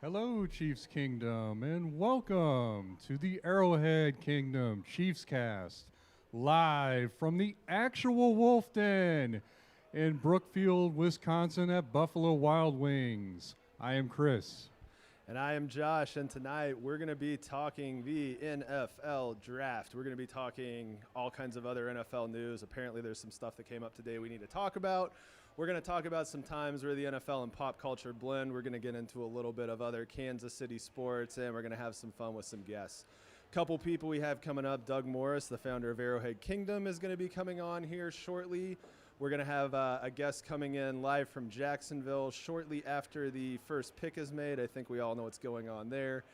Hello, Chiefs Kingdom, and welcome to the Arrowhead Kingdom CHIEFScast, live from the actual Wolf Den in Brookfield, Wisconsin at Buffalo Wild Wings. I am Chris. And I am Josh, and tonight we're going to be talking the NFL draft. We're going to be talking all kinds of other NFL news. Apparently there's some stuff that came up today we need to talk about. We're going to talk about some times where the NFL and pop culture blend. We're going to get into a little bit of other Kansas City sports, and we're going to have some fun with some guests. Couple people we have coming up. Doug Morris, the founder of Arrowhead Kingdom, is going to be coming on here shortly. We're going to have a guest coming in live from Jacksonville shortly after the first pick is made. I think we all know what's going on there.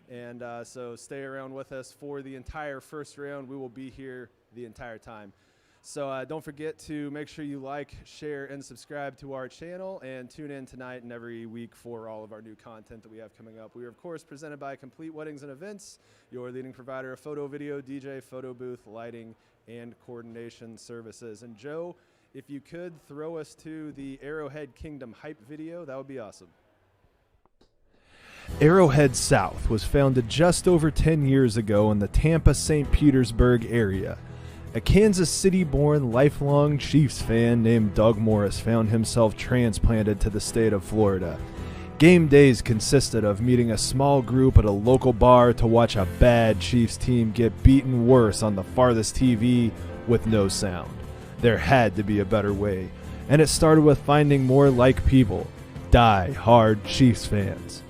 And so stay around with us for the entire first round. We will be here the entire time. So don't forget to make sure you like, share, and subscribe to our channel, and tune in tonight and every week for all of our new content that we have coming up. We are, of course, presented by Complete Weddings and Events, your leading provider of photo, video, DJ, photo booth, lighting, and coordination services. And Joe, if you could throw us to the Arrowhead Kingdom hype video, that would be awesome. Arrowhead South was founded just over 10 years ago in the Tampa-St. Petersburg area. A Kansas City-born lifelong Chiefs fan named Doug Morris found himself transplanted to the state of Florida. Game days consisted of meeting a small group at a local bar to watch a bad Chiefs team get beaten worse on the farthest TV with no sound. There had to be a better way, and it started with finding more like people, die-hard Chiefs fans.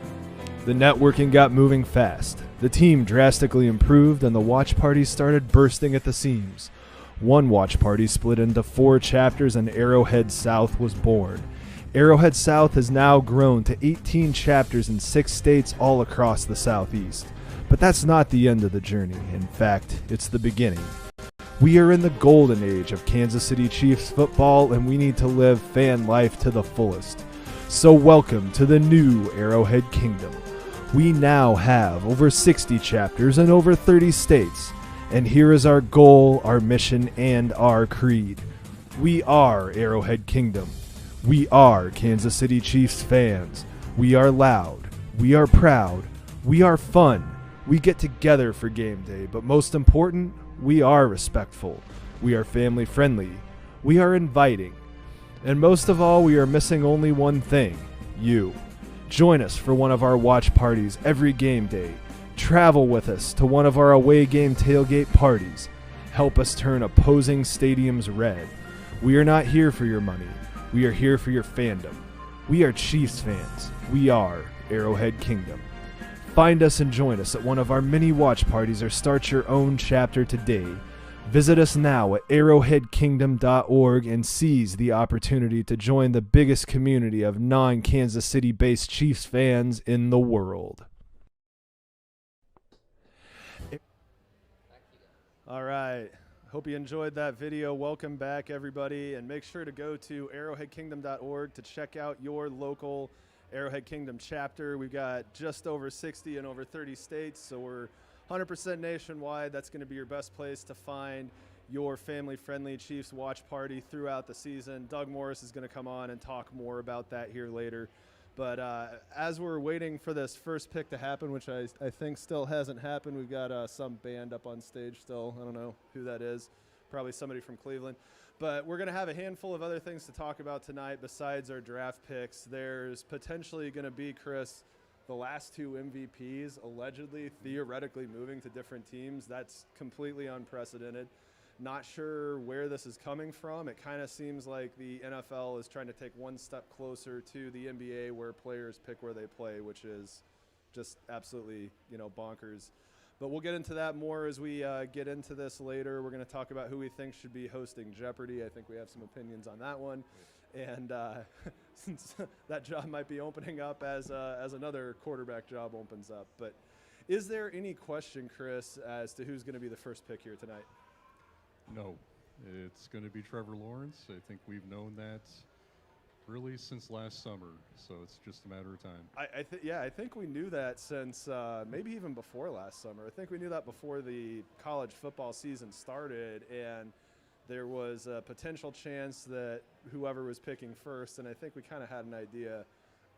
The networking got moving fast. The team drastically improved, and the watch parties started bursting at the seams. One watch party split into 4 chapters, and Arrowhead South was born. Arrowhead South has now grown to 18 chapters in 6 states all across the Southeast. But that's not the end of the journey. In fact, it's the beginning. We are in the golden age of Kansas City Chiefs football, and we need to live fan life to the fullest. So welcome to the new Arrowhead Kingdom. We now have over 60 chapters in over 30 states. And here is our goal, our mission, and our creed. We are Arrowhead Kingdom. We are Kansas City Chiefs fans. We are loud. We are proud. We are fun. We get together for game day, but most important, we are respectful. We are family friendly. We are inviting. And most of all, we are missing only one thing, you. Join us for one of our watch parties every game day. Travel with us to one of our away game tailgate parties. Help us turn opposing stadiums red. We are not here for your money. We are here for your fandom. We are Chiefs fans. We are Arrowhead Kingdom. Find us and join us at one of our many watch parties or start your own chapter today. Visit us now at arrowheadkingdom.org and seize the opportunity to join the biggest community of non-Kansas City-based Chiefs fans in the world. All right. Hope you enjoyed that video. Welcome back, everybody. And make sure to go to arrowheadkingdom.org to check out your local Arrowhead Kingdom chapter. We've got just over 60 in over 30 states, so we're 100% nationwide. That's going to be your best place to find your family-friendly Chiefs watch party throughout the season. Doug Morris is going to come on and talk more about that here later. But as we're waiting for this first pick to happen, which I think still hasn't happened, we've got some band up on stage still. I don't know who that is. Probably somebody from Cleveland. But we're going to have a handful of other things to talk about tonight besides our draft picks. There's potentially going to be, Chris, the last 2 MVPs allegedly, theoretically moving to different teams. That's completely unprecedented. Not sure where this is coming from. It kind of seems like the NFL is trying to take one step closer to the NBA where players pick where they play, which is just absolutely, bonkers. But we'll get into that more as we get into this later. We're going to talk about who we think should be hosting Jeopardy. I think we have some opinions on that one. And since that job might be opening up as another quarterback job opens up. But is there any question, Chris, as to who's going to be the first pick here tonight? No, it's going to be Trevor Lawrence. I think we've known that really since last summer, so it's just a matter of time. I think we knew that since maybe even before last summer. I think we knew that before the college football season started, and there was a potential chance that whoever was picking first, and I think we kind of had an idea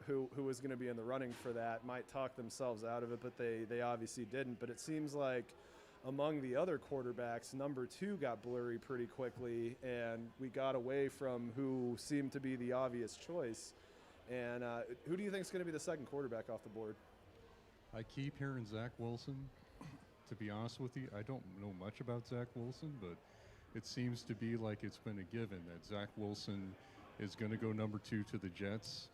who was going to be in the running for that might talk themselves out of it, but they obviously didn't. But it seems like among the other quarterbacks, number 2 got blurry pretty quickly, and we got away from who seemed to be the obvious choice. And who do you think is going to be the second quarterback off the board? I keep hearing Zach Wilson. To be honest with you, I don't know much about Zach Wilson, but it seems to be like it's been a given that Zach Wilson is going to go number 2 to the Jets.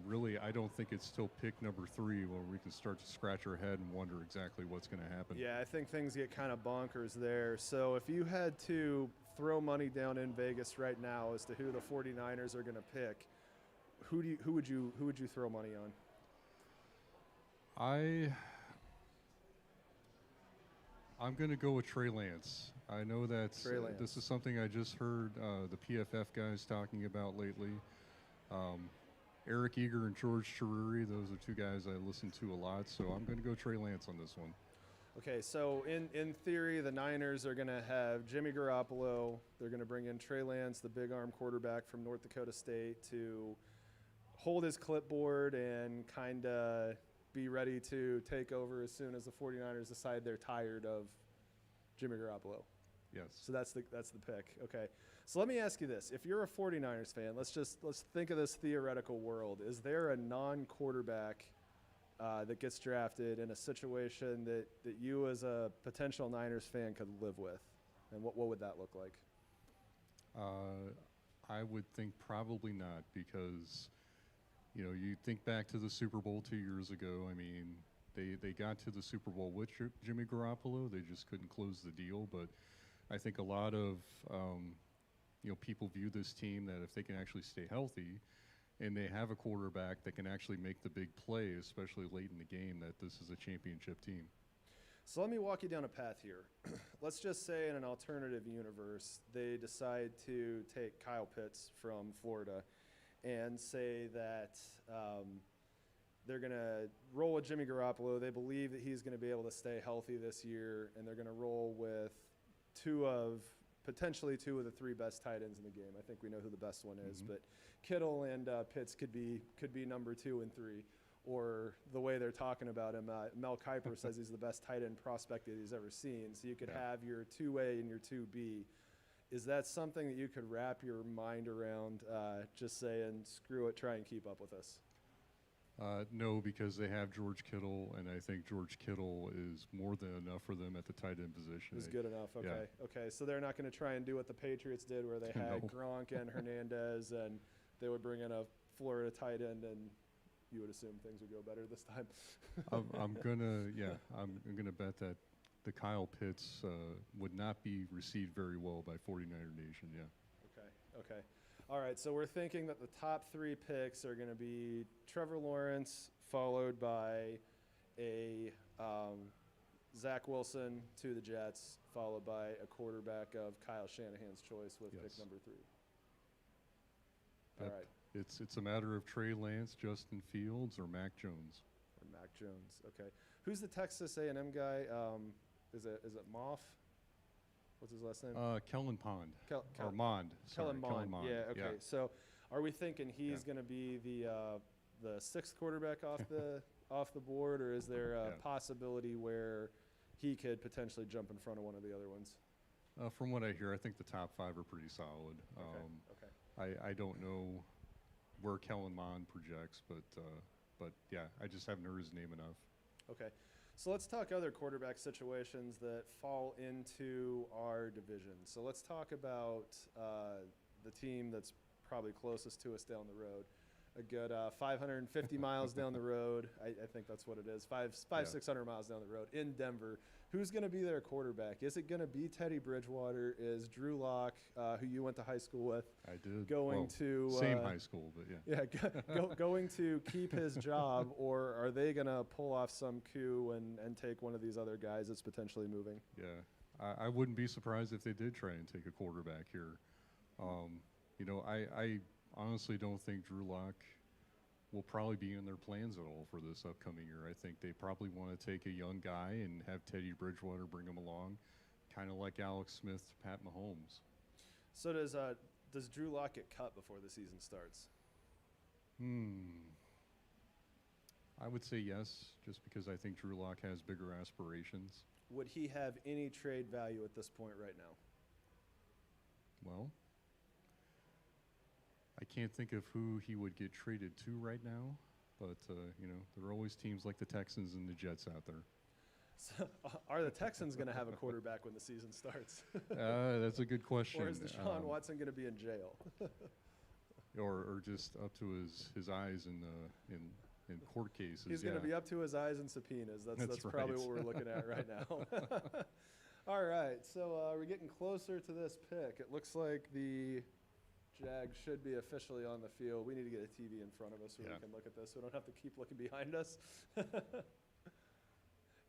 Really, I don't think it's till pick number 3 when we can start to scratch our head and wonder exactly what's going to happen. Yeah, I think things get kind of bonkers there. So if you had to throw money down in Vegas right now as to who the 49ers are going to pick, who would you throw money on? I'm going to go with Trey Lance. I know that this is something I just heard the PFF guys talking about lately. Eric Eager and George Chiruri, those are 2 guys I listen to a lot, so I'm going to go Trey Lance on this one. Okay, so in theory, the Niners are going to have Jimmy Garoppolo. They're going to bring in Trey Lance, the big arm quarterback from North Dakota State, to hold his clipboard and kind of be ready to take over as soon as the 49ers decide they're tired of Jimmy Garoppolo. Yes. So that's the pick. Okay. So let me ask you this. If you're a 49ers fan, let's think of this theoretical world. Is there a non-quarterback that gets drafted in a situation that you as a potential Niners fan could live with? And what would that look like? I would think probably not, because you think back to the Super Bowl 2 years ago. I mean, they got to the Super Bowl with Jimmy Garoppolo. They just couldn't close the deal. But I think a lot of people view this team that if they can actually stay healthy and they have a quarterback that can actually make the big play, especially late in the game, that this is a championship team. So let me walk you down a path here. Let's just say in an alternative universe, they decide to take Kyle Pitts from Florida and say that they're going to roll with Jimmy Garoppolo. They believe that he's going to be able to stay healthy this year, and they're going to roll with potentially two of the 3 best tight ends in the game. I think we know who the best one is, but Kittle and Pitts could be number 2 and 3, or the way they're talking about him. Mel Kiper says he's the best tight end prospect that he's ever seen. So you could have your 2A and your 2B. Is that something that you could wrap your mind around, just saying, screw it, try and keep up with us? No, because they have George Kittle, and I think George Kittle is more than enough for them at the tight end position. Is good enough. Okay. Yeah. Okay. So they're not going to try and do what the Patriots did, where they had Gronk and Hernandez, and they would bring in a Florida tight end, and you would assume things would go better this time. I'm gonna bet that the Kyle Pitts would not be received very well by 49er Nation. Yeah. Okay. All right, so we're thinking that the top 3 picks are going to be Trevor Lawrence, followed by a Zach Wilson to the Jets, followed by a quarterback of Kyle Shanahan's choice with pick number 3. All right. It's a matter of Trey Lance, Justin Fields, or Mac Jones. Okay. Who's the Texas A&M guy? Is it Moff? What's his last name? Kellen Pond. Or Mond. Kellen Mond. Yeah. Okay. Yeah. So, are we thinking he's going to be the 6th quarterback off the board, or is there a possibility where he could potentially jump in front of one of the other ones? From what I hear, I think the top 5 are pretty solid. Okay. I don't know where Kellen Mond projects, but yeah, I just haven't heard his name enough. Okay. So let's talk other quarterback situations that fall into our division. So let's talk about the team that's probably closest to us down the road. A good 550 miles down the road. I think that's what it is. 600 miles down the road in Denver. Who's going to be their quarterback? Is it going to be Teddy Bridgewater? Is Drew Lock, who you went to high school with, I did. Going to same high school, but yeah. Yeah, going to keep his job, or are they going to pull off some coup and take one of these other guys that's potentially moving? Yeah, I wouldn't be surprised if they did try and take a quarterback here. I honestly don't think Drew Lock will probably be in their plans at all for this upcoming year. I think they probably want to take a young guy and have Teddy Bridgewater bring him along, kind of like Alex Smith to Pat Mahomes. So does Drew Lock get cut before the season starts? I would say yes, just because I think Drew Lock has bigger aspirations. Would he have any trade value at this point right now? Well, I can't think of who he would get traded to right now, but there are always teams like the Texans and the Jets out there. So, are the Texans going to have a quarterback when the season starts? That's a good question. Or is Deshaun Watson going to be in jail? or just up to his eyes in court cases. He's going to be up to his eyes in subpoenas. That's probably what we're looking at right now. All right, so we're getting closer to this pick. It looks like the Jags should be officially on the field. We need to get a TV in front of us so we can look at this. So we don't have to keep looking behind us.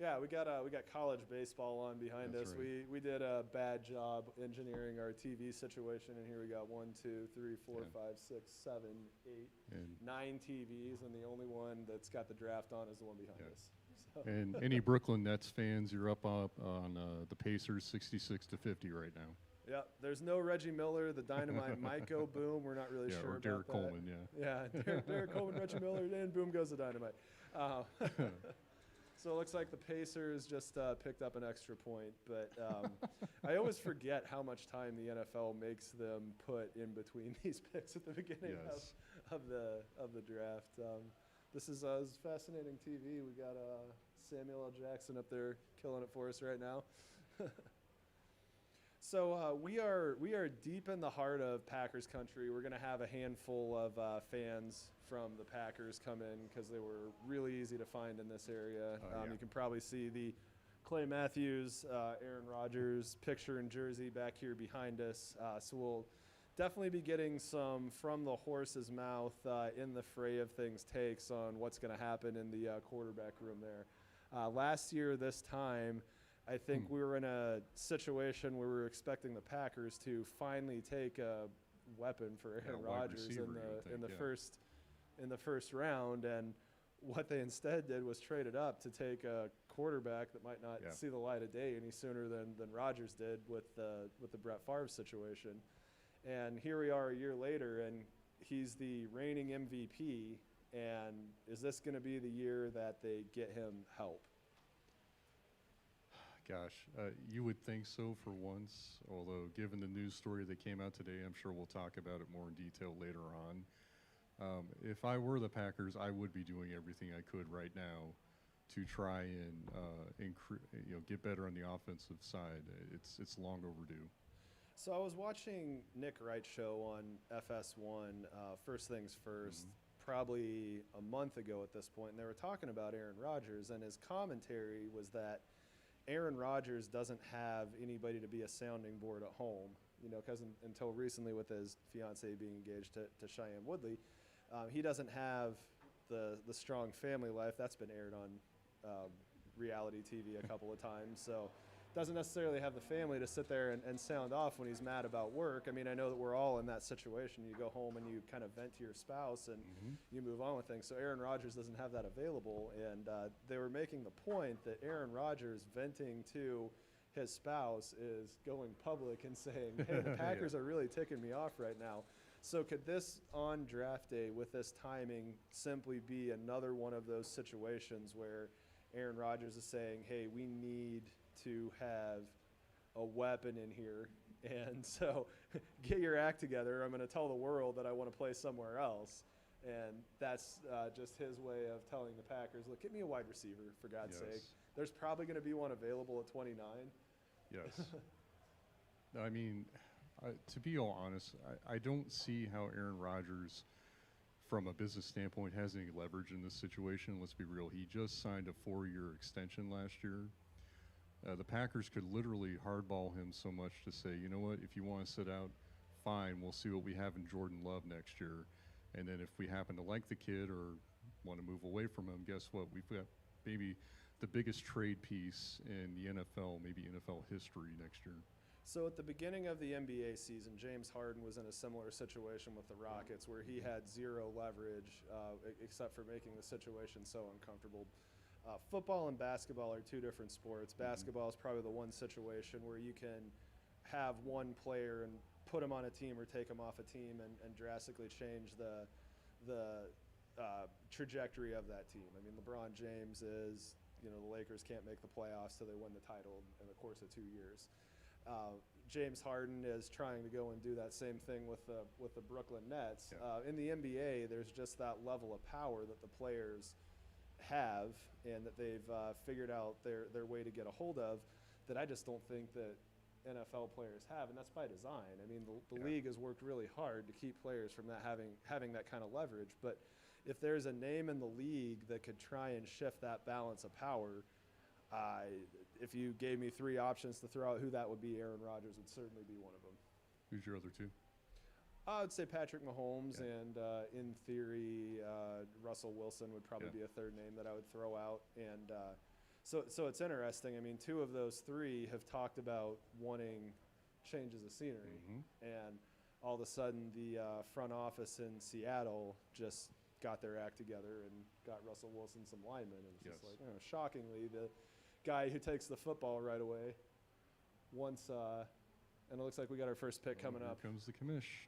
Yeah, we got college baseball on behind us. Right. We did a bad job engineering our TV situation, and here we got 1, 2, 3, 4, 5, 6, 7, 8, And 9 TVs, and the only one that's got the draft on is the one behind us. So. And any Brooklyn Nets fans, you're up on the Pacers 66-50 right now. Yeah, there's no Reggie Miller. The dynamite might go boom. We're not really sure or Derek about that. Coleman, Yeah, Derek Coleman, Reggie Miller, and boom goes the dynamite. So it looks like the Pacers just picked up an extra point. But I always forget how much time the NFL makes them put in between these picks at the beginning of the draft. This is fascinating TV. We got Samuel L. Jackson up there killing it for us right now. So we are deep in the heart of Packers country. We're going to have a handful of fans from the Packers come in because they were really easy to find in this area. You can probably see the Clay Matthews, Aaron Rodgers picture and jersey back here behind us. So we'll definitely be getting some from the horse's mouth in the fray of things takes on what's going to happen in the quarterback room there. Last year, this time, I think we were in a situation where we were expecting the Packers to finally take a weapon for Aaron Rodgers in the first round, and what they instead did was trade it up to take a quarterback that might not see the light of day any sooner than Rodgers did with the Brett Favre situation. And here we are a year later, and he's the reigning MVP. And is this going to be the year that they get him help? Gosh, you would think so for once, although given the news story that came out today, I'm sure we'll talk about it more in detail later on. If I were the Packers, I would be doing everything I could right now to try and get better on the offensive side. It's long overdue. So I was watching Nick Wright's show on FS1, First Things First, probably a month ago at this point, and they were talking about Aaron Rodgers, and his commentary was that Aaron Rodgers doesn't have anybody to be a sounding board at home, because until recently with his fiance being engaged to Cheyenne Woodley, he doesn't have the strong family life. That's been aired on reality TV a couple of times, so doesn't necessarily have the family to sit there and sound off when he's mad about work. I mean, I know that we're all in that situation. You go home and you kind of vent to your spouse and you move on with things. So Aaron Rodgers doesn't have that available. And they were making the point that Aaron Rodgers venting to his spouse is going public and saying, hey, the Packers are really ticking me off right now. So could this on draft day with this timing simply be another one of those situations where Aaron Rodgers is saying, hey, we need to have a weapon in here, and so get your act together. I'm going to tell the world that I want to play somewhere else, and that's just his way of telling the Packers, look, get me a wide receiver, for God's sake. There's probably going to be one available at 29. Yes. I mean, to be all honest, I don't see how Aaron Rodgers, from a business standpoint, has any leverage in this situation. Let's be real. He just signed a 4-year extension last year. The Packers could literally hardball him so much to say, you know what, if you want to sit out, fine, we'll see what we have in Jordan Love next year. And then if we happen to like the kid or want to move away from him, guess what? We've got maybe the biggest trade piece in the NFL, maybe NFL history next year. So at the beginning of the NBA season, James Harden was in a similar situation with the Rockets where he had zero leverage except for making the situation so uncomfortable. Football and basketball are two different sports. Basketball is probably the one situation where you can have one player and put him on a team or take him off a team and drastically change the trajectory of that team. I mean, LeBron James is, the Lakers can't make the playoffs till they win the title in the course of 2 years. James Harden is trying to go and do that same thing with the Brooklyn Nets. Yeah. In the NBA, there's just that level of power that the players have and that they've figured out their way to get a hold of that I just don't think that NFL players have, and that's by design. I mean, the Yeah. league has worked really hard to keep players from that having that kind of leverage. But if there's a name in the league that could try and shift that balance of power, if you gave me 3 options to throw out who that would be, Aaron Rodgers would certainly be one of them. Who's your other 2? I would say Patrick Mahomes, Yeah. and in theory, Russell Wilson would probably Yeah. be a third name that I would throw out. And so it's interesting. I mean, 2 of those 3 have talked about wanting changes of scenery, and all of a sudden the front office in Seattle just got their act together and got Russell Wilson some linemen. And it's just Yes. like, shockingly, the guy who takes the football right away once, and it looks like we got our first pick coming Here up. comes the commish.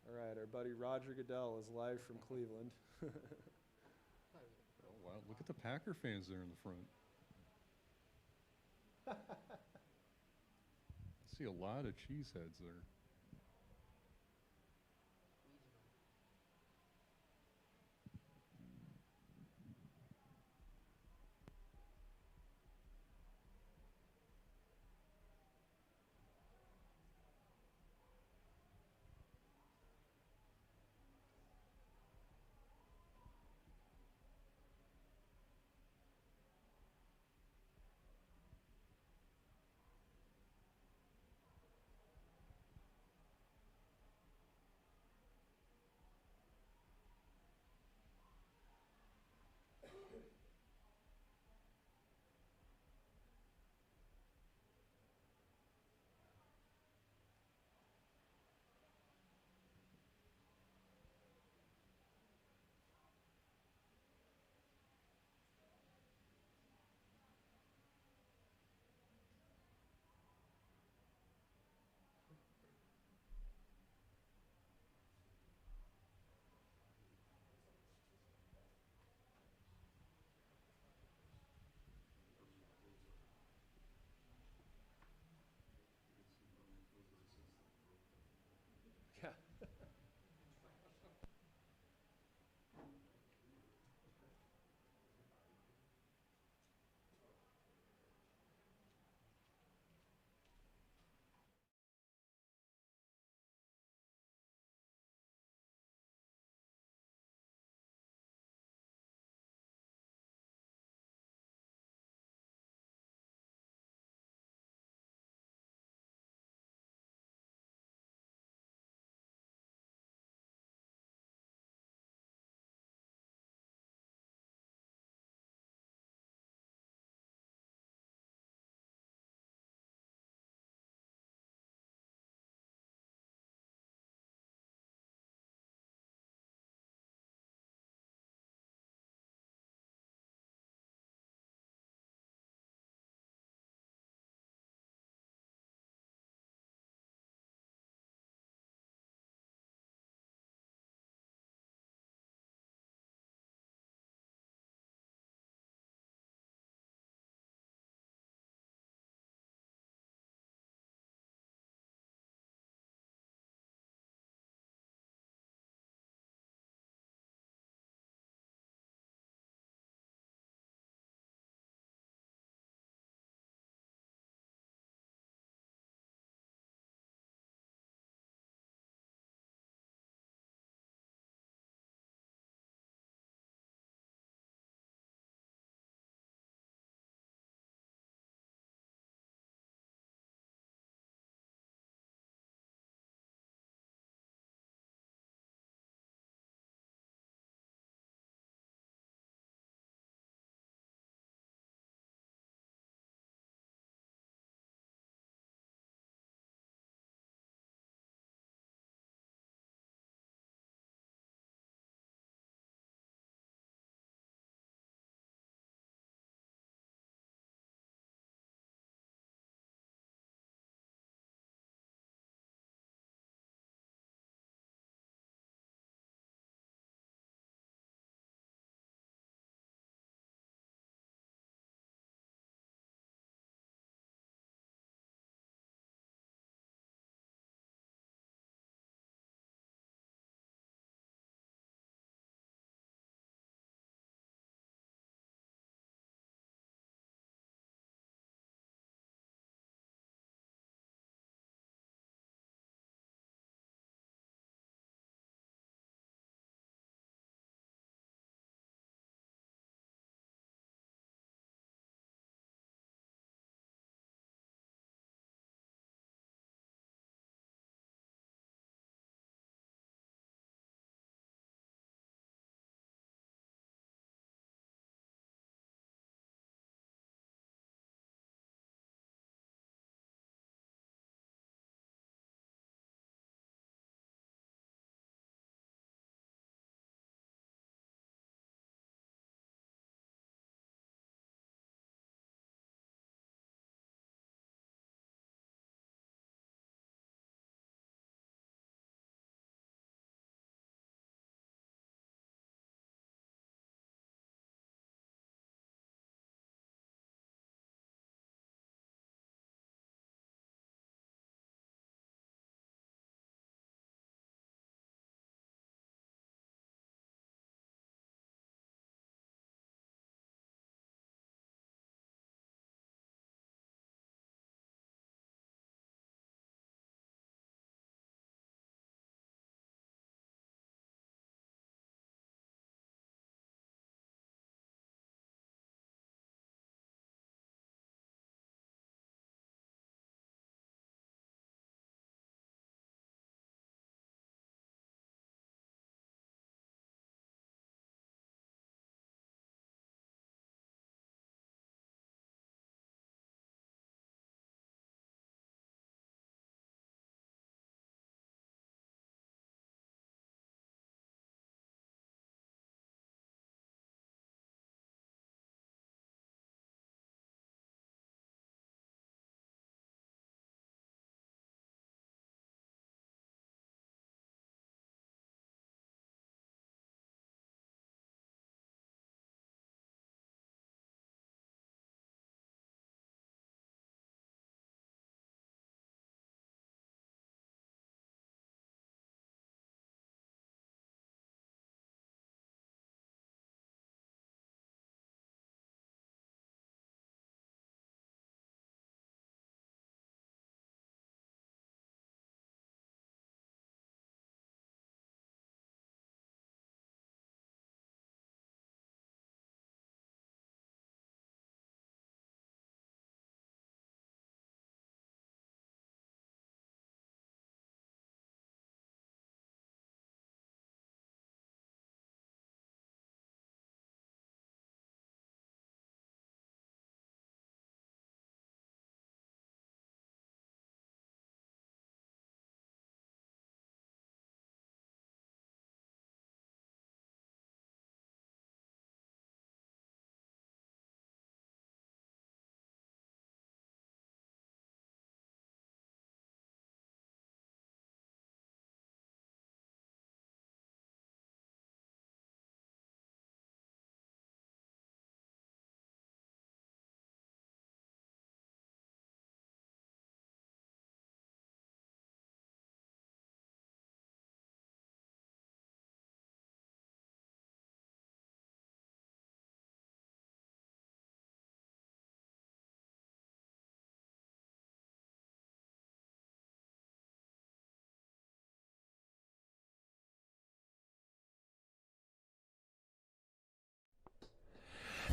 All right, our buddy Roger Goodell is live from Cleveland. Oh, wow. Look at the Packer fans there in the front. I see a lot of cheeseheads there.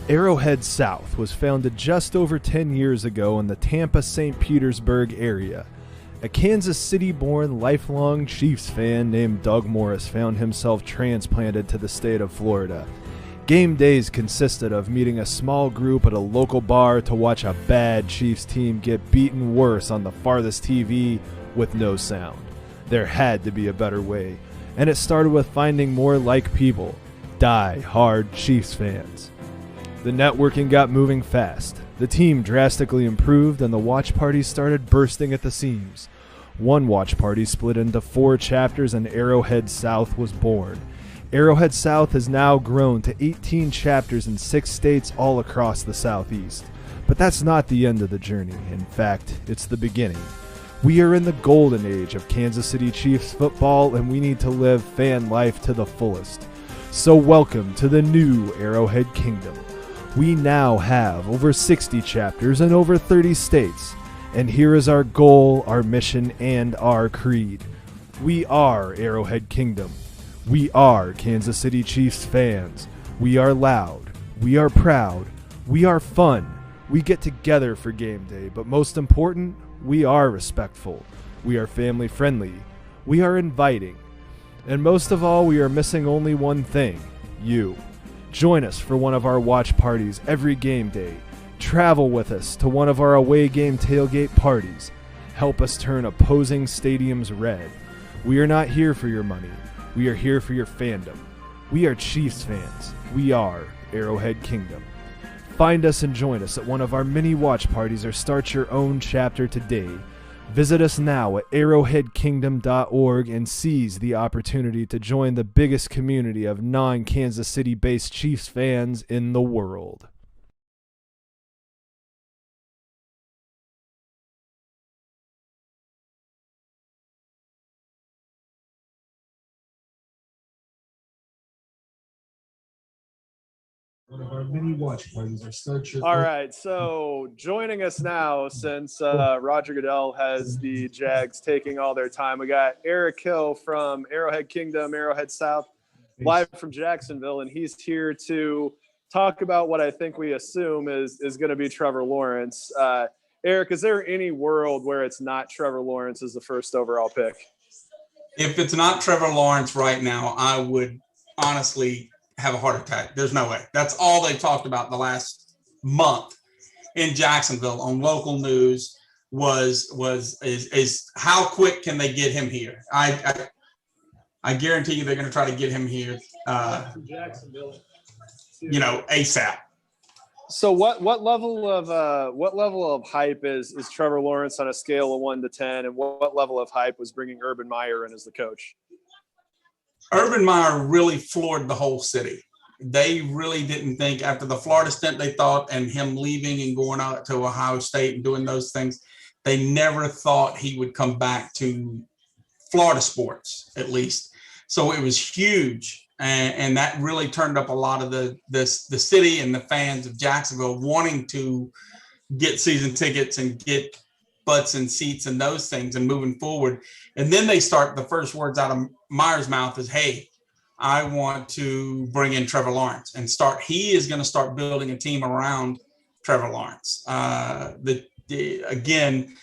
Arrowhead South was founded just over 10 years ago in the Tampa-St. Petersburg area. A Kansas City-born lifelong Chiefs fan named Doug Morris found himself transplanted to the state of Florida. Game days consisted of meeting a small group at a local bar to watch a bad Chiefs team get beaten worse on the farthest TV with no sound. There had to be a better way, and it started with finding more like people, die-hard Chiefs fans. The networking got moving fast. The team drastically improved, and the watch parties started bursting at the seams. One watch party split into 4 chapters, and Arrowhead South was born. Arrowhead South has now grown to 18 chapters in 6 states all across the Southeast. But that's not the end of the journey. In fact, it's the beginning. We are in the golden age of Kansas City Chiefs football, and we need to live fan life to the fullest. So welcome to the new Arrowhead Kingdom. We now have over 60 chapters in over 30 states. And here is our goal, our mission, and our creed. We are Arrowhead Kingdom. We are Kansas City Chiefs fans. We are loud. We are proud. We are fun. We get together for game day, but most important, we are respectful. We are family friendly. We are inviting. And most of all, we are missing only one thing: you. Join us for one of our watch parties every game day. Travel with us to one of our away game tailgate parties. Help us turn opposing stadiums red. We are not here for your money. We are here for your fandom. We are Chiefs fans. We are Arrowhead Kingdom. Find us and join us at one of our many watch parties or start your own chapter today. Visit us now at arrowheadkingdom.org and seize the opportunity to join the biggest community of non-Kansas City-based Chiefs fans in the world. One of our many watch parties or start your All right, so joining us now, since Roger Goodell has the Jags taking all their time, we got Eric Hill from Arrowhead Kingdom, Arrowhead South, live from Jacksonville, and he's here to talk about what I think we assume is going to be Trevor Lawrence. Eric, is there any world where it's not Trevor Lawrence as the first overall pick? If it's not Trevor Lawrence right now, I would honestly have a heart attack. There's no way. That's all they talked about the last month in Jacksonville on local news is how quick can they get him here? I guarantee you they're going to try to get him here, ASAP. So what level of hype is Trevor Lawrence on a scale of 1 to 10, and what level of hype was bringing Urban Meyer in as the coach? Urban Meyer really floored the whole city. They really didn't think after the Florida stint, they thought, and him leaving and going out to Ohio State and doing those things, they never thought he would come back to Florida sports, at least. So it was huge. And that really turned up a lot of the city and the fans of Jacksonville wanting to get season tickets and get butts and seats and those things and moving forward. And then they start, the first words out of Meyer's mouth is, hey, I want to bring in Trevor Lawrence and he is going to start building a team around Trevor Lawrence. Again,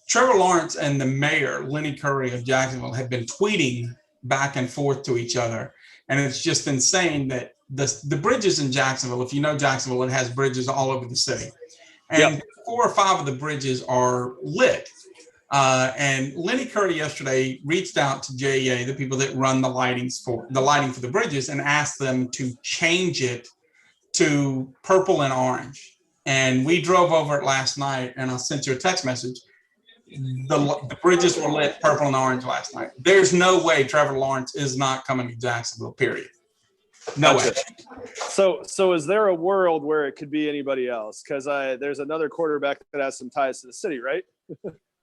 Trevor Lawrence and the mayor, Lenny Curry of Jacksonville, have been tweeting back and forth to each other. And it's just insane that the bridges in Jacksonville, if you know Jacksonville, it has bridges all over the city. And 4 or 5 of the bridges are lit. And Lenny Curry yesterday reached out to JEA, the people that run the lighting for the bridges, and asked them to change it to purple and orange. And we drove over it last night, and I sent you a text message. The bridges were lit purple and orange last night. There's no way Trevor Lawrence is not coming to Jacksonville, period. No way. So is there a world where it could be anybody else? Because there's another quarterback that has some ties to the city, right?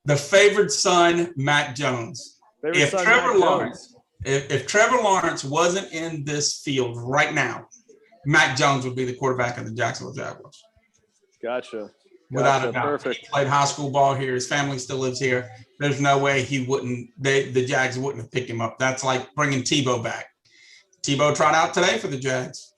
The favored son, Mac Jones. If Trevor Lawrence wasn't in this field right now, Mac Jones would be the quarterback of the Jacksonville Jaguars. Gotcha. Without a doubt. Perfect. He played high school ball here. His family still lives here. There's no way the Jags wouldn't have picked him up. That's like bringing Tebow back. Tebow tried out today for the Jags.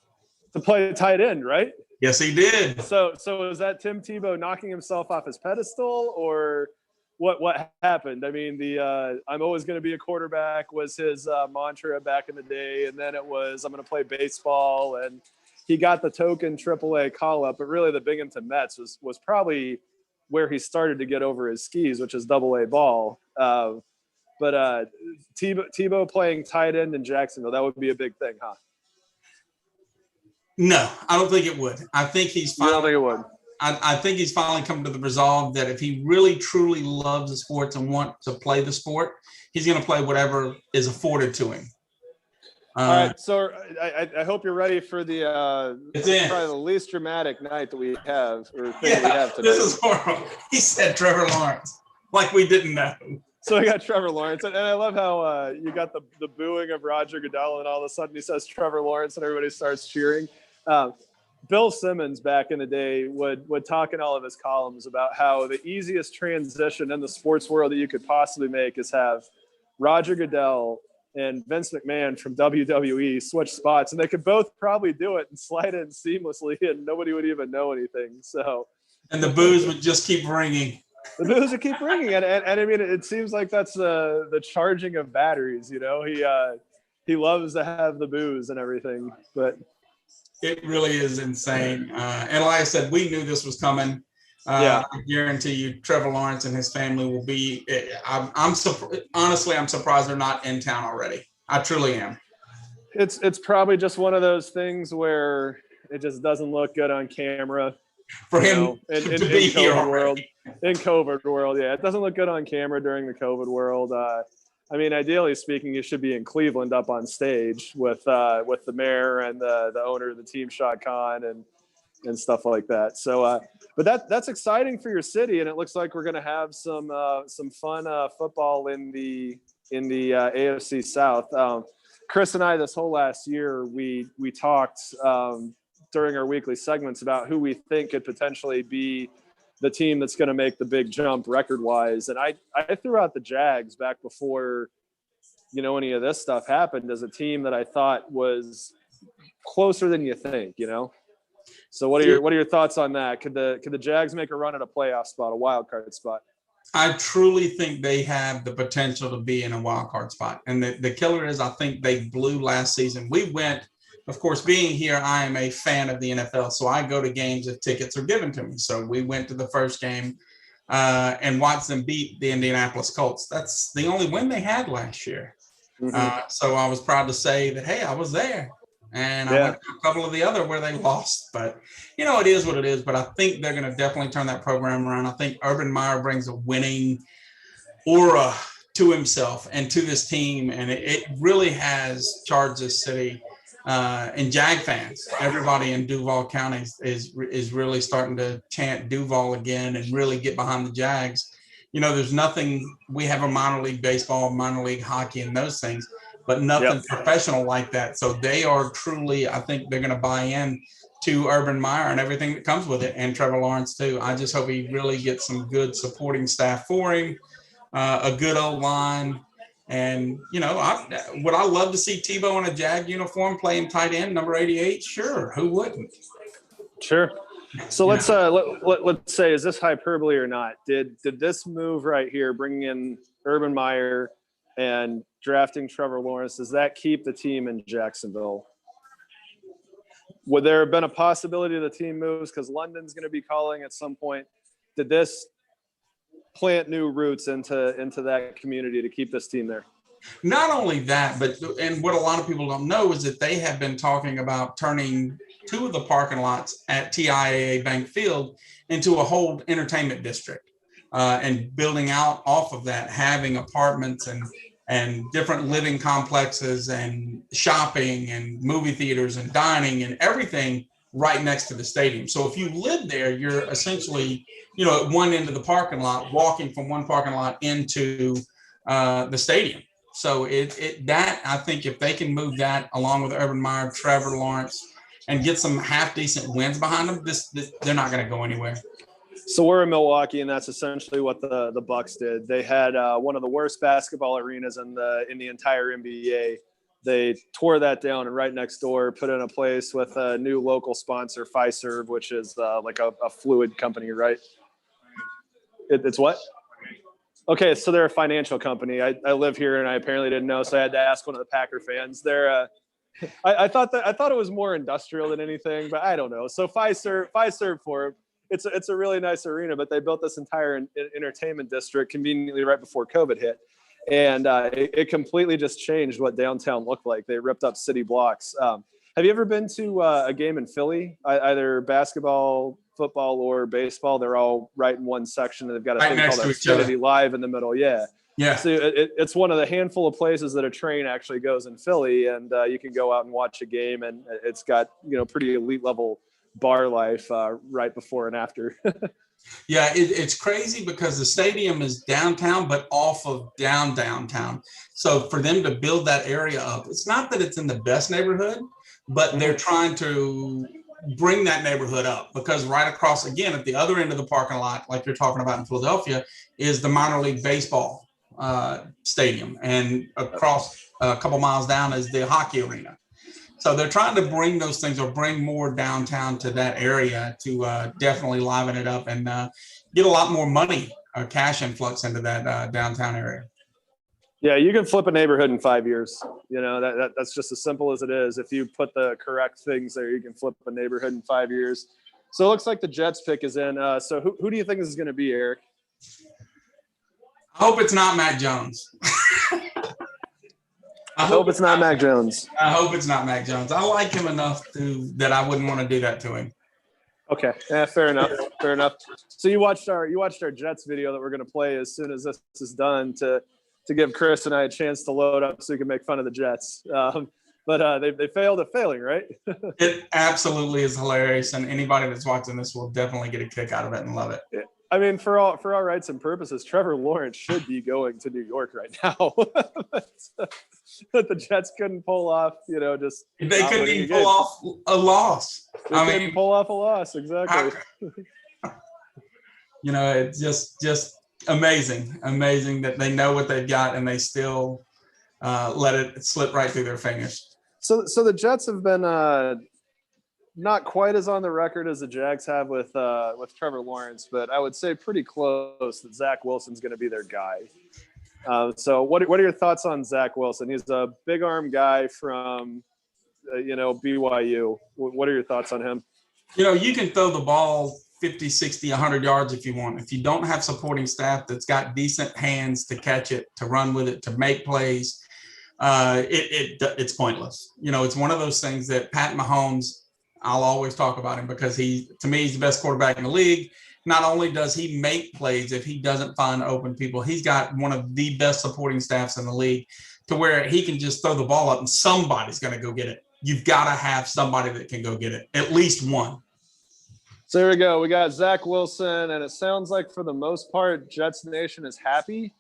to play tight end, right? Yes, he did. So is that Tim Tebow knocking himself off his pedestal, or what happened? I mean, the I'm always going to be a quarterback was his mantra back in the day, and then it was I'm going to play baseball, and he got the token AAA call up, but really the Binghamton Mets was probably where he started to get over his skis, which is AA ball. But Tebow playing tight end in Jacksonville, that would be a big thing, huh? No, I don't think it would. I think he's finally. You don't think it would? I think he's finally come to the resolve that if he really truly loves the sports and wants to play the sport, he's going to play whatever is afforded to him. All right, so I hope you're ready for the probably the least dramatic night that we have or thing we have tonight. This is horrible. He said Trevor Lawrence, like we didn't know. So we got Trevor Lawrence, and I love how you got the booing of Roger Goodell, and all of a sudden he says Trevor Lawrence, and everybody starts cheering. Bill Simmons back in the day would talk in all of his columns about how the easiest transition in the sports world that you could possibly make is have Roger Goodell and Vince McMahon from WWE switch spots, and they could both probably do it and slide in seamlessly, and nobody would even know anything. So, and the booze would just keep ringing. The booze would keep ringing, and I mean, it seems like that's the charging of batteries. You know, he loves to have the booze and everything, but. It really is insane. And like I said, we knew this was coming. I guarantee you Trevor Lawrence and his family will be honestly, I'm surprised they're not in town already. I truly am. It's probably just one of those things where it just doesn't look good on camera for him in be here COVID world. already. In COVID world, yeah, it doesn't look good on camera during the COVID world. I mean, ideally speaking, you should be in Cleveland up on stage with the mayor and the owner of the team, Shad Khan, and stuff like that. So, but that's exciting for your city, and it looks like we're going to have some fun football in the AFC South. Chris and I, this whole last year, we talked during our weekly segments about who we think could potentially be the team that's going to make the big jump record-wise. And I threw out the Jags back before, any of this stuff happened as a team that I thought was closer than you think, So what are your thoughts on that? Could the Jags make a run at a playoff spot, a wild card spot? I truly think they have the potential to be in a wild card spot. And the killer is I think they blew last season. We went, of course, being here, I am a fan of the NFL, so I go to games if tickets are given to me. So we went to the first game and watched them beat the Indianapolis Colts. That's the only win they had last year. Mm-hmm. So I was proud to say that, hey, I was there. And I went to a couple of the other where they lost. But, it is what it is. But I think they're going to definitely turn that program around. I think Urban Meyer brings a winning aura to himself and to this team. And it really has charged this city. And Jag fans, everybody in Duval County is really starting to chant Duval again and really get behind the Jags. There's nothing. We have a minor league baseball, minor league hockey, and those things, but nothing professional like that. So they are truly. I think they're going to buy in to Urban Meyer and everything that comes with it, and Trevor Lawrence too. I just hope he really gets some good supporting staff for him, a good old line. And, would I love to see Tebow in a Jag uniform playing tight end, number 88? Sure. Who wouldn't? Sure. So let's say, is this hyperbole or not? Did this move right here, bringing in Urban Meyer and drafting Trevor Lawrence, does that keep the team in Jacksonville? Would there have been a possibility the team moves because London's going to be calling at some point? Did this plant new roots into that community to keep this team there? Not only that, and what a lot of people don't know is that they have been talking about turning two of the parking lots at TIAA Bank Field into a whole entertainment district and building out off of that, having apartments and different living complexes and shopping and movie theaters and dining and everything right next to the stadium. So if you live there, you're essentially, at one end of the parking lot, walking from one parking lot into the stadium. So that I think if they can move that along with Urban Meyer, Trevor Lawrence, and get some half decent wins behind them, they're not going to go anywhere. So we're in Milwaukee, and that's essentially what the Bucks did. They had one of the worst basketball arenas in the entire NBA. they tore that down and right next door put in a place with a new local sponsor, Fiserv, which is like a fluid company, right? It's what? Okay, so they're a financial company. I live here and I apparently didn't know, so I had to ask one of the Packer fans. I thought it was more industrial than anything, but I don't know. So Fiserv for it's a really nice arena, but they built this entire entertainment district conveniently right before COVID hit. And it completely just changed what downtown looked like. They ripped up city blocks. Have you ever been to a game in Philly, either basketball, football, or baseball? They're all right in one section. They've got a thing called Xfinity Live in the middle. Yeah. So it's one of the handful of places that a train actually goes in Philly, and you can go out and watch a game, and it's got pretty elite level bar life right before and after. Yeah, it's crazy because the stadium is downtown, but off of downtown. So for them to build that area up, it's not that it's in the best neighborhood, but they're trying to bring that neighborhood up, because right across, again, at the other end of the parking lot, like you're talking about in Philadelphia, is the minor league baseball stadium. And across a couple miles down is the hockey arena. So they're trying to bring those things, or bring more downtown to that area to definitely liven it up and get a lot more money, cash influx into that downtown area. Yeah, you can flip a neighborhood in 5 years. That's just as simple as it is. If you put the correct things there, you can flip a neighborhood in 5 years. So it looks like the Jets pick is in. So who do you think this is going to be, Eric? I hope it's not Mac Jones. I hope it's not Mac Jones. I hope it's not Mac Jones. I like him enough that I wouldn't want to do that to him. Okay, yeah, fair enough. So you watched our Jets video that we're going to play as soon as this is done to give Chris and I a chance to load up so we can make fun of the Jets. But they failed at failing, right? It absolutely is hilarious, and anybody that's watching this will definitely get a kick out of it and love it. I mean, for all rights and purposes, Trevor Lawrence should be going to New York right now. But the Jets couldn't pull off, they couldn't even pull off a loss. Couldn't pull off a loss, exactly. It's just amazing that they know what they've got and they still let it slip right through their fingers. So the Jets have been not quite as on the record as the Jags have with Trevor Lawrence, but I would say pretty close that Zach Wilson's going to be their guy. So what are your thoughts on Zach Wilson? He's a big arm guy from BYU. What are your thoughts on him? You can throw the ball 50, 60, 100 yards if you want. If you don't have supporting staff that's got decent hands to catch it, to run with it, to make plays, it's pointless. It's one of those things that Pat Mahomes, I'll always talk about him because to me, he's the best quarterback in the league. Not only does he make plays, if he doesn't find open people, he's got one of the best supporting staffs in the league to where he can just throw the ball up and somebody's going to go get it. You've got to have somebody that can go get it, at least one. So here we go. We got Zach Wilson, and it sounds like for the most part, Jets Nation is happy.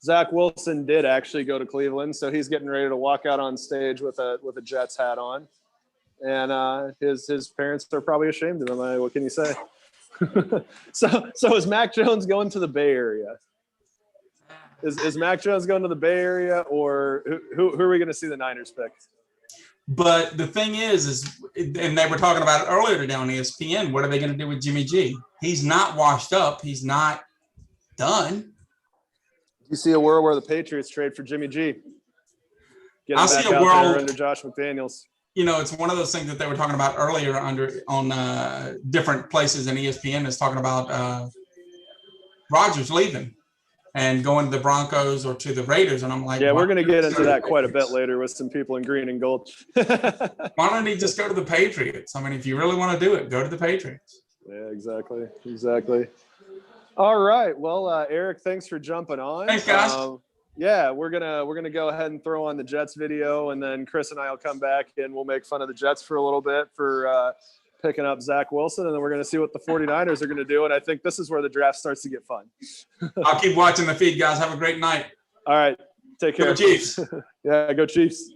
Zach Wilson did actually go to Cleveland, so he's getting ready to walk out on stage with a Jets hat on. And his parents are probably ashamed of him. What can you say? So is Mac Jones going to the Bay Area? Is Mac Jones going to the Bay Area, or who are we going to see the Niners pick? But the thing is, and they were talking about it earlier today on ESPN, what are they going to do with Jimmy G? He's not washed up. He's not done. You see a world where the Patriots trade for Jimmy G? I see a world under Josh McDaniels. It's one of those things that they were talking about earlier on different places in ESPN is talking about Rodgers leaving and going to the Broncos or to the Raiders. And I'm like, yeah, we're going to get into that quite a bit later with some people in green and gold. Why don't he just go to the Patriots? I mean, if you really want to do it, go to the Patriots. Yeah, exactly. All right. Well, Eric, thanks for jumping on. Thanks, guys. Yeah, we're gonna go ahead and throw on the Jets video, and then Chris and I will come back and we'll make fun of the Jets for a little bit for picking up Zach Wilson, and then we're gonna see what the 49ers are gonna do. And I think this is where the draft starts to get fun. I'll keep watching the feed, guys. Have a great night. All right, take care. Go Chiefs. Yeah, go Chiefs.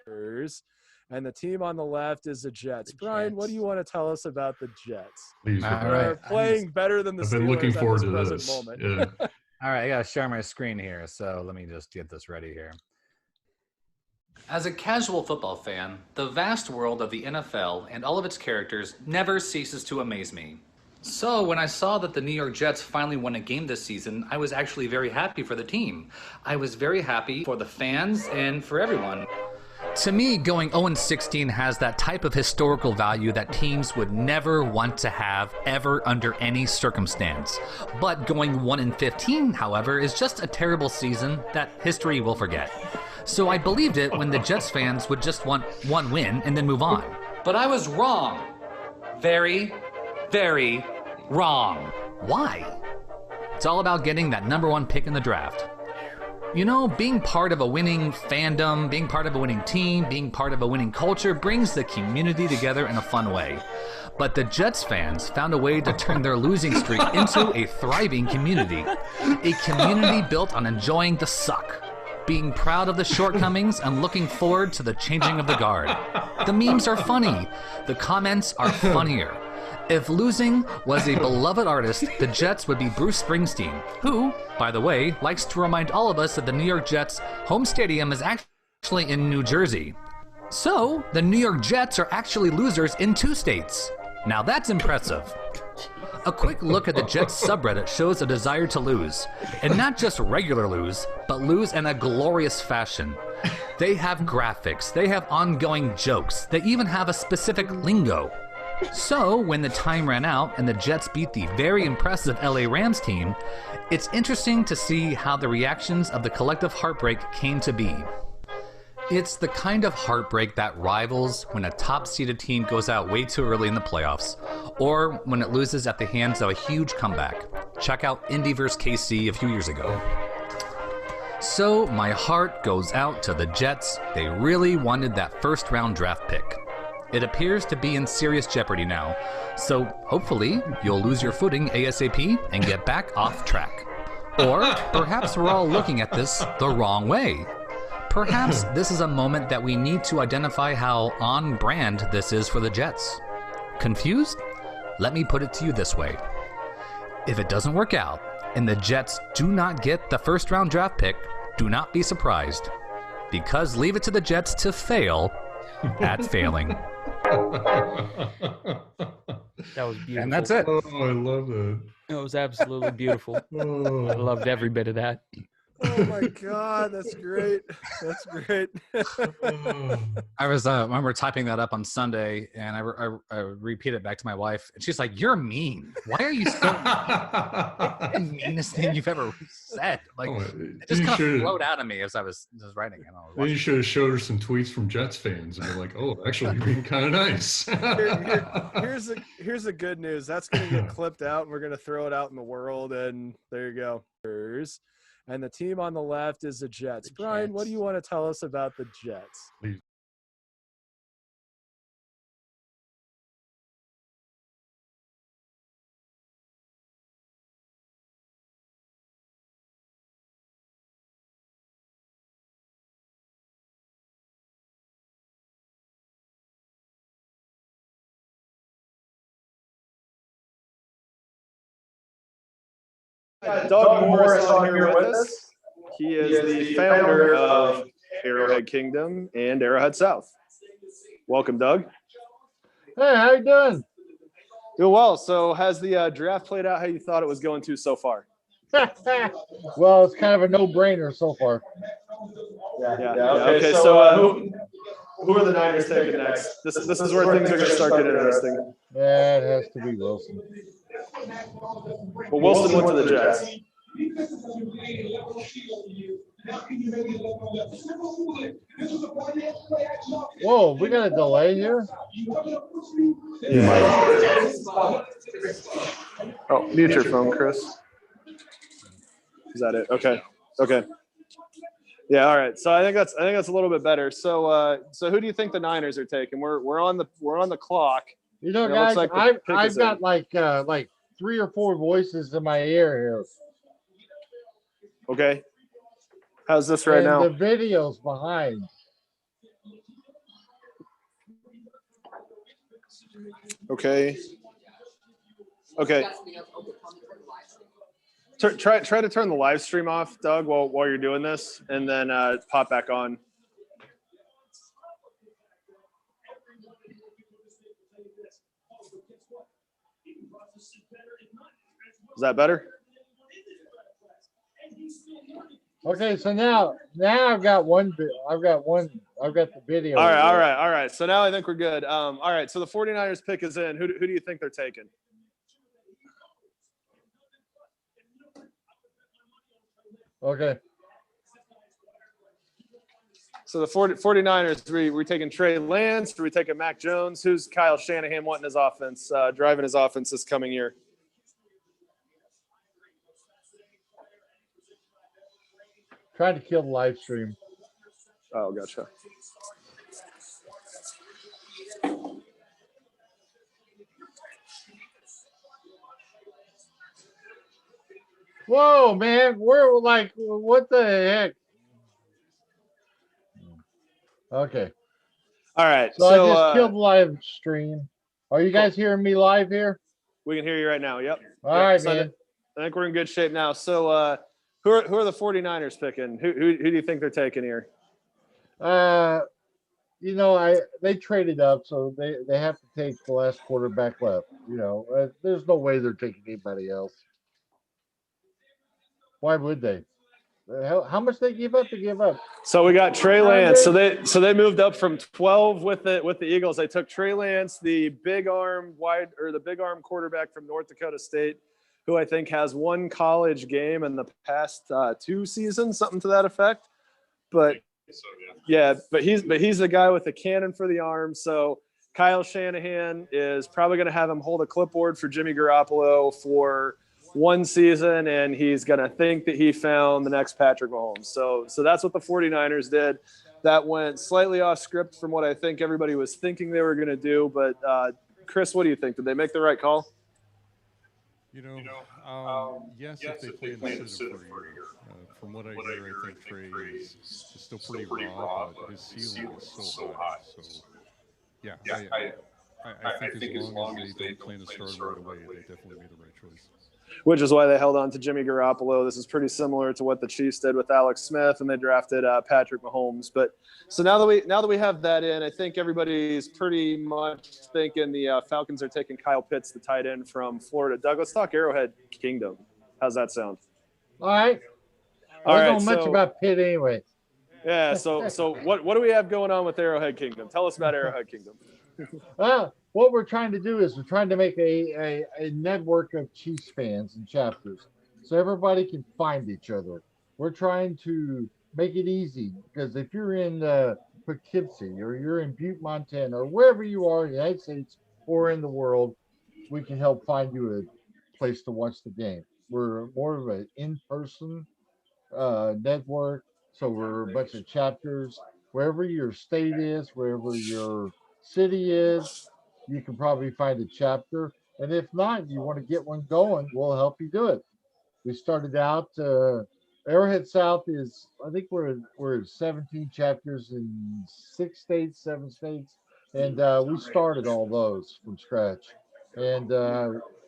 And the team on the left is the Jets. Brian, what do you want to tell us about the Jets? Please. They're playing better than the Steelers. I've been looking forward to this. Moment. Yeah. All right, I got to share my screen here, so let me just get this ready here. As a casual football fan, the vast world of the NFL and all of its characters never ceases to amaze me. So when I saw that the New York Jets finally won a game this season, I was actually very happy for the team. I was very happy for the fans and for everyone. To me, going 0-16 has that type of historical value that teams would never want to have ever under any circumstance. But going 1-15, however, is just a terrible season that history will forget. So I believed it when the Jets fans would just want one win and then move on. But I was wrong. Very, very wrong. Why? It's all about getting that #1 pick in the draft. You know, being part of a winning fandom, being part of a winning team, being part of a winning culture brings the community together in a fun way. But the Jets fans found a way to turn their losing streak into a thriving community. A community built on enjoying the suck, being proud of the shortcomings, and looking forward to the changing of the guard. The memes are funny. The comments are funnier. If losing was a beloved artist, the Jets would be Bruce Springsteen, who, by the way, likes to remind all of us that the New York Jets' home stadium is actually in New Jersey. So, the New York Jets are actually losers in 2 states. Now that's impressive. A quick look at the Jets subreddit shows a desire to lose, and not just regular lose, but lose in a glorious fashion. They have graphics, they have ongoing jokes, they even have a specific lingo. So, when the time ran out and the Jets beat the very impressive LA Rams team, it's interesting to see how the reactions of the collective heartbreak came to be. It's the kind of heartbreak that rivals when a top-seeded team goes out way too early in the playoffs, or when it loses at the hands of a huge comeback. Check out Indy vs. KC a few years ago. So, my heart goes out to the Jets. They really wanted that first-round draft pick. It appears to be in serious jeopardy now, so hopefully you'll lose your footing ASAP and get back off track. Or perhaps we're all looking at this the wrong way. Perhaps this is a moment that we need to identify how on brand this is for the Jets. Confused? Let me put it to you this way. If it doesn't work out and the Jets do not get the first round draft pick, do not be surprised, because leave it to the Jets to fail at failing. That was beautiful. And that's it. Oh, I love that. It was absolutely beautiful. I loved every bit of that. Oh my God, that's great. That's great. I was remember typing that up on Sunday, and I repeated it back to my wife, and she's like, "You're mean. Why are you so the meanest thing you've ever said?" Like, it just kind of flowed out of me as I was writing it. Then you should have showed her some tweets from Jets fans, and you're like, "Oh, actually, you're being kind of nice." Here's the good news. That's going to get clipped out, and we're going to throw it out in the world, and there you go. And the team on the left is the Jets. Brian, what do you want to tell us about the Jets? Please. Doug Morris on here with us. He is the founder of Arrowhead Kingdom and Arrowhead South. Welcome, Doug. Hey, how you doing? Doing well. So has the draft played out how you thought it was going to so far? Well, it's kind of a no-brainer so far. Yeah. Okay, so who are the Niners taking next? This is where things are going to start getting interesting. Yeah, it has to be Wilson. Well, Wilson went to the Jets. Whoa, we got a delay here? Yeah. Oh, mute your phone, Chris. Is that it? Okay. Yeah, all right. So I think that's a little bit better. So who do you think the Niners are taking? We're on the clock. You know, It guys, looks like the pick I've is got in. like 3 or 4 voices in my ear here. Okay. How's this right and now? the video's behind. Okay. Try to turn the live stream off, Doug, while you're doing this, and then pop back on. Is that better? Okay, so now I've got the video. All right. So now I think we're good. All right, so the 49ers pick is in. Who do you think they're taking? Okay. So the 49ers, we're taking Trey Lance, or we taking Mac Jones? Who's Kyle Shanahan wanting his offense, driving his offense this coming year? Trying to kill the live stream. Oh, gotcha. Whoa, man. We're like, what the heck? Okay. All right. So I just killed the live stream. Are you guys hearing me live here? We can hear you right now. Yep. All right, so man. I think we're in good shape now. So who are the 49ers picking? Who do you think they're taking here? They traded up, so they have to take the last quarterback left. There's no way they're taking anybody else. Why would they? How much they give up to give up? So we got Trey Lance. So they moved up from 12 with the Eagles. They took Trey Lance, the big arm quarterback from North Dakota State, who I think has one college game in the past 2 seasons, something to that effect. But he's the guy with the cannon for the arm. So Kyle Shanahan is probably going to have him hold a clipboard for Jimmy Garoppolo for 1 season, and he's going to think that he found the next Patrick Mahomes. So that's what the 49ers did. That went slightly off script from what I think everybody was thinking they were going to do. But Chris, what do you think? Did they make the right call? Yes, if they play in the system for a year. From what I hear, I think Trey is still pretty raw, but his ceiling is so high. So, yeah, I think as long as they don't plan to start right away, they definitely made the right choice. Which is why they held on to Jimmy Garoppolo. This is pretty similar to what the Chiefs did with Alex Smith, and they drafted Patrick Mahomes. But so now that we have that in, I think everybody's pretty much thinking the Falcons are taking Kyle Pitts, the tight end from Florida. Doug, let's talk Arrowhead Kingdom. How's that sound? All right. I don't know much about Pitt anyway. Yeah. So what do we have going on with Arrowhead Kingdom? Tell us about Arrowhead Kingdom. What we're trying to do is we're trying to make a network of Chiefs fans and chapters so everybody can find each other. We're trying to make it easy because if you're in Poughkeepsie or you're in Butte, Montana, or wherever you are in the United States or in the world, we can help find you a place to watch the game. We're more of an in-person network, so we're a bunch of chapters. Wherever your state is, wherever your city is, you can probably find a chapter. And if not, you want to get one going, we'll help you do it. We started out, Arrowhead South is, I think we're 17 chapters in 7 states. And we started all those from scratch. And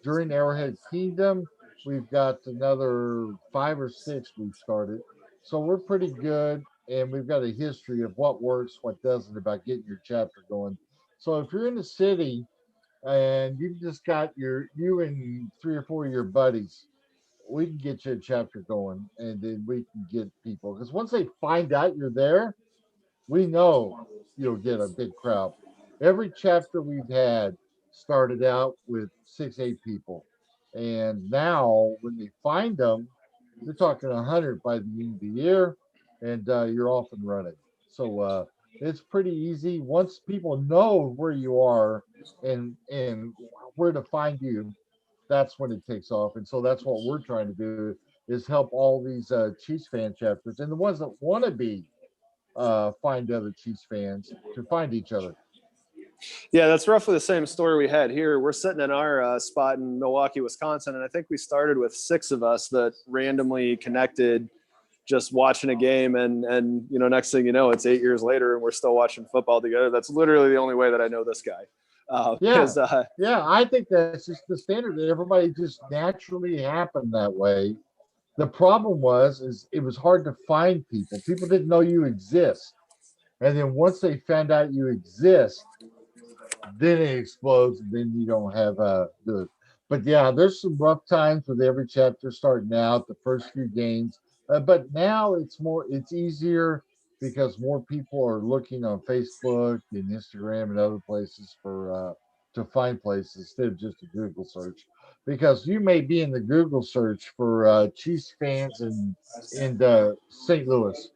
during Arrowhead Kingdom, we've got another 5 or 6 we've started. So we're pretty good. And we've got a history of what works, what doesn't about getting your chapter going. So if you're in the city and you've just got you and 3 or 4 of your buddies, we can get you a chapter going, and then we can get people. Because once they find out you're there, we know you'll get a big crowd. Every chapter we've had started out with 6, 8 people. And now when they find them, you're talking 100 by the end of the year, and you're off and running. So it's pretty easy. Once people know where you are and where to find you, that's when it takes off. And so that's what we're trying to do is help all these Chiefs fan chapters and the ones that want to be find other Chiefs fans to find each other. Yeah, that's roughly the same story we had here. We're sitting in our spot in Milwaukee, Wisconsin, and I think we started with 6 of us that randomly connected just watching a game, and next thing you know, it's 8 years later and we're still watching football together. That's literally the only way that I know this guy. I think that's just the standard. That everybody just naturally happened that way. The problem is it was hard to find people. People didn't know you exist. And then once they found out you exist, then it explodes, and then you don't have the But yeah, there's some rough times with every chapter starting out, the first few games. But now it's easier because more people are looking on Facebook and Instagram and other places for to find places instead of just a Google search. Because you may be in the Google search for Chiefs fans in St. Louis,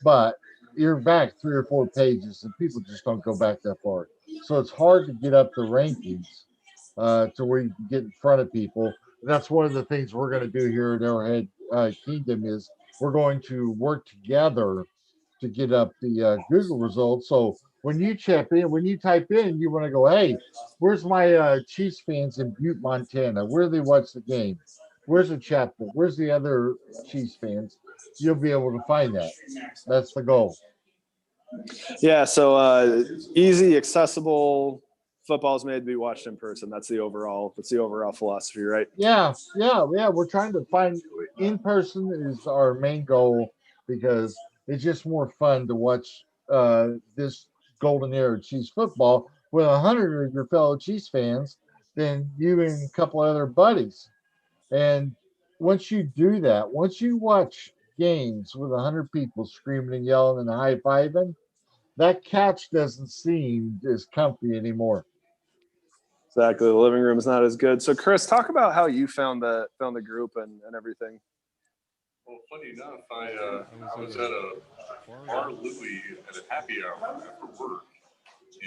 but you're back 3 or 4 pages, and people just don't go back that far. So it's hard to get up the rankings to where you can get in front of people. That's one of the things we're going to do here at Arrowhead Kingdom is we're going to work together to get up the Google results. So when you when you type in, you want to go, hey, where's my Chiefs fans in Butte, Montana? Where do they watch the game? Where's the chapter? Where's the other Chiefs fans? You'll be able to find that. That's the goal. Yeah, so easy, accessible. Football's made to be watched in person. That's the overall philosophy, right? Yeah. We're trying to find in person is our main goal because it's just more fun to watch this Golden Era Chiefs football with 100 of your fellow Chiefs fans than you and a couple other buddies. And once you do that, once you watch games with 100 people screaming and yelling and high fiving, that couch doesn't seem as comfy anymore. Exactly. The living room is not as good. So, Chris, talk about how you found the group and everything. Well, funny enough, I was at a bar Louie at a happy hour after work,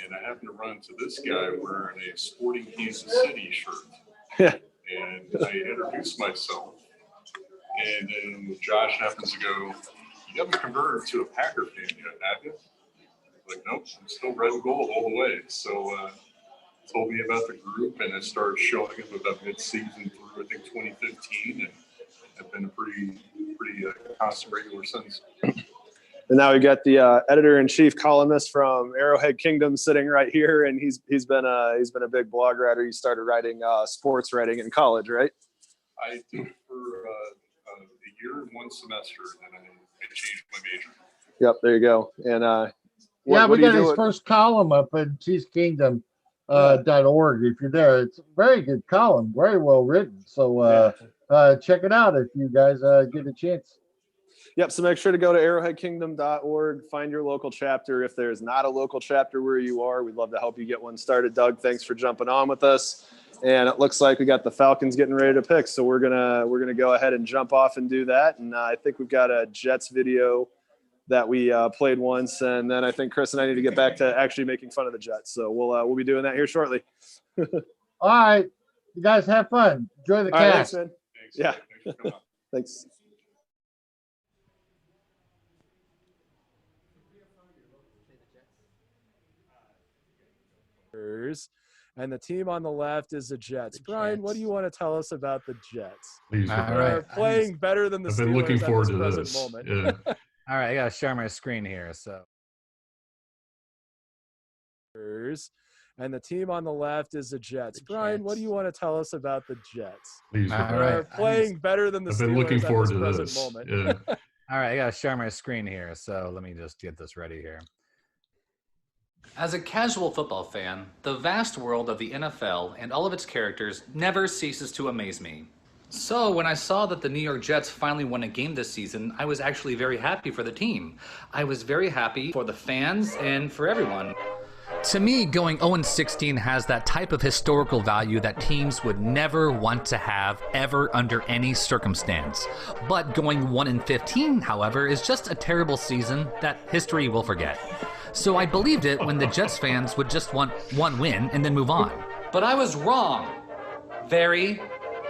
and I happened to run into this guy wearing a Sporting Kansas City shirt. Yeah. And I introduced myself, and then Josh happens to go, "You haven't converted to a Packer fan yet, have you?" I was like, "Nope, I'm still red and gold all the way." So told me about the group, and I started showing him about mid-season through, I think, 2015, and I've been a pretty constant regular since. And now we got the editor-in-chief columnist from Arrowhead Kingdom sitting right here, and he's been a big blog writer. He started writing sports writing in college, right? I did for a year and one semester, and then I changed my major. Yep, there you go. And we got his first column up at CHIEFSkingdom.org. If you're there, it's a very good column, very well written. So check it out if you guys get a chance. Yep. So make sure to go to arrowheadkingdom.org, find your local chapter. If there's not a local chapter where you are, we'd love to help you get one started. Doug, thanks for jumping on with us. And it looks like we got the Falcons getting ready to pick. So we're gonna go ahead and jump off and do that. And I think we've got a Jets video that we played once, and then I think Chris and I need to get back to actually making fun of the Jets. So we'll be doing that here shortly. All right, you guys have fun. Enjoy the cast. Right, thanks, man. Thanks. Yeah. Thanks. And the team on the left is the Jets. Brian, what do you want to tell us about the Jets? They're playing better than the Steelers. I've been looking forward to this. Moment. Yeah. All right, I got to share my screen here. So, and the team on the left is the Jets. Brian, what do you want to tell us about the Jets? They're playing better than the Steelers. I've been looking forward to this. Moment. Yeah. All right, I got to share my screen here. So let me just get this ready here. As a casual football fan, the vast world of the NFL and all of its characters never ceases to amaze me. So when I saw that the New York Jets finally won a game this season, I was actually very happy for the team. I was very happy for the fans and for everyone. To me, going 0-16 has that type of historical value that teams would never want to have ever under any circumstance. But going 1-15, however, is just a terrible season that history will forget. So I believed it when the Jets fans would just want one win and then move on. But I was wrong. Very,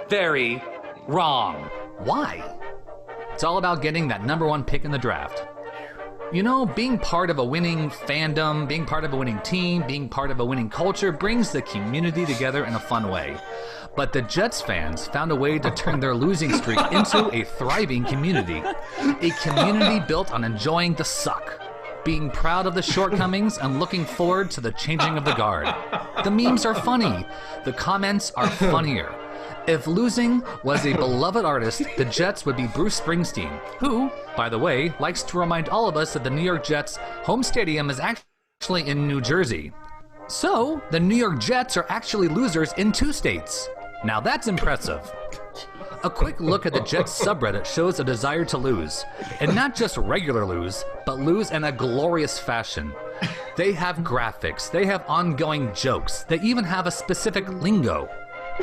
very wrong. Why? It's all about getting that #1 pick in the draft. You know, being part of a winning fandom, being part of a winning team, being part of a winning culture brings the community together in a fun way. But the Jets fans found a way to turn their losing streak into a thriving community. A community built on enjoying the suck, being proud of the shortcomings, and looking forward to the changing of the guard. The memes are funny. The comments are funnier. If losing was a beloved artist, the Jets would be Bruce Springsteen, who, by the way, likes to remind all of us that the New York Jets' home stadium is actually in New Jersey. So, the New York Jets are actually losers in 2 states. Now that's impressive. A quick look at the Jets subreddit shows a desire to lose. And not just regular lose, but lose in a glorious fashion. They have graphics, they have ongoing jokes, they even have a specific lingo.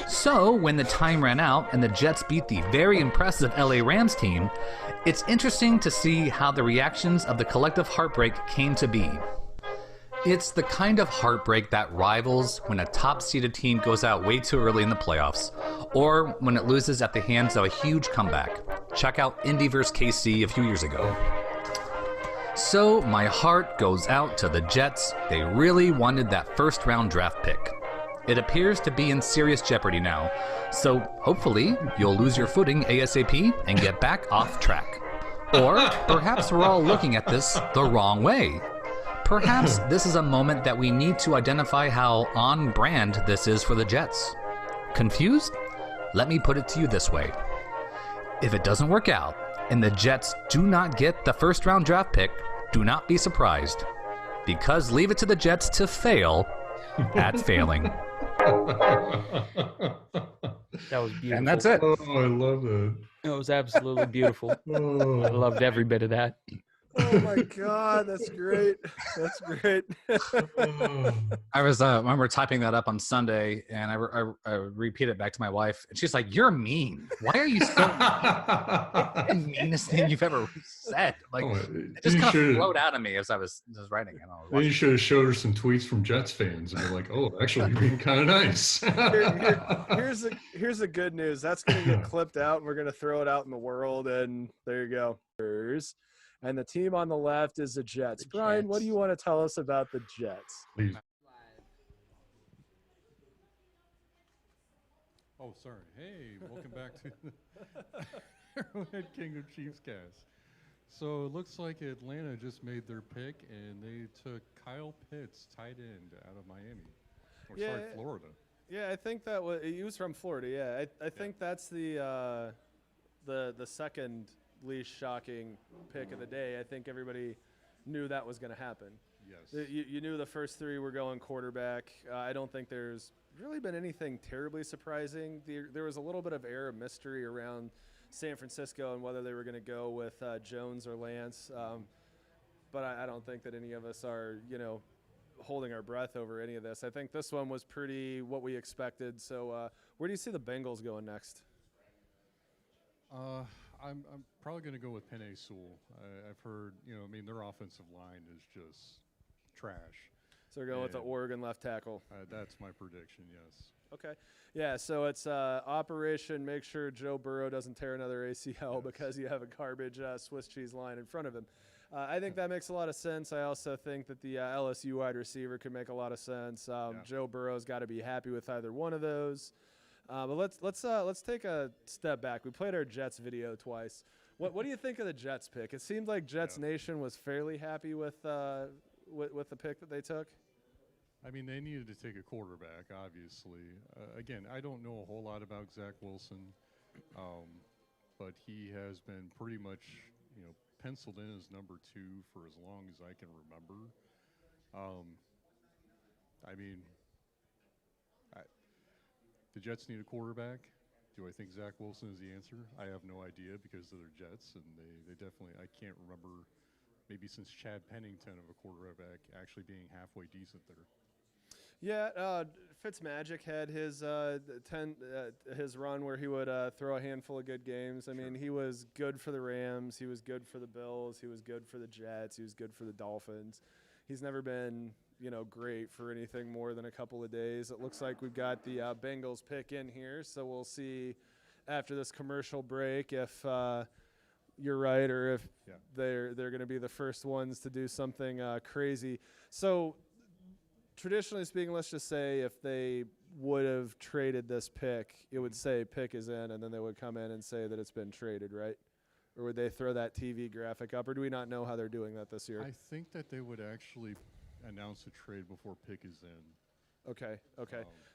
So, when the time ran out and the Jets beat the very impressive LA Rams team, it's interesting to see how the reactions of the collective heartbreak came to be. It's the kind of heartbreak that rivals when a top-seeded team goes out way too early in the playoffs, or when it loses at the hands of a huge comeback. Check out Indy vs. KC a few years ago. So my heart goes out to the Jets. They really wanted that first-round draft pick. It appears to be in serious jeopardy now, so hopefully you'll lose your footing ASAP and get back off track. Or perhaps we're all looking at this the wrong way. Perhaps this is a moment that we need to identify how on brand this is for the Jets. Confused? Let me put it to you this way. If it doesn't work out and the Jets do not get the first round draft pick, do not be surprised. Because leave it to the Jets to fail at failing. That was beautiful. And that's it. Oh, I love that. It was absolutely beautiful. I loved every bit of that. Oh my God, that's great. That's great. I remember typing that up on Sunday, and I repeated it back to my wife, and she's like, "You're mean. Why are you so the meanest thing you've ever said?" Like, it just kind of flowed out of me as I was just writing it. Then you should have showed her some tweets from Jets fans, and you're like, "Oh, actually, you're being kind of nice." Here's the good news. That's going to get clipped out, and we're going to throw it out in the world, and there you go. And the team on the left is the Jets. Brian, what do you want to tell us about the Jets? Please. Oh, sorry. Hey, welcome back to the Arrowhead Kingdom CHIEFScast. So it looks like Atlanta just made their pick, and they took Kyle Pitts, tight end, out of Miami. Sorry, Florida. Yeah, I think that he was from Florida. Yeah, I think that's the second least shocking pick of the day. I think everybody knew that was going to happen. Yes. You knew the first three were going quarterback. I don't think there's really been anything terribly surprising. There was a little bit of air of mystery around San Francisco and whether they were going to go with Jones or Lance. But I don't think that any of us are, holding our breath over any of this. I think this one was pretty what we expected. So where do you see the Bengals going next? I'm probably going to go with Penei Sewell. I've heard, their offensive line is just trash. So we're going with the Oregon left tackle. That's my prediction, yes. Okay. Yeah, so it's operation make sure Joe Burrow doesn't tear another ACL because you have a garbage Swiss cheese line in front of him. I think that makes a lot of sense. I also think that the LSU wide receiver could make a lot of sense. Joe Burrow's got to be happy with either one of those. But let's take a step back. We played our Jets video twice. What do you think of the Jets pick? It seemed like Jets Nation was fairly happy with the pick that they took. I mean, they needed to take a quarterback, obviously. Again, I don't know a whole lot about Zach Wilson, but he has been pretty much, penciled in as number 2 for as long as I can remember. The Jets need a quarterback. Do I think Zach Wilson is the answer? I have no idea because they're Jets, and they definitely – I can't remember maybe since Chad Pennington of a quarterback actually being halfway decent there. Yeah, Fitzmagic had his his run where he would throw a handful of good games. I mean, he was good for the Rams. He was good for the Bills. He was good for the Jets. He was good for the Dolphins. He's never been – great for anything more than a couple of days. It looks like we've got the Bengals pick in here, so we'll see after this commercial break if you're right or if they're going to be the first ones to do something crazy. So traditionally speaking, let's just say if they would have traded this pick, it would say pick is in, and then they would come in and say that it's been traded, right? Or would they throw that TV graphic up, or do we not know how they're doing that this year? I think that they would actually announce a trade before pick is in. Okay.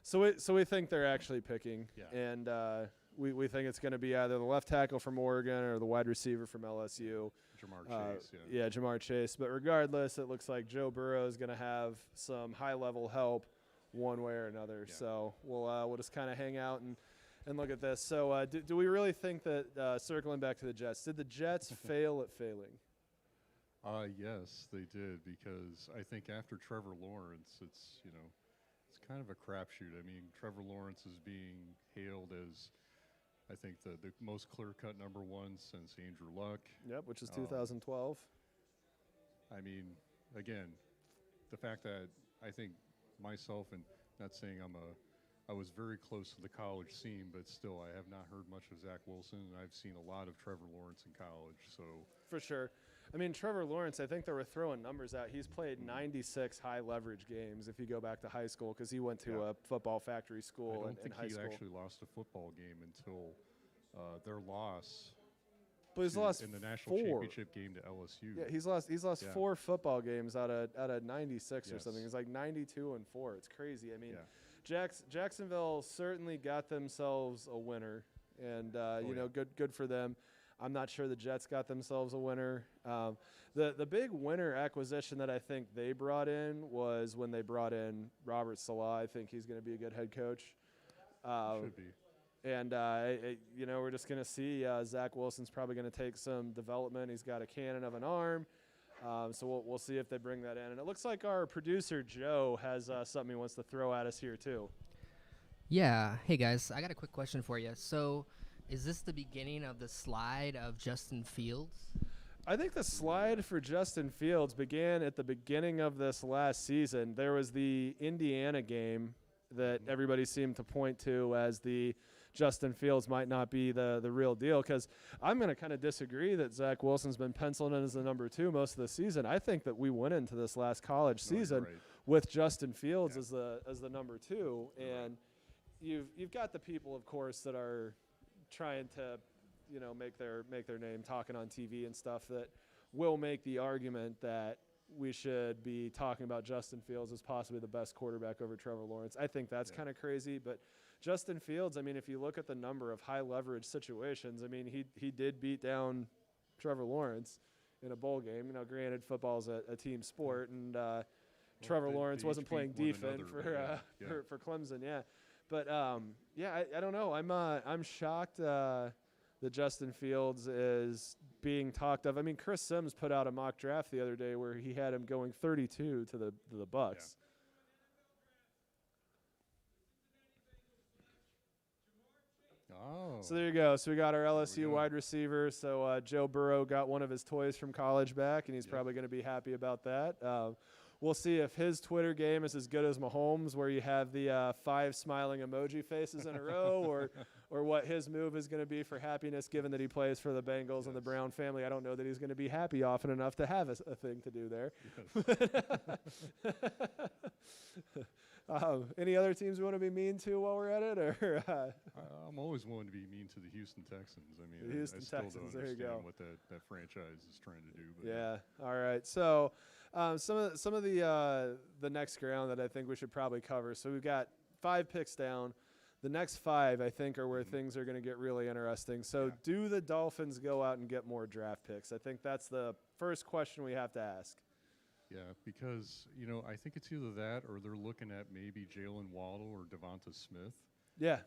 So we think they're actually picking, and we think it's going to be either the left tackle from Oregon or the wide receiver from LSU. Jamar Chase, Yeah, Jamar Chase. But regardless, it looks like Joe Burrow is going to have some high-level help one way or another. Yeah. So we'll just kind of hang out and and look at this. So do we really think that, circling back to the Jets, did the Jets fail at failing? Yes, they did, because I think after Trevor Lawrence, it's kind of a crapshoot. I mean, Trevor Lawrence is being hailed as, I think, the most clear-cut number one since Andrew Luck. Yep, which is 2012. I mean, again, the fact that I think myself, and not saying I was very close to the college scene, but still, I have not heard much of Zach Wilson, and I've seen a lot of Trevor Lawrence in college. So For sure. I mean, Trevor Lawrence, I think they were throwing numbers out. He's played 96 high-leverage games if you go back to high school, because he went to a football factory school I don't think high he school. actually lost a football game until their loss. But he's lost in the national 4 championship game to LSU. Yeah, he's lost 4 football games out of 96 or Yes. something. It's like 92-4. It's crazy. I mean, Yeah. Jacksonville certainly got themselves a winner, and good for them. I'm not sure the Jets got themselves a winner. The big winner acquisition that I think they brought in was when they brought in Robert Saleh. I think he's going to be a good head coach. Should be. And, we're just going to see Zach Wilson's probably going to take some development. He's got a cannon of an arm. So we'll see if they bring that in. And it looks like our producer, Joe, has something he wants to throw at us here, too. Yeah. Hey, guys. I got a quick question for you. So is this the beginning of the slide of Justin Fields? I think the slide for Justin Fields began at the beginning of this last season. There was the Indiana game that everybody seemed to point to as the Justin Fields might not be the real deal, because I'm going to kind of disagree that Zach Wilson's been penciled in as the number 2 most of the season. I think that we went into this last college season with Justin Fields as the number 2, and you've got the people, of course, that are trying to make their name talking on TV and stuff that will make the argument that we should be talking about Justin Fields as possibly the best quarterback over Trevor Lawrence. I think that's kind of crazy, but Justin Fields, I mean, if you look at the number of high leverage situations, I mean, he did beat down Trevor Lawrence in a bowl game. Granted, football's a team sport, and Trevor Lawrence wasn't playing defense for Clemson, But I don't know. I'm shocked that Justin Fields is being talked of. I mean, Chris Sims put out a mock draft the other day where he had him going 32 to the Bucks. Oh. So there you go. So we got our LSU wide receiver. So Joe Burrow got one of his toys from college back, and he's probably going to be happy about that. We'll see if his Twitter game is as good as Mahomes, where you have the 5 smiling emoji faces in a row, or what his move is going to be for happiness, given that he plays for the Bengals and the Brown family. I don't know that he's going to be happy often enough to have a thing to do there. Any other teams we want to be mean to while we're at it? Or I'm always willing to be mean to the Houston Texans. I mean, the Houston I still Texans, don't there you go. understand what that franchise is trying to do. But yeah. All right. So some of the next round that I think we should probably cover. So we've got 5 picks down. The next 5, I think, are where things are going to get really interesting. So do the Dolphins go out and get more draft picks? I think that's the first question we have to ask. Yeah, because, I think it's either that or they're looking at maybe Jalen Waddle or Devonta Smith. Yeah,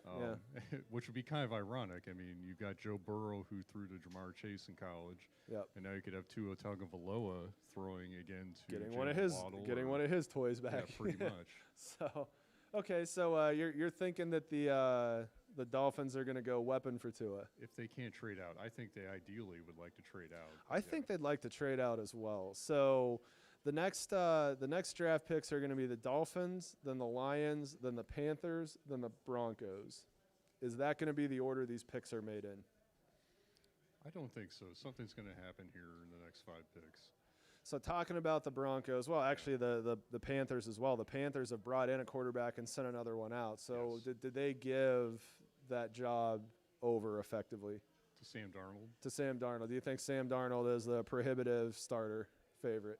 which would be kind of ironic. I mean, you've got Joe Burrow, who threw to Jamar Chase in college. Yep. And now you could have Tua Tagovailoa throwing again to getting Jalen one of his toys back. Yeah, pretty much. So, okay, so you're thinking that the Dolphins are going to go weapon for Tua. If they can't trade out, I think they ideally would like to trade out. I think they'd like to trade out as well. So the next draft picks are going to be the Dolphins, then the Lions, then the Panthers, then the Broncos. Is that going to be the order these picks are made in? I don't think so. Something's going to happen here in the next 5 picks. So talking about the Broncos, well, actually the Panthers as well. The Panthers have brought in a quarterback and sent another one out. So did they give that job over effectively? To Sam Darnold? To Sam Darnold. Do you think Sam Darnold is the prohibitive starter favorite?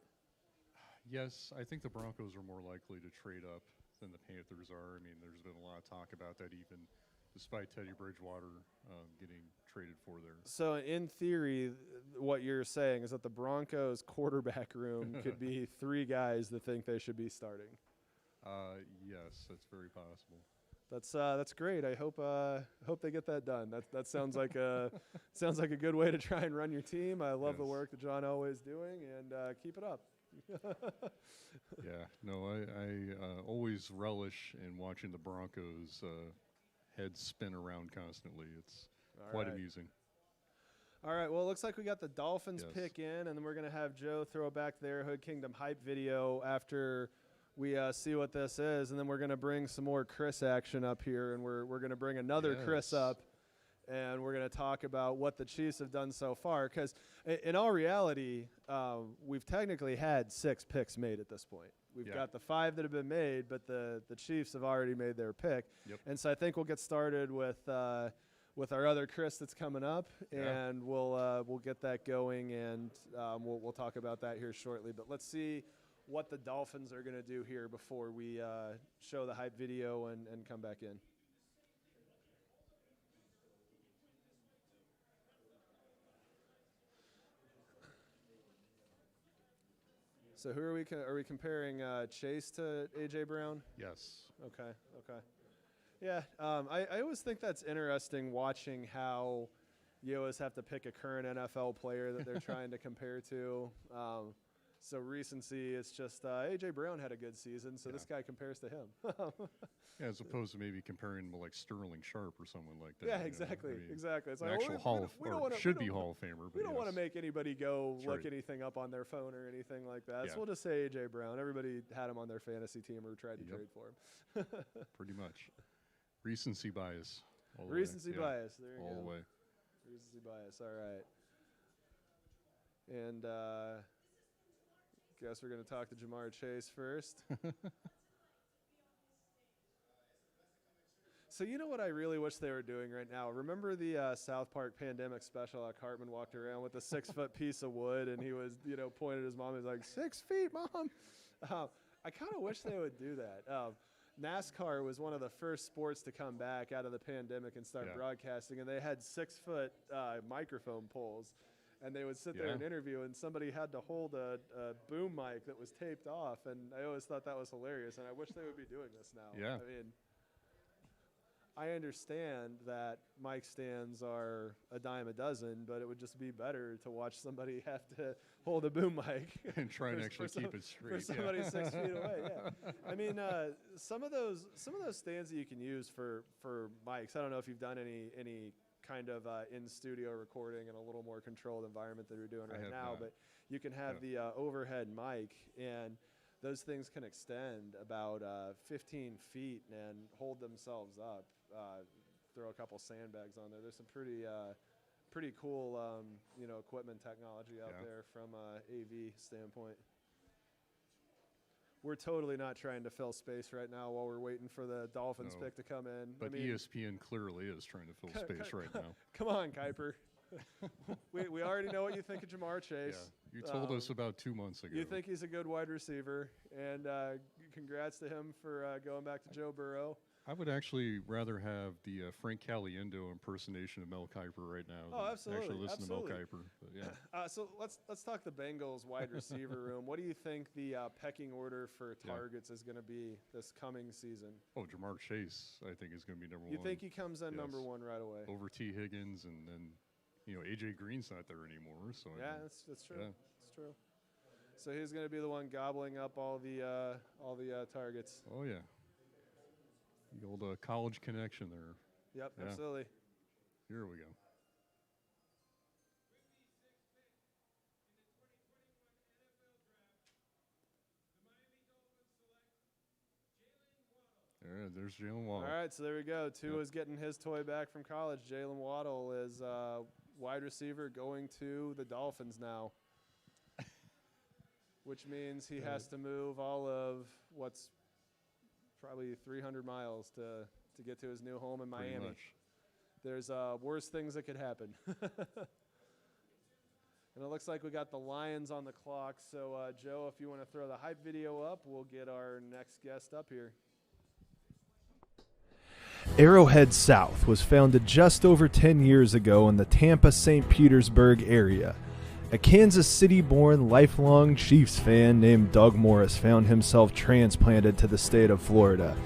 Yes, I think the Broncos are more likely to trade up than the Panthers are. I mean, there's been a lot of talk about that even despite Teddy Bridgewater getting traded for there. So in theory, what you're saying is that the Broncos quarterback room could be 3 guys that think they should be starting. Yes, that's very possible. That's great. I hope they get that done. That sounds like a good way to try and run your team. I love the work that John Elway's doing, and keep it up. Yeah, no, I always relish in watching the Broncos' heads spin around constantly. It's quite amusing. All right, well, it looks like we got the Dolphins pick in, and then we're going to have Joe throw back the Arrowhead Kingdom hype video after we see what this is, and then we're going to bring some more Chris action up here, and we're going to bring another Chris up, and we're going to talk about what the Chiefs have done so far, because in all reality, we've technically had 6 picks made at this point. We've got the 5 that have been made, but the Chiefs have already made their pick. And so I think we'll get started with our other Chris that's coming up, and we'll get that going, and we'll talk about that here shortly. But let's see what the Dolphins are going to do here before we show the hype video and come back in. So who are we comparing Chase to A.J. Brown? Yes. Okay. Yeah, I always think that's interesting watching how you always have to pick a current NFL player that they're trying to compare to. So recency, it's just A.J. Brown had a good season, so this guy compares to him. As opposed to maybe comparing him to Sterling Sharp or someone like that. Yeah, exactly. Exactly. It's an like, actual Hall of Famer. We don't want to make anybody go look anything up on their phone or anything like that. So we'll just say A.J. Brown. Everybody had him on their fantasy team or tried to trade for him. Pretty much. Recency bias. Recency bias. There you go. All the way. Recency bias. All right. And guess we're going to talk to Jamar Chase first. So you know what I really wish they were doing right now? Remember the South Park pandemic special? How Cartman walked around with a 6-foot piece of wood, and he was, pointed at his mom. He was like, 6 feet, Mom. I kind of wish they would do that. NASCAR was one of the first sports to come back out of the pandemic and start broadcasting, and they had 6-foot microphone poles, and they would sit there and interview, and somebody had to hold a boom mic that was taped off, and I always thought that was hilarious, and I wish they would be doing this now. Yeah. I mean, I understand that mic stands are a dime a dozen, but it would just be better to watch somebody have to hold a boom mic and try and actually keep it straight. For somebody 6 feet away. Yeah, I mean, some of those stands that you can use for mics. I don't know if you've done any kind of in studio recording in a little more controlled environment that you're doing right now, but you can have the overhead mic, and those things can extend about 15 feet and hold themselves up. Throw a couple sandbags on there. There's some pretty cool equipment technology out there from AV standpoint. We're totally not trying to fill space right now while we're waiting for the Dolphins pick to come in. But ESPN clearly is trying to fill space right now. Come on, Kuiper. we already know what you think of Jamar Chase. Yeah, you told us about 2 months ago. You think he's a good wide receiver, and congrats to him for going back to Joe Burrow. I would actually rather have the Frank Caliendo impersonation of Mel Kiper right now. Oh, absolutely. Actually listen to Mel Kiper. But yeah. So let's talk the Bengals wide receiver room. What do you think the pecking order for targets is going to be this coming season? Oh, Jamar Chase, I think, is going to be number one. You think he comes in number one right away? Over T. Higgins, and then, A.J. Green's not there anymore. So that's true. Yeah. That's true. So he's going to be the one gobbling up all the targets. Oh, yeah. The old college connection there. Yep, absolutely. Here we go. There's Jalen Waddle. All right, so there we go. Tua is getting his toy back from college. Jalen Waddle is wide receiver going to the Dolphins now, which means he has to move all of what's probably 300 miles to get to his new home in Miami. There's worse things that could happen. And it looks like we got the Lions on the clock. So, Joe, if you want to throw the hype video up, we'll get our next guest up here. Arrowhead South was founded just over 10 years ago in the Tampa-St. Petersburg area. A Kansas City-born lifelong Chiefs fan named Doug Morris found himself transplanted to the state of Florida.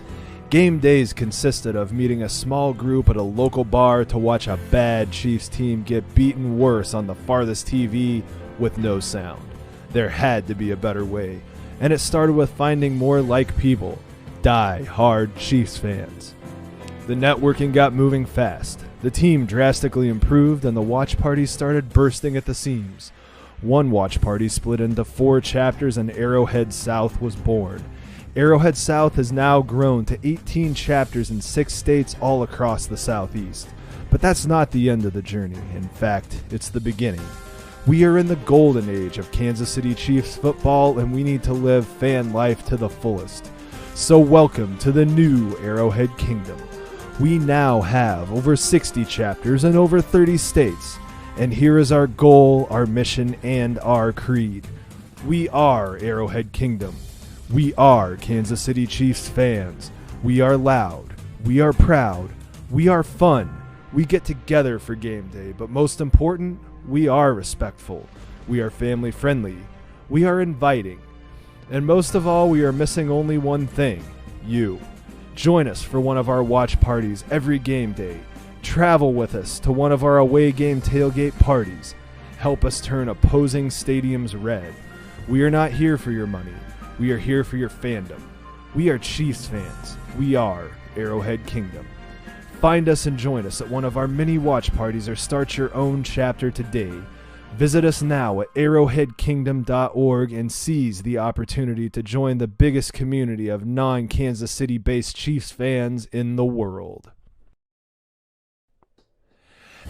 Game days consisted of meeting a small group at a local bar to watch a bad Chiefs team get beaten worse on the farthest TV with no sound. There had to be a better way, and it started with finding more like people, die-hard Chiefs fans. The networking got moving fast. The team drastically improved, and the watch parties started bursting at the seams. One watch party split into 4 chapters, and Arrowhead South was born. Arrowhead South has now grown to 18 chapters in 6 states all across the Southeast. But that's not the end of the journey. In fact, it's the beginning. We are in the golden age of Kansas City Chiefs football, and we need to live fan life to the fullest. So welcome to the new Arrowhead Kingdom. We now have over 60 chapters in over 30 states. And here is our goal, our mission, and our creed. We are Arrowhead Kingdom. We are Kansas City Chiefs fans. We are loud. We are proud. We are fun. We get together for game day, but most important, we are respectful. We are family friendly. We are inviting. And most of all, we are missing only one thing: you. Join us for one of our watch parties every game day. Travel with us to one of our away game tailgate parties. Help us turn opposing stadiums red. We are not here for your money. We are here for your fandom. We are Chiefs fans. We are Arrowhead Kingdom. Find us and join us at one of our many watch parties or start your own chapter today. Visit us now at arrowheadkingdom.org and seize the opportunity to join the biggest community of non-Kansas City-based Chiefs fans in the world.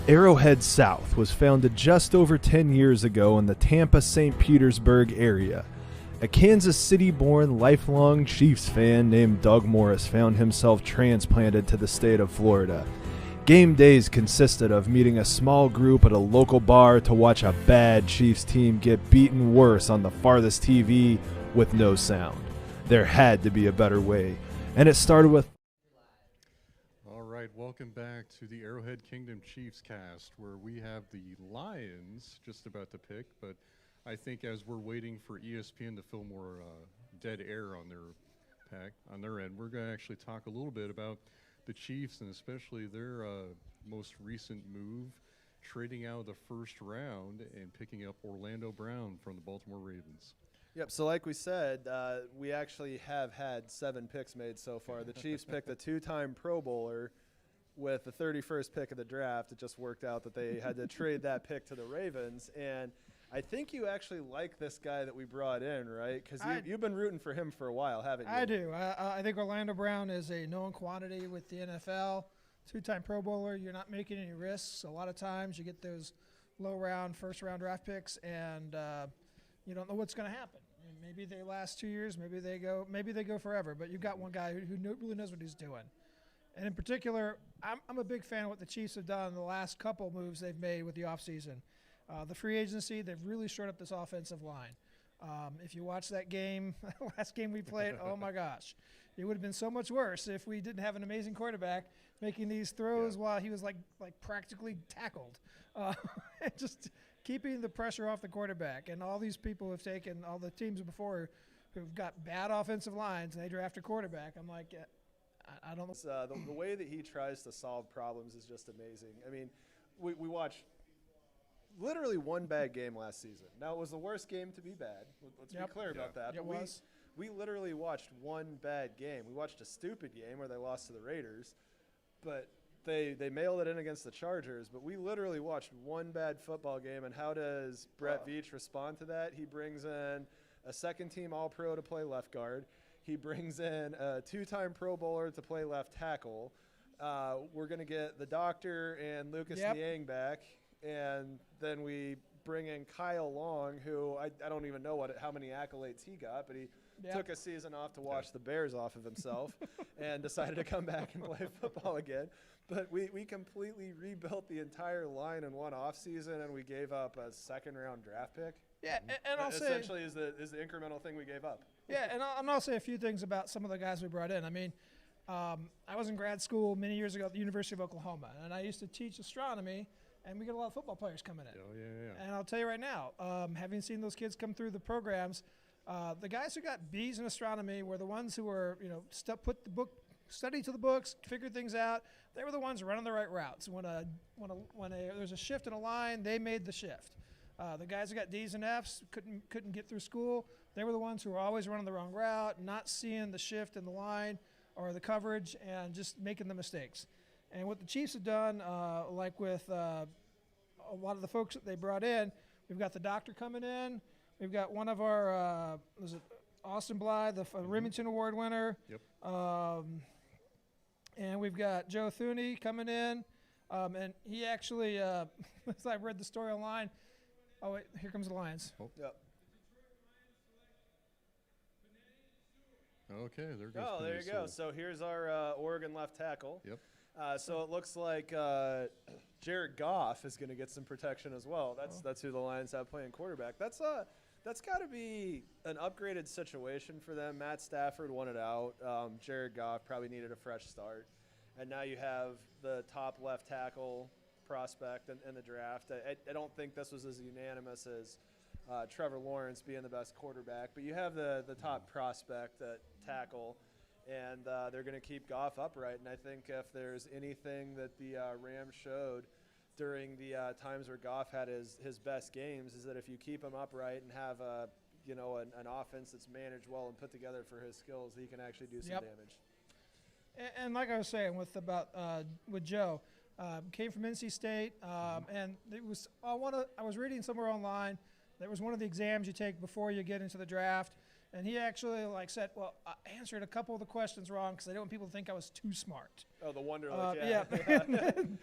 Arrowhead South was founded just over 10 years ago in the Tampa-St. Petersburg area. A Kansas City-born lifelong Chiefs fan named Doug Morris found himself transplanted to the state of Florida. Game days consisted of meeting a small group at a local bar to watch a bad Chiefs team get beaten worse on the farthest TV with no sound. There had to be a better way, and it started with... All right, welcome back to the Arrowhead Kingdom Chiefs cast, where we have the Lions just about to pick, but I think as we're waiting for ESPN to fill more dead air on their end, we're going to actually talk a little bit about the Chiefs and especially their most recent move, trading out of the first round and picking up Orlando Brown from the Baltimore Ravens. Yep, so like we said, we actually have had 7 picks made so far. The Chiefs picked a 2-time Pro Bowler with the 31st pick of the draft. It just worked out that they had to trade that pick to the Ravens, and I think you actually like this guy that we brought in, right? Because you've been rooting for him for a while, haven't you? I do. I think Orlando Brown is a known quantity with the NFL. 2-time Pro Bowler. You're not making any risks. A lot of times you get those low-round, first-round draft picks, and you don't know what's going to happen. Maybe they last 2 years. Maybe they go forever. But you've got one guy who really knows what he's doing. And in particular, I'm a big fan of what the Chiefs have done in the last couple moves they've made with the offseason. The free agency, they've really shored up this offensive line. If you watch that game, last game we played, oh my gosh. It would have been so much worse if we didn't have an amazing quarterback making these throws while he was like practically tackled. Just keeping the pressure off the quarterback. And all these people have taken, all the teams before who've got bad offensive lines and they draft a quarterback. I'm like, I don't know. The way that he tries to solve problems is just amazing. I mean, we watched literally one bad game last season. Now, it was the worst game to be bad. Let's be clear about that. It was. We literally watched one bad game. We watched a stupid game where they lost to the Raiders, but they mailed it in against the Chargers. But we literally watched one bad football game, and how does Brett Veach respond to that? He brings in a second-team All-Pro to play left guard. He brings in a 2-time Pro Bowler to play left tackle. We're going to get the doctor and Lucas Niang back. And then we bring in Kyle Long, who I don't even know how many accolades he got, but he took a season off to wash the Bears off of himself and decided to come back and play football again. But we completely rebuilt the entire line in one offseason, and we gave up a second-round draft pick. Yeah, and I'll say essentially is the incremental thing we gave up. Yeah, and I'll say a few things about some of the guys we brought in. I mean, I was in grad school many years ago at the University of Oklahoma, and I used to teach astronomy. And we get a lot of football players coming in. Oh, yeah. And I'll tell you right now, having seen those kids come through the programs, the guys who got B's in astronomy were the ones who were, put the book study to the books, figured things out. They were the ones running the right routes. When there's a shift in a line, they made the shift. The guys who got D's and F's couldn't get through school. They were the ones who were always running the wrong route, not seeing the shift in the line or the coverage, and just making the mistakes. And what the Chiefs have done, like with a lot of the folks that they brought in, we've got the doctor coming in. We've got one of our was it Austin Blythe, the Remington Award winner. Yep. And we've got Joe Thuney coming in, and he actually, as I read the story online. Oh wait, here comes the Lions. Oh. Yep. Okay, there goes. Oh, there you go. So here's our Oregon left tackle. Yep. So it looks like Jared Goff is going to get some protection as well. That's who the Lions have playing quarterback. That's got to be an upgraded situation for them. Matt Stafford wanted out. Jared Goff probably needed a fresh start, and now you have the top left tackle prospect in the draft. I don't think this was as unanimous as Trevor Lawrence being the best quarterback, but you have the top prospect at tackle, and they're going to keep Goff upright. And I think if there's anything that the Rams showed during the times where Goff had his best games is that if you keep him upright and have an offense that's managed well and put together for his skills, he can actually do some damage. And like I was saying with Joe, came from NC State, and it was I was reading somewhere online. That was one of the exams you take before you get into the draft. And he actually said, well, I answered a couple of the questions wrong because I didn't want people to think I was too smart. Oh, the Wonderlic, yeah.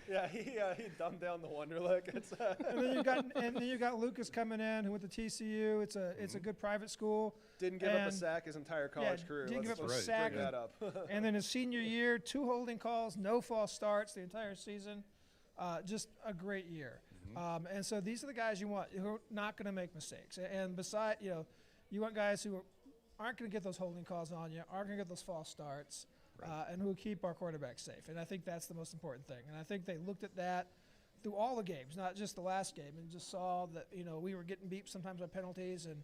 Yeah, he dumbed down the Wonderlic. and then you got Lucas coming in who went to TCU. It's a good private school. Didn't give up a sack his entire college career. Didn't give up a sack. Bring that up. And then his senior year, 2 holding calls, no false starts the entire season. Just a great year. And so these are the guys you want who are not going to make mistakes. And beside, you want guys who aren't going to get those holding calls on you, aren't going to get those false starts, and who will keep our quarterback safe. And I think that's the most important thing. And I think they looked at that through all the games, not just the last game, and just saw that, we were getting beat sometimes by penalties, and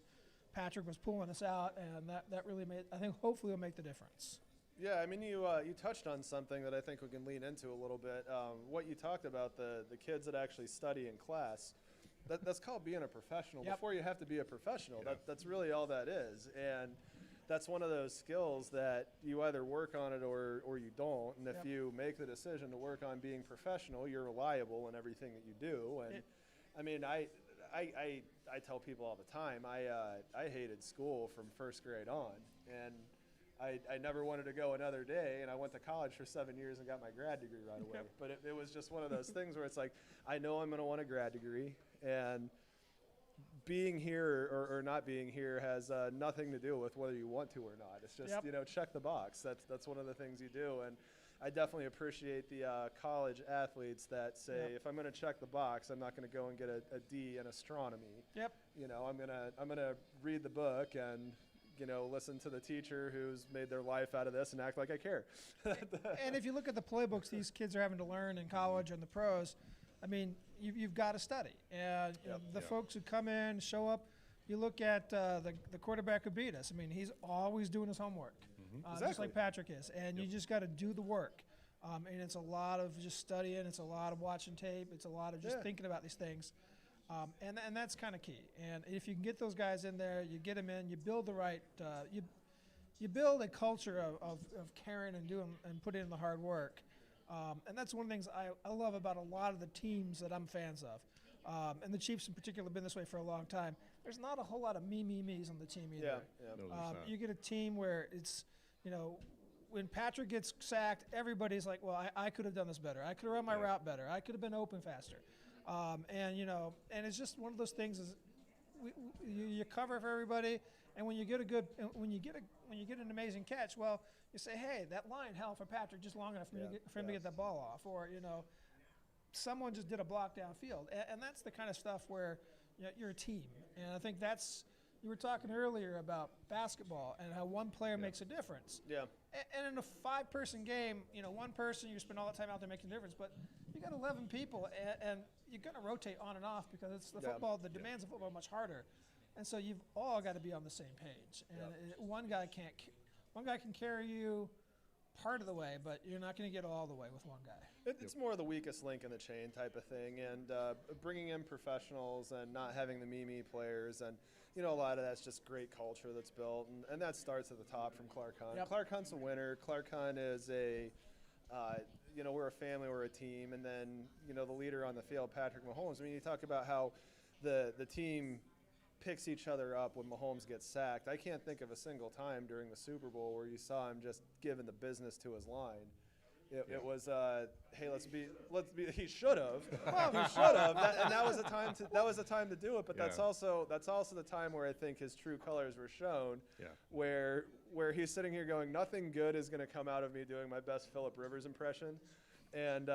Patrick was pulling us out, and that really made, I think, hopefully will make the difference. Yeah, I mean, you touched on something that I think we can lean into a little bit. What you talked about, the kids that actually study in class, that's called being a professional. Yep. Before you have to be a professional, that's really all that is. And that's one of those skills that you either work on it or you don't. And if you make the decision to work on being professional, you're reliable in everything that you do. And I mean, I tell people all the time, I hated school from first grade on. And I never wanted to go another day, and I went to college for 7 years and got my grad degree right away. Yep. But it was just one of those things where it's like, I know I'm going to want a grad degree, and being here or not being here has nothing to do with whether you want to or not. It's just, check the box. That's one of the things you do. And I definitely appreciate the college athletes that say, if I'm going to check the box, I'm not going to go and get a D in astronomy. Yep. I'm gonna read the book and listen to the teacher who's made their life out of this and act like I care. And if you look at the playbooks these kids are having to learn in college and the pros, I mean, you've got to study. And the folks who come in, show up, you look at the quarterback who beat us. I mean, he's always doing his homework, just like Patrick is. And you just got to do the work. And it's a lot of just studying. It's a lot of watching tape. It's a lot of just thinking about these things. And that's kind of key. And if you can get those guys in there, you get them in, you build the right, you build a culture of caring and doing and putting in the hard work. And that's one of the things I love about a lot of the teams that I'm fans of. And the Chiefs in particular have been this way for a long time. There's not a whole lot of me's on the team either. No, you get a team where it's, when Patrick gets sacked, everybody's like, well, I could have done this better. I could have run my route better. I could have been open faster. And it's just one of those things is you cover for everybody, and when you get when you get an amazing catch, well, you say, hey, that line held for Patrick just long enough for him to get that ball off, or someone just did a block downfield, and that's the kind of stuff where you're a team, and I think that's. You were talking earlier about basketball and how one player makes a difference. Yeah. And in a 5-person game, one person, you spend all that time out there making a difference. But you got 11 people, and you're going to rotate on and off because it's the football. The demands of football are much harder, and so you've all got to be on the same page. And one guy can carry you part of the way, but you're not going to get all the way with one guy. It's more the weakest link in the chain type of thing, and bringing in professionals and not having the me players, and a lot of that's just great culture that's built, and that starts at the top from Clark Hunt. Yep. Clark Hunt's a winner. Clark Hunt is we're a family, we're a team, and then the leader on the field, Patrick Mahomes. I mean, you talk about how the team picks each other up when Mahomes gets sacked. I can't think of a single time during the Super Bowl where you saw him just giving the business to his line. It was, hey, let's be. He should have. He should have. And that was the time to do it. But that's also the time where I think his true colors were shown. Yeah. Where he's sitting here going, nothing good is going to come out of me doing my best Phillip Rivers impression, and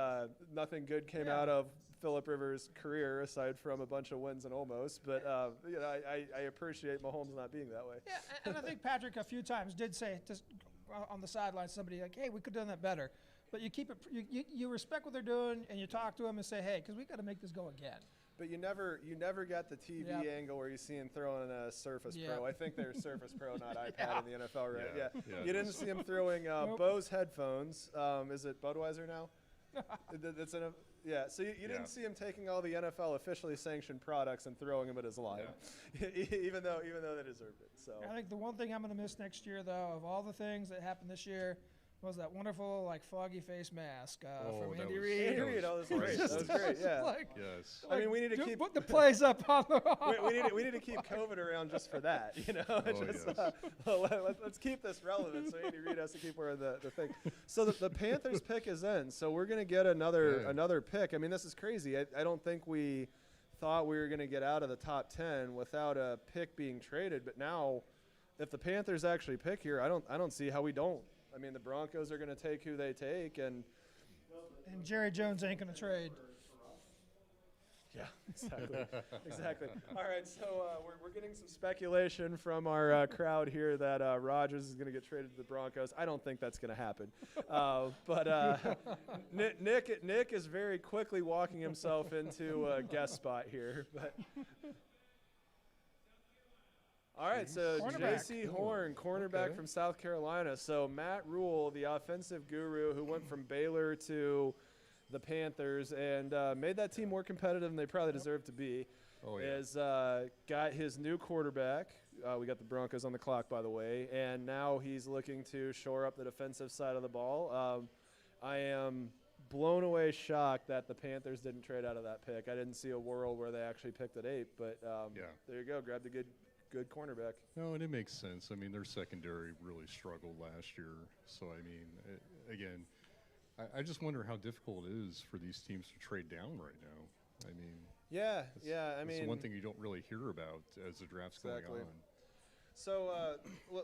nothing good came out of Phillip Rivers' career aside from a bunch of wins and almost. But I appreciate Mahomes not being that way. Yeah, and I think Patrick a few times did say just on the sideline, somebody like, hey, we could have done that better. But you keep it. You respect what they're doing, and you talk to them and say, hey, because we got to make this go again. But you never got the TV angle where you see him throwing a Surface Pro. I think they're Surface Pro, not iPad in the NFL, right? Yeah. You didn't see him throwing Bose headphones. Is it Budweiser now? So you didn't see him taking all the NFL officially sanctioned products and throwing them at his line, even though they deserved it. So I think the one thing I'm going to miss next year, though, of all the things that happened this year, was that wonderful foggy face mask from Andy Reid. That was great. That was great. Yeah. Yes. I mean, we need to keep put the plays up on the. we need to keep COVID around just for that. Let's keep this relevant. So Andy Reid has to keep wearing the thing. So the Panthers pick is in. So we're gonna get another pick. I mean, this is crazy. I don't think we thought we were gonna get out of the top 10 without a pick being traded. But now, if the Panthers actually pick here, I don't see how we don't. I mean, the Broncos are going to take who they take, and Jerry Jones ain't going to trade. Yeah, exactly. All right, so we're getting some speculation from our crowd here that Rodgers is going to get traded to the Broncos. I don't think that's going to happen. But Nick is very quickly walking himself into a guest spot here. But all right, so J.C. Horn, cornerback from South Carolina. So Matt Rule, the offensive guru who went from Baylor to the Panthers and made that team more competitive than they probably deserve to be, has got his new quarterback. We got the Broncos on the clock, by the way, and now he's looking to shore up the defensive side of the ball. I am blown away shocked that the Panthers didn't trade out of that pick. I didn't see a world where they actually picked at 8, but there you go, grabbed a good cornerback. No, and it makes sense. I mean, their secondary really struggled last year. So, I mean, again, I just wonder how difficult it is for these teams to trade down right now. I mean, it's one thing you don't really hear about as the draft's going on. So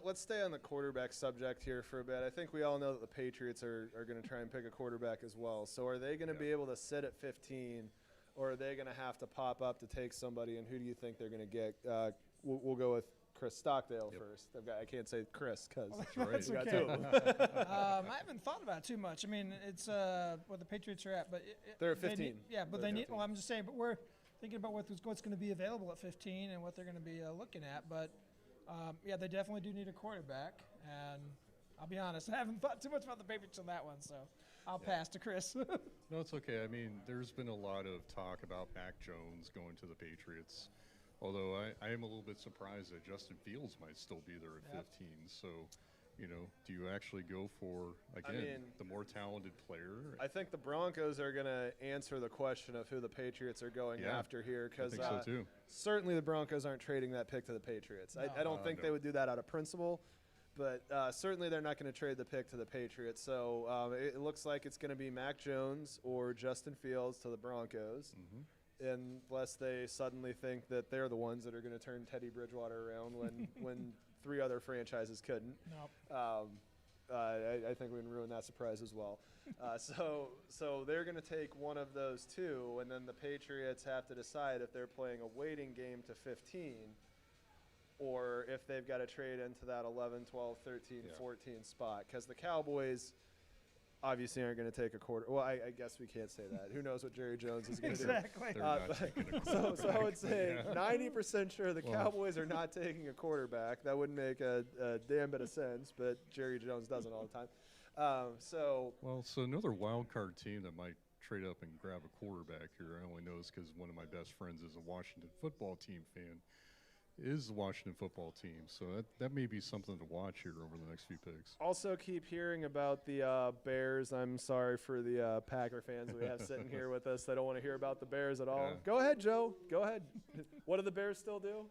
let's stay on the quarterback subject here for a bit. I think we all know that the Patriots are going to try and pick a quarterback as well. So are they going to be able to sit at 15, or are they going to have to pop up to take somebody, and who do you think they're going to get? We'll go with Chris Stockdale first. I can't say Chris because that's got okay. two of them. I haven't thought about it too much. I mean, it's what the Patriots are at, but they're at 15. They need. Well, I'm just saying, but we're thinking about what's going to be available at 15 and what they're going to be looking at. But they definitely do need a quarterback, and I'll be honest, I haven't thought too much about the Patriots on that one, so I'll pass to Chris. No, it's okay. I mean, there's been a lot of talk about Mac Jones going to the Patriots. Although I am a little bit surprised that Justin Fields might still be there at 15. So, do you actually go for, the more talented player? I think the Broncos are going to answer the question of who the Patriots are going after here. I think so too. Certainly the Broncos aren't trading that pick to the Patriots. No. I don't think they would do that out of principle. But certainly they're not going to trade the pick to the Patriots. So it looks like it's going to be Mac Jones or Justin Fields to the Broncos. Mm-hmm. Unless they suddenly think that they're the ones that are going to turn Teddy Bridgewater around when 3 other franchises couldn't. Nope. I think we can ruin that surprise as well. So they're going to take one of those two, and then the Patriots have to decide if they're playing a waiting game to 15 or if they've got to trade into that 11, 12, 13, 14 spot. Because the Cowboys, obviously aren't going to take a quarter. Well, I guess we can't say that. Who knows what Jerry Jones is going to Exactly. do? They're not taking a So I would say Yeah. 90% sure the Well. Cowboys are not taking a quarterback. That wouldn't make a damn bit of sense, but Jerry Jones doesn't all the time. So another wild card team that might trade up and grab a quarterback here. I only know this because one of my best friends is a Washington football team fan. Is the Washington football team, so that may be something to watch here over the next few picks. also keep hearing about the Bears. I'm sorry for the Packer fans we have sitting here with us. They don't want to hear about the Bears at all. Yeah. Go ahead, Joe. Go ahead. What do the Bears still do?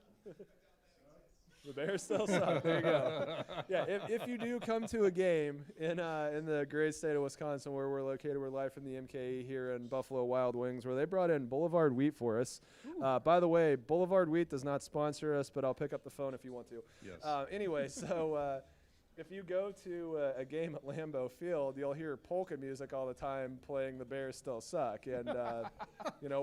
The Bears still suck. There you go. Yeah, if you do come to a game in the great state of Wisconsin where we're located, we're live from the MKE here in Buffalo Wild Wings, where they brought in Boulevard Wheat for us. By the way, Boulevard Wheat does not sponsor us, but I'll pick up the phone if you want to. Yes. Anyway, so if you go to a game at Lambeau Field, you'll hear polka music all the time playing The Bears Still Suck. And,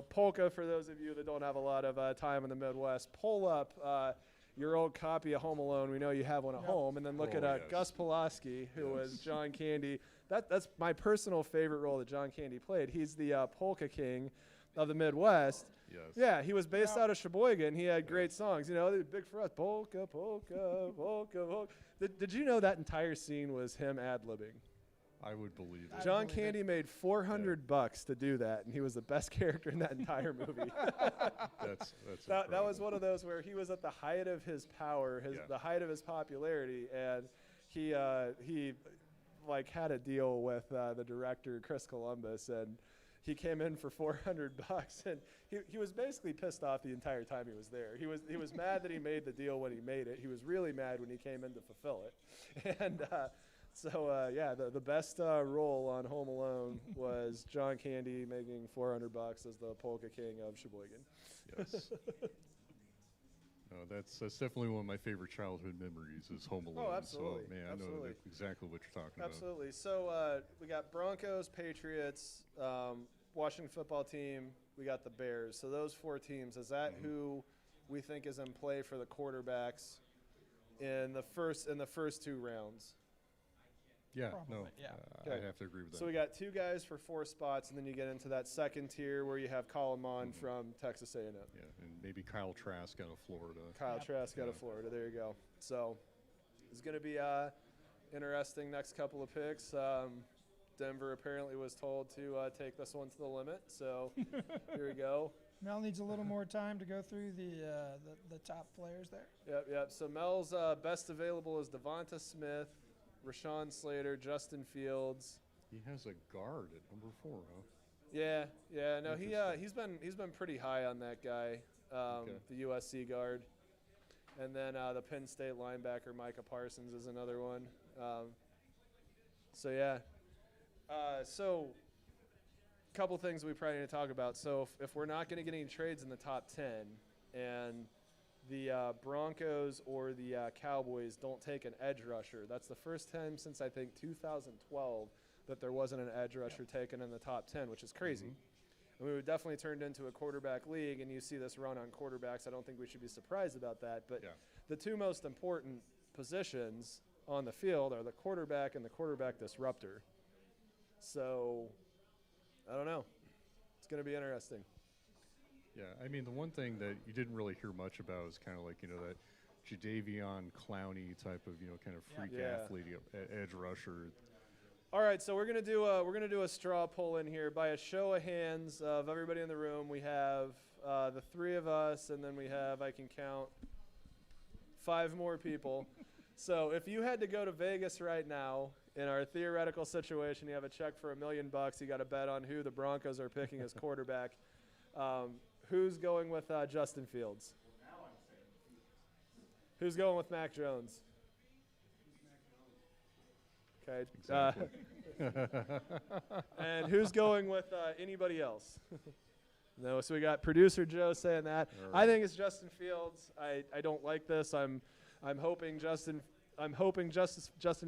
polka, for those of you that don't have a lot of time in the Midwest, pull up your old copy of Home Alone. We know you have one at home. And then look at yes. Gus Pulaski, who was John Candy. That's my personal favorite role that John Candy played. He's the polka king of the Midwest. Yes. Yeah, he was based out of Sheboygan. He had great songs. They're big for us. Polka, polka, polka, polka. Did you know that entire scene was him ad-libbing? I would believe it. John Candy made $400 to do that, and he was the best character in that entire movie. That's that was one of those where he was at the height of his power, the height of his popularity, and he had a deal with the director Chris Columbus, and he came in for $400, and he was basically pissed off the entire time he was there. He was mad that he made the deal when he made it. He was really mad when he came in to fulfill it, and. The best role on Home Alone was John Candy making $400 as the polka king of Sheboygan. Yes. No, that's definitely one of my favorite childhood memories is Home Alone. Oh, absolutely. So, man, I know exactly what you're talking Absolutely. So we got Broncos, Patriots, Washington football team. We got the Bears. So those four teams, is that who we think is in play for the quarterbacks in the first two rounds? Yeah, Probably, no, yeah. Okay. I have to agree with that. So we got two guys for 4 spots, and then you get into that second tier where you have Colin Mond from Texas A&M. Yeah, and maybe Kyle Trask out of Florida. Kyle Trask out of Florida. There you go. So it's going to be interesting next couple of picks. Denver apparently was told to take this one to the limit. So here we go. Mel needs a little more time to go through the top players there. Yep. So Mel's best available is Devonta Smith, Rashawn Slater, Justin Fields. He has a guard at number 4, huh? Yeah. No, he's been pretty high on that guy, the USC guard, and then the Penn State linebacker Micah Parsons is another one. So a couple things we probably need to talk about. So if we're not going to get any trades in the top 10, and the Broncos or the Cowboys don't take an edge rusher, that's the first time since I think 2012 that there wasn't an edge rusher taken in the top 10, which is crazy. And we would definitely turned into a quarterback league, and you see this run on quarterbacks. I don't think we should be surprised about that. But the two most important positions on the field are the quarterback and the quarterback disruptor. So I don't know. It's going to be interesting. Yeah, I mean, the one thing that you didn't really hear much about is kind of like, that Jadeveon Clowney type of, kind of freak athlete, edge rusher. All right, so we're gonna do a straw poll in here. By a show of hands of everybody in the room, we have the 3 of us, and then we have, I can count, 5 more people. So if you had to go to Vegas right now, in our theoretical situation, you have a check for $1 million. You got to bet on who the Broncos are picking as quarterback. Who's going with Justin Fields? Who's going with Mac Jones? Okay. Exactly. And who's going with anybody else? No. So we got producer Joe saying that. Right. I think it's Justin Fields. I don't like this. I'm hoping Justin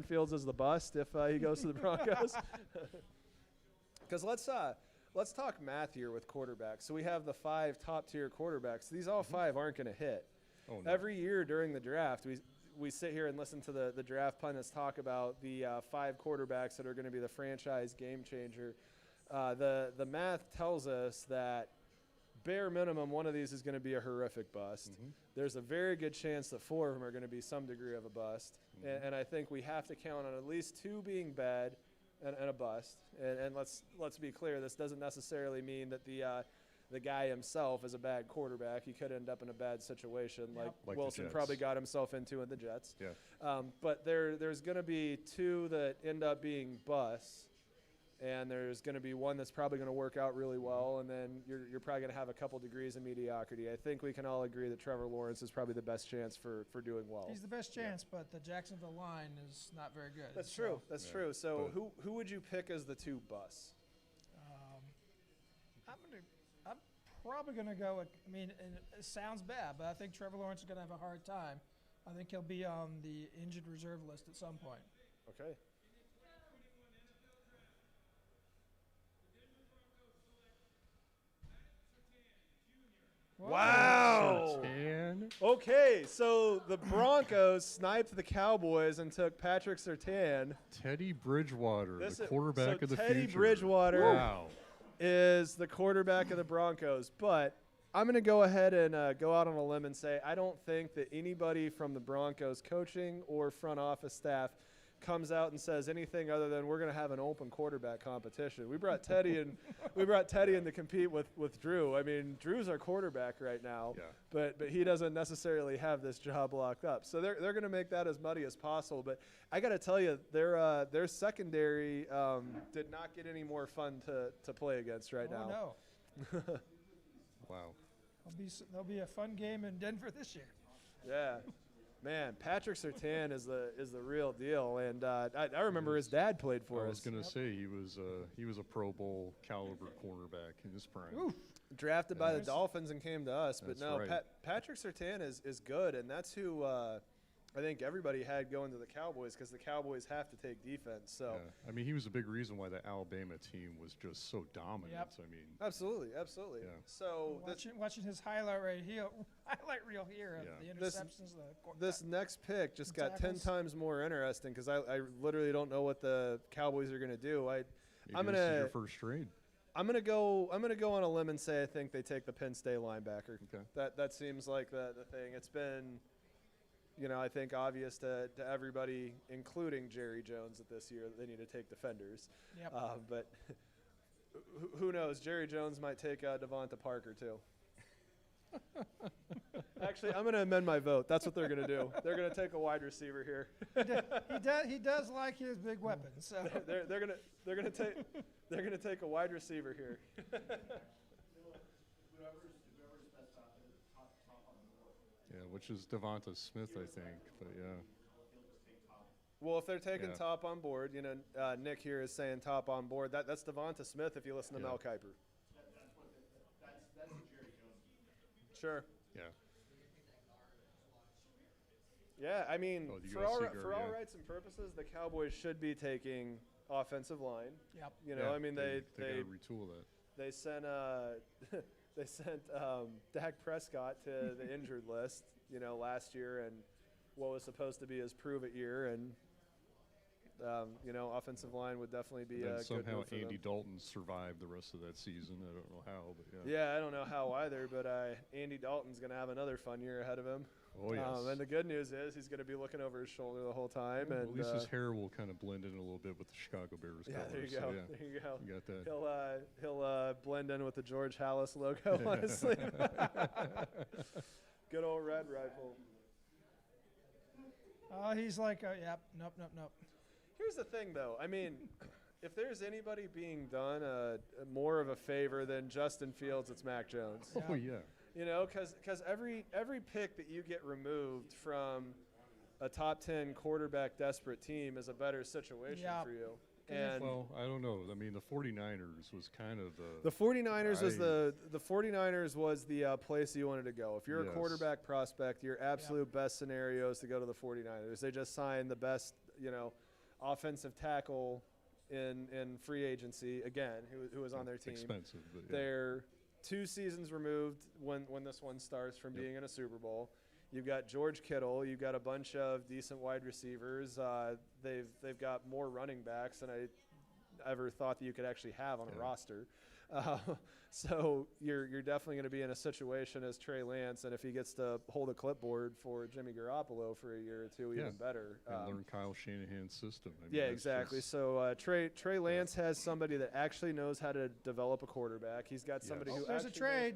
Fields is the bust if he goes to the Broncos. Because let's talk math here with quarterbacks. So we have the 5 top-tier quarterbacks. These all 5 aren't going to hit. Oh, no. Every year during the draft, we sit here and listen to the draft pundits talk about the 5 quarterbacks that are going to be the franchise game changer, the math tells us that bare minimum one of these is going to be a horrific bust. There's a very good chance that 4 of them are going to be some degree of a bust. And I think we have to count on at least 2 being bad and a bust. And let's be clear, this doesn't necessarily mean that the guy himself is a bad quarterback. He could end up in a bad situation like Wilson probably got himself into in the Jets. Yeah. But there's going to be 2 that end up being busts. And there's going to be 1 that's probably going to work out really well, and then you're probably going to have a couple degrees of mediocrity. I think we can all agree that Trevor Lawrence is probably the best chance for doing well. He's the best chance, but the Jacksonville line is not very good. That's true. That's true. So who would you pick as the 2 busts? I'm probably going to go with, I mean, and it sounds bad, but I think Trevor Lawrence is going to have a hard time. I think he'll be on the injured reserve list at some point. Okay. Wow. Okay, so the Broncos sniped the Cowboys and took Patrick Surtain. Teddy Bridgewater, the quarterback of the future. Teddy Bridgewater is the quarterback of the Broncos. But I'm going to go ahead and go out on a limb and say I don't think that anybody from the Broncos coaching or front office staff comes out and says anything other than we're going to have an open quarterback competition. We brought Teddy in to compete with Drew. I mean, Drew's our quarterback right now, but he doesn't necessarily have this job locked up. So they're going to make that as muddy as possible. But I got to tell you, their secondary did not get any more fun to play against right now. No. Wow. There'll be a fun game in Denver this year. Yeah. Man, Patrick Surtain is the real deal, and I remember his dad played for us. I was going to say he was a Pro Bowl caliber cornerback in his prime. Oof. Drafted by the Dolphins and came to us, but no, right. Patrick Surtain is good, and that's who I think everybody had going to the Cowboys because the Cowboys have to take defense. So I mean, he was a big reason why the Alabama team was just so dominant. Yep. I mean, absolutely. Yeah. So watching his highlight reel here of the interceptions. This next pick just got 10 tackles. times more interesting because I literally don't know what the Cowboys are going to do. Maybe this is your first trade. I'm gonna go on a limb and say I think they take the Penn State linebacker. Okay. That seems like the thing. It's been, I think obvious to everybody, including Jerry Jones, that this year they need to take defenders. Yep. But who knows? Jerry Jones might take Devonta Parker too. Actually, I'm going to amend my vote. That's what they're going to do. They're going to take a wide receiver here. He does like his big weapons. So they're going to take a wide receiver here. Yeah, which is Devonta Smith, I think. But yeah. Well, if they're taking top on board, Nick here is saying top on board. That's Devonta Smith if you listen to Mel Kiper. That's the Jerry Jones. Sure. Yeah. Yeah, I mean, for all rights and purposes, the Cowboys should be taking offensive line. Yep. I mean, they gotta retool that. They sent Dak Prescott to the injured list, last year, and what was supposed to be his prove-it year, and offensive line would definitely be a good somehow move for Andy them. Dalton survived the rest of that season. I don't know how, but Yeah, I don't know how either, but Andy Dalton's going to have another fun year ahead of him. Oh, yes. And the good news is he's going to be looking over his shoulder the whole time. Well, and at least his hair will kind of blend in a little bit with the Chicago Bears colors. There you go. So, There you go. You got that. He'll blend in with the George Halas logo, honestly. Good old red rifle. He's like, nope. Here's the thing, though. I mean, if there's anybody being done more of a favor than Justin Fields, it's Mac Jones. Oh, yeah. Because every pick that you get removed from a top 10 quarterback desperate team is a better situation for you. And well, I don't know. I mean, the 49ers was kind of the 49ers was the 49ers was the place you wanted to go. If you're a quarterback prospect, your absolute best scenario is to go to the 49ers. They just signed the best, offensive tackle in free agency again, who was on their team. Expensive, but They're 2 seasons removed when this one starts from being in a Super Bowl. You've got George Kittle. You've got a bunch of decent wide receivers. They've got more running backs than I ever thought that you could actually have on a roster. So you're definitely going to be in a situation as Trey Lance, and if he gets to hold a clipboard for Jimmy Garoppolo for a year or two, even better. And learn Kyle Shanahan's system. I mean, yeah, exactly. So Trey Lance has somebody that actually knows how to develop a quarterback. He's got somebody who There's a actually trade.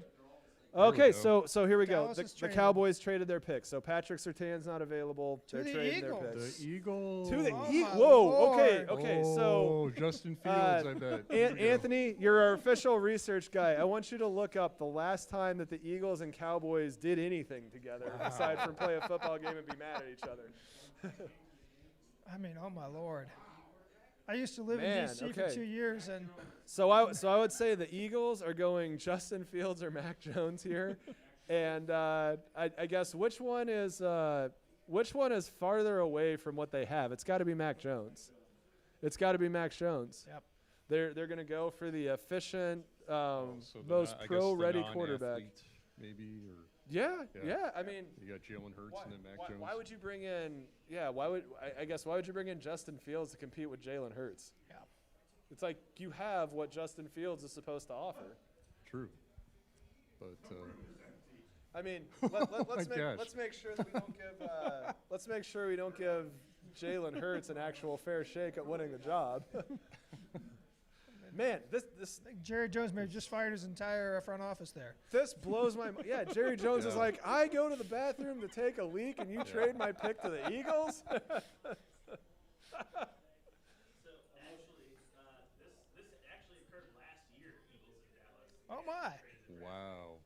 Okay, so here we go. Dallas is The traded. Cowboys traded their picks. So Patrick Surtain's not available. To They're the trading Eagles. their picks. The Eagles. To the Oh, Eagles. my Whoa. Okay. Lord. Okay. So Justin Fields, I bet. Here we go. Anthony, you're our official research guy. I want you to look up the last time that the Eagles and Cowboys did anything together, aside from play a football game and be mad at each other. I mean, oh my Lord. I used to live Man, in D.C. okay. for 2 years, and So I would say the Eagles are going Justin Fields or Mac Jones here, and I guess which one is farther away from what they have? It's got to be Mac Jones. It's got to be Mac Jones. Yep. They're going to go for the efficient, So the most I guess the pro-ready quarterback. non-athlete, maybe, or Yeah. Yeah. I mean, you got Jalen Hurts and then Mac Jones. why would you bring in? Yeah. Why would you bring in Justin Fields to compete with Jalen Hurts? Yeah. It's like you have what Justin Fields is supposed to offer. True. But I mean, my let's make sure that we don't give let's make sure we don't give Jalen Hurts an actual fair shake at winning the job. Man, this I think Jerry Jones may have just fired his entire front office there. this blows my mind. Yeah, Jerry Jones is like, I go to the bathroom to take a leak, and you trade my pick to the Eagles. So actually, this actually occurred last year. Eagles and Dallas. Oh my. wow.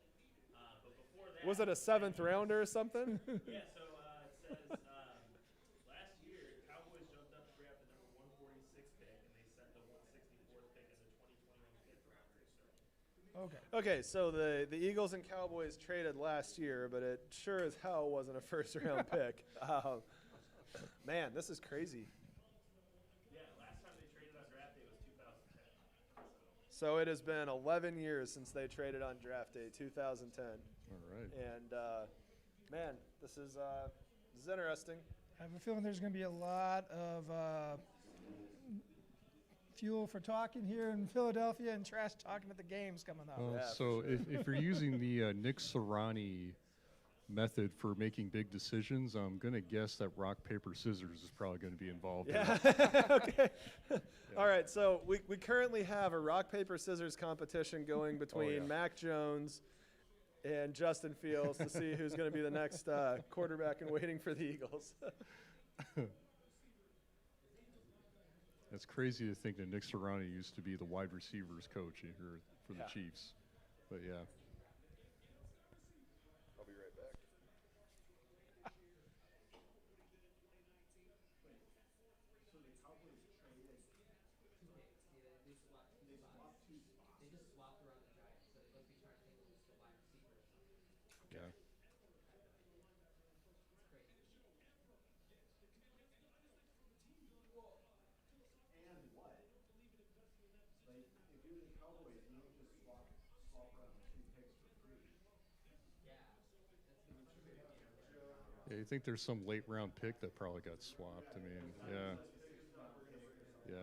But before that, Was it a 7th rounder or something? yeah. So it says last year Cowboys jumped up to grab the number 146 pick, and they sent the 164th pick as a 2021 fifth rounder. So Okay. Okay, so the Eagles and Cowboys traded last year, but it sure as hell wasn't a first-round pick. Man, this is crazy. yeah, last time they traded on draft day was 2010. So it has been 11 years since they traded on draft day, 2010. All right. And man, this is interesting. I have a feeling there's going to be a lot of fuel for talking here in Philadelphia and trash talking at the games coming up. Yeah, So for if you're using the Nick Sirianni method for making big decisions, I'm going to guess that rock, paper, scissors is probably going to be involved. in Yeah. it. Okay. All right. So we currently have a rock paper scissors competition going between yeah. Mac Jones and Justin Fields to see who's going to be the next quarterback in waiting for the Eagles. It's crazy to think that Nick Sirianni used to be the wide receivers coach here for the Yeah. Chiefs. But yeah. I'll be right back. Yeah. Yeah, you think there's some late round pick that probably got swapped. I mean, yeah. Yeah.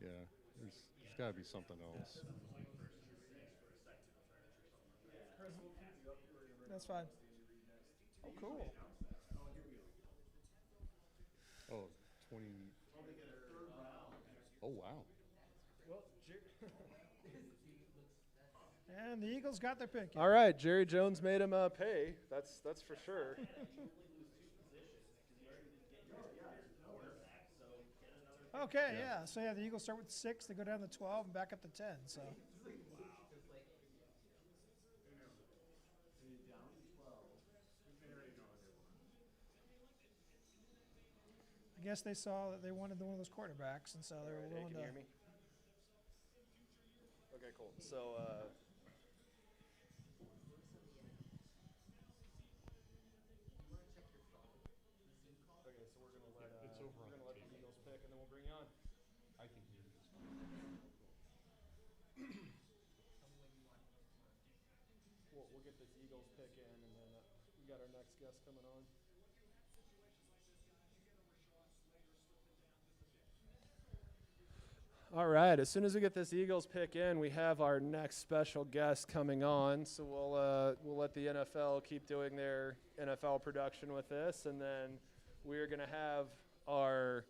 Yeah. There's got to be something else. That's fine. Oh, cool. Oh, 20. Oh, wow. And the Eagles got their pick. All right, Jerry Jones made him pay. That's for sure. Okay, yeah. So yeah, the Eagles start with 6, they go down to 12, and back up to 10. So I guess they saw that they wanted one of those quarterbacks, and so they were Hey, willing can to. you hear me? Okay, cool. So okay, so we're gonna let It's over on the the table. Eagles pick, and then we'll bring you on. I can hear this. We'll get the this Eagles pick in, and then we got our next guest coming on. All right, as soon as we get this Eagles pick in, we have our next special guest coming on. So we'll let the NFL keep doing their NFL production with this, and then we're going to have our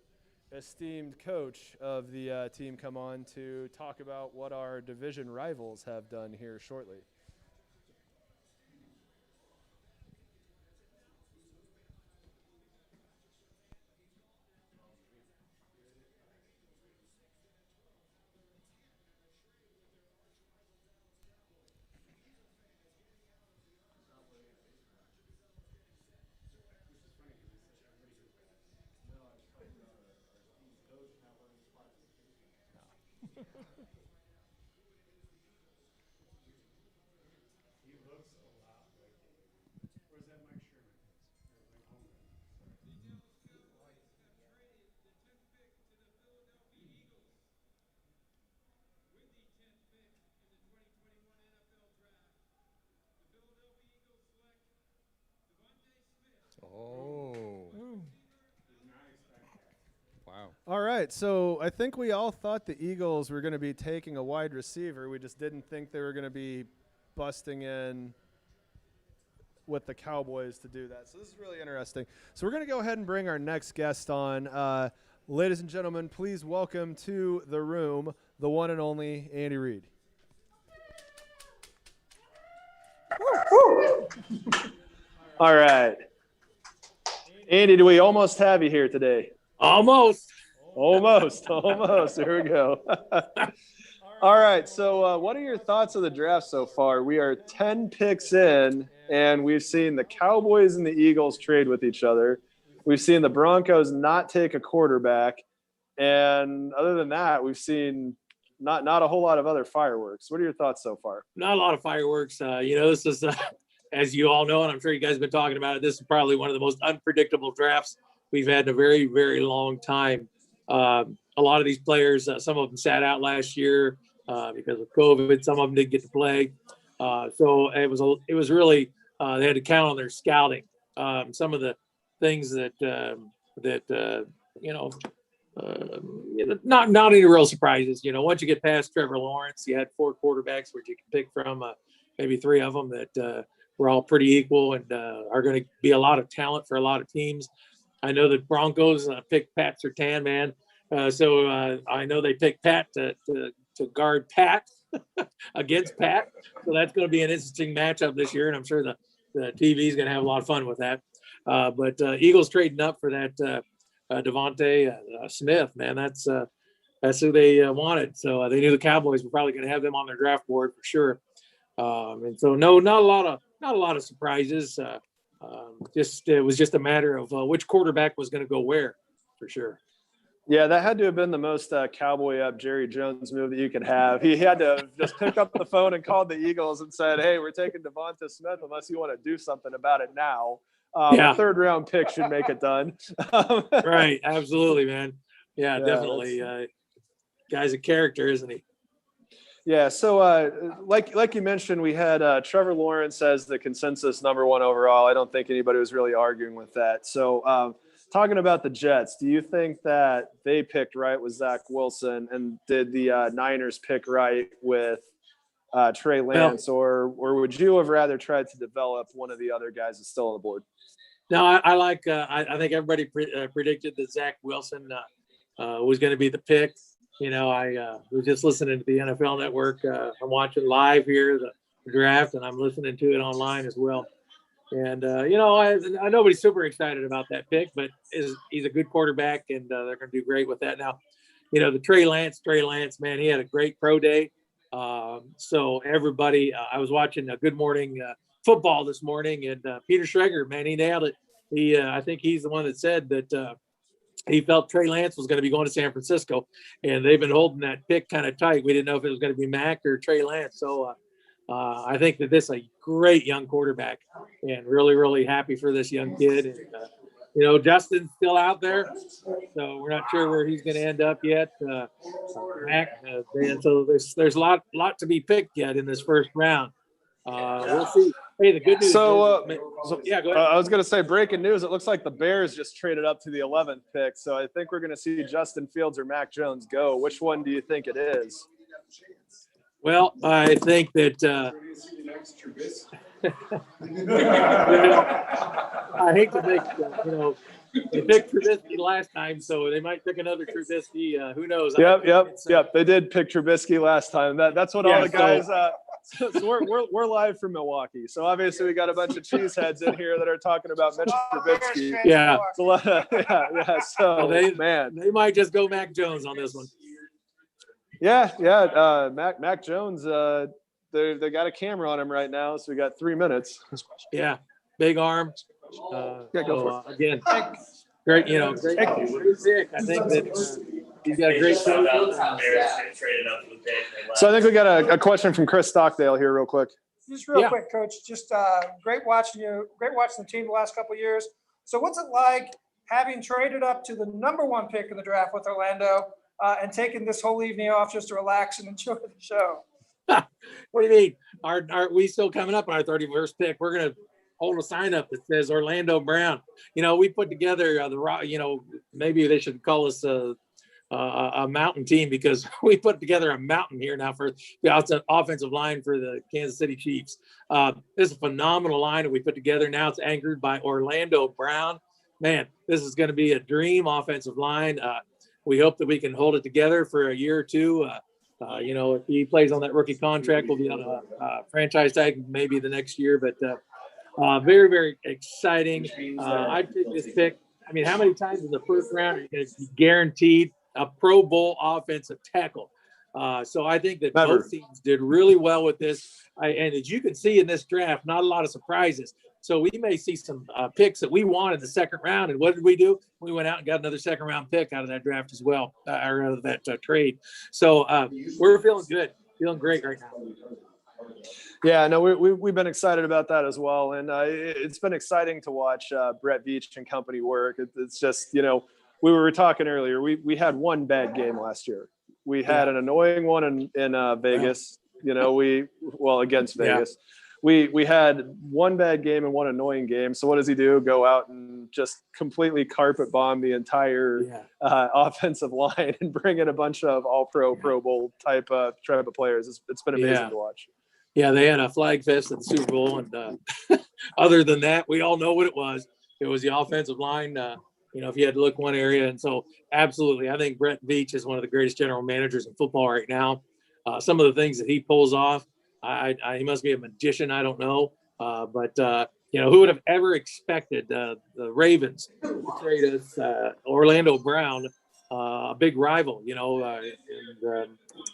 esteemed coach of the team come on to talk about what our division rivals have done here shortly. Oh. Wow. All right, so I think we all thought the Eagles were going to be taking a wide receiver. We just didn't think they were going to be busting in with the Cowboys to do that. So this is really interesting. So we're going to go ahead and bring our next guest on. Ladies and gentlemen, please welcome to the room the one and only Andy Reid. All right. Andy, do we almost have you here today? Almost. Here we go. All right. So what are your thoughts of the draft so far? We are 10 picks in, and we've seen the Cowboys and the Eagles trade with each other. We've seen the Broncos not take a quarterback. And other than that, we've seen not a whole lot of other fireworks. What are your thoughts so far? Not a lot of fireworks. This is, as you all know, and I'm sure you guys have been talking about it, this is probably one of the most unpredictable drafts we've had in a very, very long time. A lot of these players, some of them sat out last year because of COVID. Some of them didn't get to play. So it was really they had to count on their scouting. Some of the things that not any real surprises. Once you get past Trevor Lawrence, you had 4 quarterbacks which you can pick from, maybe 3 of them that were all pretty equal and are going to be a lot of talent for a lot of teams. I know the Broncos picked Pat Surtain, man. So I know they picked Pat to guard Pat against Pat. So that's going to be an interesting matchup this year, and I'm sure the TV is going to have a lot of fun with that. But Eagles trading up for that Devontae Smith, man. That's who they wanted. So they knew the Cowboys were probably going to have them on their draft board for sure. And so not a lot of surprises. It was just a matter of which quarterback was going to go where, for sure. Yeah, that had to have been the most cowboy up Jerry Jones move that you could have. He had to have just picked up the phone and called the Eagles and said, "Hey, we're taking Devonta Smith unless you want to do something about it now." A 3rd round pick should make it done. Right, absolutely, man. Yeah, definitely. Guy's a character, isn't he? Yeah, so like you mentioned, we had Trevor Lawrence as the consensus number 1 overall. I don't think anybody was really arguing with that. So talking about the Jets, do you think that they picked right with Zach Wilson, and did the Niners pick right with Trey Lance, or would you have rather tried to develop one of the other guys that's still on the board? No, I think everybody predicted that Zach Wilson was going to be the pick. I was just listening to the NFL Network. I'm watching live here the draft, and I'm listening to it online as well. And I know nobody's super excited about that pick, but he's a good quarterback, and they're going to do great with that. Now, the Trey Lance, man, he had a great pro day. So everybody, I was watching Good Morning Football this morning, and Peter Schrager, man, he nailed it. I think he's the one that said that he felt Trey Lance was going to be going to San Francisco, and they've been holding that pick kind of tight. We didn't know if it was going to be Mac or Trey Lance. So I think that this is a great young quarterback, and really, really happy for this young kid. And, Justin's still out there, so we're not sure where he's going to end up yet. Mac, and so there's a lot to be picked yet in this first round. We'll see. Hey, the good news. So, yeah, go ahead. I was going to say breaking news. It looks like the Bears just traded up to the 11th pick. So I think we're going to see Justin Fields or Mac Jones go. Which one do you think it is? Well, I think that I hate to make they picked Trubisky last time, so they might pick another Trubisky. Who knows? Yep. They did pick Trubisky last time. That's what all the guys. So we're live from Milwaukee. So obviously we got a bunch of cheeseheads in here that are talking about Mitch Trubisky. Yeah. So they might just go Mac Jones on this one. Yeah. Mac Jones. They got a camera on him right now, so we got 3 minutes. Yeah, big arm. Go for it. Again, great. Great pick. I think that he's got a great. So I think we got a question from Chris Stockdale here, real quick. Just real quick, Coach. Just great watching you. Great watching the team the last couple of years. So what's it like having traded up to the #1 pick in the draft with Orlando and taking this whole evening off just to relax and enjoy the show? What do you mean? We still coming up on our 31st pick? We're gonna hold a sign up that says Orlando Brown. We put together maybe they should call us a mountain team, because we put together a mountain here now for the offensive line for the Kansas City Chiefs. This is a phenomenal line that we put together. Now it's anchored by Orlando Brown. Man, this is going to be a dream offensive line. We hope that we can hold it together for a year or two. If he plays on that rookie contract, we'll be on a franchise tag maybe the next year. But very, very exciting. I take this pick. I mean, how many times in the first round are you going to be guaranteed a Pro Bowl offensive tackle? So I think that both teams did really well with this. And as you can see in this draft, not a lot of surprises. So we may see some picks that we want in the second round. And what did we do? We went out and got another second round pick out of that draft as well, or out of that trade. So we're feeling good, feeling great right now. Yeah, no, we've been excited about that as well. And it's been exciting to watch Brett Veach and company work. It's just, we were talking earlier, we had one bad game last year. We had an annoying one in Vegas, against Vegas. Yeah. We had one bad game and one annoying game. So what does he do? Go out and just completely carpet bomb the entire offensive line and bring in a bunch of Pro Bowl type of players. It's been amazing to watch. Yeah, they had a flag fest at the Super Bowl, and other than that, we all know what it was. It was the offensive line. If you had to look one area, and so absolutely, I think Brett Veach is one of the greatest general managers in football right now. Some of the things that he pulls off. He must be a magician. I don't know. But who would have ever expected the Ravens to trade us Orlando Brown, a big rival,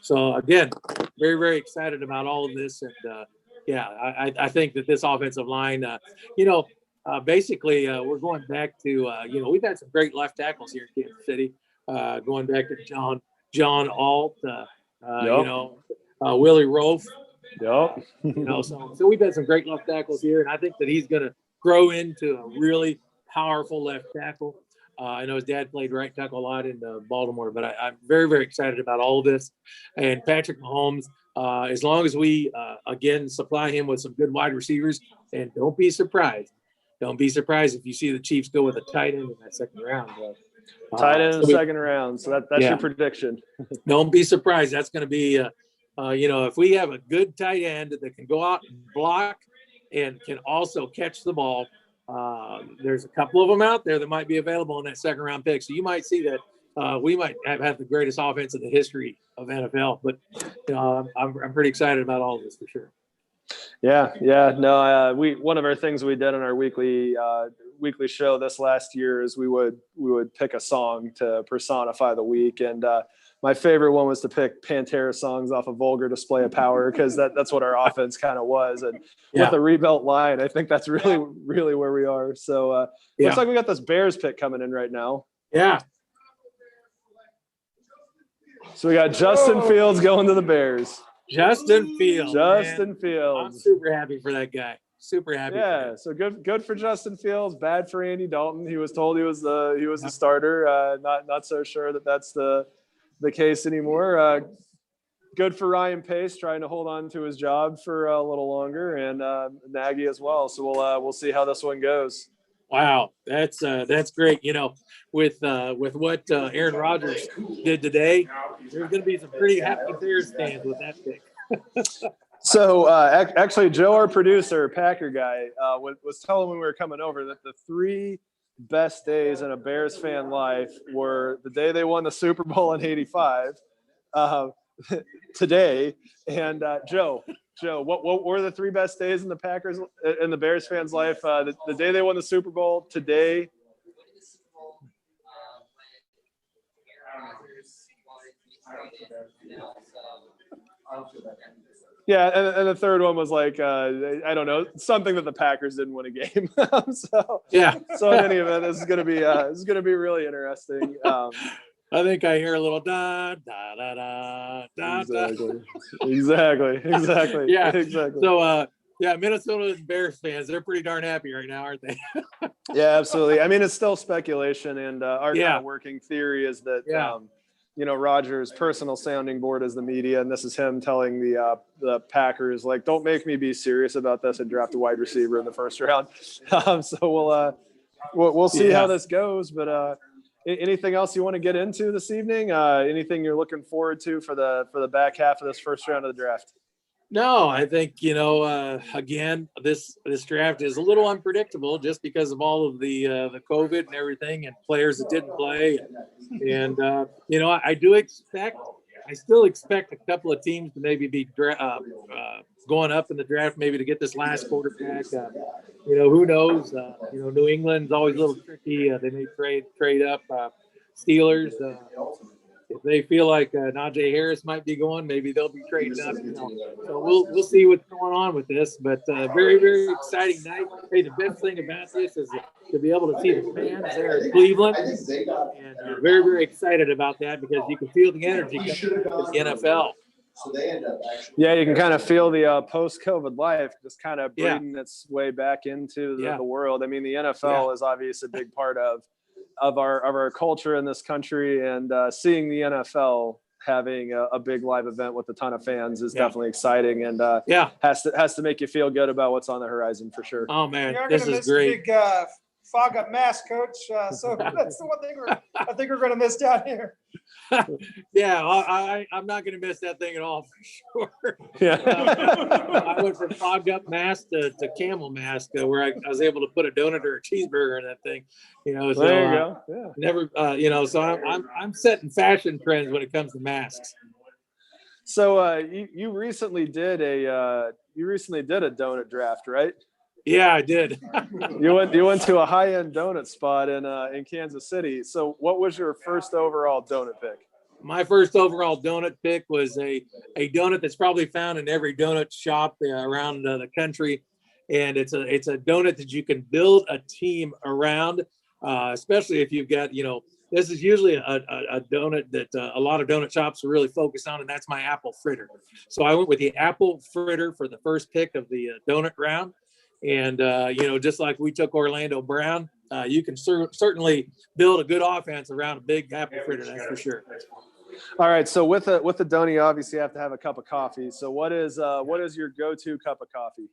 so again, very, very excited about all of this. And I think that this offensive line, basically we're going back to, we've had some great left tackles here in Kansas City, going back to John Alt, Willie Rofe. Yep. So we've had some great left tackles here, and I think that he's going to grow into a really powerful left tackle. I know his dad played right tackle a lot in Baltimore, but I'm very, very excited about all of this. And Patrick Mahomes, as long as we, again, supply him with some good wide receivers, and don't be surprised if you see the Chiefs go with a tight end in that second round. Tight end in the second round. So that's your prediction. Don't be surprised. That's going to be if we have a good tight end that can go out and block and can also catch the ball, there's a couple of them out there that might be available in that second round pick. So you might see that we might have the greatest offense in the history of NFL. But I'm pretty excited about all of this for sure. Yeah. No, one of our things we did on our weekly show this last year is we would pick a song to personify the week, and my favorite one was to pick Pantera songs off of Vulgar Display of Power, because that's what our offense kind of was. And with a rebuilt line, I think that's really, really where we are. So looks like we got this Bears pick coming in right now. Yeah. So we got Justin Fields going to the Bears. Justin Fields. Fields. I'm super happy for that guy. Super happy. Yeah. So good for Justin Fields. Bad for Andy Dalton. He was told he was the starter. Not so sure that that's the case anymore. good for Ryan Pace trying to hold on to his job for a little longer, and Nagy as well. So we'll see how this one goes. Wow, that's great. With what Aaron Rodgers did today, there's going to be some pretty happy Bears fans with that pick. So actually, Joe, our producer, Packer guy, was telling when we were coming over that the 3 best days in a Bears fan life were the day they won the Super Bowl in '85, today, and Joe, what were the 3 best days in the Packers in the Bears fans' life? The day they won the Super Bowl, today. Yeah, and the third one was like I don't know, something that the Packers didn't win a game. So in any event, this is gonna be really interesting. I think I hear a little da da da da da. Exactly. Yeah, exactly. So Minnesota and Bears fans, they're pretty darn happy right now, aren't they? Yeah, absolutely. I mean, it's still speculation, and our kind Yeah. of working theory is that Rodgers' personal sounding board is the media, and this is him telling the Packers, like, don't make me be serious about this and draft a wide receiver in the first round. So we'll see how this goes. But anything else you want to get into this evening? Anything you're looking forward to for the back half of this first round of the draft? No, I think, again, this draft is a little unpredictable just because of all of the COVID and everything and players that didn't play. And I still expect a couple of teams to maybe be going up in the draft, maybe to get this last quarterback. Who knows? New England's always a little tricky. They may trade up. Steelers, if they feel like Najee Harris might be going, maybe they'll be trading up. So we'll see what's going on with this. But very, very exciting night. Hey, the best thing about this is to be able to see the fans there in Cleveland, and very, very excited about that because you can feel the energy coming from the NFL. Yeah, you can kind of feel the post-COVID life just kind of breathing its way back into the world. I mean, the NFL is obviously a big part of our culture in this country, and seeing the NFL having a big live event with a ton of fans is definitely exciting, and has to make you feel good about what's on the horizon for sure. Oh man, this is great. Big fog up mask, coach. So that's the one thing I think we're going to miss down here. I'm not going to miss that thing at all for sure. I went from fogged up mask to camel mask, where I was able to put a donut or a cheeseburger in that thing. So there you go. Yeah. Never, so I'm setting fashion trends when it comes to masks. So you recently did a donut draft, right? Yeah, I did. You went to a high-end donut spot in Kansas City. So what was your first overall donut pick? My first overall donut pick was a donut that's probably found in every donut shop around the country. And it's a donut that you can build a team around, especially if you've got, this is usually a donut that a lot of donut shops are really focused on, and that's my apple fritter. So I went with the apple fritter for the first pick of the donut round. And, just like we took Orlando Brown, you can certainly build a good offense around a big apple fritter, that's for sure. All right. So with the donut, you obviously have to have a cup of coffee. So what is your go-to cup of coffee?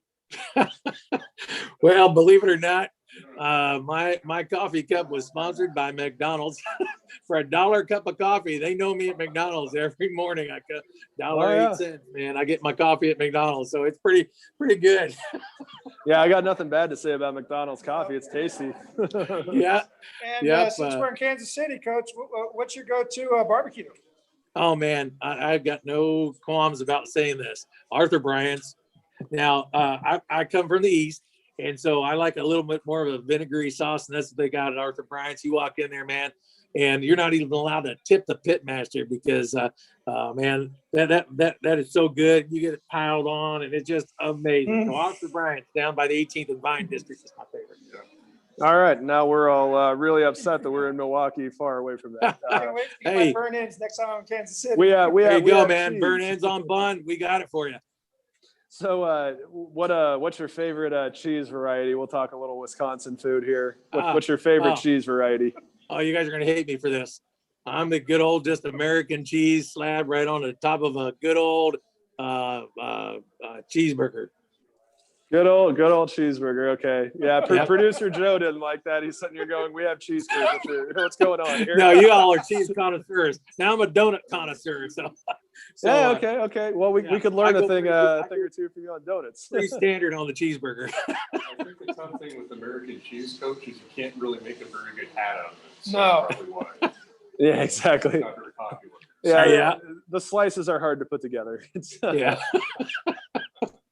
Well, believe it or not, my coffee cup was sponsored by McDonald's. For $1 cup of coffee, they know me at McDonald's every morning. I got $1.08, man. I get my coffee at McDonald's, so it's pretty good. Yeah, I got nothing bad to say about McDonald's coffee. It's tasty. Yeah. And since we're in Kansas City, Coach, what's your go-to barbecue? Oh man, I've got no qualms about saying this. Arthur Bryant's. Now, I come from the East, and so I like a little bit more of a vinegary sauce, and that's what they got at Arthur Bryant's. You walk in there, man, and you're not even allowed to tip the pit master because, man, that is so good. You get it piled on, and it's just amazing. So Arthur Bryant's down by the 18th and Vine District is my favorite. All right, now we're all really upset that we're in Milwaukee, far away from that. Can't wait to get my burn ends next time I'm in Kansas City. There you go, man. Burn ends on bun. We got it for you. So what's your favorite cheese variety? We'll talk a little Wisconsin food here. What's your favorite cheese variety? Oh, you guys are going to hate me for this. I'm the good old just American cheese slab right on the top of a good old cheeseburger. Good old cheeseburger. Okay. Yeah. Yep. Producer Joe didn't like that. He's sitting here going, we have cheese curds. What's going on here? No, you all are cheese connoisseurs. Now I'm a donut connoisseur. Yeah. Okay. Well, we could learn a thing or two from you on donuts. Pretty standard on the cheeseburger. I think the tough thing with American cheese, Coach, is you can't really make a very good hat out of it. So No. probably why. Yeah, exactly. It's not very popular. Yeah. The slices are hard to put together. Yeah.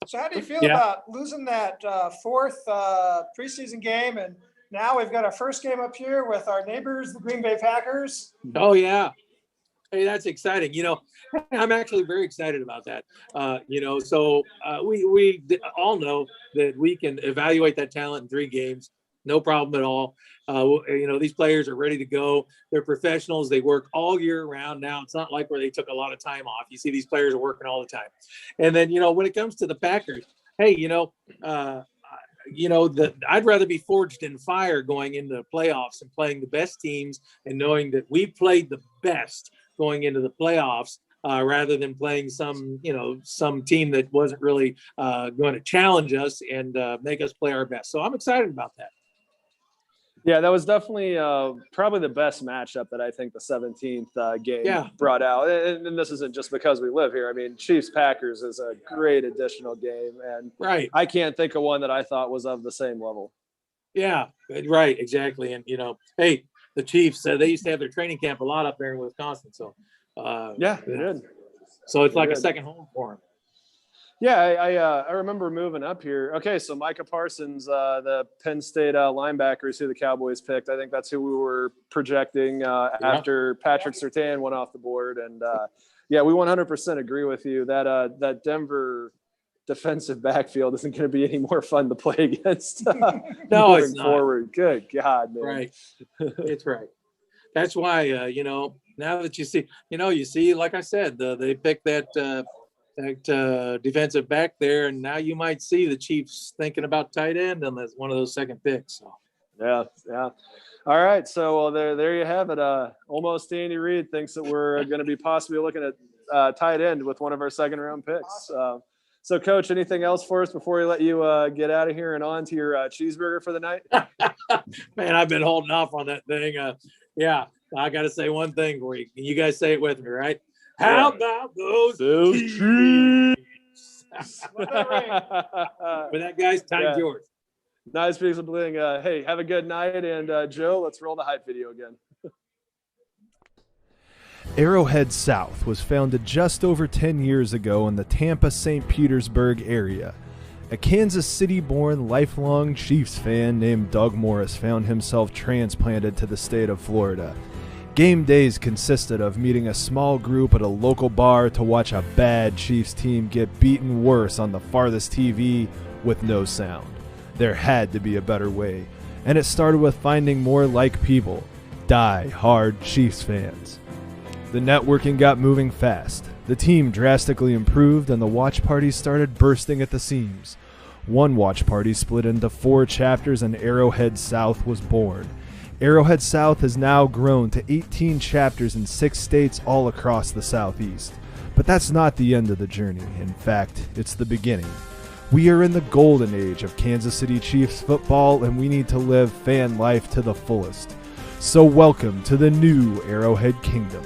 So how do you feel about losing that fourth preseason game? And now we've got our first game up here with our neighbors, the Green Bay Packers. Oh, yeah. Hey, that's exciting. I'm actually very excited about that. So we all know that we can evaluate that talent in 3 games. No problem at all. These players are ready to go. They're professionals. They work all year round now. It's not like where they took a lot of time off. You see these players are working all the time. And then, when it comes to the Packers, hey, I'd rather be forged in fire going into the playoffs and playing the best teams and knowing that we played the best going into the playoffs rather than playing some team that wasn't really going to challenge us and make us play our best. So I'm excited about that. Yeah, that was definitely probably the best matchup that I think the 17th game brought out. And this isn't just because we live here. I mean, Chiefs-Packers is a great additional game. And I can't think of one that I thought was of the same level. Yeah, right, exactly. And, hey, the Chiefs, they used to have their training camp a lot up there in Wisconsin. So, they did. So it's like a second home for them. Yeah, I remember moving up here. Okay, so Micah Parsons, the Penn State linebacker is who the Cowboys picked. I think that's who we were projecting after Patrick Surtain went off the board. And, we 100% agree with you that Denver defensive backfield isn't going to be any more fun to play against no, it's not. Forward. Good God, man. Right. It's right. That's why, now that you see, like I said, they picked that defensive back there, and now you might see the Chiefs thinking about tight end and that's one of those second picks. So. Yeah. All right, so there you have it. Almost Andy Reid thinks that we're going to be possibly looking at tight end with one of our second round picks. So, Coach, anything else for us before we let you get out of here and on to your cheeseburger for the night? Man, I've been holding off on that thing. I got to say one thing for you. Can you guys say it with me, right? How about those Chiefs? With that, guys, time's yours. Nice piece of bling. Hey, have a good night. And Joe, let's roll the hype video again. Arrowhead South was founded just over 10 years ago in the Tampa, St. Petersburg area. A Kansas City-born lifelong Chiefs fan named Doug Morris found himself transplanted to the state of Florida. Game days consisted of meeting a small group at a local bar to watch a bad Chiefs team get beaten worse on the farthest TV with no sound. There had to be a better way, and it started with finding more like people, die-hard Chiefs fans. The networking got moving fast. The team drastically improved, and the watch parties started bursting at the seams. One watch party split into 4 chapters, and Arrowhead South was born. Arrowhead South has now grown to 18 chapters in 6 states all across the Southeast. But that's not the end of the journey. In fact, it's the beginning. We are in the golden age of Kansas City Chiefs football, and we need to live fan life to the fullest. So welcome to the new Arrowhead Kingdom.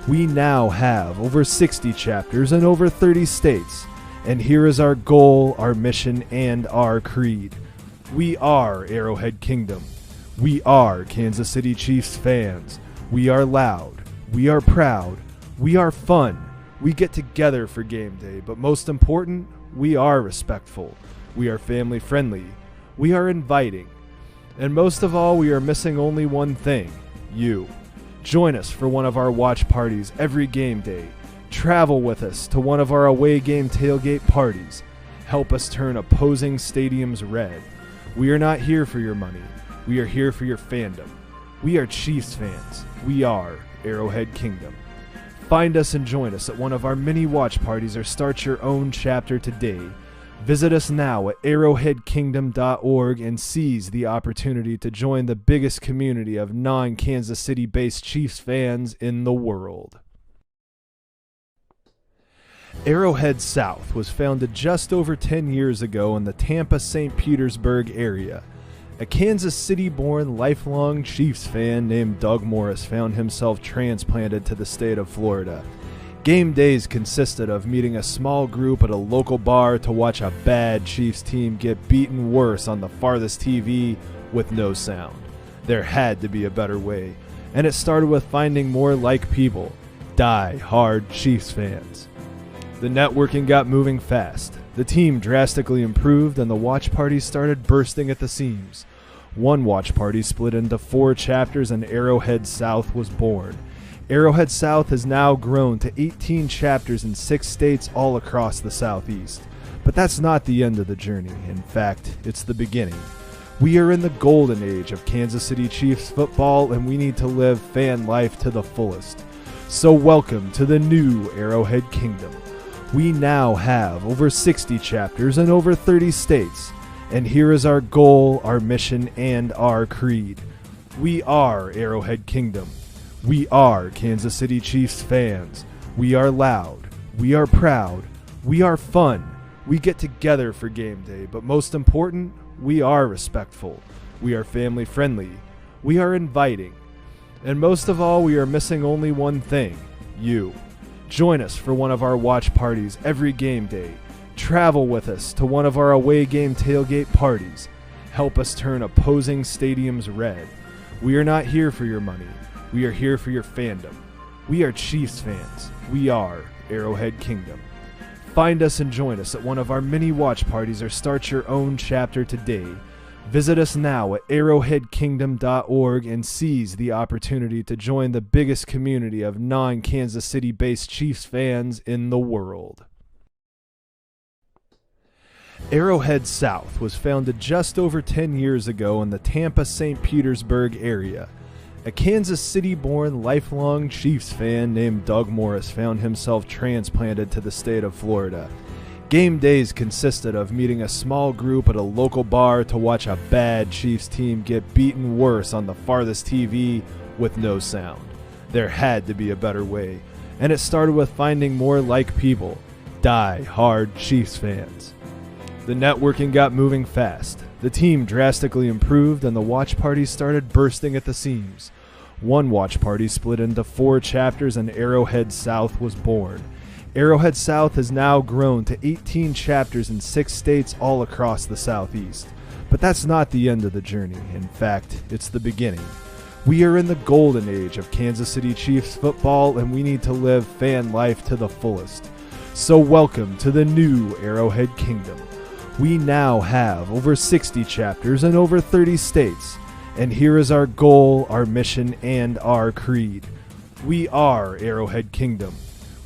We now have over 60 chapters in over 30 states. And here is our goal, our mission, and our creed. We are Arrowhead Kingdom. We are Kansas City Chiefs fans. We are loud. We are proud. We are fun. We get together for game day, but most important, we are respectful. We are family friendly. We are inviting. And most of all, we are missing only one thing, you. Join us for one of our watch parties every game day. Travel with us to one of our away game tailgate parties. Help us turn opposing stadiums red. We are not here for your money. We are here for your fandom. We are Chiefs fans. We are Arrowhead Kingdom. Find us and join us at one of our mini watch parties or start your own chapter today. Visit us now at arrowheadkingdom.org and seize the opportunity to join the biggest community of non-Kansas City-based Chiefs fans in the world. Arrowhead South was founded just over 10 years ago in the Tampa-St. Petersburg area. A Kansas City-born lifelong Chiefs fan named Doug Morris found himself transplanted to the state of Florida. Game days consisted of meeting a small group at a local bar to watch a bad Chiefs team get beaten worse on the farthest TV with no sound. There had to be a better way, and it started with finding more like people, die-hard Chiefs fans. The networking got moving fast. The team drastically improved, and the watch parties started bursting at the seams. One watch party split into 4 chapters, and Arrowhead South was born. Arrowhead South has now grown to 18 chapters in 6 states all across the Southeast. But that's not the end of the journey. In fact, it's the beginning. We are in the golden age of Kansas City Chiefs football, and we need to live fan life to the fullest. So welcome to the new Arrowhead Kingdom. We now have over 60 chapters in over 30 states. And here is our goal, our mission, and our creed. We are Arrowhead Kingdom. We are Kansas City Chiefs fans. We are loud. We are proud. We are fun. We get together for game day, but most important, we are respectful. We are family friendly. We are inviting. And most of all, we are missing only one thing, you. Join us for one of our watch parties every game day. Travel with us to one of our away game tailgate parties. Help us turn opposing stadiums red. We are not here for your money. We are here for your fandom. We are Chiefs fans. We are Arrowhead Kingdom. Find us and join us at one of our many watch parties or start your own chapter today. Visit us now at arrowheadkingdom.org and seize the opportunity to join the biggest community of non-Kansas City-based Chiefs fans in the world. Arrowhead South was founded just over 10 years ago in the Tampa-St. Petersburg area. A Kansas City-born lifelong Chiefs fan named Doug Morris found himself transplanted to the state of Florida. Game days consisted of meeting a small group at a local bar to watch a bad Chiefs team get beaten worse on the farthest TV with no sound. There had to be a better way, and it started with finding more like people, die-hard Chiefs fans. The networking got moving fast. The team drastically improved, and the watch parties started bursting at the seams. One watch party split into 4 chapters, and Arrowhead South was born. Arrowhead South has now grown to 18 chapters in 6 states all across the Southeast. But that's not the end of the journey. In fact, it's the beginning. We are in the golden age of Kansas City Chiefs football, and we need to live fan life to the fullest. So welcome to the new Arrowhead Kingdom. We now have over 60 chapters in over 30 states. And here is our goal, our mission, and our creed. We are Arrowhead Kingdom.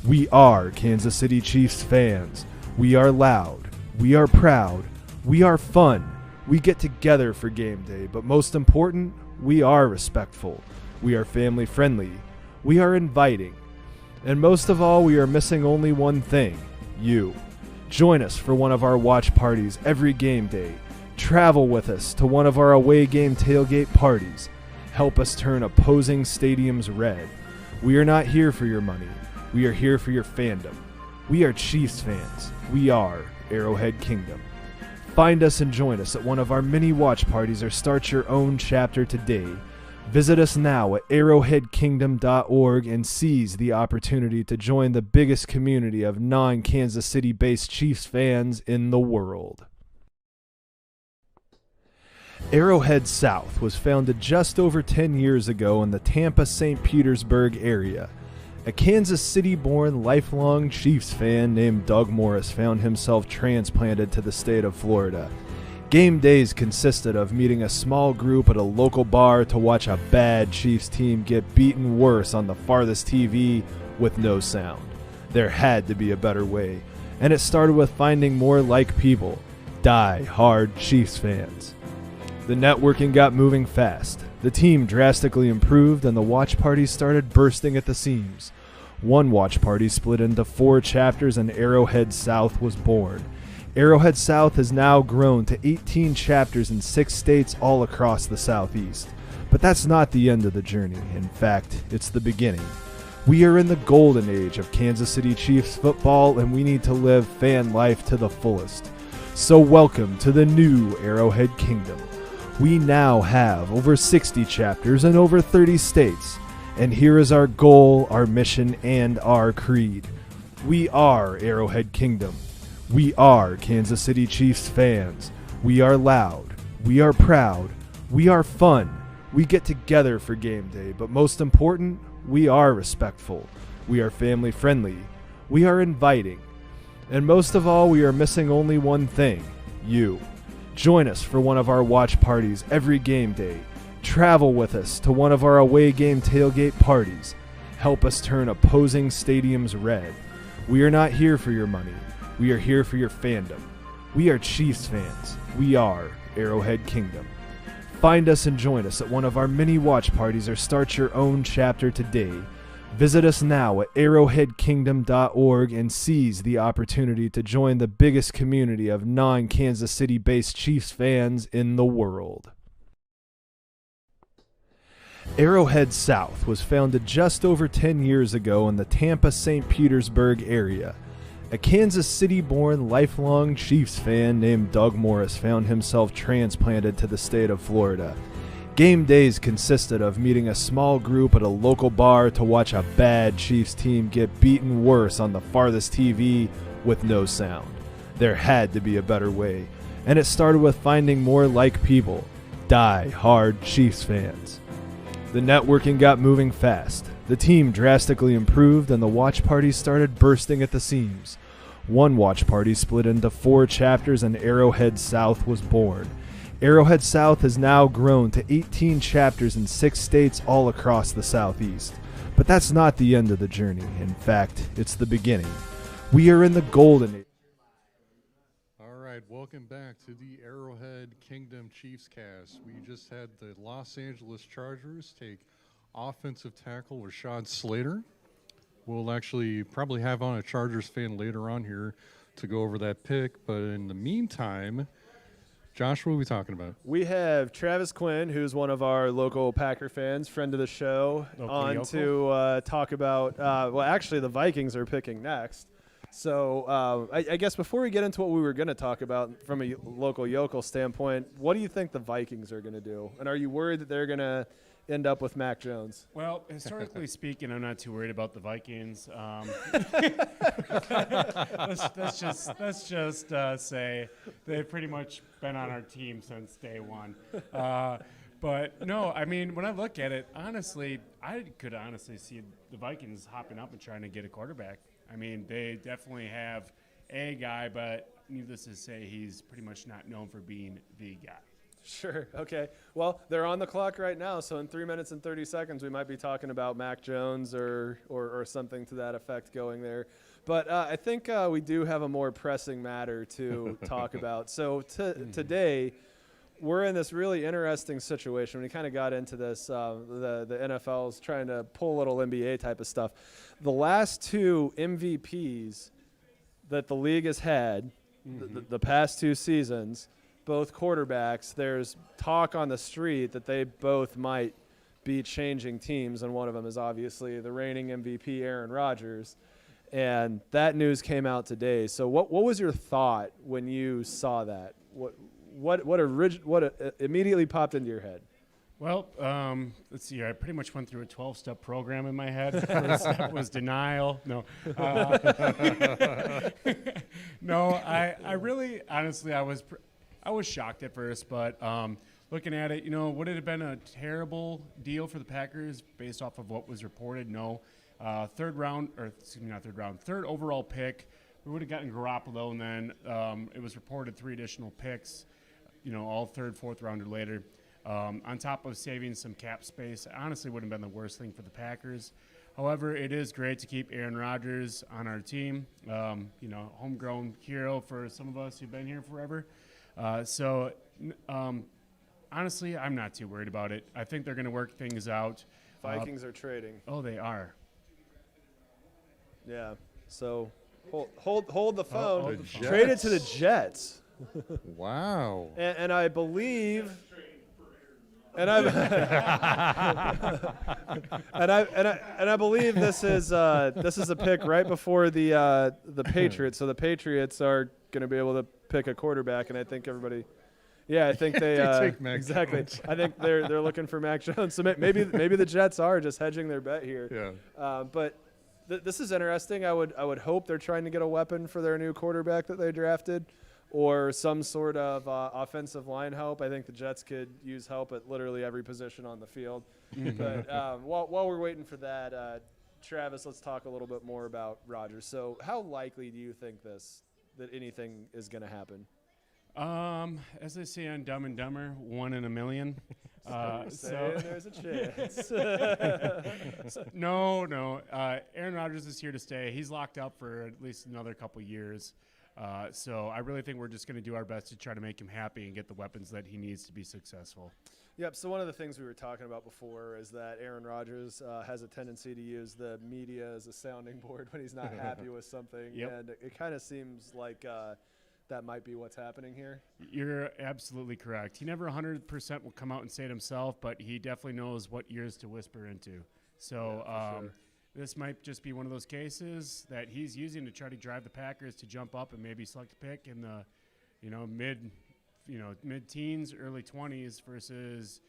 We are Kansas City Chiefs fans. We are loud. We are proud. We are fun. We get together for game day, but most important, we are respectful. We are family friendly. We are inviting. And most of all, we are missing only one thing, you. Join us for one of our watch parties every game day. Travel with us to one of our away game tailgate parties. Help us turn opposing stadiums red. We are not here for your money. We are here for your fandom. We are Chiefs fans. We are Arrowhead Kingdom. Find us and join us at one of our many watch parties or start your own chapter today. Visit us now at arrowheadkingdom.org and seize the opportunity to join the biggest community of non-Kansas City-based Chiefs fans in the world. Arrowhead South was founded just over 10 years ago in the Tampa-St. Petersburg area. A Kansas City-born lifelong Chiefs fan named Doug Morris found himself transplanted to the state of Florida. Game days consisted of meeting a small group at a local bar to watch a bad Chiefs team get beaten worse on the farthest TV with no sound. There had to be a better way, and it started with finding more like people, die-hard Chiefs fans. The networking got moving fast. The team drastically improved, and the watch parties started bursting at the seams. One watch party split into 4 chapters, and Arrowhead South was born. Arrowhead South has now grown to 18 chapters in 6 states all across the Southeast. But that's not the end of the journey. In fact, it's the beginning. We are in the golden age of Kansas City Chiefs football, and we need to live fan life to the fullest. So welcome to the new Arrowhead Kingdom. We now have over 60 chapters in over 30 states. And here is our goal, our mission, and our creed. We are Arrowhead Kingdom. We are Kansas City Chiefs fans. We are loud. We are proud. We are fun. We get together for game day, but most important, we are respectful. We are family friendly. We are inviting. And most of all, we are missing only one thing: you. Join us for one of our watch parties every game day. Travel with us to one of our away game tailgate parties. Help us turn opposing stadiums red. We are not here for your money. We are here for your fandom. We are Chiefs fans. We are Arrowhead Kingdom. Find us and join us at one of our many watch parties or start your own chapter today. Visit us now at arrowheadkingdom.org and seize the opportunity to join the biggest community of non-Kansas City-based Chiefs fans in the world. Arrowhead South was founded just over 10 years ago in the Tampa-St. Petersburg area. A Kansas City-born lifelong Chiefs fan named Doug Morris found himself transplanted to the state of Florida. Game days consisted of meeting a small group at a local bar to watch a bad Chiefs team get beaten worse on the farthest TV with no sound. There had to be a better way, and it started with finding more like people, die-hard Chiefs fans. The networking got moving fast. The team drastically improved, and the watch parties started bursting at the seams. One watch party split into 4 chapters, and Arrowhead South was born. Arrowhead South has now grown to 18 chapters in 6 states all across the Southeast. But that's not the end of the journey. In fact, it's the beginning. We are in the golden age. All right, welcome back to the Arrowhead Kingdom Chiefs cast. We just had the Los Angeles Chargers take offensive tackle Rashad Slater. We'll actually probably have on a Chargers fan later on here to go over that pick. But in the meantime, Josh, what are we talking about? We have Travis Quinn, who's one of our local Packer fans, friend of the show, to talk about, well, actually the Vikings are picking next. So I guess before we get into what we were going to talk about from a local yokel standpoint, what do you think the Vikings are going to do? And are you worried that they're going to end up with Mac Jones? Well, historically speaking, I'm not too worried about the Vikings. Let's just say they've pretty much been on our team since day one. But no, I mean, when I look at it, honestly, I could honestly see the Vikings hopping up and trying to get a quarterback. I mean, they definitely have a guy, but needless to say, he's pretty much not known for being the guy. Sure. Okay. Well, they're on the clock right now, so in 3 minutes and 30 seconds, we might be talking about Mac Jones or something to that effect going there. But I think we do have a more pressing matter to talk about. So today, we're in this really interesting situation. We kind of got into this. The NFL is trying to pull a little NBA type of stuff. The last 2 MVPs that the league has had, the past 2 seasons, both quarterbacks, there's talk on the street that they both might be changing teams, and one of them is obviously the reigning MVP Aaron Rodgers, and that news came out today. So what was your thought when you saw that? What immediately popped into your head? Well, let's see here. I pretty much went through a 12-step program in my head. The first step was denial. No. No, I really, honestly, I was shocked at first, but looking at it, would it have been a terrible deal for the Packers based off of what was reported? No. Third overall pick. We would have gotten Garoppolo, and then it was reported 3 additional picks, all third, fourth rounder later. On top of saving some cap space, honestly wouldn't have been the worst thing for the Packers. However, it is great to keep Aaron Rodgers on our team, homegrown hero for some of us who've been here forever. Honestly, I'm not too worried about it. I think they're going to work things out. Vikings are trading. Oh, they are. Yeah. So Hold the phone. the Traded Jets. to the Jets. Wow. And I believe, and I and I believe this is a pick right before the Patriots. So the Patriots are going to be able to pick a quarterback, and I think everybody. Yeah, I think they take Mac exactly. Jones. I think they're looking for Mac Jones. So maybe the Jets are just hedging their bet here. Yeah. But this is interesting. I would hope they're trying to get a weapon for their new quarterback that they drafted, or some sort of offensive line help. I think the Jets could use help at literally every position on the field. But while we're waiting for that, Travis, let's talk a little bit more about Rodgers. So how likely do you think that anything is going to happen? As they say on Dumb and Dumber, 1 in a million. So there's a chance. No. Aaron Rodgers is here to stay. He's locked up for at least another couple years. So I really think we're just going to do our best to try to make him happy and get the weapons that he needs to be successful. Yep. So one of the things we were talking about before is that Aaron Rodgers has a tendency to use the media as a sounding board when he's not happy with something. Yep. And it kind of seems like that might be what's happening here. You're absolutely correct. He never 100% will come out and say it himself, but he definitely knows what ears to whisper into. So sure. This might just be one of those cases that he's using to try to drive the Packers to jump up and maybe select a pick in the, mid-teens, early 20s versus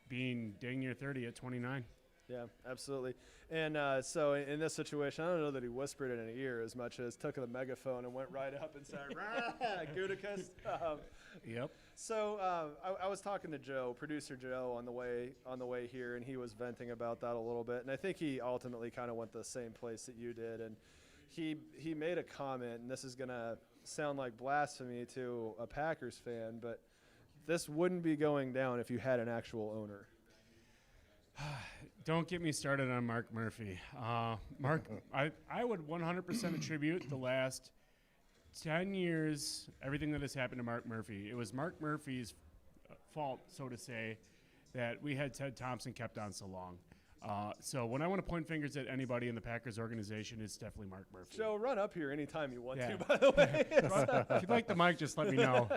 being dang near 30 at 29. Yeah, absolutely. And so in this situation, I don't know that he whispered it in an ear as much as took the megaphone and went right up and said, "Rah, Gutekunst." Yep. So I was talking to Joe, producer Joe, on the way here, and he was venting about that a little bit. And I think he ultimately kind of went the same place that you did. And he made a comment, and this is going to sound like blasphemy to a Packers fan, but this wouldn't be going down if you had an actual owner. Don't get me started on Mark Murphy. Mark, I would 100% attribute the last 10 years, everything that has happened to Mark Murphy. It was Mark Murphy's fault, so to say, that we had Ted Thompson kept on so long. So when I want to point fingers at anybody in the Packers organization, it's definitely Mark Murphy. Joe, run up here anytime you want to, by the way. If you'd like the mic, just let me know.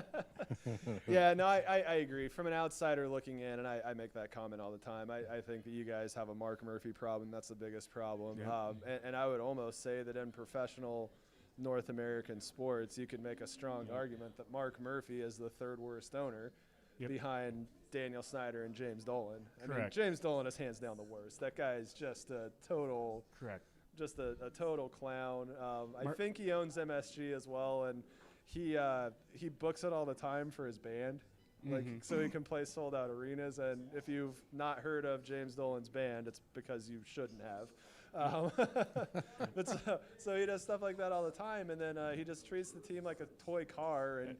Yeah, no, I agree. From an outsider looking in, and I make that comment all the time, I think that you guys have a Mark Murphy problem. That's the biggest problem. Yeah. And I would almost say that in professional North American sports, you could make a strong argument that Mark Murphy is the third worst owner behind Daniel Snyder and James Dolan. I mean, James Dolan is hands down the worst. That guy is just a total just a total clown. I think he owns MSG as well, and he books it all the time for his band, so he can play sold out arenas. And if you've not heard of James Dolan's band, it's because you shouldn't have. But so he does stuff like that all the time, and then he just treats the team like a toy car, and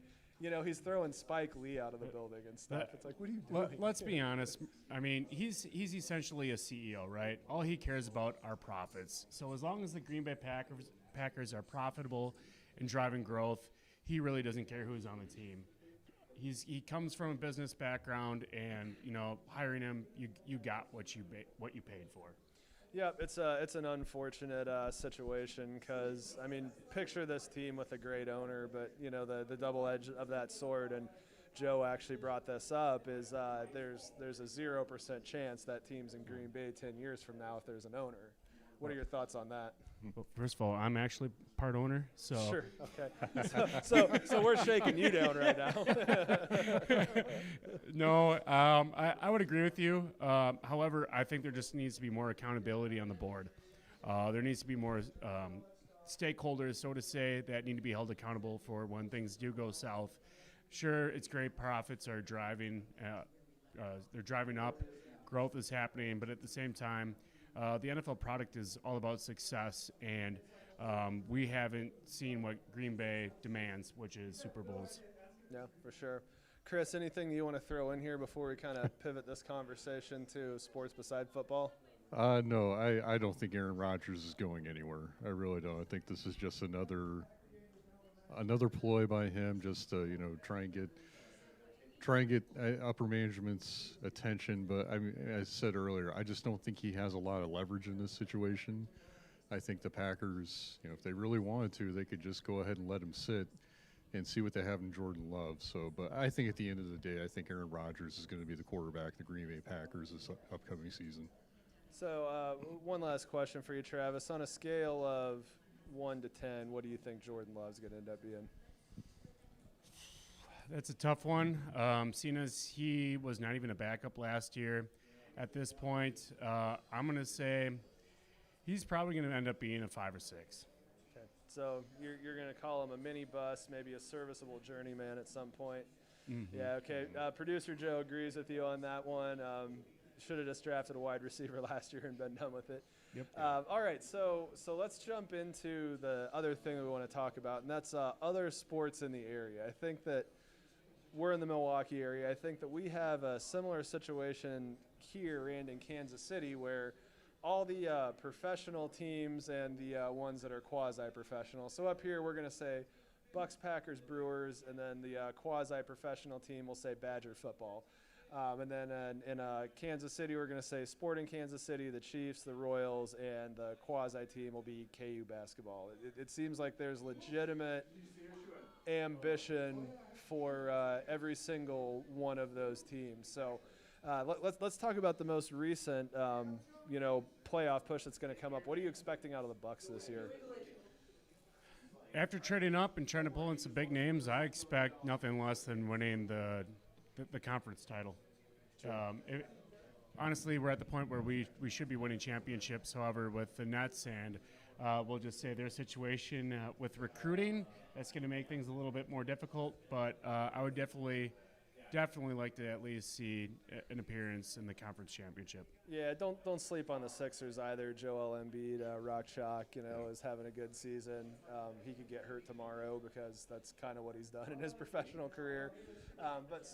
he's throwing Spike Lee out of the building and stuff. It's like, what are you doing? Let's be honest. I mean, he's essentially a CEO, right? All he cares about are profits. So as long as the Green Bay Packers are profitable and driving growth, he really doesn't care who's on the team. He comes from a business background, and hiring him, you got what you paid for. Yeah, it's an unfortunate situation because, I mean, picture this team with a great owner, but, the double edge of that sword, and Joe actually brought this up, is there's a 0% chance that team's in Green Bay 10 years from now if there's an owner. What are your thoughts on that? Well, first of all, I'm actually part owner, so. Sure, okay. So we're shaking you down right now. No, I would agree with you. However, I think there just needs to be more accountability on the board. There needs to be more stakeholders, so to say, that need to be held accountable for when things do go south. Sure, it's great. Profits are driving. They're driving up. Growth is happening, but at the same time, the NFL product is all about success, and we haven't seen what Green Bay demands, which is Super Bowls. Yeah, for sure. Chris, anything you want to throw in here before we kind of pivot this conversation to sports beside football? No, I don't think Aaron Rodgers is going anywhere. I really don't. I think this is just another ploy by him, just to try and get upper management's attention. But I mean, as I said earlier, I just don't think he has a lot of leverage in this situation. I think the Packers, if they really wanted to, they could just go ahead and let him sit and see what they have in Jordan Love. So, but I think at the end of the day, I think Aaron Rodgers is going to be the quarterback of the Green Bay Packers this upcoming season. So one last question for you, Travis. On a scale of 1 to 10, what do you think Jordan Love's going to end up being? That's a tough one. Seeing as he was not even a backup last year, at this point, I'm going to say he's probably going to end up being a 5 or 6. Okay. So you're going to call him a mini bus, maybe a serviceable journeyman at some point. Mm-hmm. Yeah, okay. Producer Joe agrees with you on that one. Should have just drafted a wide receiver last year and been done with it. Yep. All right, so let's jump into the other thing that we want to talk about, and that's other sports in the area. I think that we're in the Milwaukee area. I think that we have a similar situation here and in Kansas City where all the professional teams and the ones that are quasi-professional. So up here we're going to say Bucks, Packers, Brewers, and then the quasi-professional team will say Badger football. And then in Kansas City, we're going to say Sporting Kansas City, the Chiefs, the Royals, and the quasi-team will be KU basketball. It seems like there's legitimate ambition for every single one of those teams. So let's talk about the most recent, playoff push that's going to come up. What are you expecting out of the Bucks this year? After trading up and trying to pull in some big names, I expect nothing less than winning the conference title. Honestly, we're at the point where we should be winning championships. However, with the Nets and we'll just say their situation with recruiting, that's going to make things a little bit more difficult. But I would definitely like to at least see an appearance in the conference championship. Yeah, don't sleep on the Sixers either. Joel Embiid, Rock Chalk, is having a good season. He could get hurt tomorrow because that's kind of what he's done in his professional career. But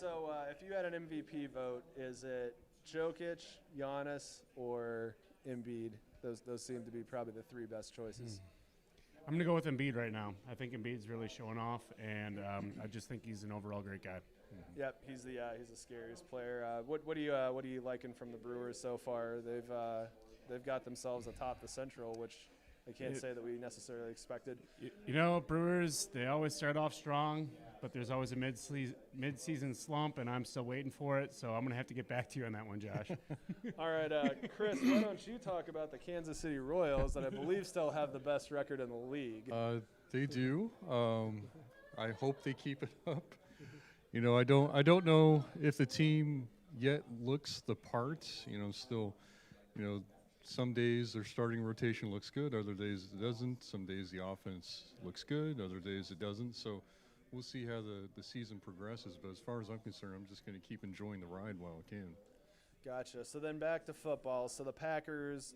if you had an MVP vote, is it Jokic, Giannis, or Embiid? Those seem to be probably the 3 best choices. I'm going to go with Embiid right now. I think Embiid's really showing off, and I just think he's an overall great guy. Yep, he's the scariest player. What are you liking from the Brewers so far? They've got themselves atop the Central, which I can't say that we necessarily expected. Brewers, they always start off strong, but there's always a mid-season slump, and I'm still waiting for it. So I'm going to have to get back to you on that one, Josh. All right, Chris, why don't you talk about the Kansas City Royals that I believe still have the best record in the league? They do. I hope they keep it up. I don't know if the team yet looks the part. Still, some days their starting rotation looks good, other days it doesn't. Some days the offense looks good, other days it doesn't. So we'll see how the season progresses. But as far as I'm concerned, I'm just going to keep enjoying the ride while I can. Gotcha. So then back to football. So the Packers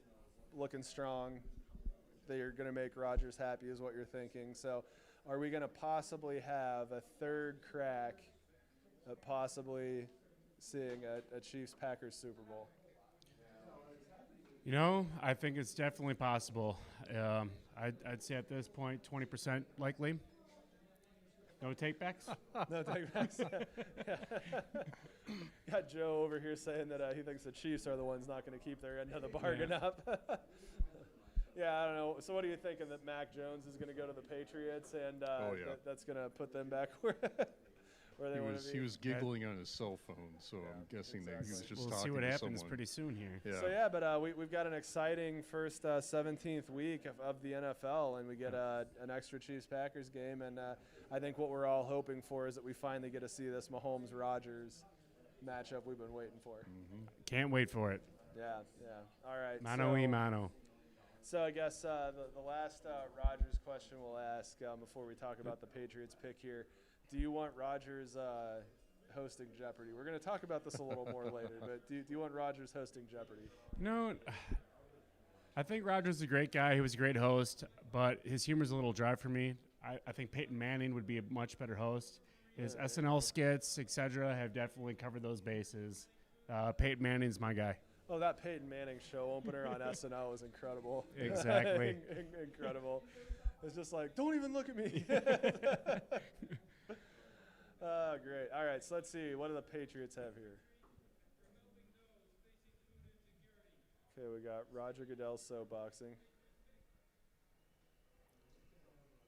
looking strong. They are going to make Rodgers happy is what you're thinking. So are we going to possibly have a third crack at possibly seeing a Chiefs-Packers Super Bowl? I think it's definitely possible. I'd say at this point 20% likely. No take-backs? No take-backs. Got Joe over here saying that he thinks the Chiefs are the ones not going to keep their end of the bargain up. Yeah, I don't know. So what are you thinking, that Mac Jones is going to go to the Patriots and that's going to put them back where they want to be? He was giggling on his cell phone, so I'm guessing that he was just talking to someone. We'll see what happens pretty soon here. Yeah. So yeah, but we've got an exciting first 17th week of the NFL, and we get an extra Chiefs-Packers game, and I think what we're all hoping for is that we finally get to see this Mahomes-Rodgers matchup we've been waiting for. Mm-hmm. Can't wait for it. Yeah. All right. Mano. So I guess the last Rodgers question we'll ask before we talk about the Patriots pick here: do you want Rodgers hosting Jeopardy? We're going to talk about this a little more later, but do you want Rodgers hosting Jeopardy? No, I think Rodgers is a great guy. He was a great host, but his humor's a little dry for me. I think Peyton Manning would be a much better host. His SNL skits, etc., have definitely covered those bases. Peyton Manning's my guy. Oh, that Peyton Manning show opener on SNL was incredible. Exactly. Incredible. It's just like, don't even look at me. Oh, great. All right, so let's see. What do the Patriots have here? Okay, we got Roger Goodell soapboxing.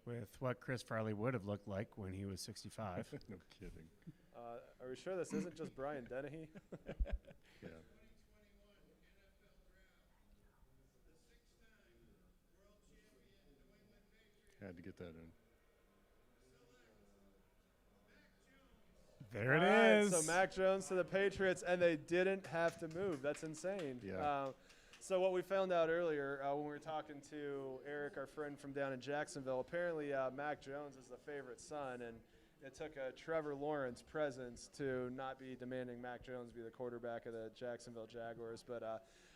with what Chris Farley would have looked like when he was 65. No kidding. Are we sure this isn't just Brian Dennehy? Yeah. Had to get that in. There it All right, is. so Mac Jones to the Patriots, and they didn't have to move. That's insane. Yeah. So what we found out earlier when we were talking to Eric, our friend from down in Jacksonville, apparently Mac Jones is the favorite son, and it took a Trevor Lawrence presence to not be demanding Mac Jones be the quarterback of the Jacksonville Jaguars. But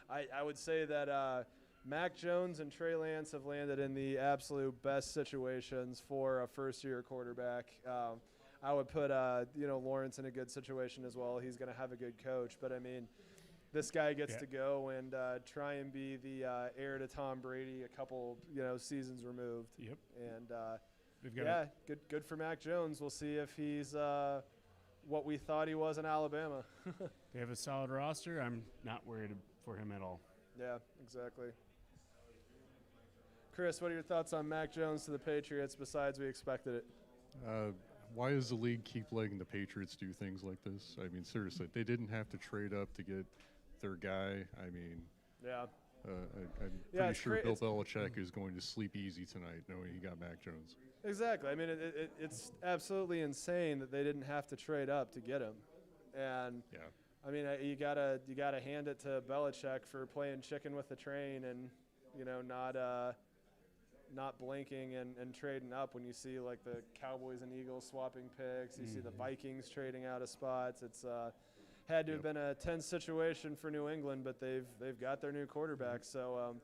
I would say that Mac Jones and Trey Lance have landed in the absolute best situations for a first-year quarterback. I would put Lawrence in a good situation as well. He's going to have a good coach. But, I mean, this guy gets to go and try and be the heir to Tom Brady a couple seasons removed. Yep. And, good for Mac Jones. We'll see if he's what we thought he was in Alabama. They have a solid roster. I'm not worried for him at all. Yeah, exactly. Chris, what are your thoughts on Mac Jones to the Patriots besides we expected it? Why does the league keep letting the Patriots do things like this? I mean, seriously, they didn't have to trade up to get their guy. I mean, yeah. I'm pretty sure Bill Belichick is going to sleep easy tonight knowing he got Mac Jones. Exactly. I mean, it's absolutely insane that they didn't have to trade up to get him. And, yeah. I mean, you gotta hand it to Belichick for playing chicken with the train and, not blinking and trading up when you see like the Cowboys and Eagles swapping picks. You see the Vikings trading out of spots. It's had to have been a tense situation for New England, but they've got their new quarterback. So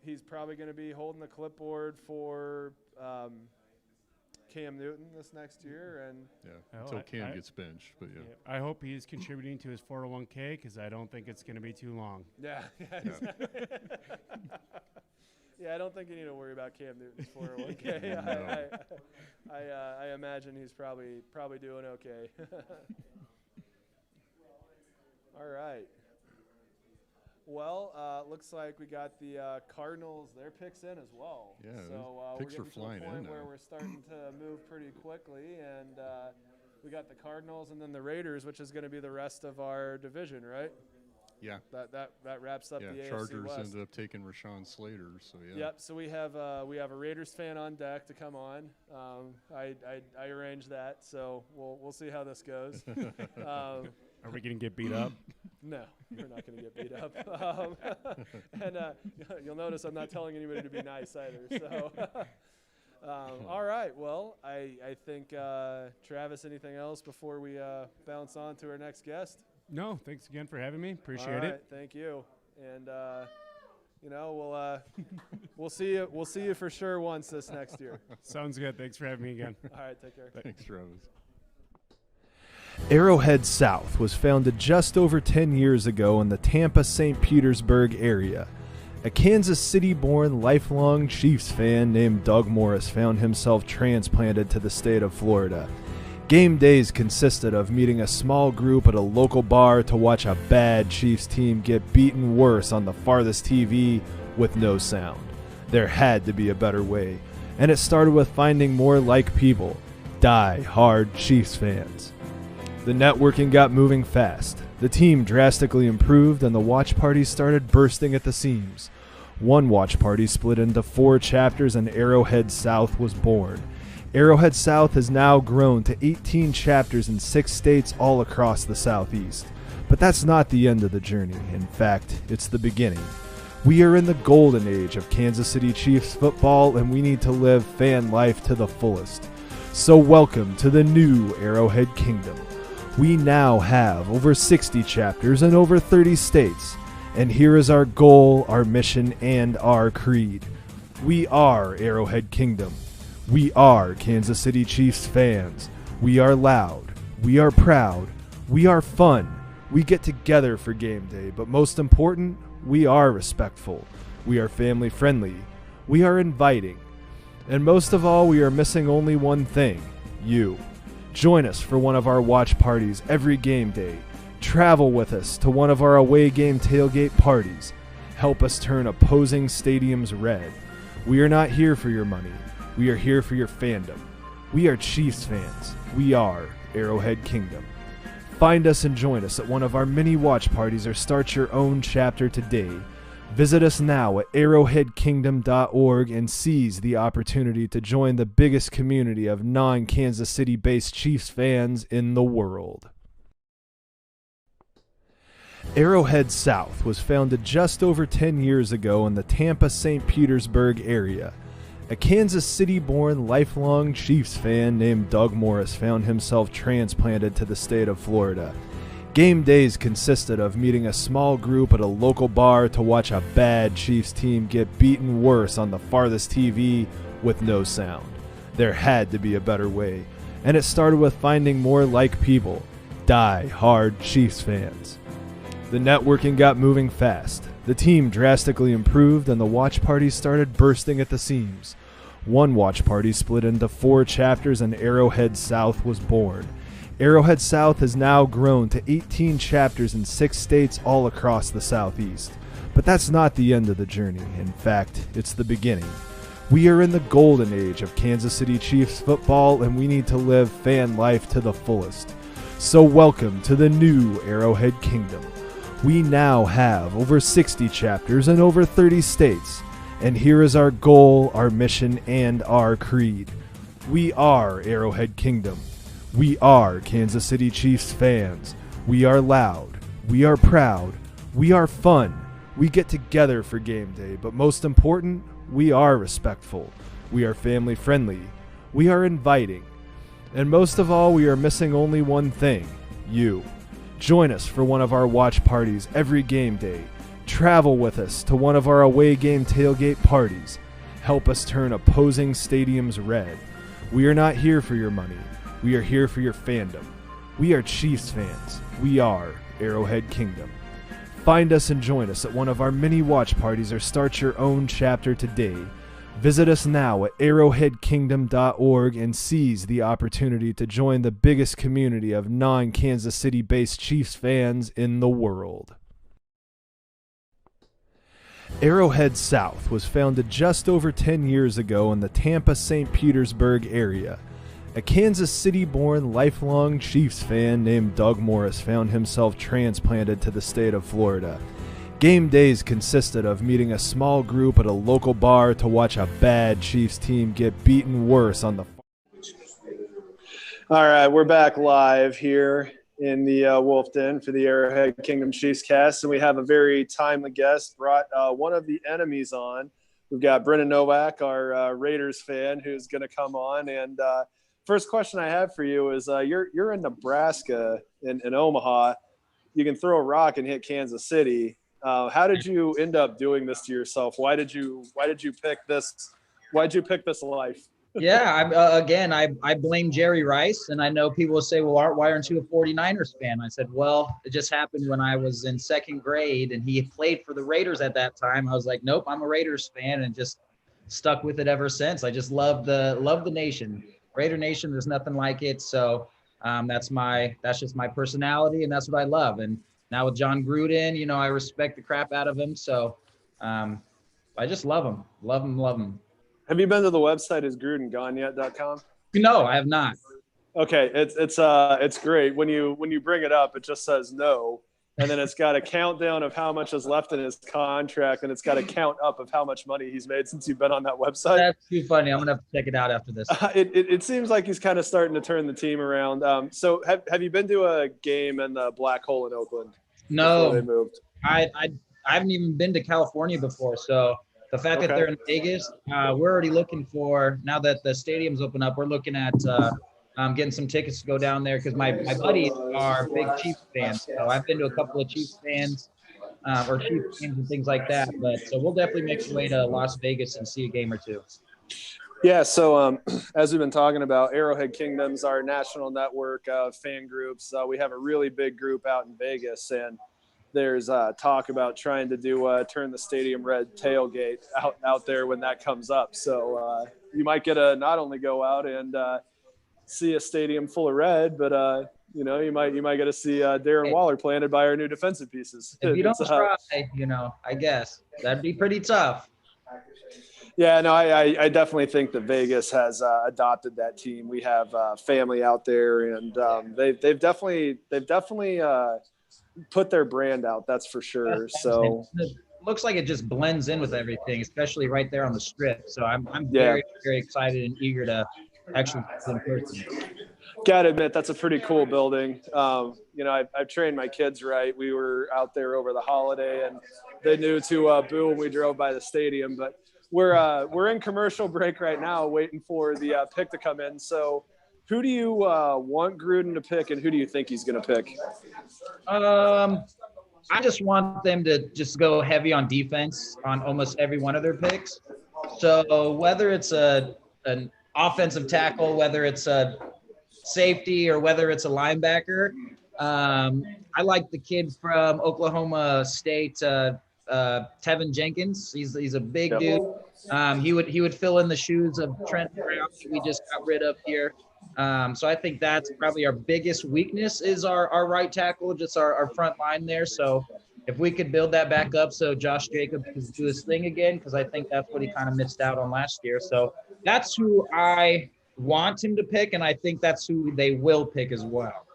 he's probably going to be holding the clipboard for Cam Newton this next year. And until Cam gets benched. But I hope he's contributing to his 401k because I don't think it's going to be too long. Yeah. Yeah, I don't think you need to worry about Cam Newton's 401k. I imagine he's probably doing okay. All right. Well, looks like we got the Cardinals their picks in as well. Yeah, so picks we're are flying to the point in where now. we're starting to move pretty quickly, and we got the Cardinals and then the Raiders, which is going to be the rest of our division, right? Yeah. That wraps up the AFC Chargers West. ended up taking Rashawn Slater, so yeah. Yep. So we have a Raiders fan on deck to come on. I arranged that, so we'll see how this goes. Are we going to get beat up? No, we're not going to get beat up. And you'll notice I'm not telling anybody to be nice either. So, all right. Well, I think Travis, anything else before we bounce on to our next guest? No, thanks again for having me. Appreciate All right, it. Thank you. And we'll see you. We'll see you for sure once this next year. Sounds good. Thanks for having me again. All right, take care. Thanks, Travis. Arrowhead South was founded just over 10 years ago in the Tampa-St. Petersburg area. A Kansas City-born lifelong Chiefs fan named Doug Morris found himself transplanted to the state of Florida. Game days consisted of meeting a small group at a local bar to watch a bad Chiefs team get beaten worse on the farthest TV with no sound. There had to be a better way, and it started with finding more like people, die-hard Chiefs fans. The networking got moving fast. The team drastically improved, and the watch parties started bursting at the seams. One watch party split into 4 chapters, and Arrowhead South was born. Arrowhead South has now grown to 18 chapters in 6 states all across the Southeast. But that's not the end of the journey. In fact, it's the beginning. We are in the golden age of Kansas City Chiefs football, and we need to live fan life to the fullest. So welcome to the new Arrowhead Kingdom. We now have over 60 chapters in over 30 states. And here is our goal, our mission, and our creed. We are Arrowhead Kingdom. We are Kansas City Chiefs fans. We are loud. We are proud. We are fun. We get together for game day, but most important, we are respectful. We are family friendly. We are inviting. And most of all, we are missing only one thing, you. Join us for one of our watch parties every game day. Travel with us to one of our away game tailgate parties. Help us turn opposing stadiums red. We are not here for your money. We are here for your fandom. We are Chiefs fans. We are Arrowhead Kingdom. Find us and join us at one of our many watch parties or start your own chapter today. Visit us now at arrowheadkingdom.org and seize the opportunity to join the biggest community of non-Kansas City-based Chiefs fans in the world. Arrowhead South was founded just over 10 years ago in the Tampa-St. Petersburg area. A Kansas City-born lifelong Chiefs fan named Doug Morris found himself transplanted to the state of Florida. Game days consisted of meeting a small group at a local bar to watch a bad Chiefs team get beaten worse on the farthest TV with no sound. There had to be a better way, and it started with finding more like people, die-hard Chiefs fans. The networking got moving fast. The team drastically improved, and the watch parties started bursting at the seams. One watch party split into 4 chapters, and Arrowhead South was born. Arrowhead South has now grown to 18 chapters in 6 states all across the Southeast. But that's not the end of the journey. In fact, it's the beginning. We are in the golden age of Kansas City Chiefs football, and we need to live fan life to the fullest. So welcome to the new Arrowhead Kingdom. We now have over 60 chapters in over 30 states. And here is our goal, our mission, and our creed. We are Arrowhead Kingdom. We are Kansas City Chiefs fans. We are loud. We are proud. We are fun. We get together for game day, but most important, we are respectful. We are family friendly. We are inviting. And most of all, we are missing only one thing, you. Join us for one of our watch parties every game day. Travel with us to one of our away game tailgate parties. Help us turn opposing stadiums red. We are not here for your money. We are here for your fandom. We are Chiefs fans. We are Arrowhead Kingdom. Find us and join us at one of our many watch parties or start your own chapter today. Visit us now at arrowheadkingdom.org and seize the opportunity to join the biggest community of non-Kansas City-based Chiefs fans in the world. Arrowhead South was founded just over 10 years ago in the Tampa-St. Petersburg area. A Kansas City-born lifelong Chiefs fan named Doug Morris found himself transplanted to the state of Florida. Game days consisted of meeting a small group at a local bar to watch a bad Chiefs team get beaten worse on the... All right, we're back live here in the Wolf Den for the Arrowhead Kingdom CHIEFScast, and we have a very timely guest, brought one of the enemies on. We've got Brennan Novak, our Raiders fan, who's going to come on. And first question I have for you is you're in Nebraska, in Omaha. You can throw a rock and hit Kansas City. How did you end up doing this to yourself? Why did you pick this? Why'd you pick this life? Yeah, I blame Jerry Rice, and I know people will say, well, why aren't you a 49ers fan? I said, well, it just happened when I was in 2nd grade, and he played for the Raiders at that time. I was like, nope, I'm a Raiders fan, and just stuck with it ever since. I just love the nation, Raider Nation. There's nothing like it. So that's just my personality, and that's what I love. And now with John Gruden, I respect the crap out of him. So I just love him. Love him. Have you been to the website isgrudengonyet.com? No, I have not. Okay, it's great. When you bring it up, it just says no, and then it's got a countdown of how much is left in his contract, and it's got a count up of how much money he's made since you've been on that website. That's too funny. I'm gonna have to check it out after this. It seems like he's kind of starting to turn the team around. So have you been to a game in the Black Hole in Oakland? No, before they moved? I haven't even been to California before, so. The fact that they're in Vegas, we're already looking for, now that the stadium's open up, we're looking at getting some tickets to go down there because my buddies are big Chiefs fans. So I've been to a couple of Chiefs fans or Chiefs games and things like that. But so we'll definitely make our way to Las Vegas and see a game or two. Yeah, so as we've been talking about, Arrowhead Kingdom's our national network of fan groups. We have a really big group out in Vegas, and there's talk about trying to do turn the stadium red tailgate out there when that comes up. So you might get to not only go out and see a stadium full of red, but you might get to see Darren Waller planted by our new defensive pieces. If you don't try, I guess that'd be pretty tough. Yeah, no, I definitely think that Vegas has adopted that team. We have family out there, and they've definitely put their brand out. That's for sure. So it looks like it just blends in with everything, especially right there on the strip. So I'm yeah. very excited and eager to actually see it in person. Gotta admit, that's a pretty cool building. I've trained my kids right. We were out there over the holiday, and they knew to boo when we drove by the stadium. But we're in commercial break right now, waiting for the pick to come in. So, who do you want Gruden to pick, and who do you think he's going to pick? I just want them to just go heavy on defense on almost every one of their picks. So whether it's an offensive tackle, whether it's a safety, or whether it's a linebacker, I like the kid from Oklahoma State, Tevin Jenkins. He's a big dude. He would fill in the shoes of Trent Brown that we just got rid of here. So I think that's probably our biggest weakness is our right tackle, just our front line there. So if we could build that back up so Josh Jacobs can do his thing again, because I think that's what he kind of missed out on last year. So that's who I want him to pick, and I think that's who they will pick as well.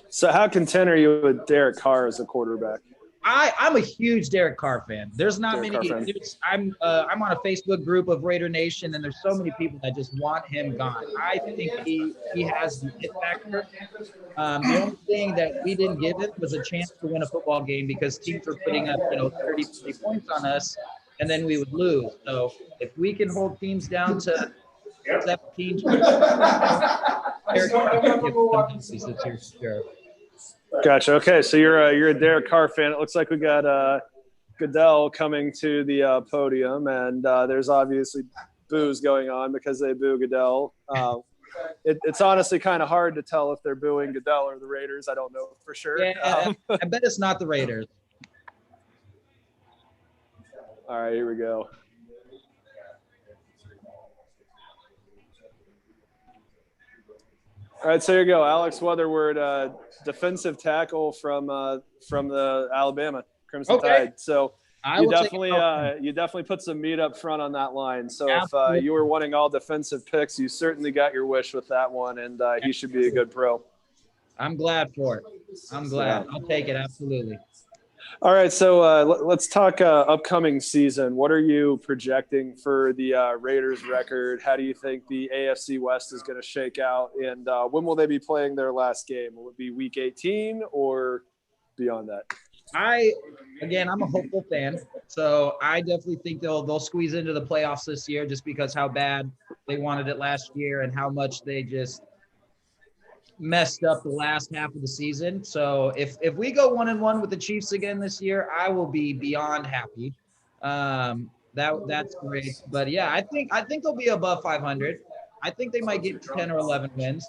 So how content are you with Derek Carr as a quarterback? I'm a huge Derek Carr fan. There's not Derek many. I'm on a Facebook group of Raider Nation, and there's so many people that just want him gone. I think he has the it factor. The only thing that we didn't give him was a chance to win a football game because teams were putting up 30 points on us, and then we would lose. So if we can hold teams down to 17, Derek Carr can give them this year for sure. Gotcha. Okay, so you're a Derek Carr fan. It looks like we got Goodell coming to the podium, and there's obviously boos going on because they boo Goodell. It's honestly kind of hard to tell if they're booing Goodell or the Raiders. I don't know for sure. Yeah, I bet it's not the Raiders. All right, here we go. All right, so here you go. Alex Weatherward, defensive tackle from the Alabama Crimson Tide. So you definitely put some meat up front on that line. So if you were wanting all defensive picks, you certainly got your wish with that one, and he should be a good pro. I'm glad for it. I'm glad. I'll take it, absolutely. All right, so let's talk upcoming season. What are you projecting for the Raiders record? How do you think the AFC West is going to shake out? And when will they be playing their last game? Will it be Week 18 or beyond that? I'm a hopeful fan, so I definitely think they'll squeeze into the playoffs this year just because how bad they wanted it last year and how much they just messed up the last half of the season. So if we go 1-1 with the Chiefs again this year, I will be beyond happy. That's great. But yeah, I think they'll be above 500. I think they might get 10 or 11 wins.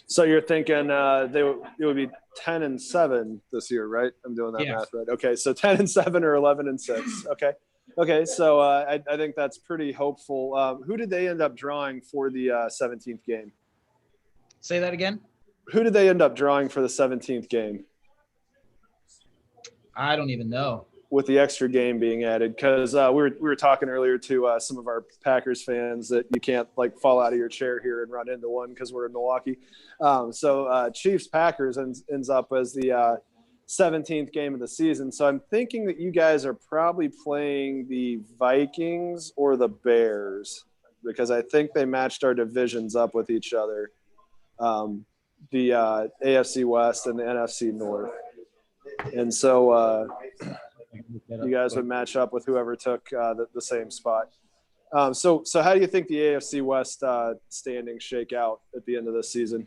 So you're thinking it would be 10-7 this year, right? I'm doing that math right. Okay, so 10-7 or 11-6. Okay. So I think that's pretty hopeful. Who did they end up drawing for the 17th game? Say that again. Who did they end up drawing for the 17th game? I don't even know. With the extra game being added, because we were talking earlier to some of our Packers fans that you can't fall out of your chair here and run into one because we're in Milwaukee. So Chiefs Packers ends up as the 17th game of the season. So I'm thinking that you guys are probably playing the Vikings or the Bears because I think they matched our divisions up with each other. The AFC West and the NFC North. And so you guys would match up with whoever took the same spot. So how do you think the AFC West standings shake out at the end of this season?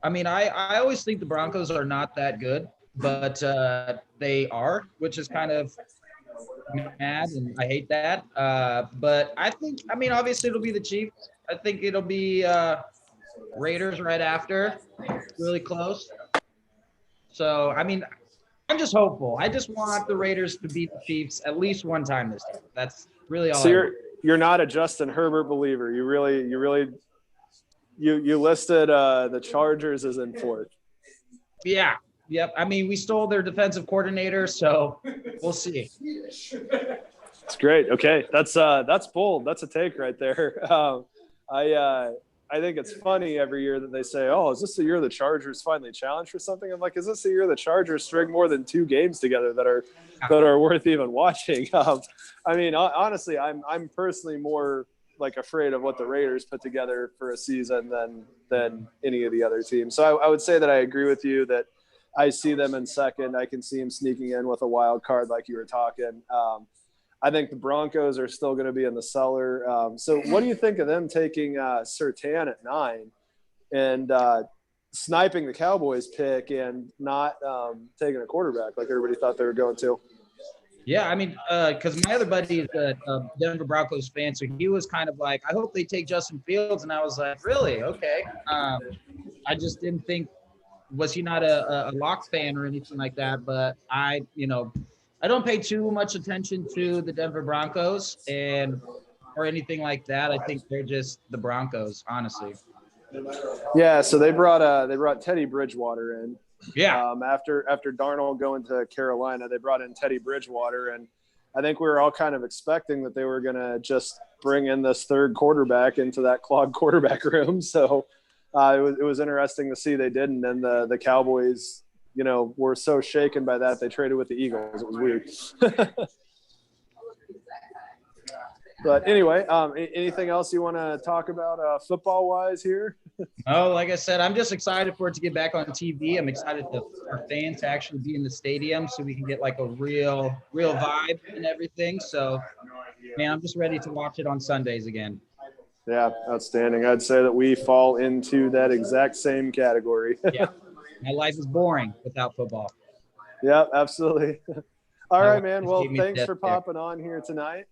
I mean, I always think the Broncos are not that good, but they are, which is kind of mad, and I hate that. But obviously it'll be the Chiefs. I think it'll be Raiders right after, really close. So, I'm just hopeful. I just want the Raiders to beat the Chiefs at least one time this year. That's really all. So you're not a Justin Herbert believer. You listed the Chargers as in fourth. Yeah. Yep. We stole their defensive coordinator, so we'll see. It's great. Okay, that's bold. That's a take right there. I think it's funny every year that they say, "Oh, is this the year the Chargers finally challenge for something?" I'm like, "Is this the year the Chargers string more than 2 games together that are worth even watching?" I mean, honestly, I'm personally more like afraid of what the Raiders put together for a season than any of the other teams. So I would say that I agree with you that I see them in second. I can see them sneaking in with a wild card like you were talking. I think the Broncos are still going to be in the cellar. So what do you think of them taking Surtain at 9 and sniping the Cowboys pick and not taking a quarterback like everybody thought they were going to? Yeah, I mean, because my other buddy is a Denver Broncos fan, so he was kind of like, I hope they take Justin Fields. And I was like, really? Okay. I just didn't think, was he not a lock fan or anything like that? But I don't pay too much attention to the Denver Broncos or anything like that. I think they're just the Broncos, honestly. Yeah, so they brought Teddy Bridgewater in. Yeah. After Darnold going to Carolina, they brought in Teddy Bridgewater, and I think we were all kind of expecting that they were going to just bring in this third quarterback into that clogged quarterback room. So it was interesting to see they didn't, and the Cowboys, were so shaken by that they traded with the Eagles. It was weird. But anyway, anything else you want to talk about football-wise here? Oh, like I said, I'm just excited for it to get back on TV. I'm excited for our fans to actually be in the stadium so we can get like a real vibe and everything. So, man, I'm just ready to watch it on Sundays again. Yeah, outstanding. I'd say that we fall into that exact same category. Yeah, my life is boring without football. Yeah, absolutely. All right, man. Well, thanks for popping on here tonight.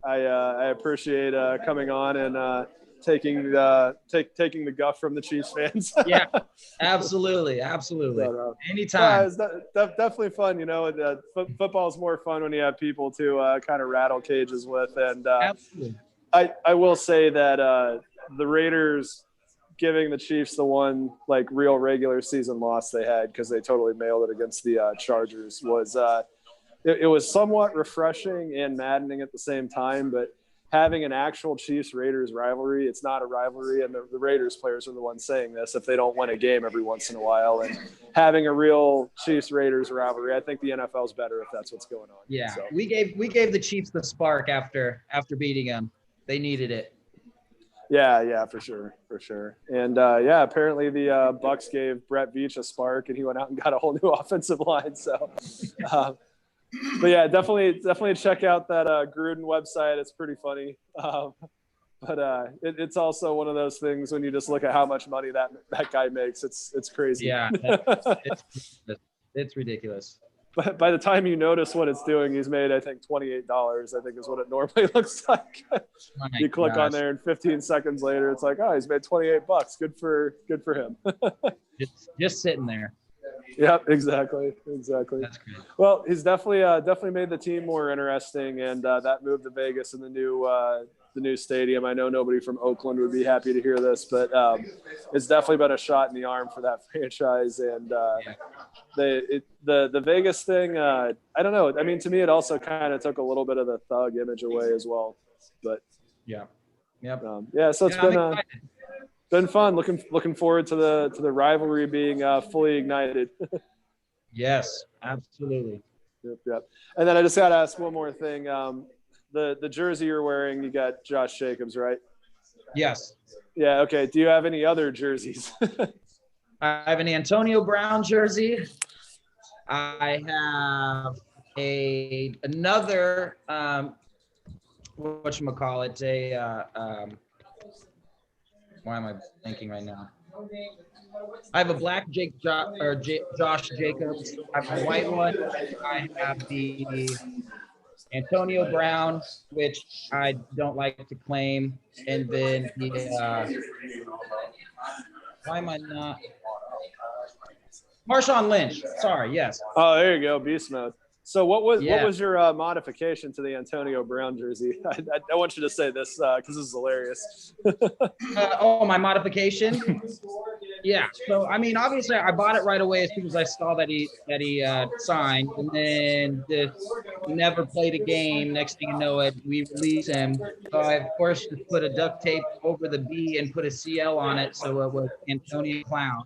I appreciate coming on and taking the guff from the Chiefs fans. Yeah, absolutely. Anytime. It's definitely fun. Football is more fun when you have people to kind of rattle cages with. And absolutely. I will say that the Raiders giving the Chiefs the one like real regular season loss they had because they totally mailed it against the Chargers was it was somewhat refreshing and maddening at the same time. But having an actual Chiefs-Raiders rivalry, it's not a rivalry, and the Raiders players are the ones saying this if they don't win a game every once in a while. And having a real Chiefs-Raiders rivalry, I think the NFL's better if that's what's going on. Yeah, so. we gave the Chiefs the spark after beating them. They needed it. Yeah, for sure. And apparently the Bucks gave Brett Veach a spark, and he went out and got a whole new offensive line. So, but yeah, definitely check out that Gruden website. It's pretty funny. But it's also one of those things when you just look at how much money that guy makes. It's crazy. Yeah, it's ridiculous. But by the time you notice what it's doing, he's made, I think, $28, I think is what it normally looks like. You click on there and 15 seconds later, it's like, oh, he's made $28. Good for him. just sitting there. Yep, exactly. That's great. Well, he's definitely made the team more interesting, and that move to Vegas and the new stadium. I know nobody from Oakland would be happy to hear this, but it's definitely been a shot in the arm for that franchise. And the Vegas thing, I don't know. I mean, to me, it also kind of took a little bit of the thug image away as well. But yeah. So it's been fun. Looking forward to the rivalry being fully ignited. Yes, absolutely. Yep. And then I just got to ask one more thing. The jersey you're wearing, you got Josh Jacobs, right? Yes. Yeah. Okay. Do you have any other jerseys? I have an Antonio Brown jersey. I have another whatchamacallit, why am I thinking right now? I have a black Josh Jacobs. I have a white one. I have the Antonio Brown, which I don't like to claim, and then the why am I not? Marshawn Lynch. Sorry, yes. Oh, there you go, beast mode. So what Yeah. was your modification to the Antonio Brown jersey? I want you to say this because this is hilarious. My modification. Yeah. So I mean, obviously, I bought it right away as soon as I saw that he signed, and then he never played a game. Next thing you know, we released him. So I of course just put a duct tape over the B and put a CL on it, so it was Antonio Clown.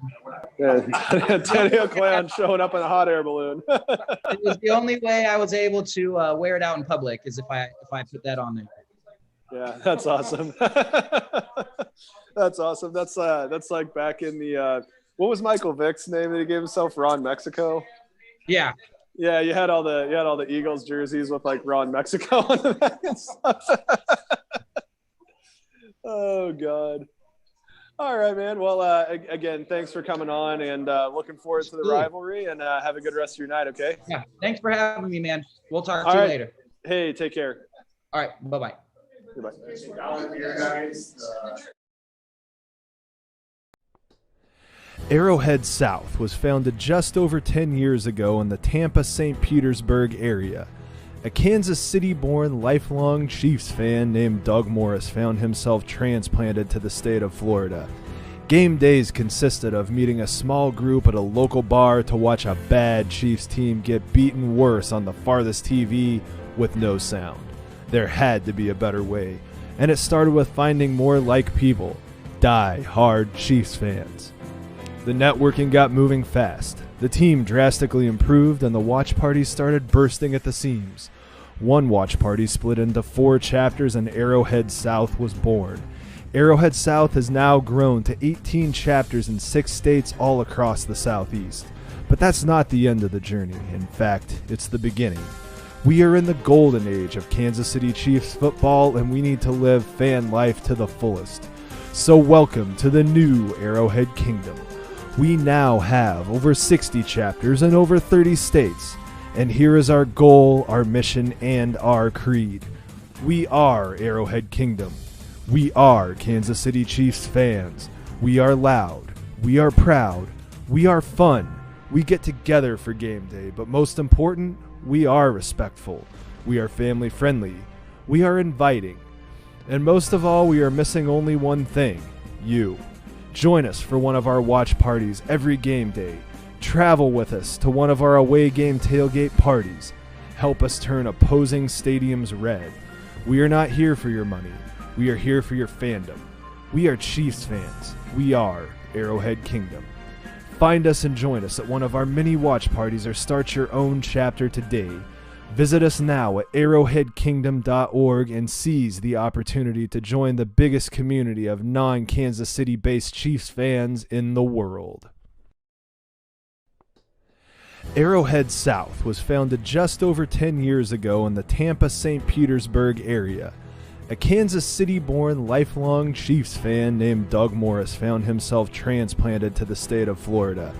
Yeah, Antonio Clown showing up in a hot air balloon. It was the only way I was able to wear it out in public is if I put that on there. Yeah, that's awesome. That's awesome. That's like back in the what was Michael Vick's name that he gave himself? Ron Mexico. Yeah. Yeah, you had all the Eagles jerseys with like Ron Mexico on the back and stuff. Oh God. All right, man. Well, again, thanks for coming on, and looking forward to the rivalry, and have a good rest of your night, okay? Yeah, thanks for having me, man. We'll talk to you later. Hey, take care. All right, bye-bye. Goodbye. Arrowhead South was founded just over 10 years ago in the Tampa-St. Petersburg area. A Kansas City-born lifelong Chiefs fan named Doug Morris found himself transplanted to the state of Florida. Game days consisted of meeting a small group at a local bar to watch a bad Chiefs team get beaten worse on the farthest TV with no sound. There had to be a better way, and it started with finding more like people, die-hard Chiefs fans. The networking got moving fast. The team drastically improved, and the watch parties started bursting at the seams. One watch party split into 4 chapters, and Arrowhead South was born. Arrowhead South has now grown to 18 chapters in 6 states all across the Southeast. But that's not the end of the journey. In fact, it's the beginning. We are in the golden age of Kansas City Chiefs football, and we need to live fan life to the fullest. So welcome to the new Arrowhead Kingdom. We now have over 60 chapters in over 30 states. And here is our goal, our mission, and our creed. We are Arrowhead Kingdom. We are Kansas City Chiefs fans. We are loud. We are proud. We are fun. We get together for game day, but most important, we are respectful. We are family friendly. We are inviting. And most of all, we are missing only one thing, you. Join us for one of our watch parties every game day. Travel with us to one of our away game tailgate parties. Help us turn opposing stadiums red. We are not here for your money. We are here for your fandom. We are Chiefs fans. We are Arrowhead Kingdom. Find us and join us at one of our many watch parties or start your own chapter today. Visit us now at arrowheadkingdom.org and seize the opportunity to join the biggest community of non-Kansas City-based Chiefs fans in the world. Arrowhead South was founded just over 10 years ago in the Tampa-St. Petersburg area. A Kansas City-born lifelong Chiefs fan named Doug Morris found himself transplanted to the state of Florida.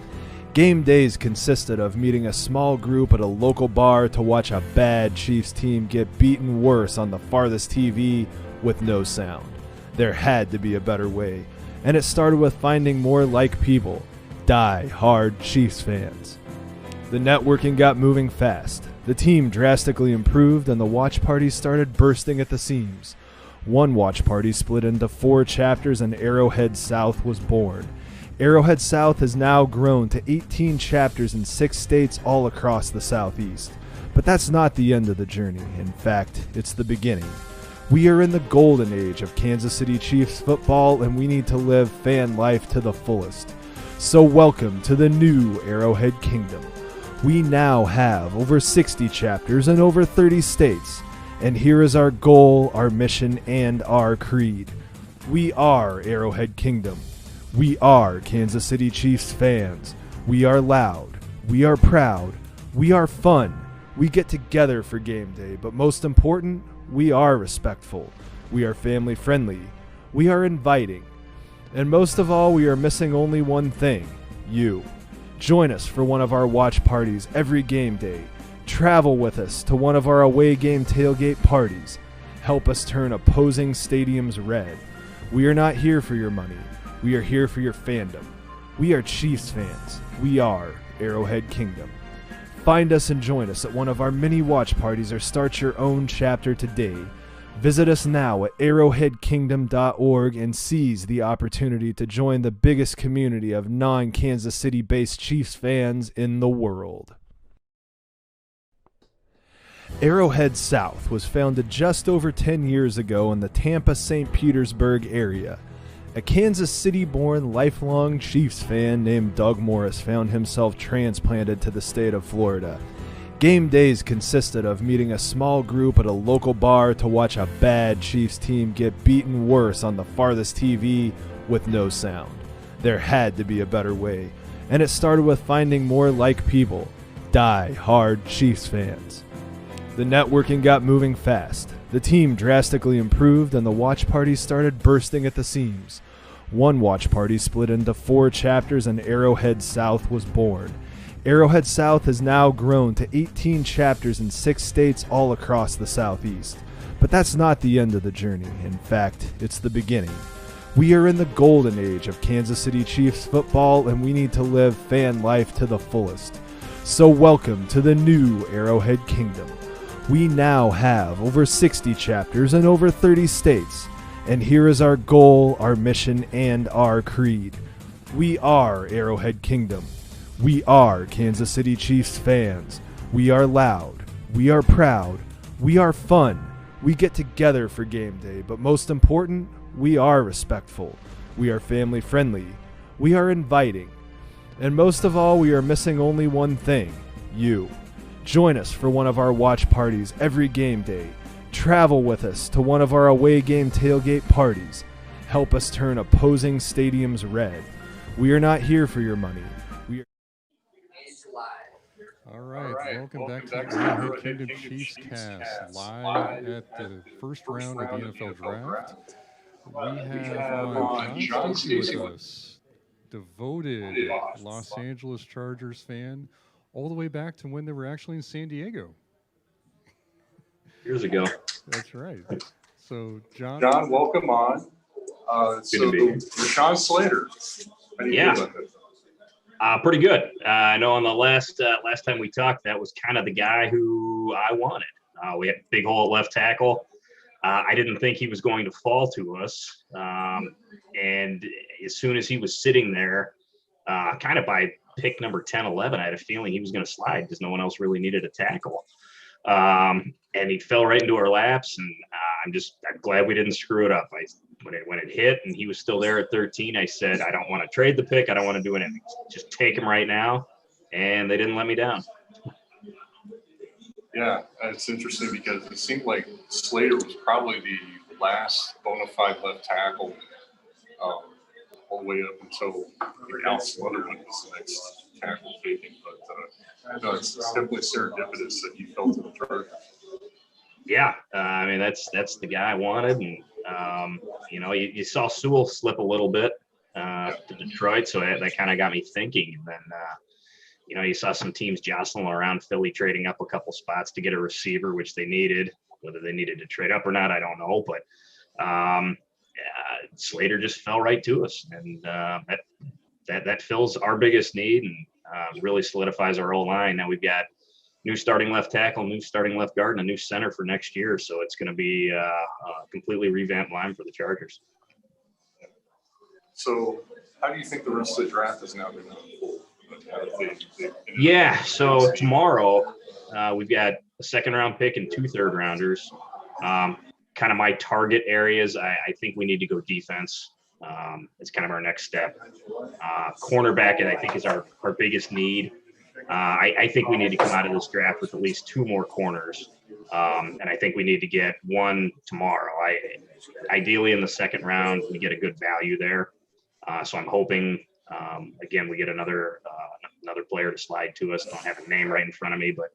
Game days consisted of meeting a small group at a local bar to watch a bad Chiefs team get beaten worse on the farthest TV with no sound. There had to be a better way, and it started with finding more like people, die-hard Chiefs fans. The networking got moving fast. The team drastically improved, and the watch parties started bursting at the seams. One watch party split into 4 chapters, and Arrowhead South was born. Arrowhead South has now grown to 18 chapters in 6 states all across the Southeast. But that's not the end of the journey. In fact, it's the beginning. We are in the golden age of Kansas City Chiefs football, and we need to live fan life to the fullest. So welcome to the new Arrowhead Kingdom. We now have over 60 chapters in over 30 states. And here is our goal, our mission, and our creed. We are Arrowhead Kingdom. We are Kansas City Chiefs fans. We are loud. We are proud. We are fun. We get together for game day, but most important, we are respectful. We are family friendly. We are inviting. And most of all, we are missing only one thing, you. Join us for one of our watch parties every game day. Travel with us to one of our away game tailgate parties. Help us turn opposing stadiums red. We are not here for your money. We are here for your fandom. We are Chiefs fans. We are Arrowhead Kingdom. Find us and join us at one of our many watch parties or start your own chapter today. Visit us now at arrowheadkingdom.org and seize the opportunity to join the biggest community of non-Kansas City-based Chiefs fans in the world. Arrowhead South was founded just over 10 years ago in the Tampa-St. Petersburg area. A Kansas City-born lifelong Chiefs fan named Doug Morris found himself transplanted to the state of Florida. Game days consisted of meeting a small group at a local bar to watch a bad Chiefs team get beaten worse on the farthest TV with no sound. There had to be a better way, and it started with finding more like people, die-hard Chiefs fans. The networking got moving fast. The team drastically improved, and the watch parties started bursting at the seams. One watch party split into 4 chapters, and Arrowhead South was born. Arrowhead South has now grown to 18 chapters in 6 states all across the Southeast. But that's not the end of the journey. In fact, it's the beginning. We are in the golden age of Kansas City Chiefs football, and we need to live fan life to the fullest. So welcome to the new Arrowhead Kingdom. We now have over 60 chapters in over 30 states. And here is our goal, our mission, and our creed. We are Arrowhead Kingdom. We are Kansas City Chiefs fans. We are loud. We are proud. We are fun. We get together for game day, but most important, we are respectful. We are family friendly. We are inviting. And most of all, we are missing only one thing, you. Join us for one of our watch parties every game day. Travel with us to one of our away game tailgate parties. Help us turn opposing stadiums red. We are not here for your money. All right, welcome back to the Arrowhead Kingdom CHIEFScast, live at the first round of the NFL Draft. We have on John Stacy with us, devoted Los Angeles Chargers fan, all the way back to when they were actually in San Diego. Years ago. That's right. So, John, welcome on. So, Rashawn Slater, how do you feel about this? Pretty good. I know on the last time we talked, that was kind of the guy who I wanted. We had a big hole at left tackle. I didn't think he was going to fall to us. And as soon as he was sitting there, kind of by pick number 10, 11, I had a feeling he was going to slide because no one else really needed a tackle. And he fell right into our laps, and I'm glad we didn't screw it up. When it hit and he was still there at 13, I said, I don't want to trade the pick. I don't want to do anything. Just take him right now. And they didn't let me down. Yeah, it's interesting because it seemed like Slater was probably the last bona fide left tackle all the way up until Alex Leatherwood was the next tackle taken. But no, it's definitely serendipitous that he fell to the Chargers. Yeah, I mean, that's the guy I wanted. And, you saw Sewell slip a little bit to Detroit, so that kind of got me thinking. And then, you saw some teams jostling around Philly, trading up a couple spots to get a receiver, which they needed. Whether they needed to trade up or not, I don't know. But Slater just fell right to us, and that fills our biggest need and really solidifies our O-line. Now we've got new starting left tackle, new starting left guard, and a new center for next year. So it's going to be a completely revamped line for the Chargers. So how do you think the rest of the draft is now going to unfold? Yeah, so tomorrow we've got a second-round pick and 2 third-rounders. Kind of my target areas, I think we need to go defense. It's kind of our next step. Cornerback, I think, is our biggest need. I think we need to come out of this draft with at least 2 more corners. And I think we need to get one tomorrow. Ideally in the second round, we get a good value there. So I'm hoping, again, we get another player to slide to us. Don't have a name right in front of me, but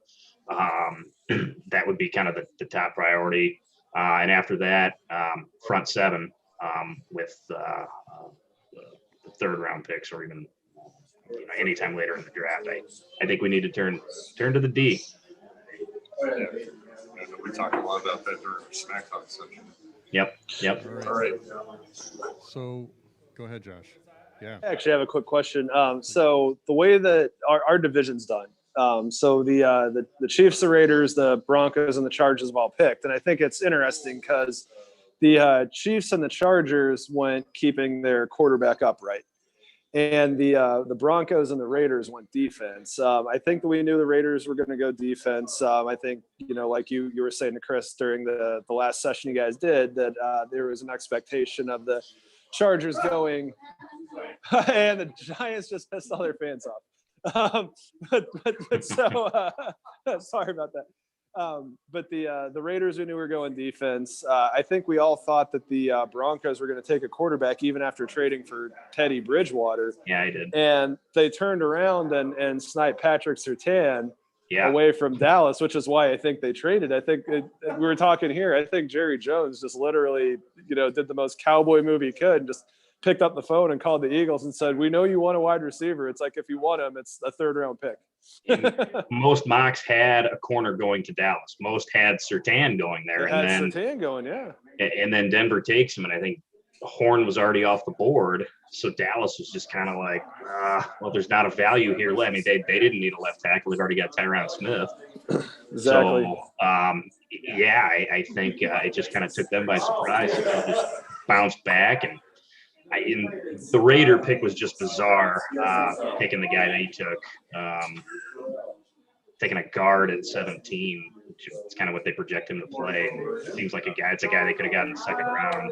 that would be kind of the top priority. And after that, front 7 with the third round picks or even anytime later in the draft. I think we need to turn to the D. We talked a lot about that during our Smack Talk session. Yep. All right. So go ahead, Josh. Yeah. I actually have a quick question. So the way that our division's done, So the Chiefs, the Raiders, the Broncos, and the Chargers have all picked. And I think it's interesting because the Chiefs and the Chargers went keeping their quarterback upright. And the Broncos and the Raiders went defense. I think that we knew the Raiders were going to go defense. I think, like you were saying to Chris during the last session you guys did, that there was an expectation of the Chargers going, and the Giants just pissed all their fans off. Sorry about that. But the Raiders, we knew we were going defense. I think we all thought that the Broncos were going to take a quarterback even after trading for Teddy Bridgewater. Yeah, I did. And they turned around and sniped Patrick Surtain away from Dallas, which is why I think they traded. I think we were talking here. I think Jerry Jones just literally, did the most cowboy move he could and just picked up the phone and called the Eagles and said, "We know you want a wide receiver. It's like if you want him, it's a 3rd-round pick." Most mocks had a corner going to Dallas. Most had Surtain going there, and then Surtain going, yeah. And then Denver takes him, and I think Horn was already off the board. So Dallas was just kind of like, well, there's not a value here. I mean, they didn't need a left tackle. They've already got Tyron Smith. Exactly. So, I think it just kind of took them by surprise. So they just bounced back, and the Raider pick was just bizarre, picking the guy they took, taking a guard at 17, which is kind of what they project him to play. And it seems like it's a guy they could have gotten in the 2nd round.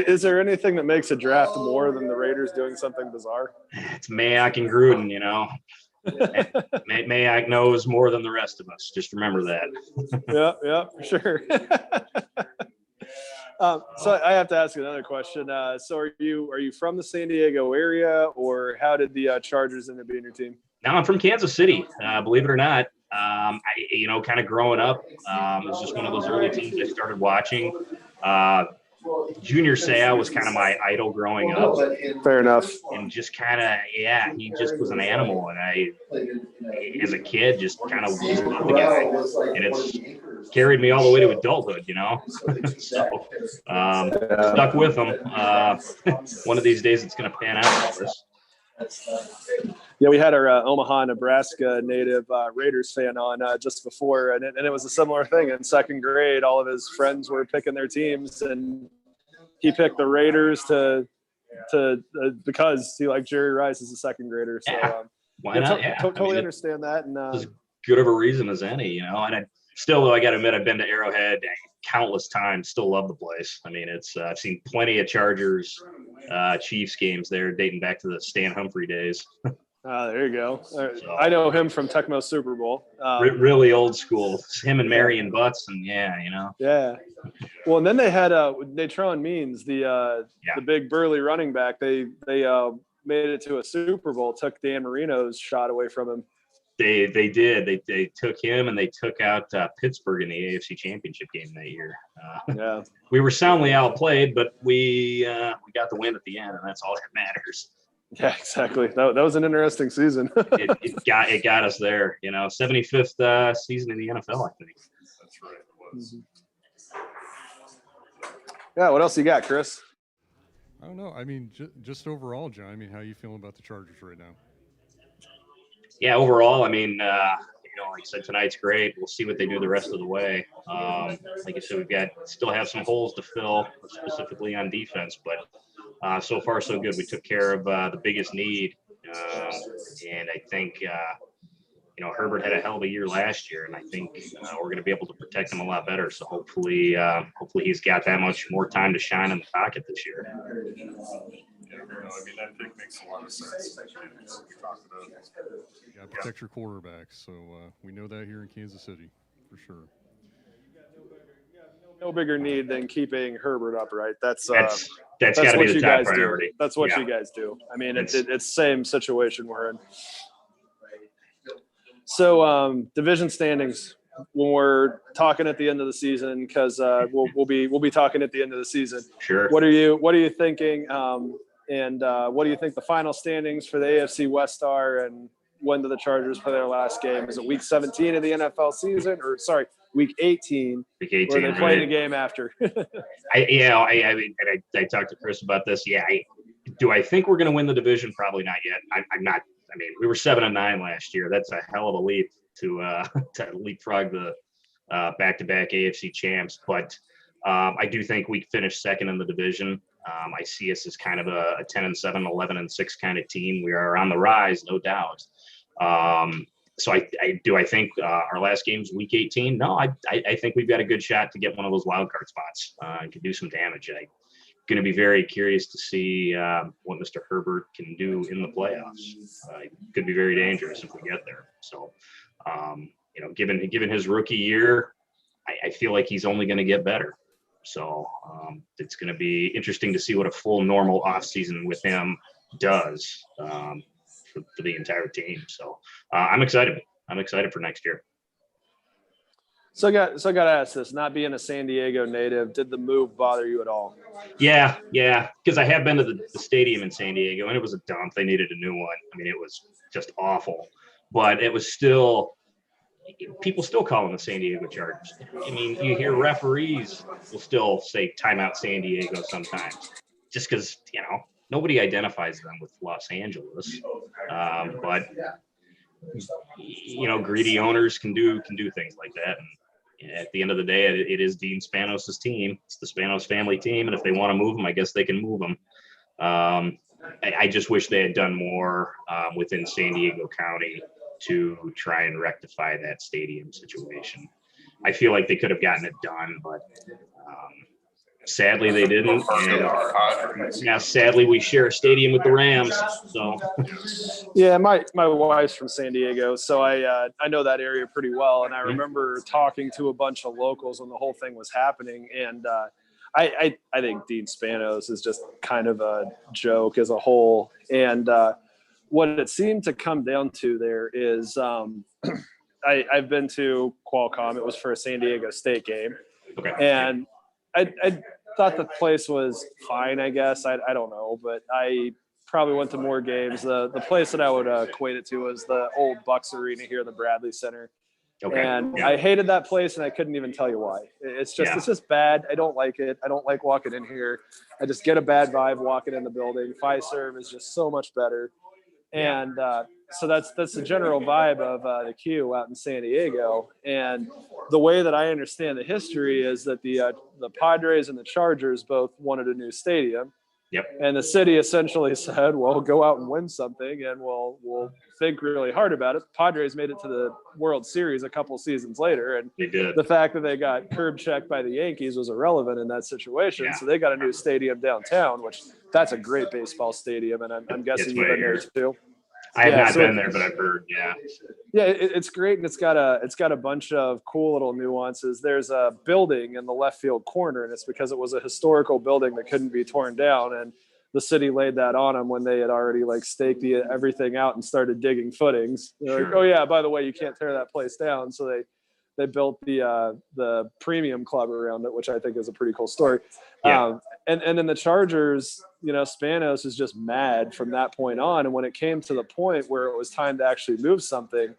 Is there anything that makes a draft more than the Raiders doing something bizarre? It's Mayock and Gruden, Mayock knows more than the rest of us. Just remember that. Yeah, for sure. So I have to ask another question. So are you from the San Diego area, or how did the Chargers end up being your team? No, I'm from Kansas City. Believe it or not, kind of growing up, it was just one of those early teams I started watching. Junior Seau was kind of my idol growing up. Fair enough. And just kind of, he just was an animal. And I, as a kid, just kind of loved the guy. And it's carried me all the way to adulthood, So, stuck with him. One of these days it's going to pan out for us. Yeah, we had our Omaha, Nebraska native Raiders fan on just before, and it was a similar thing. In 2nd grade, all of his friends were picking their teams, and he picked the Raiders because he liked Jerry Rice as a 2nd grader. So why not? Totally understand that. And as good of a reason as any, And I still, though, I got to admit, I've been to Arrowhead countless times. Still love the place. I mean, it's I've seen plenty of Chargers, Chiefs games there, dating back to the Stan Humphrey days. There you go. I know him from Tecmo Super Bowl. Really old school. Him and Marion Butts, and Yeah. Well, and then they had Natron Means, the big burly running back. They made it to a Super Bowl. Took Dan Marino's shot away from him. They did. They took him, and they took out Pittsburgh in the AFC Championship game that year. We were soundly outplayed, but we got the win at the end, and that's all that matters. Yeah, exactly. That was an interesting season. it got us there. 75th season in the NFL, I think. That's right. It was. Yeah. What else you got, Chris? I don't know. I mean, just overall, John. I mean, how are you feeling about the Chargers right now? Yeah, overall, I mean, like I said, tonight's great. We'll see what they do the rest of the way. Like I said, still have some holes to fill, specifically on defense, but so far so good. We took care of the biggest need, and I think Herbert had a hell of a year last year, and I think we're going to be able to protect him a lot better. So hopefully he's got that much more time to shine in the pocket this year. That pick makes a lot of sense. We talked about it. You got to protect your quarterbacks, so we know that here in Kansas City for sure. No bigger need than keeping Herbert upright. That's got to be the top priority. That's what you guys do. I mean, it's same situation we're in. So division standings. When we're talking at the end of the season, because we'll be talking at the end of the season. Sure. What are you thinking? And what do you think the final standings for the AFC West are? And when do the Chargers play their last game? Is it Week 17 of the NFL season, or Week 18? Week 18. Where they play the game after? I talked to Chris about this. Yeah. Do I think we're going to win the division? Probably not yet. I'm not I mean, we were 7-9 last year. That's a hell of a leap to to leapfrog the back-to-back AFC champs. But I do think we finished second in the division. I see us as kind of a 10-7, 11-6 kind of team. We are on the rise, no doubt. So I think our last game's week 18. No, I think we've got a good shot to get one of those wild card spots and can do some damage. I'm going to be very curious to see what Mr. Herbert can do in the playoffs. It could be very dangerous if we get there. So, given his rookie year, I feel like he's only going to get better. So it's going to be interesting to see what a full normal offseason with him does for the entire team. So I'm excited. I'm excited for next year. So I got to ask this, not being a San Diego native, did the move bother you at all? Yeah. Because I have been to the stadium in San Diego, and it was a dump. They needed a new one. I mean, it was just awful. But it was still – people still call them the San Diego Chargers. I mean, you hear referees will still say timeout San Diego sometimes just because, nobody identifies them with Los Angeles. But greedy owners can do things like that. And at the end of the day, it is Dean Spanos' team. It's the Spanos family team. And if they want to move them, I guess they can move them. I just wish they had done more within San Diego County to try and rectify that stadium situation. I feel like they could have gotten it done, but sadly they didn't. And sadly we share a stadium with the Rams. So yeah, my wife's from San Diego, so I know that area pretty well. And I remember talking to a bunch of locals when the whole thing was happening. And I think Dean Spanos is just kind of a joke as a whole. And what it seemed to come down to there is I've been to Qualcomm. It was for a San Diego State game. Okay. And I thought the place was fine, I guess. I don't know, but I probably went to more games. The place that I would equate it to was the old Bucks Arena here in the Bradley Center. Okay. And I hated that place, and I couldn't even tell you why. It's just bad. I don't like it. I don't like walking in here. I just get a bad vibe walking in the building. Fiserv is just so much better. And so that's the general vibe of the Q out in San Diego. And the way that I understand the history is that the Padres and the Chargers both wanted a new stadium. Yep. And the city essentially said, well, go out and win something, and we'll think really hard about it. The Padres made it to the World Series a couple seasons later, and they did. The fact that they got curb checked by the Yankees was irrelevant in that situation. Yeah. So they got a new stadium downtown, which that's a great baseball stadium, and I'm guessing you've been there too. I have not been there, but I've heard. Yeah. Yeah, it's great, and it's got a bunch of cool little nuances. There's a building in the left field corner, and it's because it was a historical building that couldn't be torn down, and the city laid that on them when they had already staked everything out and started digging footings. They're like, oh yeah, by the way, you can't tear that place down. So they built the premium club around it, which I think is a pretty cool story. Yeah. And then the Chargers, Spanos is just mad from that point on. And when it came to the point where it was time to actually move something,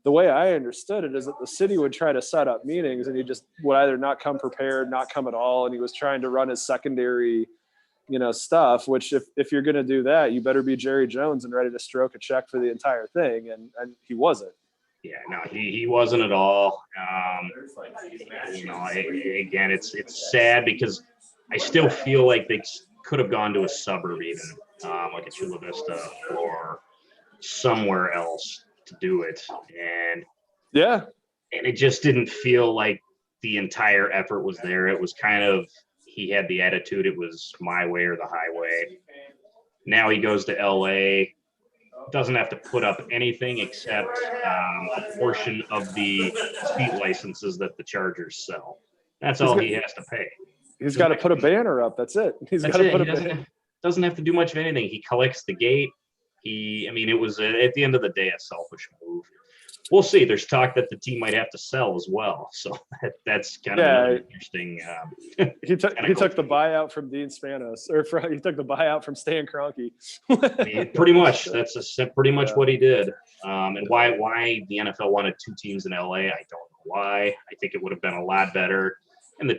the way I understood it is that the city would try to set up meetings, and he just would either not come prepared, not come at all. And he was trying to run his secondary, stuff, which if you're going to do that, you better be Jerry Jones and ready to stroke a check for the entire thing. And he wasn't. Yeah, no, he wasn't at all. Again, it's sad because I still feel like they could have gone to a suburb even, like a Chula Vista or somewhere else to do it. And it just didn't feel like the entire effort was there. It was kind of, he had the attitude it was my way or the highway. Now he goes to LA, doesn't have to put up anything except a portion of the speed licenses that the Chargers sell. That's all he has to pay. He's got to put a banner up. That's it. He's got to put a banner. Doesn't have to do much of anything. He collects the gate. It was at the end of the day a selfish move. We'll see. There's talk that the team might have to sell as well. So that's kind of interesting. He took the buyout from Dean Spanos, he took the buyout from Stan Kroenke. Pretty much. That's pretty much what he did. And why the NFL wanted two teams in LA, I don't know why. I think it would have been a lot better. And the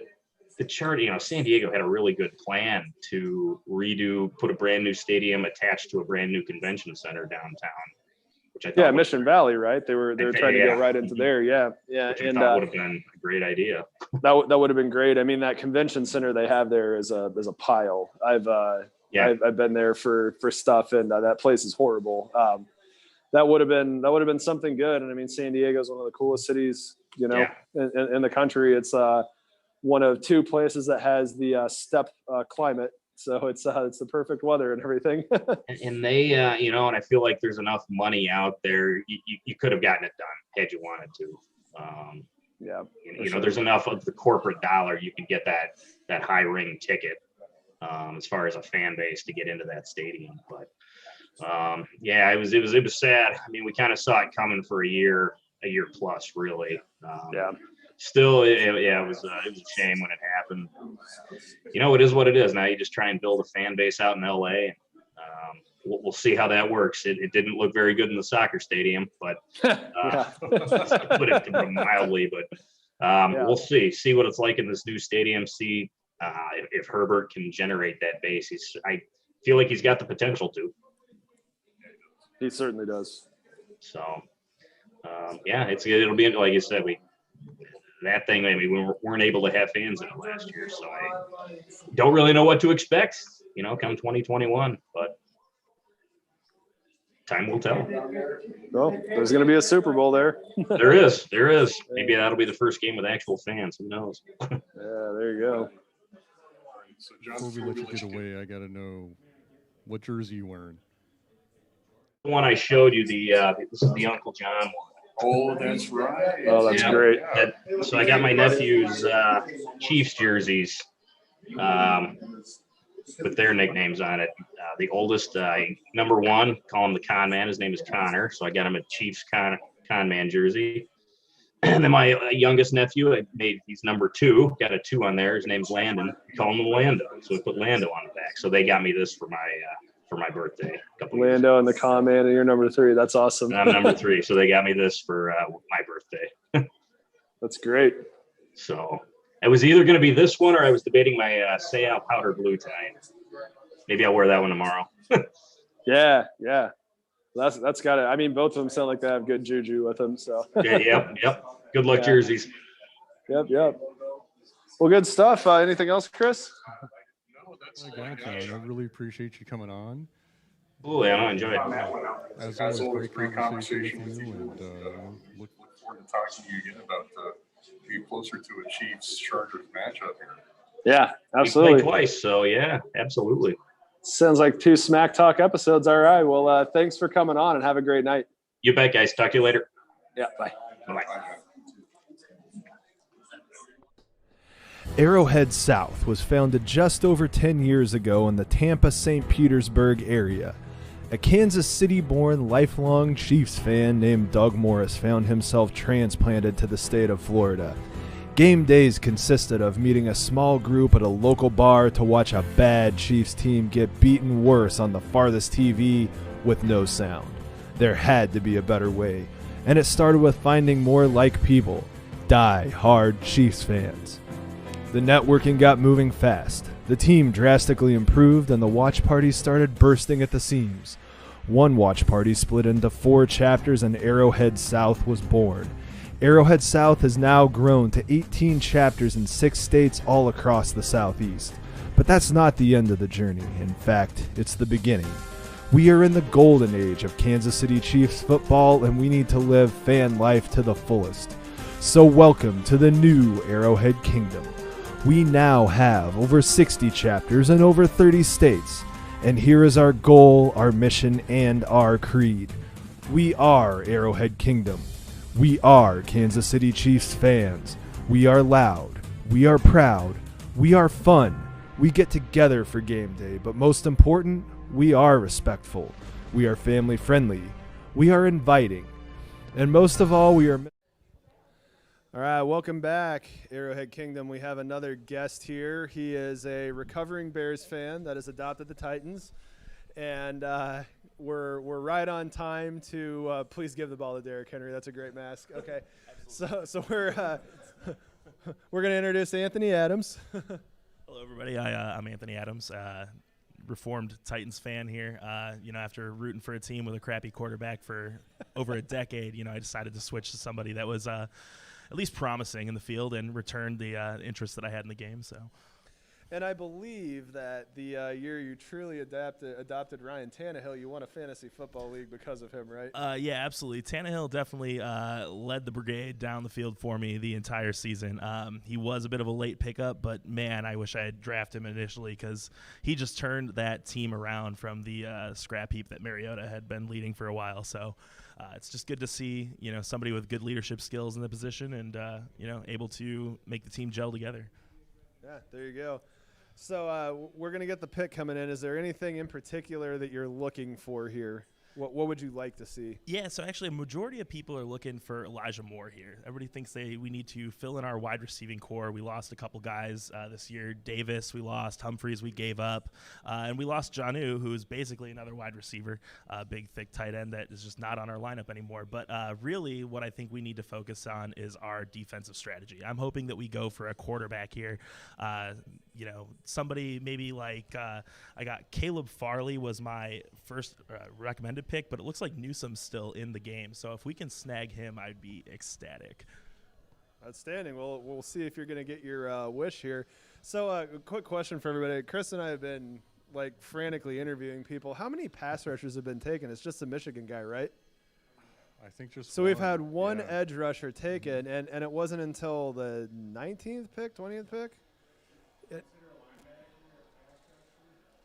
chart, San Diego had a really good plan to put a brand new stadium attached to a brand new convention center downtown. which I thought Yeah, Mission Valley, right? They were trying to yeah. go right into there. Yeah, yeah, which I and thought would have been a great idea. that would have been great. I mean, that convention center they have there is a pile. I've been there for stuff, and that place is horrible. That would have been something good. And I mean, San Diego is one of the coolest cities, in the country. It's one of 2 places that has the steppe climate, so it's the perfect weather and everything. And they, and I feel like there's enough money out there. You could have gotten it done had you wanted to. There's enough of the corporate dollar. You can get that high ring ticket as far as a fan base to get into that stadium. But it was sad. I mean, we kind of saw it coming for a year plus, really. Still, it was a shame when it happened. It is what it is. Now you just try and build a fan base out in LA, and we'll see how that works. It didn't look very good in the soccer stadium, but to put it mildly. But we'll see what it's like in this new stadium. See if Herbert can generate that base. I feel like he's got the potential to. He certainly does. So, it'll be, like you said, we weren't able to have fans in it last year, so I don't really know what to expect, come 2021, but time will tell. Well, there's going to be a Super Bowl there. There is. Maybe that'll be the first game with actual fans. Who knows? Yeah, there you go. Before we let you get away, I got to know what jersey you wearing. The one I showed you, this is the Uncle John one. Oh, that's right. Oh, that's great. So I got my nephew's Chiefs jerseys with their nicknames on it. The oldest, number 1, call him the Con Man. His name is Connor, so I got him a Chiefs Con Man jersey. And then my youngest nephew, he's number 2, got a 2 on there. His name's Landon. We call him Lando, so we put Lando on the back. So they got me this for my birthday. Lando and the Con Man, and you're number 3. That's awesome. I'm number 3, so they got me this for my birthday. That's great. So it was either going to be this one, or I was debating my Sayal powder blue tonight. Maybe I'll wear that one tomorrow. Yeah. That's got it. I mean, both of them sound like they have good juju with them. So Yep. Good luck jerseys. Yep. Well, good stuff. Anything else, Chris? I really appreciate you coming on. Oh, yeah, I enjoy it. As always, great conversation with you, and look forward to talking to you again about being closer to a Chiefs-Chargers matchup here. Yeah, absolutely. We played twice, so yeah, absolutely. Sounds like 2 Smack Talk episodes. All right. Well, thanks for coming on, and have a great night. You bet, guys. Talk to you later. Yeah, bye. Bye. Arrowhead South was founded just over 10 years ago in the Tampa-St. Petersburg area. A Kansas City-born lifelong Chiefs fan named Doug Morris found himself transplanted to the state of Florida. Game days consisted of meeting a small group at a local bar to watch a bad Chiefs team get beaten worse on the farthest TV with no sound. There had to be a better way, and it started with finding more like people, die-hard Chiefs fans. The networking got moving fast. The team drastically improved, and the watch parties started bursting at the seams. One watch party split into 4 chapters, and Arrowhead South was born. Arrowhead South has now grown to 18 chapters in 6 states all across the Southeast. But that's not the end of the journey. In fact, it's the beginning. We are in the golden age of Kansas City Chiefs football, and we need to live fan life to the fullest. So welcome to the new Arrowhead Kingdom. We now have over 60 chapters in over 30 states. And here is our goal, our mission, and our creed. We are Arrowhead Kingdom. We are Kansas City Chiefs fans. We are loud. We are proud. We are fun. We get together for game day, but most important, we are respectful. We are family friendly. We are inviting. And most of all, we are... All right, welcome back, Arrowhead Kingdom. We have another guest here. He is a recovering Bears fan that has adopted the Titans, and we're right on time to please give the ball to Derrick Henry. That's a great mask. Okay, so we're going to introduce Anthony Adams. Hello, everybody. I'm Anthony Adams. reformed Titans fan here. After rooting for a team with a crappy quarterback for over a decade, I decided to switch to somebody that was at least promising in the field and returned the interest that I had in the game. So. And I believe that the year you truly adopted Ryan Tannehill, you won a fantasy football league because of him, right? Yeah, absolutely. Tannehill definitely led the brigade down the field for me the entire season. He was a bit of a late pickup, but, man, I wish I had drafted him initially because he just turned that team around from the scrap heap that Mariota had been leading for a while. So it's just good to see, somebody with good leadership skills in the position and, able to make the team gel together. Yeah, there you go. So we're going to get the pick coming in. Is there anything in particular that you're looking for here? What would you like to see? Yeah, so actually a majority of people are looking for Elijah Moore here. Everybody thinks we need to fill in our wide receiving core. We lost a couple guys this year. Davis, we lost. Humphreys, we gave up. And we lost Jonnu, who's basically another wide receiver, big, thick tight end that is just not on our lineup anymore. But really what I think we need to focus on is our defensive strategy. I'm hoping that we go for a quarterback here. Somebody maybe like I got Caleb Farley was my first recommended pick, but it looks like Newsom's still in the game. So if we can snag him, I'd be ecstatic. Outstanding. Well, we'll see if you're going to get your wish here. So a quick question for everybody. Chris and I have been frantically interviewing people. How many pass rushers have been taken? It's just a Michigan guy, right? I think just so we've had one edge rusher taken, and it wasn't until the 19th pick, 20th pick?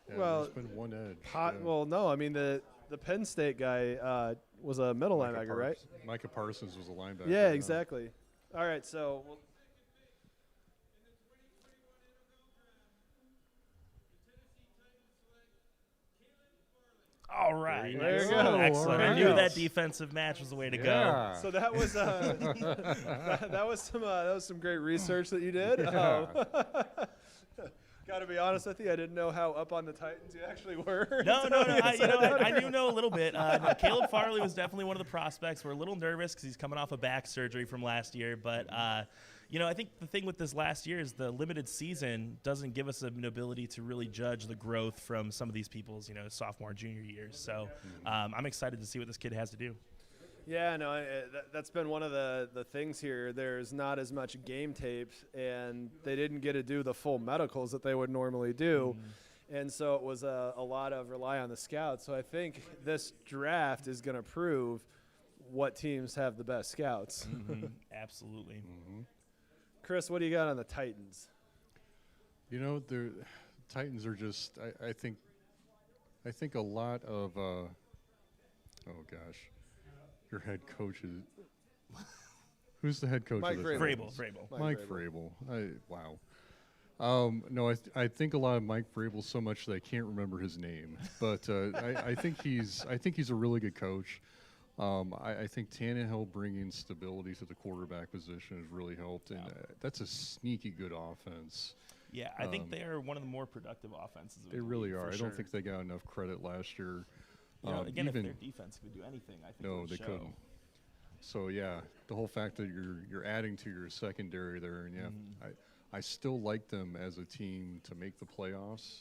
There's been one edge. Well, no. I mean, the Penn State guy was a middle linebacker, right? Micah Parsons was a linebacker. Yeah, exactly. All right, so all right. There you go. Excellent. I knew that defensive match was the way to go. So that was that was some great research that you did. Got to be honest with you, I didn't know how up on the Titans you actually were. No. I do know a little bit. Caleb Farley was definitely one of the prospects. We're a little nervous because he's coming off a back surgery from last year. But, I think the thing with this last year is the limited season doesn't give us an ability to really judge the growth from some of these people's, sophomore, junior years. So I'm excited to see what this kid has to do. Yeah, no, that's been one of the things here. There's not as much game tape, and they didn't get to do the full medicals that they would normally do. And so it was a lot of rely on the scouts. So I think this draft is going to prove what teams have the best scouts. Absolutely. Chris, what do you got on the Titans? The Titans are just, I think a lot of, oh gosh. Your head coach is who's the head coach? Mike of Vrabel. Mike Vrabel. Wow. No, I think a lot of Mike Vrabel so much that I can't remember his name. But I think he's a really good coach. I think Tannehill bringing stability to the quarterback position has really helped, and that's a sneaky good offense. Yeah, I think they are one of the more productive offenses. They really are. I don't think they got enough credit last year. Again, if their defense could do anything, I think no, they couldn't. So yeah, the whole fact that you're adding to your secondary there, and I still like them as a team to make the playoffs.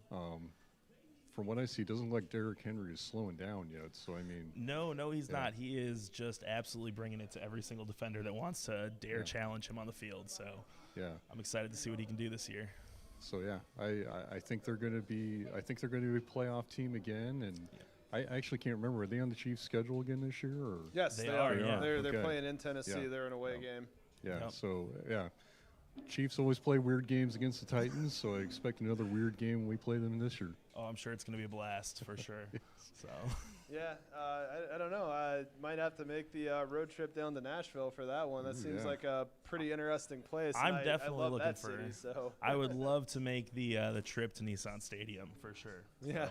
From what I see, it doesn't look like Derrick Henry is slowing down yet. So I mean, no, he's not. He is just absolutely bringing it to every single defender that wants to dare challenge him on the field. So I'm excited to see what he can do this year. So I think they're going to be. I think they're going to be a playoff team again, and. I actually can't remember. Are they on the Chiefs' schedule again this year? Or? Yes, they are. They're playing in Tennessee. They're in a away game. Yeah. So Chiefs always play weird games against the Titans, so I expect another weird game when we play them this year. Oh, I'm sure it's going to be a blast for sure. So. Yeah, I don't know. I might have to make the road trip down to Nashville for that one. That seems like a pretty interesting place. I'm definitely looking that for. City, so. I would love to make the trip to Nissan Stadium for sure. Yeah.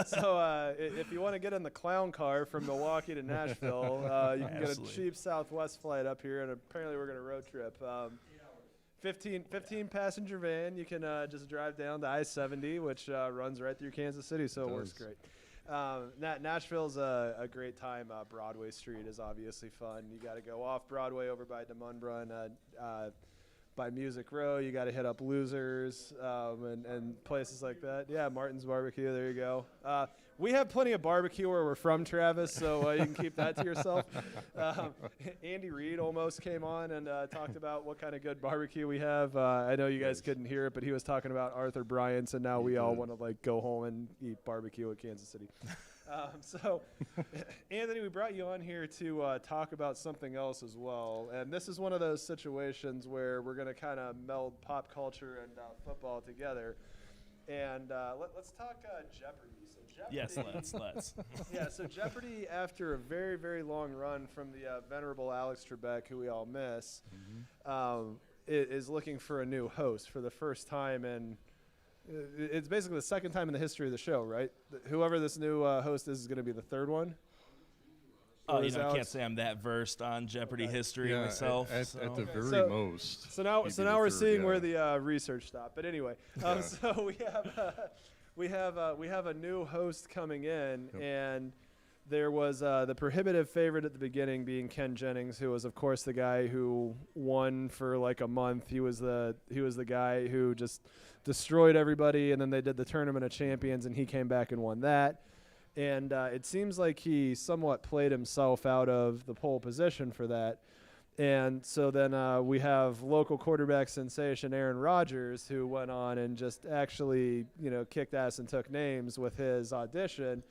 So if you want to get in the clown car from Milwaukee to Nashville, you can get a cheap Southwest flight up here, and apparently we're going to road trip. 15 passenger van. You can just drive down to I-70, which runs right through Kansas City, so it works great. Nashville's a great time. Broadway Street is obviously fun. You got to go off Broadway over by Demunbra and by Music Row. You got to hit up Losers and places like that. Yeah, Martin's Barbecue. There you go. We have plenty of barbecue where we're from, Travis, so you can keep that to yourself. Andy Reid almost came on and talked about what kind of good barbecue we have. I know you guys couldn't hear it, but he was talking about Arthur Bryant's, and now we all want to go home and eat barbecue at Kansas City. So, Anthony, we brought you on here to talk about something else as well. And this is one of those situations where we're going to kind of meld pop culture and football together. And let's talk Jeopardy. So Jeopardy. Yes, let's. Yeah, so Jeopardy, after a very, very long run from the venerable Alex Trebek, who we all miss, is looking for a new host for the first time in it's basically the second time in the history of the show, right? Whoever this new host is going to be the third one. Oh, I can't say I'm that versed on Jeopardy history myself. At the very most. So now we're seeing where the research stopped. But anyway, so we have a new host coming in, and there was the prohibitive favorite at the beginning being Ken Jennings, who was, of course, the guy who won for like a month. He was the guy who just destroyed everybody, and then they did the Tournament of Champions, and he came back and won that. And it seems like he somewhat played himself out of the pole position for that. And so then we have local quarterback sensation Aaron Rodgers, who went on and just actually, kicked ass and took names with his audition.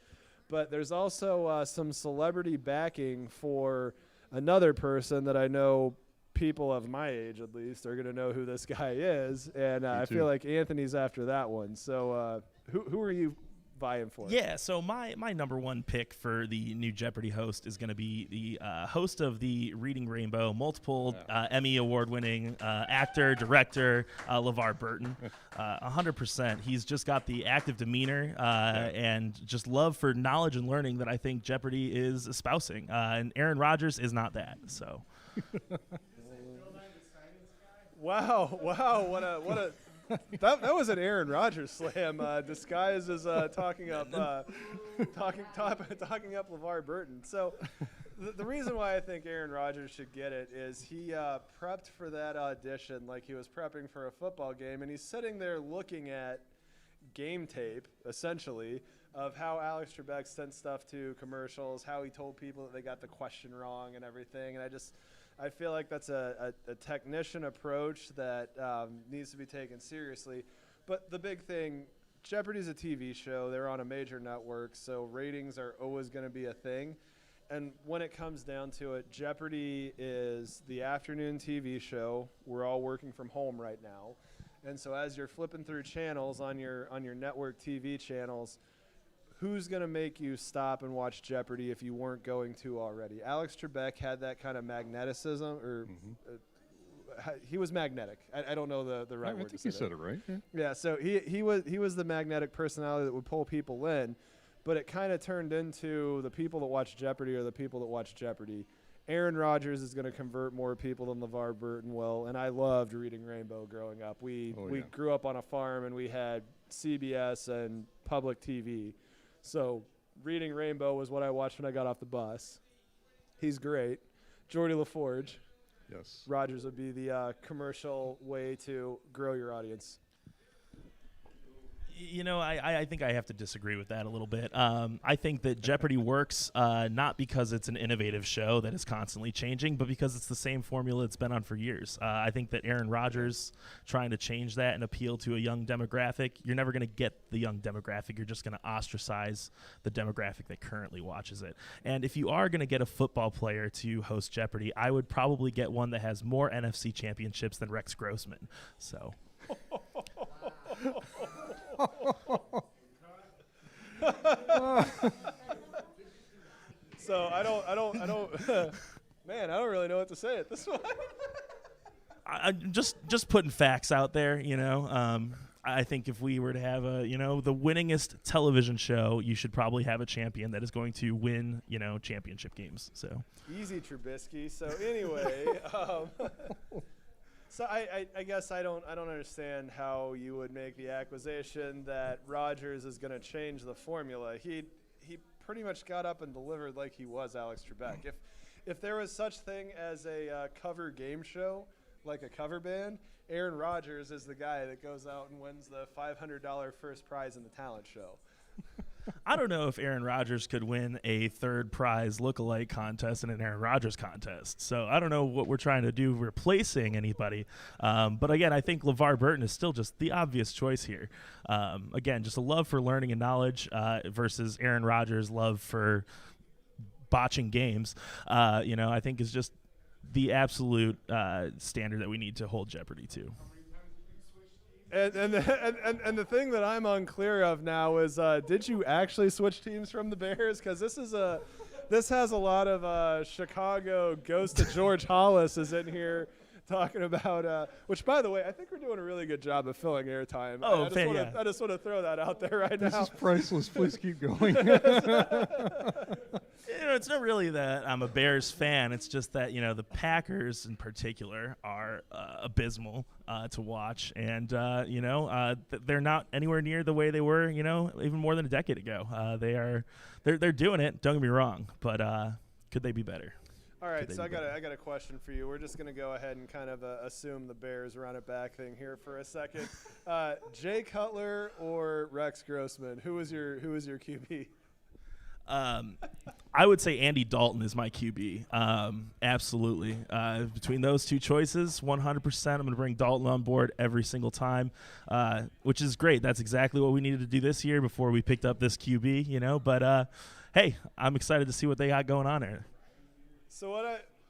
But there's also some celebrity backing for another person that I know people of my age, at least, are going to know who this guy is. And I feel like Anthony's after that one. So who are you vying for? Yeah, so my number one pick for the new Jeopardy host is going to be the host of the Reading Rainbow, multiple Emmy award-winning actor, director, LeVar Burton. 100%. He's just got the active demeanor and just love for knowledge and learning that I think Jeopardy is espousing. And Aaron Rodgers is not that. So. Wow! What a that was an Aaron Rodgers slam disguised as talking up LeVar Burton. So the reason why I think Aaron Rodgers should get it is he prepped for that audition like he was prepping for a football game, and he's sitting there looking at game tape, essentially, of how Alex Trebek sent stuff to commercials, how he told people that they got the question wrong and everything. And I feel like that's a technician approach that needs to be taken seriously. But the big thing, Jeopardy's a TV show. They're on a major network, so ratings are always going to be a thing. And when it comes down to it, Jeopardy is the afternoon TV show. We're all working from home right now. And so as you're flipping through channels on your network TV channels, who's going to make you stop and watch Jeopardy if you weren't going to already? Alex Trebek had that kind of magneticism, or he was magnetic. I don't know the right word. I think you said it right. Yeah, so he was the magnetic personality that would pull people in, but it kind of turned into the people that watch Jeopardy are the people that watch Jeopardy. Aaron Rodgers is going to convert more people than LeVar Burton will, and I loved Reading Rainbow growing up. We grew up on a farm, and we had CBS and public TV. So Reading Rainbow was what I watched when I got off the bus. He's great. Geordie LaForge. Yes. Rodgers would be the commercial way to grow your audience. I think I have to disagree with that a little bit. I think that Jeopardy works not because it's an innovative show that is constantly changing, but because it's the same formula it's been on for years. I think that Aaron Rodgers trying to change that and appeal to a young demographic, you're never going to get the young demographic. You're just going to ostracize the demographic that currently watches it. And if you are going to get a football player to host Jeopardy, I would probably get one that has more NFC championships than Rex Grossman. So. So I don't man, I don't really know what to say at this point. I'm just putting facts out there, I think if we were to have the winningest television show, you should probably have a champion that is going to win, championship games. So easy, Trubisky. So anyway, so I guess I don't understand how you would make the accusation that Rodgers is going to change the formula. He pretty much got up and delivered like he was Alex Trebek. If there was such thing as a cover game show like a cover band, Aaron Rodgers is the guy that goes out and wins the $500 first prize in the talent show. I don't know if Aaron Rodgers could win a third prize lookalike contest in an Aaron Rodgers contest. So I don't know what we're trying to do replacing anybody. But again, I think LeVar Burton is still just the obvious choice here. Again, just a love for learning and knowledge versus Aaron Rodgers' love for botching games. I think is just the absolute standard that we need to hold Jeopardy to. And the thing that I'm unclear of now is, did you actually switch teams from the Bears? Because this has a lot of Chicago Ghost of George Hollis is in here talking about. Which, by the way, I think we're doing a really good job of filling airtime. Oh, I just want to throw that out there right now. This is priceless. Please keep going. It's not really that I'm a Bears fan. It's just that, the Packers in particular are abysmal to watch. And, they're not anywhere near the way they were, even more than a decade ago. They're doing it. Don't get me wrong. But could they be better? All right, so I got a question for you. We're just going to go ahead and kind of assume the Bears run it back thing here for a second. Jay Cutler or Rex Grossman? Who was your QB? I would say Andy Dalton is my QB. Absolutely. Between those two choices, 100%, I'm going to bring Dalton on board every single time, which is great. That's exactly what we needed to do this year before we picked up this QB, But, hey, I'm excited to see what they got going on there. So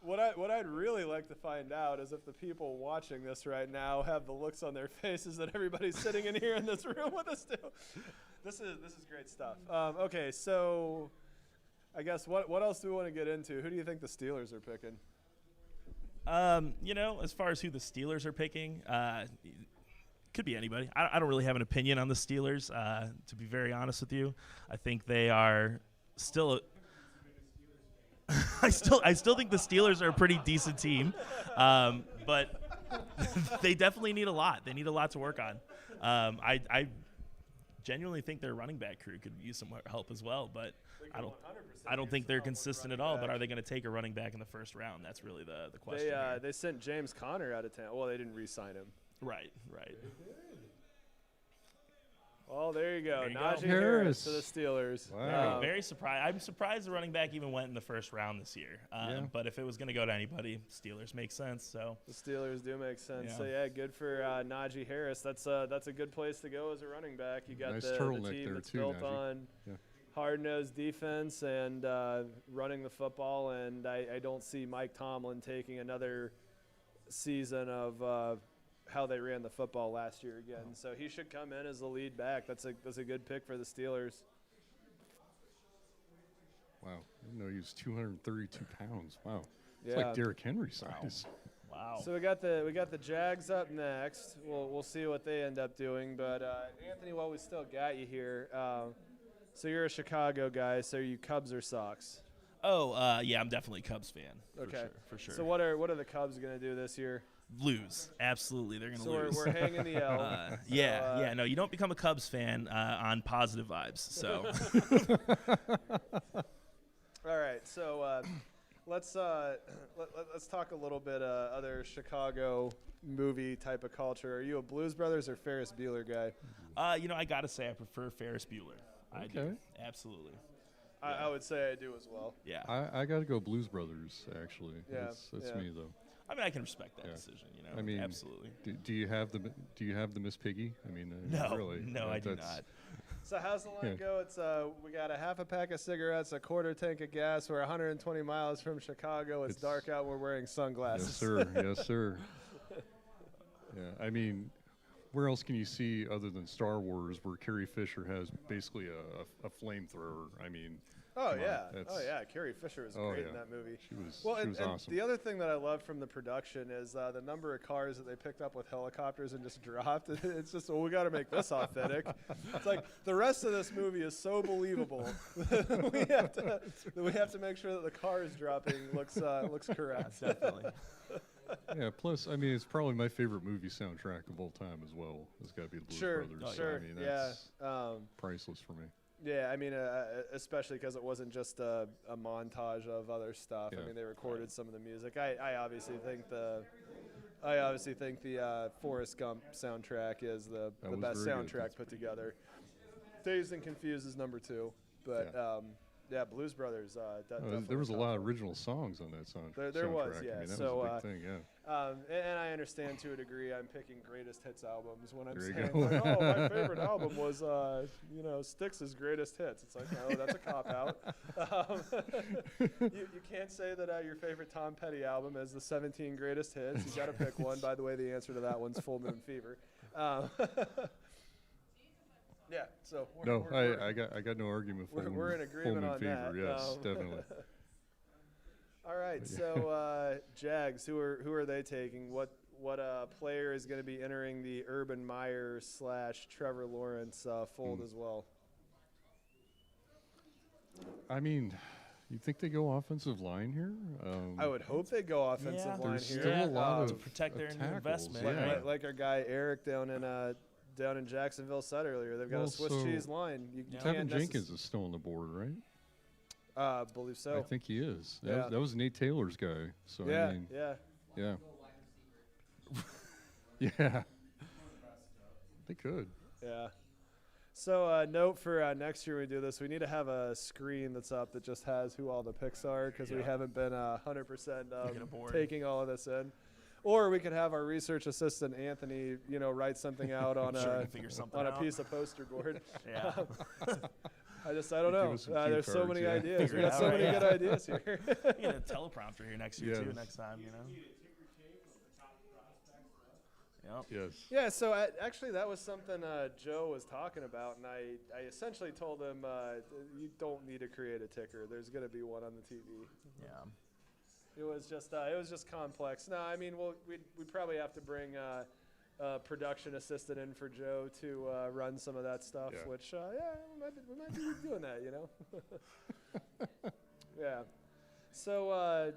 what I'd really like to find out is if the people watching this right now have the looks on their faces that everybody's sitting in here in this room with us do. This is great stuff. Okay, so I guess what else do we want to get into? Who do you think the Steelers are picking? As far as who the Steelers are picking, could be anybody. I don't really have an opinion on the Steelers, to be very honest with you. I think they are still I still think the Steelers are a pretty decent team, but they definitely need a lot. They need a lot to work on. I genuinely think their running back crew could use some help as well, but I don't think they're consistent at all. But are they going to take a running back in the first round? That's really the question. They sent James Conner out of town. Well, they didn't re-sign him. Right. Well, there you go. There you Najee go. Harris to the Steelers. Wow. Very surprised. I'm surprised the running back even went in the first round this year. But if it was going to go to anybody, Steelers make sense. So the Steelers do make sense. Yeah. So yeah, good for Najee Harris. That's a good place to go as a running back. You got Nice the turtleneck team there that's too, built Najee. on hard-nosed defense and running the football. And I don't see Mike Tomlin taking another season of how they ran the football last year again. So he should come in as the lead back. That's a good pick for the Steelers. Wow. I didn't know he was 232 pounds. Wow. It's Yeah. like Derrick Henry size. Wow. So we got the Jags up next. We'll see what they end up doing. But Anthony, while we still got you here, so you're a Chicago guy. So are you Cubs or Sox? Oh, yeah, I'm definitely a Cubs fan. Okay, For sure. So what are the Cubs going to do this year? Lose. Absolutely, they're going to So lose. we're hanging the L. Yeah. No, you don't become a Cubs fan on positive vibes. So. All right, so let's talk a little bit other Chicago movie type of culture. Are you a Blues Brothers or Ferris Bueller guy? I gotta say I prefer Ferris Bueller. I do. Absolutely. I would say I do as well. Yeah. I got to go Blues Brothers, actually. Yeah, That's me, though. I mean, I can respect that decision. I mean, absolutely. Do you have the Miss Piggy? I mean, No, really. no, I do not. So how's the line go? It's we got a half a pack of cigarettes, a quarter tank of gas. We're 120 miles from Chicago. It's dark out. We're wearing sunglasses. Yes, sir. Yes, sir. Yeah, I mean, where else can you see other than Star Wars, where Carrie Fisher has basically a flamethrower? I mean. Oh come yeah, on, Carrie Fisher was oh, great yeah. in that movie. She was and awesome. The other thing that I love from the production is the number of cars that they picked up with helicopters and just dropped. It's just, well, we got to make this authentic. It's like the rest of this movie is so believable. we have to make sure that the cars dropping looks correct. Definitely. Yeah. Plus, I mean, it's probably my favorite movie soundtrack of all time as well. It's got to be the Blues Brothers. Sure. I mean, that's yeah. Priceless for me. Yeah, I mean, especially because it wasn't just a montage of other stuff. Yeah. I mean, they recorded some of the music. I obviously think the I obviously think the Forrest Gump soundtrack is the best soundtrack put together. Dazed and Confused is number 2, but Blues Brothers. There was a lot of original songs on that song. There was, soundtrack. yeah. I mean, that so, was a big thing, yeah. And I understand to a degree. I'm picking greatest hits albums when I'm There you saying, go. like, oh, my favorite album was, Styx's greatest hits. It's like, no, that's a cop out. You can't say that your favorite Tom Petty album is the 17 greatest hits. You got to pick one. By the way, the answer to that one's Full Moon Fever. Yeah, so I got no argument for we're in agreement on Fever. that. Yes, definitely. All right, so Jags, who are they taking? What player is going to be entering the Urban Meyer / Trevor Lawrence fold as well? I mean, you think they go offensive line here? I would hope they go offensive line There's here. still a lot to of protect their new tackles, investment. Like our guy Eric down in Jacksonville said earlier, they've got a Swiss cheese line. You Tevin Jenkins is still on the board, right? I believe so. I think he is. Yeah. That was Nate Taylor's guy. So yeah, I mean, yeah. Yeah. They could. Yeah. So note for next year when we do this, we need to have a screen that's up that just has who all the picks are because we haven't been 100% taking all of this in. Or we could have our research assistant Anthony, write something out on a piece of poster board. Yeah. I don't know. There's so many ideas. We got so many good ideas here. You get a teleprompter here next year too. Next time, Yep. Yes. Yeah. So actually, that was something Joe was talking about, and I essentially told him you don't need to create a ticker. There's going to be one on the TV. Yeah. It was just complex. No, I mean, we'd probably have to bring a production assistant in for Joe to run some of that stuff. Yeah. Which we might be doing that, Yeah. So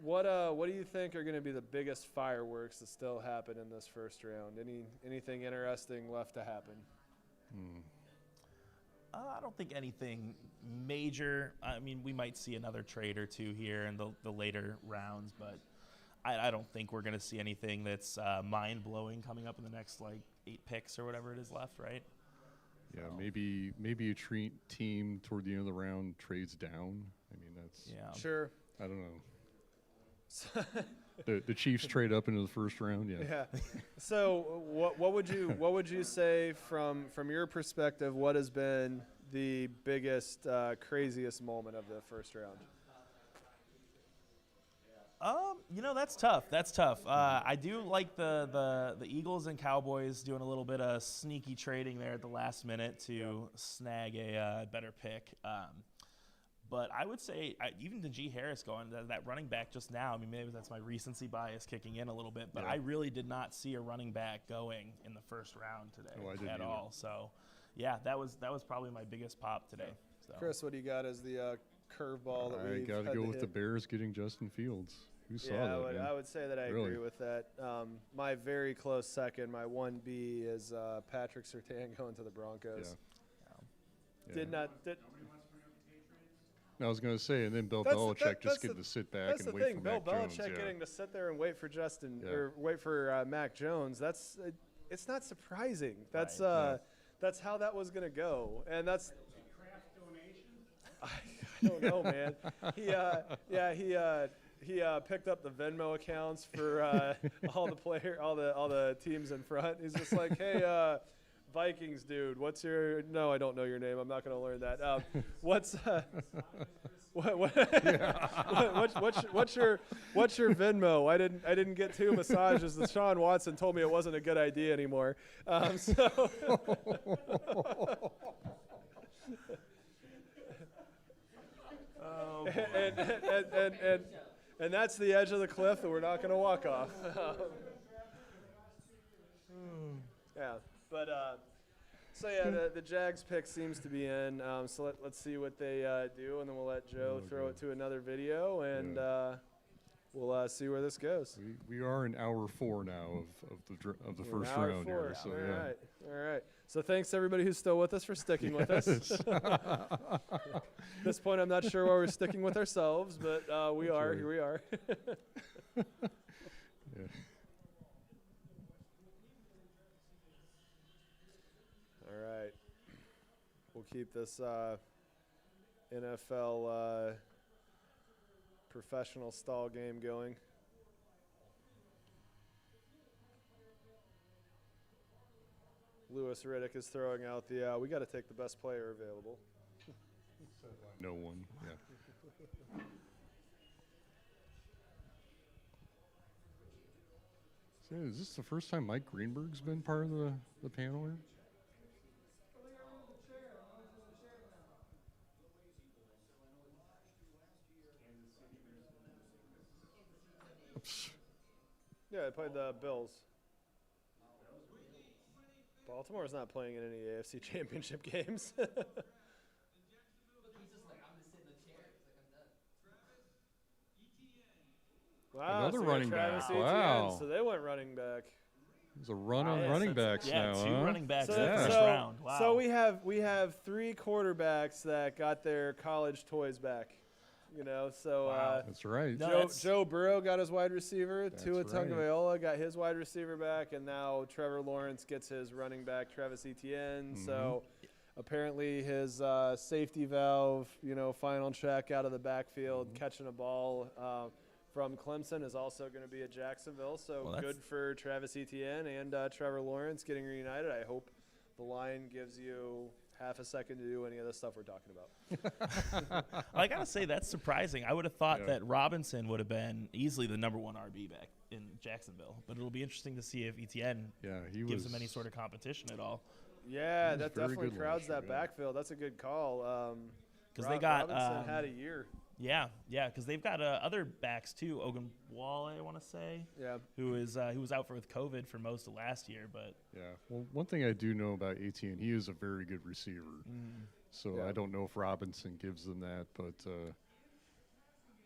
what do you think are going to be the biggest fireworks that still happen in this first round? Anything interesting left to happen? I don't think anything major. I mean, we might see another trade or two here in the later rounds, but I don't think we're going to see anything that's mind-blowing coming up in the next 8 picks or whatever it is left, right? Yeah, maybe a team toward the end of the round trades down. I mean, that's sure. I don't know. The Chiefs trade up into the first round. Yeah. So what would you say from your perspective? What has been the biggest craziest moment of the first round? That's tough. I do like the Eagles and Cowboys doing a little bit of sneaky trading there at the last minute to snag a better pick. But I would say even Najee Harris going that running back just now. I mean, maybe that's my recency bias kicking in a little bit, but I really did not see a running back going in the first round today at all. So, yeah, that was probably my biggest pop today. So. Chris, what do you got as the curveball that we got to go with the Bears getting Justin Fields. Who saw that? I would say that I agree with that. My very close second, my 1B, is Patrick Surtain going to the Broncos. Yeah. I was going to say, and then Bill Belichick just getting to sit back and wait for Mac Jones. Bill Belichick getting to sit there and wait for or wait for Mac Jones. It's not surprising. That's that's how that was going to go, and that's. I don't know, man. He picked up the Venmo accounts for all the teams in front. He's just like, hey, Vikings dude, what's your? No, I don't know your name. I'm not going to learn that. What's your Venmo? I didn't get 2 massages. Deshaun Watson told me it wasn't a good idea anymore. And that's the edge of the cliff that we're not going to walk off. The Jags pick seems to be in. So let's see what they do, and then we'll let Joe throw it to another video, and we'll see where this goes. We are in hour 4 now of the first round here. So All right. So thanks everybody who's still with us for sticking with us. At this point, I'm not sure why we're sticking with ourselves, but we are. Here we are. We'll keep this NFL professional stall game going. Lewis Riddick is throwing out the, we got to take the best player available. No one. Yeah. So is this the first time Mike Greenberg's been part of the panel here? Yeah, they played the Bills. Baltimore's not playing in any AFC Championship games. Wow, Another so running Travis back. Etienne, Wow. So they went running back. There's a run on running backs now. two huh? running backs So, in the first so- round. Wow. so we have 3 quarterbacks that got their college toys back. You know, so That's right. Joe Burrow got his wide receiver. Tua That's right. Tagovailoa got his wide receiver back, and now Trevor Lawrence gets his running back, Travis Etienne. So apparently his safety valve, final check out of the backfield, catching a ball from Clemson is also going to be at Jacksonville. So good for Travis Etienne and Trevor Lawrence getting reunited. I hope the line gives you half a second to do any of the stuff we're talking about. I gotta say that's surprising. I would have thought that Robinson would have been easily the number 1 RB back in Jacksonville, but it'll be interesting to see if Etienne gives him any sort of competition at all. Yeah, that definitely crowds that backfield. That's a good call. Because they got Robinson had a year. Yeah, because they've got other backs too. Ogunbowale, I want to say. Yeah. Who was out with COVID for most of last year, but. Yeah. Well, one thing I do know about Etienne, he is a very good receiver. So I don't know if Robinson gives them that, but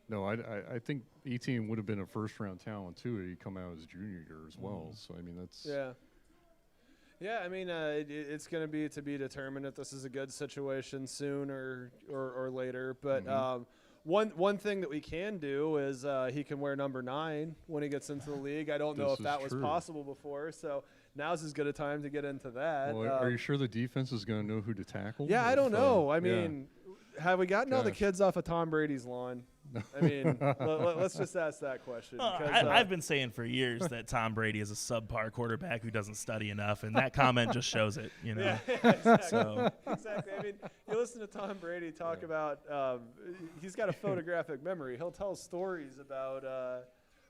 no, I think Etienne would have been a first-round talent too. He come out his junior year as well. So I mean that's. Yeah. Yeah, I mean, it's going to be determined if this is a good situation soon or later. But one thing that we can do is he can wear number 9 when he gets into the league. I don't know if that was possible before, so now's as good a time to get into that. Well, are you sure the defense is going to know who to tackle? Yeah, I don't know. I mean, have we gotten all the kids off of Tom Brady's lawn? I mean, let's just ask that question. I've been saying for years that Tom Brady is a subpar quarterback who doesn't study enough, and that comment just shows it. Yeah, exactly. Exactly. I mean, you listen to Tom Brady talk about he's got a photographic memory. He'll tell stories about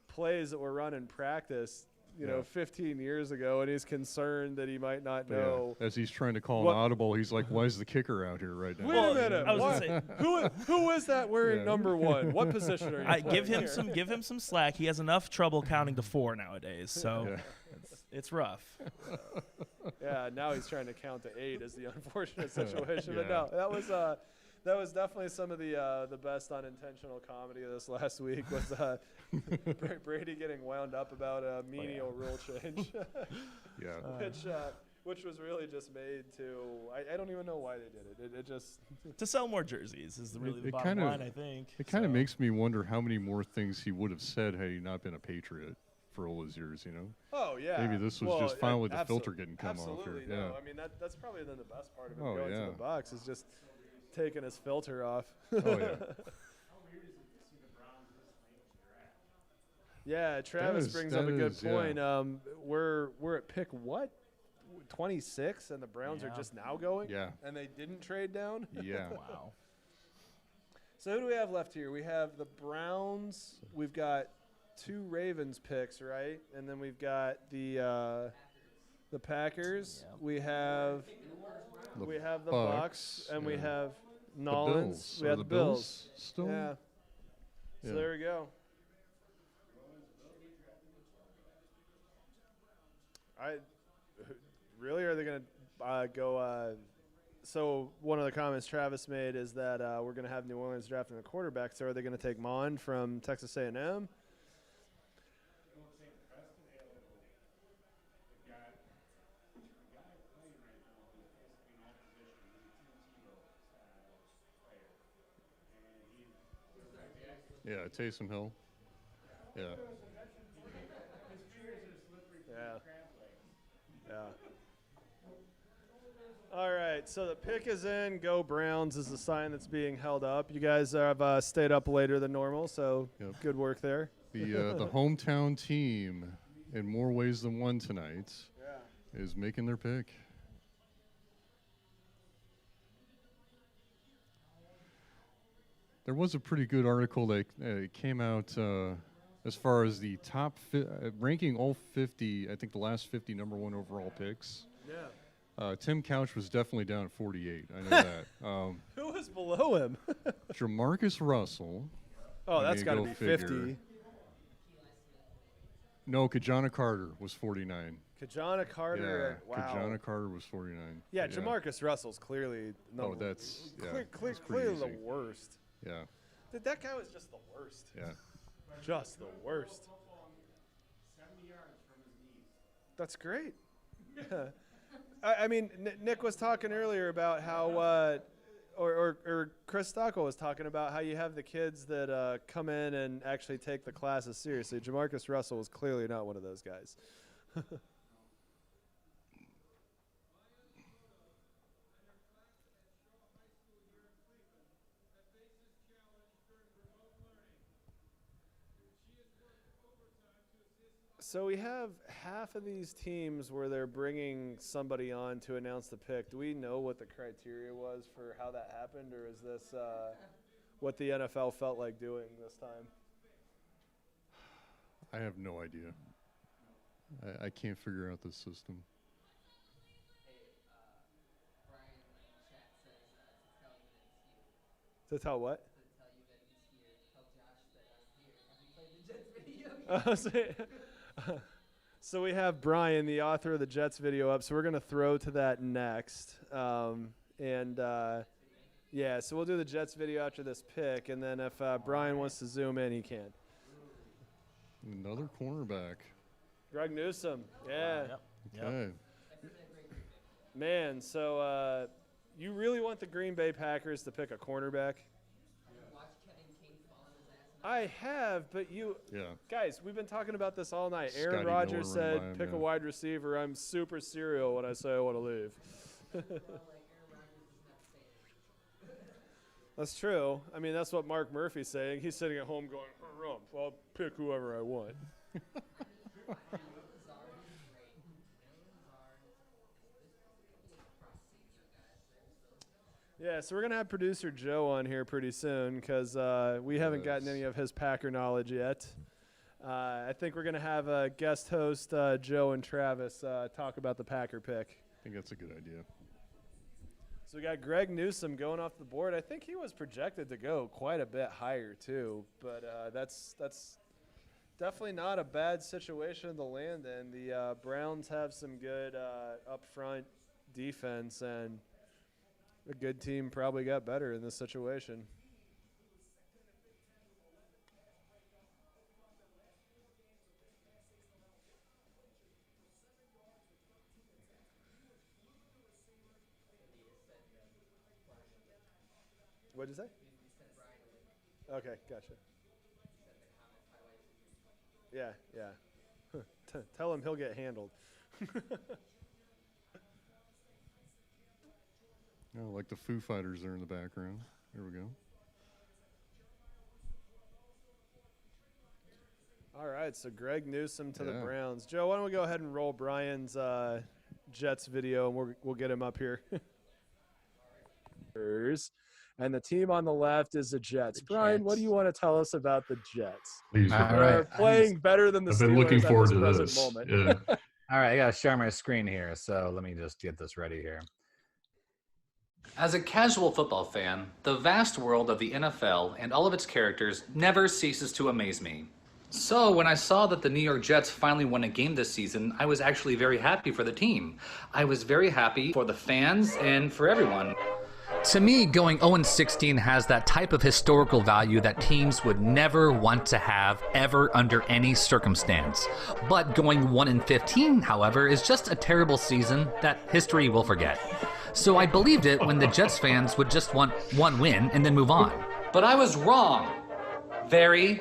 plays that were run in practice 15 years ago, and he's concerned that he might not know. As he's trying to call an audible, he's like, "Why is the kicker out here right now?" Wait a minute. I was gonna say, who is that wearing number 1? What position are you give him playing here? give him some slack. He has enough trouble counting to 4 nowadays, so it's rough. Yeah, now he's trying to count to 8 is the unfortunate situation. But no, that was definitely some of the best unintentional comedy of this last week was Brady getting wound up about a menial rule change. Which was really just made to I don't even know why they did it. It just to sell more jerseys is really the bottom line, I think. It kind of makes me wonder how many more things he would have said had he not been a Patriot for all his years, Oh yeah. Maybe this was just finally the filter getting come off here. Absolutely, no. I mean that's probably then the best part of him going to the box is just taking his filter off. Oh yeah. Yeah, Travis brings up a good point. We're at pick what? 26, and the Browns are just now going? Yeah. And they didn't trade down? Yeah. Wow. So who do we have left here? We have the Browns. We've got 2 Ravens picks, right? And then we've got the Packers. Yep. We have the Bucks, and we have Nolans. We have the Bills. Still? Yeah. So there we go. Really? Are they going to go so one of the comments Travis made is that we're going to have New Orleans drafting a quarterback. So are they going to take Mond from Texas A&M? Yeah, Taysom Hill. Yeah. Yeah. All right, so the pick is in. Go Browns is the sign that's being held up. You guys have stayed up later than normal, so good work there. The hometown team, in more ways than one tonight, is making their pick. There was a pretty good article that came out as far as the top ranking all 50, I think the last 50 number one overall picks. Yeah. Tim Couch was definitely down at 48. I know that. Who was below him? Jamarcus Russell. Oh, that's got to be 50. No, Kajana Carter was 49. Kajana Carter. Yeah, Wow. Kajana Carter was 49. Yeah, Jamarcus Russell's clearly that's clearly the easy. worst. Yeah. That guy was just the worst. Yeah. Just the worst. 70 yards from his knees. That's great. I mean, Nick was talking earlier about how, or Chris Stockel was talking about how you have the kids that come in and actually take the classes seriously. Jamarcus Russell was clearly not one of those guys. So we have half of these teams where they're bringing somebody on to announce the pick. Do we know what the criteria was for how that happened, or is this what the NFL felt like doing this time? I have no idea. I can't figure out this system. To tell what? So we have Brian, the author of the Jets video, up. So we're going to throw to that next. So we'll do the Jets video after this pick. And then if Brian wants to zoom in, he can. Another cornerback. Greg Newsome. Yeah. Okay. Man, so you really want the Green Bay Packers to pick a cornerback? I have, but guys, we've been talking about this all night. Aaron Rodgers said, pick a wide receiver. I'm super serial when I say I want to leave. That's true. I mean, that's what Mark Murphy's saying. He's sitting at home going, well, I'll pick whoever I want. Yeah, so we're going to have producer Joe on here pretty soon because we haven't gotten any of his Packer knowledge yet. I think we're going to have a guest host, Joe and Travis, talk about the Packer pick. I think that's a good idea. So we got Greg Newsome going off the board. I think he was projected to go quite a bit higher too, but that's definitely not a bad situation to land in. The Browns have some good up front defense, and a good team probably got better in this situation. What'd you say? Okay, gotcha. Yeah. Tell him he'll get handled. Oh, like the Foo Fighters are in the background. There we go. All right, so Greg Newsome to the Browns. Joe, why don't we go ahead and roll Brian's Jets video, and we'll get him up here. And the team on the left is the Jets. Brian, what do you want to tell us about the Jets? Please. They're playing better than the Steelers. I've been looking forward to present this. moment. Yeah. All right, I got to share my screen here, so let me just get this ready here. As a casual football fan, the vast world of the NFL and all of its characters never ceases to amaze me. So when I saw that the New York Jets finally won a game this season, I was actually very happy for the team. I was very happy for the fans and for everyone. To me, going 0-16 has that type of historical value that teams would never want to have ever under any circumstance. But going 1-15, however, is just a terrible season that history will forget. So I believed it when the Jets fans would just want one win and then move on. But I was wrong. Very,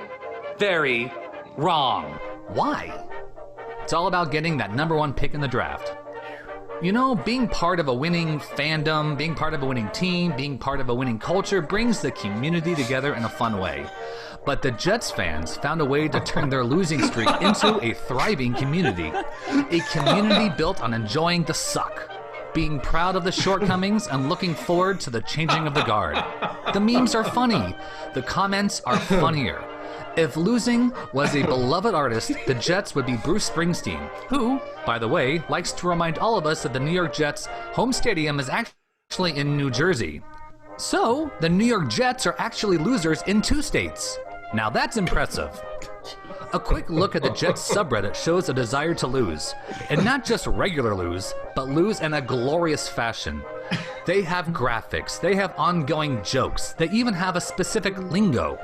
very wrong. Why? It's all about getting that #1 pick in the draft. You know, being part of a winning fandom, being part of a winning team, being part of a winning culture brings the community together in a fun way. But the Jets fans found a way to turn their losing streak into a thriving community. A community built on enjoying the suck, being proud of the shortcomings, and looking forward to the changing of the guard. The memes are funny. The comments are funnier. If losing was a beloved artist, the Jets would be Bruce Springsteen, who, by the way, likes to remind all of us that the New York Jets' home stadium is actually in New Jersey. So, the New York Jets are actually losers in 2 states. Now that's impressive. A quick look at the Jets subreddit shows a desire to lose, and not just regular lose, but lose in a glorious fashion. They have graphics, they have ongoing jokes, they even have a specific lingo.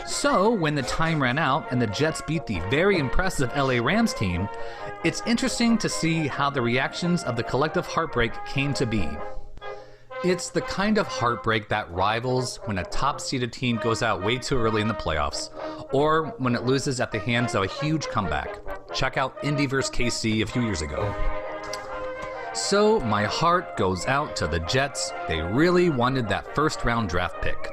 So, when the time ran out and the Jets beat the very impressive LA Rams team, it's interesting to see how the reactions of the collective heartbreak came to be. It's the kind of heartbreak that rivals when a top-seeded team goes out way too early in the playoffs, or when it loses at the hands of a huge comeback. Check out Indy vs. KC a few years ago. So, my heart goes out to the Jets. They really wanted that first-round draft pick.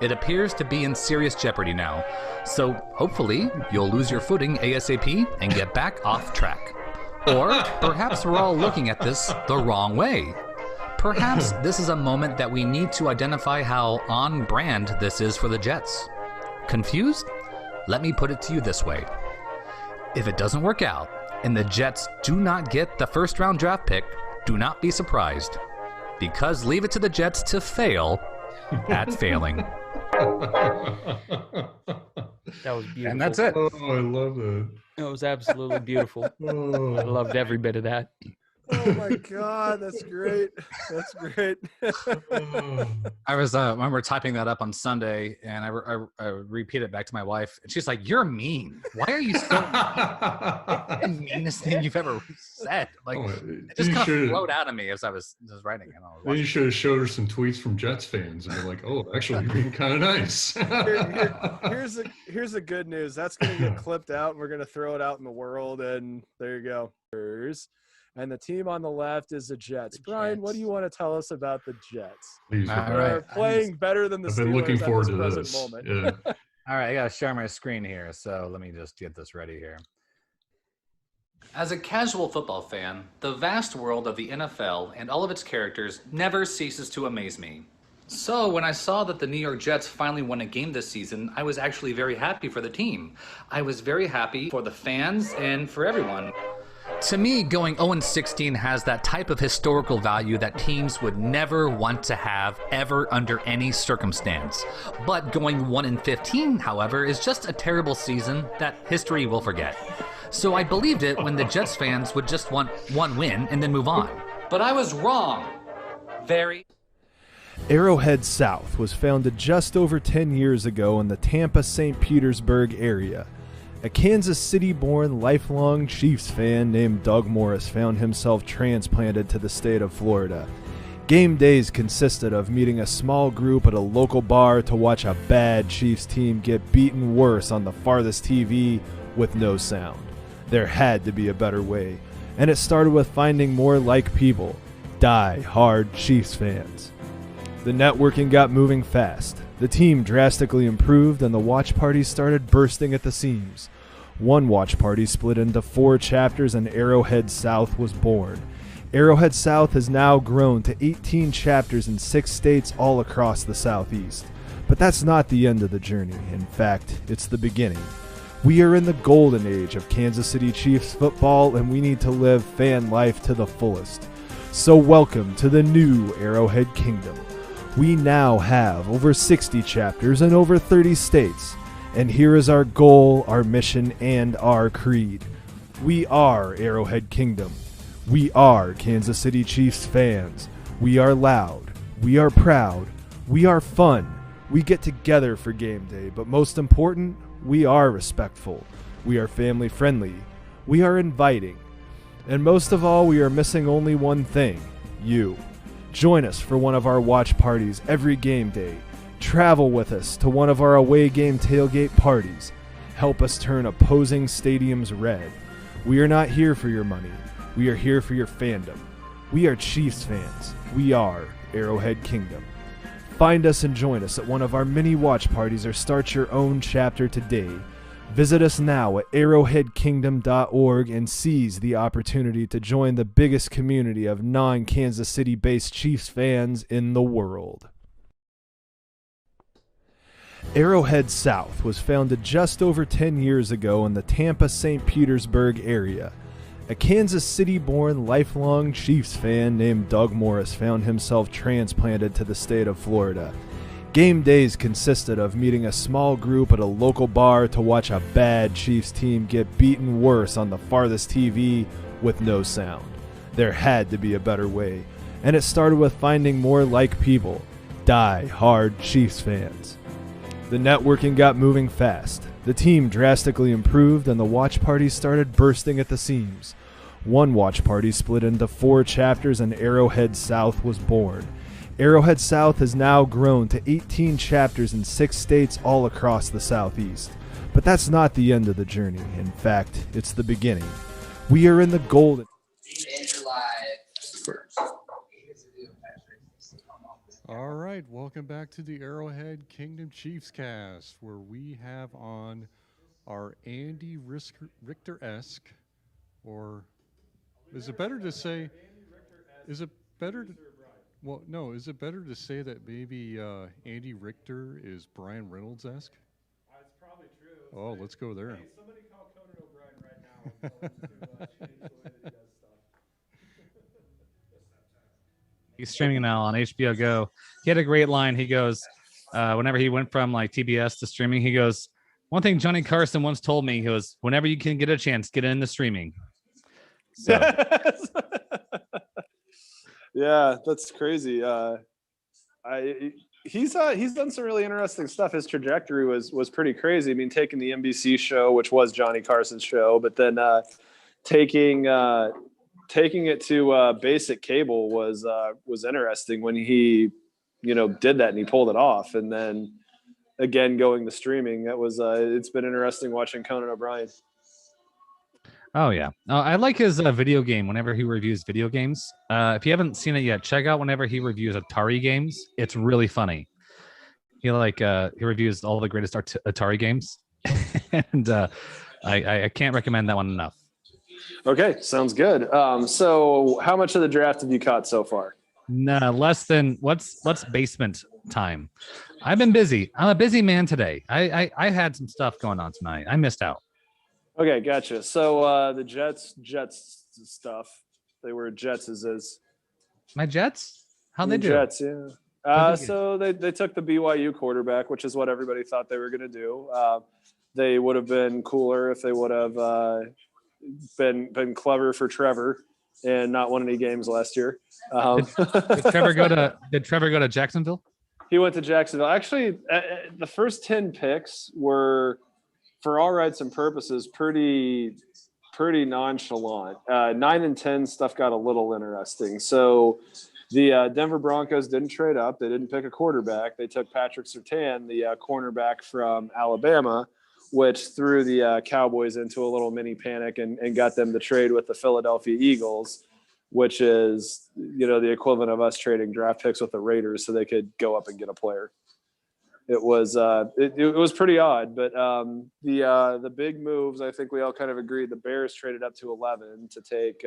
It appears to be in serious jeopardy now, so hopefully you'll lose your footing ASAP and get back off track. Or perhaps we're all looking at this the wrong way. Perhaps this is a moment that we need to identify how on brand this is for the Jets. Confused? Let me put it to you this way. If it doesn't work out and the Jets do not get the first round draft pick, do not be surprised. Because leave it to the Jets to fail at failing. That was beautiful. And that's it. Oh, I love it. That was absolutely beautiful. I loved every bit of that. Oh my God, that's great. That's great. I was, I remember typing that up on Sunday, and I repeated it back to my wife, and she's like, "You're mean. Why are you so mean? The meanest thing you've ever said." Like, it just kind of flowed out of me as I was writing it. Then you should have showed her some tweets from Jets fans, and they're like, "Oh, actually, you're being kind of nice." Here's the good news. That's going to get clipped out, and we're going to throw it out in the world, and there you go. And the team on the left is the Jets. Brian, what do you want to tell us about the Jets? Please, They're playing better than the Steelers. I've been looking forward to present this. Moment. Yeah. All right, I got to share my screen here, so let me just get this ready here. As a casual football fan, the vast world of the NFL and all of its characters never ceases to amaze me. So when I saw that the New York Jets finally won a game this season, I was actually very happy for the team. I was very happy for the fans and for everyone. To me, going 0-16 has that type of historical value that teams would never want to have ever under any circumstance. But going 1-15, however, is just a terrible season that history will forget. So I believed it when the Jets fans would just want one win and then move on. But I was wrong. Very. Arrowhead South was founded just over 10 years ago in the Tampa-St. Petersburg area. A Kansas City-born lifelong Chiefs fan named Doug Morris found himself transplanted to the state of Florida. Game days consisted of meeting a small group at a local bar to watch a bad Chiefs team get beaten worse on the farthest TV with no sound. There had to be a better way, and it started with finding more like people, die-hard Chiefs fans. The networking got moving fast. The team drastically improved, and the watch parties started bursting at the seams. One watch party split into 4 chapters, and Arrowhead South was born. Arrowhead South has now grown to 18 chapters in 6 states all across the Southeast. But that's not the end of the journey. In fact, it's the beginning. We are in the golden age of Kansas City Chiefs football, and we need to live fan life to the fullest. So welcome to the new Arrowhead Kingdom. We now have over 60 chapters in over 30 states. And here is our goal, our mission, and our creed. We are Arrowhead Kingdom. We are Kansas City Chiefs fans. We are loud. We are proud. We are fun. We get together for game day, but most important, we are respectful. We are family friendly. We are inviting. And most of all, we are missing only one thing, you. Join us for one of our watch parties every game day. Travel with us to one of our away game tailgate parties. Help us turn opposing stadiums red. We are not here for your money. We are here for your fandom. We are Chiefs fans. We are Arrowhead Kingdom. Find us and join us at one of our many watch parties or start your own chapter today. Visit us now at arrowheadkingdom.org and seize the opportunity to join the biggest community of non-Kansas City-based Chiefs fans in the world. Arrowhead South was founded just over 10 years ago in the Tampa-St. Petersburg area. A Kansas City-born lifelong Chiefs fan named Doug Morris found himself transplanted to the state of Florida. Game days consisted of meeting a small group at a local bar to watch a bad Chiefs team get beaten worse on the farthest TV with no sound. There had to be a better way, and it started with finding more like people, die-hard Chiefs fans. The networking got moving fast. The team drastically improved, and the watch parties started bursting at the seams. One watch party split into 4 chapters, and Arrowhead South was born. Arrowhead South has now grown to 18 chapters in 6 states all across the Southeast. But that's not the end of the journey. In fact, it's the beginning. We are in the golden... All right, welcome back to the Arrowhead Kingdom CHIEFScast, where we have on our Andy Richter-esque, or is it better to say, is it better to, well, no, is it better to say that maybe Andy Richter is Brian Reynolds-esque? That's probably true. Oh, let's go there. Hey, somebody call Conan O'Brien right now and tell him to change the way that he does stuff. He's streaming now on HBO Go. He had a great line. He goes, whenever he went from like TBS to streaming, he goes, one thing Johnny Carson once told me, he goes, whenever you can get a chance, get into streaming. So. Yeah, that's crazy. He's done some really interesting stuff. His trajectory was pretty crazy. I mean, taking the NBC show, which was Johnny Carson's show, but then taking it to basic cable was interesting when he, did that and he pulled it off. And then again, going to streaming, that was it's been interesting watching Conan O'Brien. Oh, yeah. I like his video game whenever he reviews video games. If you haven't seen it yet, check out whenever he reviews Atari games. It's really funny. He reviews all the greatest Atari games. And I can't recommend that one enough. Okay, sounds good. So how much of the draft have you caught so far? Nah, less than what's basement time. I've been busy. I'm a busy man today. I had some stuff going on tonight. I missed out. Okay, gotcha. So the Jets stuff. They were Jets is my Jets? How'd they do? Jets, yeah. So they took the BYU quarterback, which is what everybody thought they were going to do. They would have been cooler if they would have been clever for Trevor and not won any games last year. Did Trevor go to Jacksonville? He went to Jacksonville. Actually, the first 10 picks were, for all rights and purposes, pretty nonchalant. 9 and 10 stuff got a little interesting. So the Denver Broncos didn't trade up. They didn't pick a quarterback. They took Patrick Surtain, the cornerback from Alabama, which threw the Cowboys into a little mini panic and got them to trade with the Philadelphia Eagles, which is, the equivalent of us trading draft picks with the Raiders so they could go up and get a player. It was it was pretty odd, but the big moves, I think we all kind of agreed. The Bears traded up to 11 to take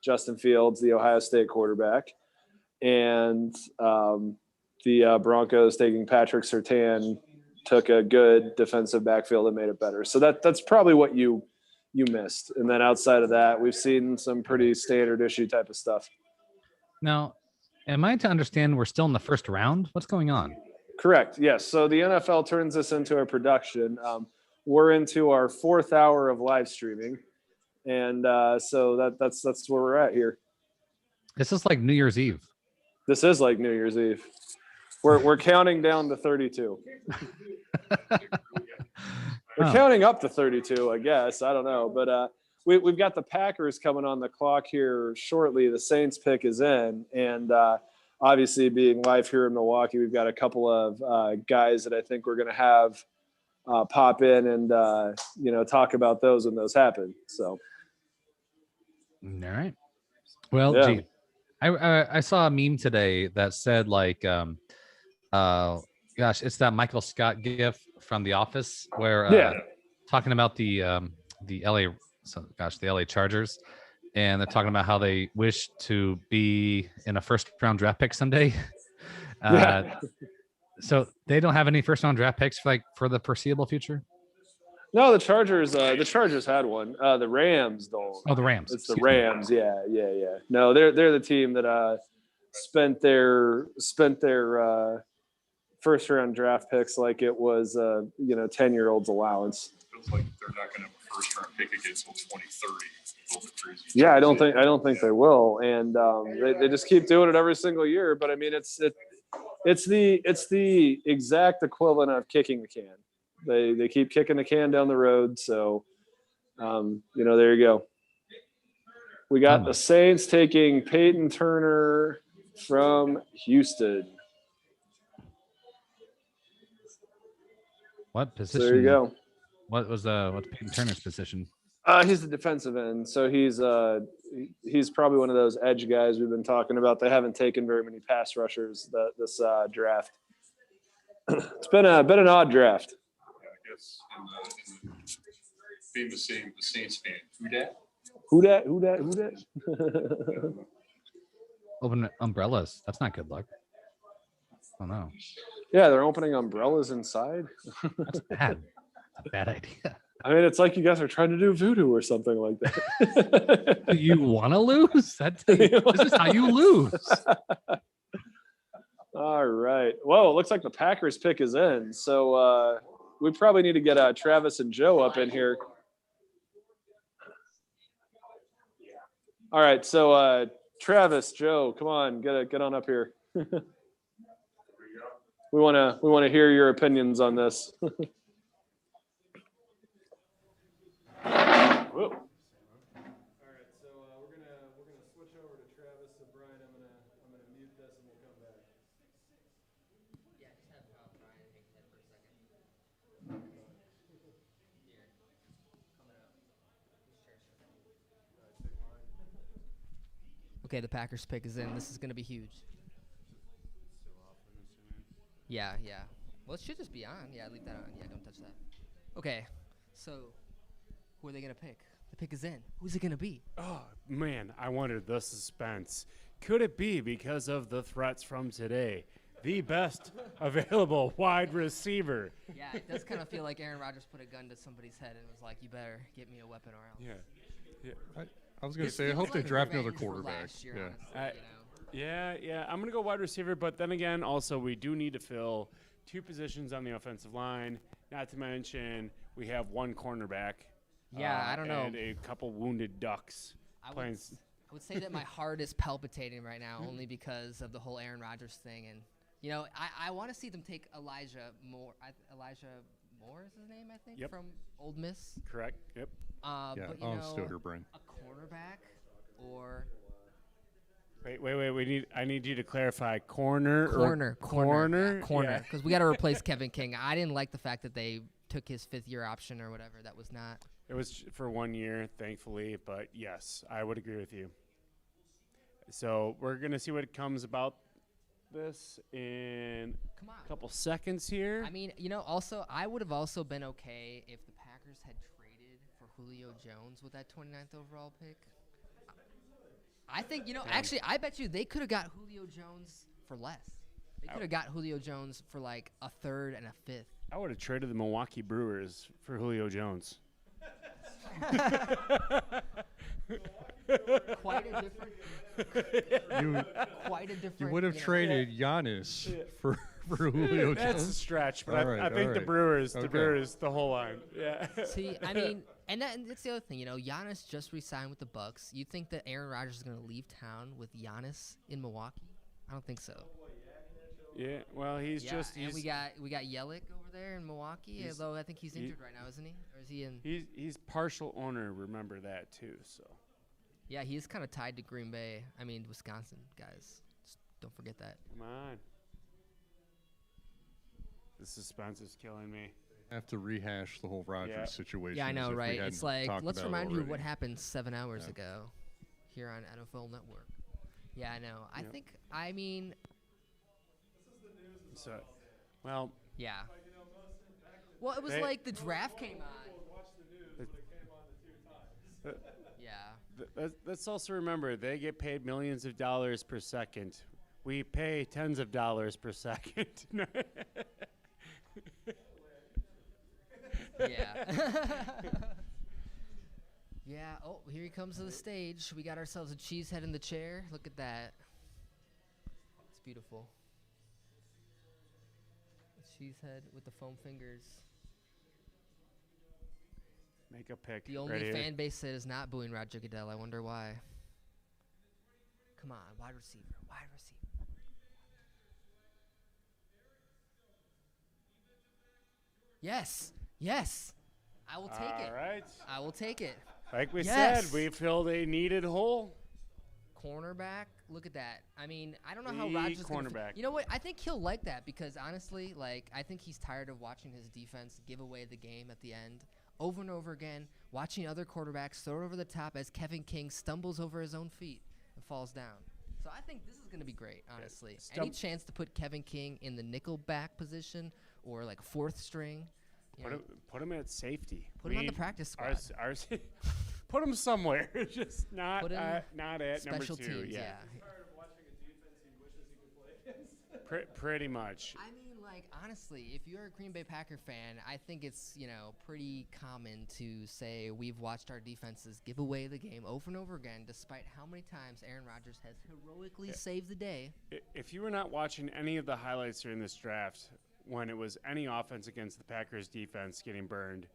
Justin Fields, the Ohio State quarterback, and the Broncos taking Patrick Surtain took a good defensive backfield and made it better. So that's probably what you missed. And then outside of that, we've seen some pretty standard issue type of stuff. Now, am I to understand we're still in the first round? What's going on? Correct. Yes. So the NFL turns this into a production. We're into our 4th hour of live streaming, and so that's where we're at here. This is like New Year's Eve. This is like New Year's Eve. We're counting down to 32. We're counting up to 32, I guess. I don't know, but we've got the Packers coming on the clock here shortly. The Saints pick is in, and obviously being live here in Milwaukee, we've got a couple of guys that I think we're going to have pop in and talk about those when those happen. So, all right. Well, yeah. gee, I saw a meme today that said like, gosh, it's that Michael Scott gif from The Office where talking about the LA, the LA Chargers, and they're talking about how they wish to be in a first round draft pick someday. So they don't have any first round draft picks for the foreseeable future. No, the Chargers. The Chargers had one. The Rams don't. Oh, the Rams. It's the Rams. Yeah. No, they're the team that spent their first round draft picks like it was 10-year-old's allowance. Feels like they're not going to have a first round pick again until 2030. Yeah, I don't think they will, and they just keep doing it every single year. But I mean, it's the exact equivalent of kicking the can. They keep kicking the can down the road. So, there you go. We got the Saints taking Peyton Turner from Houston. What position? So there you go. What's Peyton Turner's position? He's the defensive end, so he's probably one of those edge guys we've been talking about. They haven't taken very many pass rushers this draft. It's been an odd draft. I guess in the famous saying, the Saints fan, Who that? Open umbrellas. That's not good luck. Oh no. Yeah, they're opening umbrellas inside. That's bad. A bad idea. I mean, it's like you guys are trying to do voodoo or something like that. Do you want to lose? This is how you lose. All right. Whoa, it looks like the Packers pick is in. So we probably need to get Travis and Joe up in here. All right. So Travis, Joe, come on, get on up here. We want to hear your opinions on this. Whoa. All right, so we're gonna switch over to Travis. So Brian, I'm gonna mute this and we'll come back. Yeah, just have Brian take that for a second. Here, coming up. Okay, the Packers pick is in. This is gonna be huge. Yeah. Well, it should just be on. Yeah, leave that on. Yeah, don't touch that. Okay, so who are they going to pick? The pick is in. Who's it going to be? Oh, man, I wondered the suspense. Could it be because of the threats from today? The best available wide receiver. Yeah, it does kind of feel like Aaron Rodgers put a gun to somebody's head and was like, you better get me a weapon or else. Yeah. I was going to say, I hope they draft another quarterback. Yeah. I'm going to go wide receiver, but then again, also, we do need to fill two positions on the offensive line. Not to mention, we have one cornerback. Yeah, I don't know. And a couple wounded ducks. I would say that my heart is palpitating right now only because of the whole Aaron Rodgers thing. And, I want to see them take Elijah Moore. Elijah Moore is his name, I think, from Ole Miss. Correct. Yep. I'm still here, Brian. A cornerback or... Wait. I need you to clarify corner. Corner. Yeah. Because we got to replace Kevin King. I didn't like the fact that they took his fifth-year option or whatever. That was not... It was for 1 year, thankfully, but yes, I would agree with you. So we're going to see what comes about this in a couple seconds here. I mean, also, I would have also been okay if the Packers had traded for Julio Jones with that 29th overall pick. I think, actually, I bet you they could have got Julio Jones for less. They could have got Julio Jones for like a third and a fifth. I would have traded the Milwaukee Brewers for Julio Jones. Quite a different. You would have traded Giannis for Julio Jones. That's a stretch, but I think the Brewers, the whole line. Yeah. See, I mean, and that's the other thing. Giannis just re-signed with the Bucks. You think that Aaron Rodgers is going to leave town with Giannis in Milwaukee? I don't think so. Yeah, well, he's and we got Yelich over there in Milwaukee. Although I think he's injured right now, isn't he? Or is he in? He's partial owner. Remember that too. So. Yeah, he's kind of tied to Green Bay. I mean, Wisconsin guys. Just don't forget that. Come on. The suspense is killing me. I have to rehash the whole Rodgers situation. Yeah, I know, right? It's like, let's remind you what happened 7 hours ago here on NFL Network. Yeah, I know. I Yep. think, I mean, So, well, yeah. Well, it was They- like the draft came on. Yeah. Let's also remember they get paid millions of dollars per second. We pay tens of dollars per second. Yeah. Yeah. Oh, here he comes to the stage. We got ourselves a cheese head in the chair. Look at that. It's beautiful. A cheese head with the foam fingers. Make a pick. The only right here. fan base that is not booing Roger Goodell. I wonder why. Come on, wide receiver. Wide receiver. Yes. Yes. I will take it. All right. I will take it. Like we Yes. said, we filled a needed hole. Cornerback. Look at that. I mean, I don't know how The Rodgers gonna cornerback. You know what? I think he'll like that because honestly, like I think he's tired of watching his defense give away the game at the end over and over again, watching other quarterbacks throw it over the top as Kevin King stumbles over his own feet and falls down. So I think this is going to be great, honestly. Any chance to put Kevin King in the nickel back position or like fourth string? Put him at safety. Put him on the practice squad. Put him somewhere. Just not Put him not at special number 2. teams, yeah. Pretty much. I mean, like, honestly, if you're a Green Bay Packer fan, I think it's, pretty common to say we've watched our defenses give away the game over and over again, despite how many times Aaron Rodgers has heroically saved the day. If you were not watching any of the highlights during this draft, when it was any offense against the Packers defense getting burned,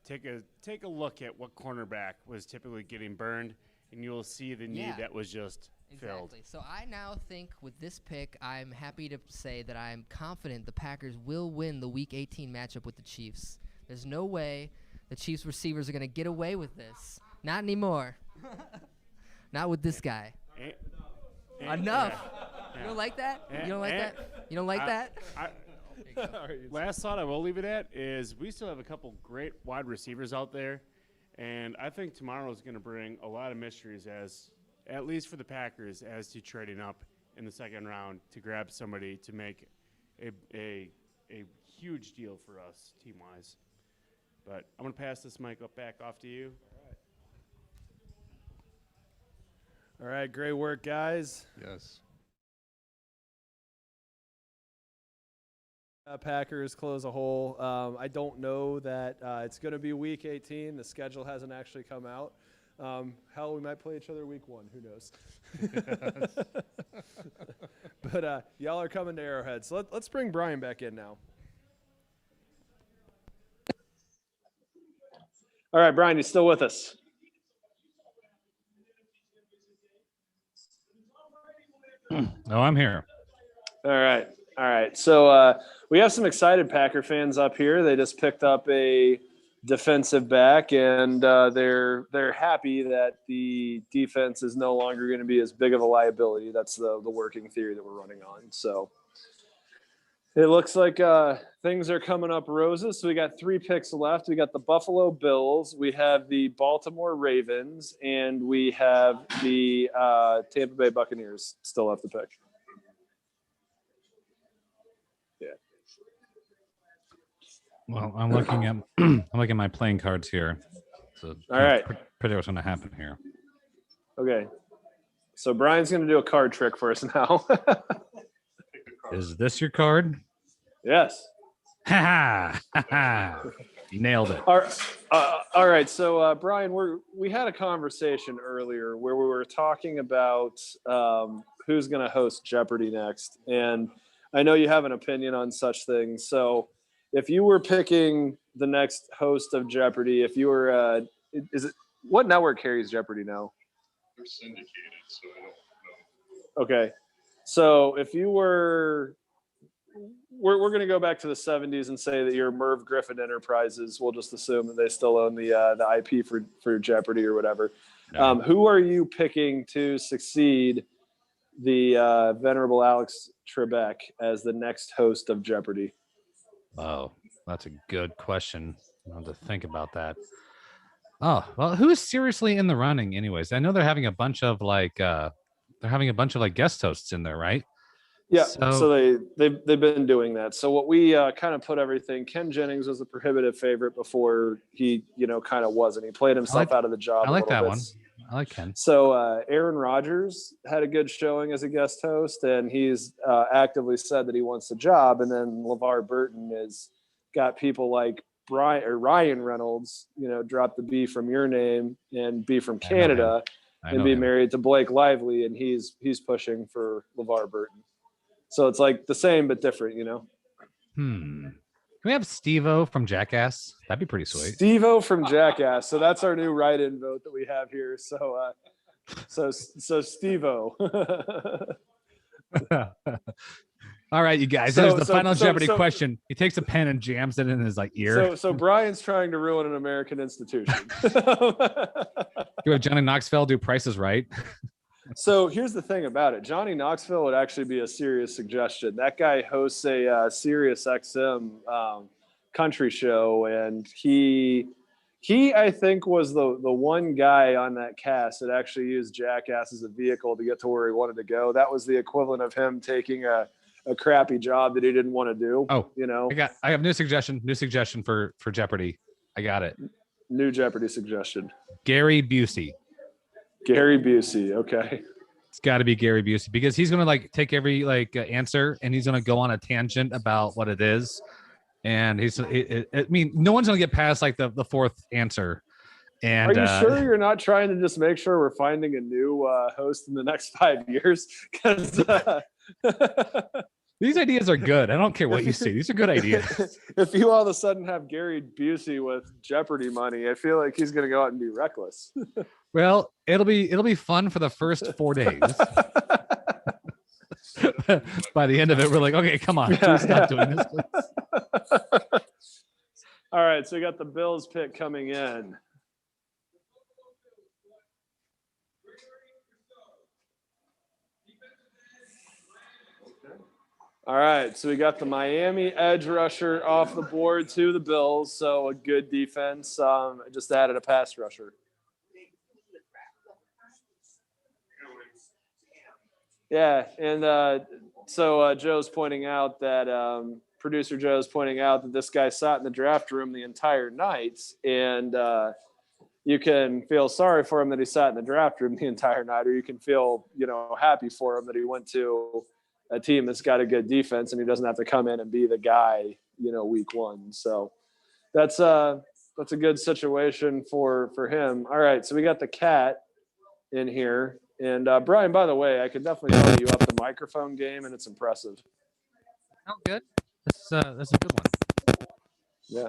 take a look at what cornerback was typically getting burned, and you'll see the need that was just filled. Exactly. So I now think with this pick, I'm happy to say that I'm confident the Packers will win the Week 18 matchup with the Chiefs. There's no way the Chiefs receivers are going to get away with this. Not anymore. Not with this guy. Enough. Yeah. You don't like that? You don't like that? You don't like that? Last thought I will leave it at is we still have a couple great wide receivers out there, and I think tomorrow is going to bring a lot of mysteries at least for the Packers, as to trading up in the second round to grab somebody to make a huge deal for us team-wise. But I'm going to pass this mic back off to you. All right, great work, guys. Yes. Packers close a hole. I don't know that it's going to be Week 18. The schedule hasn't actually come out. Hell, we might play each other Week 1. Who knows? But y'all are coming to Arrowhead. So let's bring Brian back in now. All right, Brian, you still with us? Oh, I'm here. All right. So we have some excited Packer fans up here. They just picked up a defensive back, and they're happy that the defense is no longer going to be as big of a liability. That's the working theory that we're running on. So it looks like things are coming up roses. So we got 3 picks left. We got the Buffalo Bills, we have the Baltimore Ravens, and we have the Tampa Bay Buccaneers still have to pick. Yeah. Well, I'm looking at my playing cards here. So all right, pretty what's going to happen here. Okay. So Brian's going to do a card trick for us now. Is this your card? Yes. Ha ha! You nailed it. All right. So Brian, we had a conversation earlier where we were talking about who's going to host Jeopardy next, and I know you have an opinion on such things. So if you were picking the next host of Jeopardy, if you were, what network carries Jeopardy now? They're syndicated, so I don't know. Okay. So if you were, we're going to go back to the 70s and say that you're Merv Griffin Enterprises. We'll just assume that they still own the IP for Jeopardy or whatever. Yeah. Who are you picking to succeed the venerable Alex Trebek as the next host of Jeopardy? Oh, that's a good question. I'll have to think about that. Oh, well, who's seriously in the running anyways? I know they're having a bunch of they're having a bunch of like guest hosts in there, right? Yeah, So- so they've been doing that. So what we kind of put everything. Ken Jennings was a prohibitive favorite before he, kind of wasn't. He played himself out of the job. I like a little that bit. one. I like Ken. So Aaron Rodgers had a good showing as a guest host, and he's actively said that he wants the job. And then LeVar Burton has got people like Ryan Reynolds, drop the B from your name and be from Canada and be married to Blake Lively, and he's pushing for LeVar Burton. So it's like the same but different, Can we have Steve-O from Jackass? That'd be pretty sweet. Steve-O from Jackass. So that's our new write-in vote that we have here. So Steve-O. All right, you guys. There's the final Jeopardy question. He takes a pen and jams it in his ear. So Brian's trying to ruin an American institution. You have Johnny Knoxville do Price is Right. So here's the thing about it. Johnny Knoxville would actually be a serious suggestion. That guy hosts a Sirius XM country show, and he I think was the one guy on that cast that actually used Jackass as a vehicle to get to where he wanted to go. That was the equivalent of him taking a crappy job that he didn't want to do. Oh, I have new suggestion for Jeopardy. I got it. New Jeopardy suggestion. Gary Busey. Gary Busey. Okay. It's got to be Gary Busey because he's going to take every answer and he's going to go on a tangent about what it is. And no one's going to get past the fourth answer. And are you sure you're not trying to just make sure we're finding a new host in the next 5 years? Because these ideas are good. I don't care what you say. These are good ideas. If you all of a sudden have Gary Busey with Jeopardy money, I feel like he's going to go out and be reckless. Well, it'll be fun for the first 4 days. By the end of it, we're like, okay, come on, please stop doing this. Please. All right, so we got the Bills pick coming in. All right, so we got the Miami edge rusher off the board to the Bills, so a good defense. Just added a pass rusher. Yeah, and so Joe's pointing out that producer Joe's pointing out that this guy sat in the draft room the entire night, and you can feel sorry for him that he sat in the draft room the entire night, or you can feel happy for him that he went to a team that's got a good defense and he doesn't have to come in and be the guy week one. So that's a good situation for him. All right, so we got the cat in here. And Brian, by the way, I could definitely tell you up the microphone game, and it's impressive. Oh, good. That's a good one. Yeah.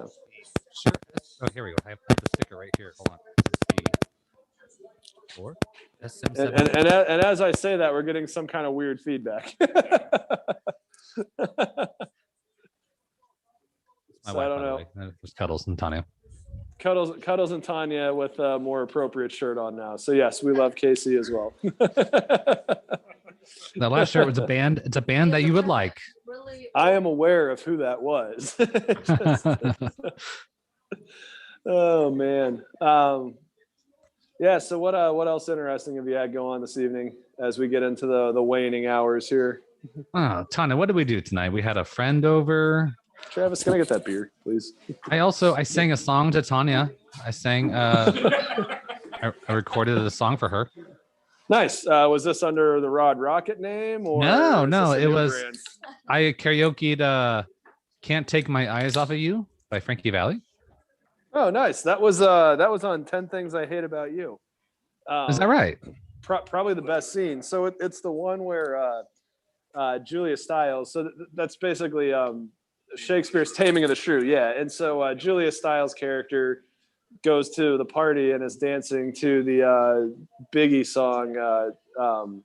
Sure. Oh, here we go. I have the sticker right here. Hold on. Four. SM7. And as I say that, we're getting some kind of weird feedback. My So wife, I don't by the know. way. There's Cuddles and Tanya. Cuddles and Tanya with a more appropriate shirt on now. So yes, we love Casey as well. That last shirt was a band. It's a band that you would like. I am aware of who that was. Oh man. Yeah. So what else interesting have you had going on this evening as we get into the waning hours here? Oh, Tanya, what did we do tonight? We had a friend over. Travis, can I get that beer, please? I sang a song to Tanya. I sang. I recorded a song for her. Nice. Was this under the Rod Rocket name or? No, is this a it new was. brand? I karaoke'd "Can't Take My Eyes Off of You" by Frankie Valli. Oh, nice. That was on 10 Things I Hate About You. Is that right? Probably the best scene. So it's the one where Julia Stiles. So that's basically Shakespeare's Taming of the Shrew. Yeah, and so Julia Stiles' character goes to the party and is dancing to the Biggie song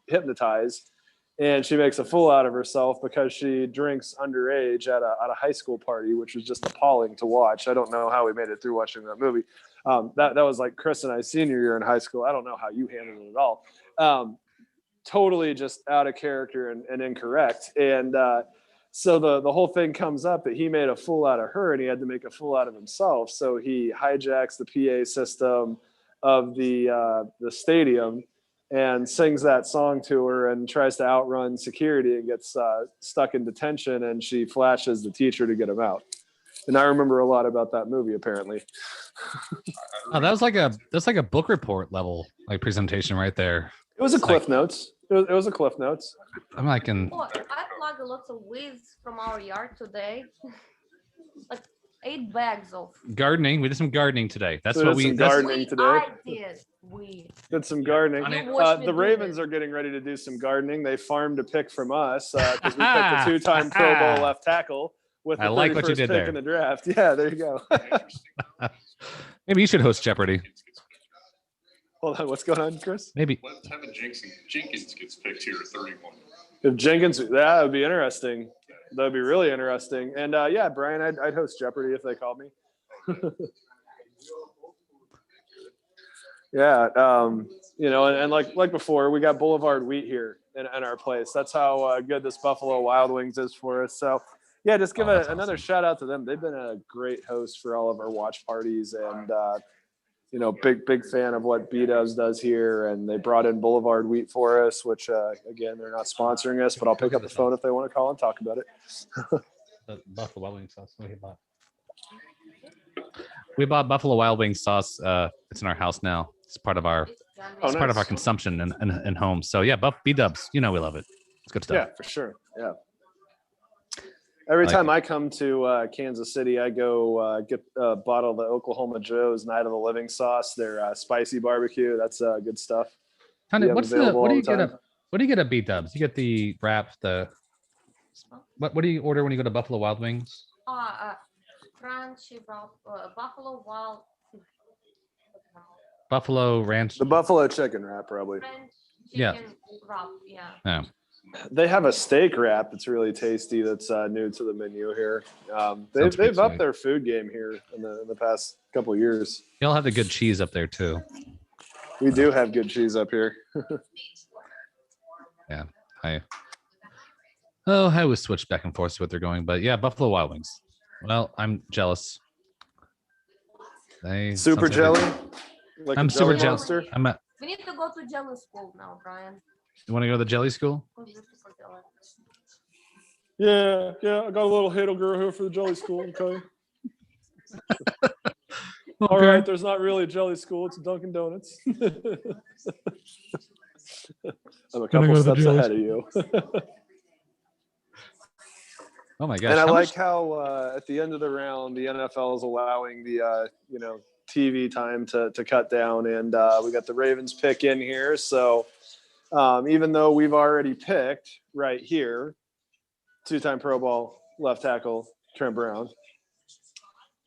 "Hypnotize," and she makes a fool out of herself because she drinks underage at a high school party, which was just appalling to watch. I don't know how we made it through watching that movie. That was like Chris and I senior year in high school. I don't know how you handled it at all. Totally just out of character and incorrect. And so the whole thing comes up that he made a fool out of her and he had to make a fool out of himself. So he hijacks the PA system of the stadium and sings that song to her and tries to outrun security and gets stuck in detention, and she flashes the teacher to get him out. And I remember a lot about that movie, apparently. Oh, that's like a book report level like presentation right there. It was a Cliff Notes. It was a Cliff Notes. I'm like in. Oh, I plugged lots of weeds from our yard today. Like 8 bags of Gardening. We did some gardening today. That's So what we we. did some That's, gardening today. I did. We Did some gardening. You watched me The do Ravens it. are getting ready to do some gardening. They farmed a pick from us because we picked a 2-time Pro Bowl left tackle with the I like what you 31st did pick there. in the draft. Yeah, there you go. Maybe you should host Jeopardy. Hold on, what's going on, Chris? Maybe. What if Tevin Jenkins gets picked here at 31? If Jenkins, that would be interesting. That would be really interesting. And yeah, Brian, I'd host Jeopardy if they called me. Yeah, you know, and like before, we got Boulevard Wheat here in our place. That's how good this Buffalo Wild Wings is for us. So, yeah, just give another shout out to them. They've been a great host for all of our watch parties, and you know, big fan of what B-Dubs does here. And they brought in Boulevard Wheat for us, which again, they're not sponsoring us, but I'll pick up the phone if they want to call and talk about it. The Buffalo Wild Wings sauce. We bought Buffalo Wild Wings sauce. It's in our house now. It's part of our part of our consumption in home. So yeah, B-Dubs, you know we love it. It's good stuff. Yeah, for sure. Yeah. Every time I come to Kansas City, I go get a bottle of the Oklahoma Joe's Night of the Living sauce. Their spicy barbecue. That's good stuff. What do you get time. what do you get at B-Dubs? You get the wrap, what do you order when you go to Buffalo Wild Wings? crunchy Buffalo Wild. Buffalo Ranch. The buffalo chicken wrap, probably. Yeah. Wrap, yeah. Yeah. They have a steak wrap that's really tasty. That's new to the menu here. They've upped their food game here in the past couple of years. Y'all have the good cheese up there too. We do have good cheese up here. Yeah, I always switch back and forth to what they're going, but yeah, Buffalo Wild Wings. Well, I'm jealous. Super jelly. Like I'm super jealous. Monster? We need to go to jelly school now, Brian. You want to go to the jelly school? Yeah, I got a little Hadel girl here for the jelly school. Okay. All right, there's not really a jelly school. It's a Dunkin' Donuts. I'm a couple steps ahead of you. Oh my gosh! And I like how at the end of the round, the NFL is allowing the TV time to cut down, and we got the Ravens pick in here. So even though we've already picked right here, 2-time Pro Bowl left tackle Trent Brown.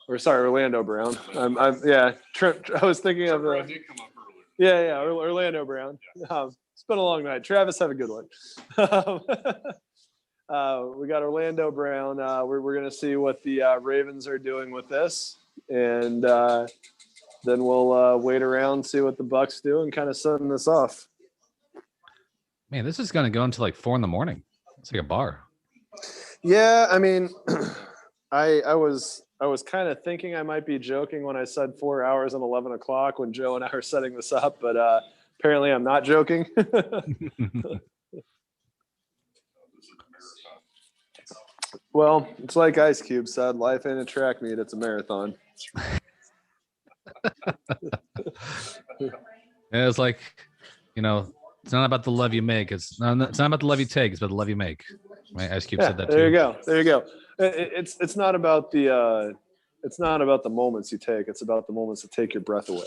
Or sorry, Orlando Brown. Trent. I was thinking of the. Orlando Brown. It's been a long night. Travis, have a good one. We got Orlando Brown. We're gonna see what the Ravens are doing with this, and then we'll wait around, see what the Bucs do, and kind of send this off. Man, this is gonna go until like 4 a.m. It's like a bar. Yeah, I mean, I was kind of thinking I might be joking when I said 4 hours and 11 o'clock when Joe and I are setting this up, but apparently I'm not joking. Well, it's like Ice Cube said, life ain't a track meet, it's a marathon. It's like, it's not about the love you make. It's not about the love you take. It's about the love you make. Right? Ice Cube said that too. There you go. It's not about the moments you take. It's about the moments that take your breath away.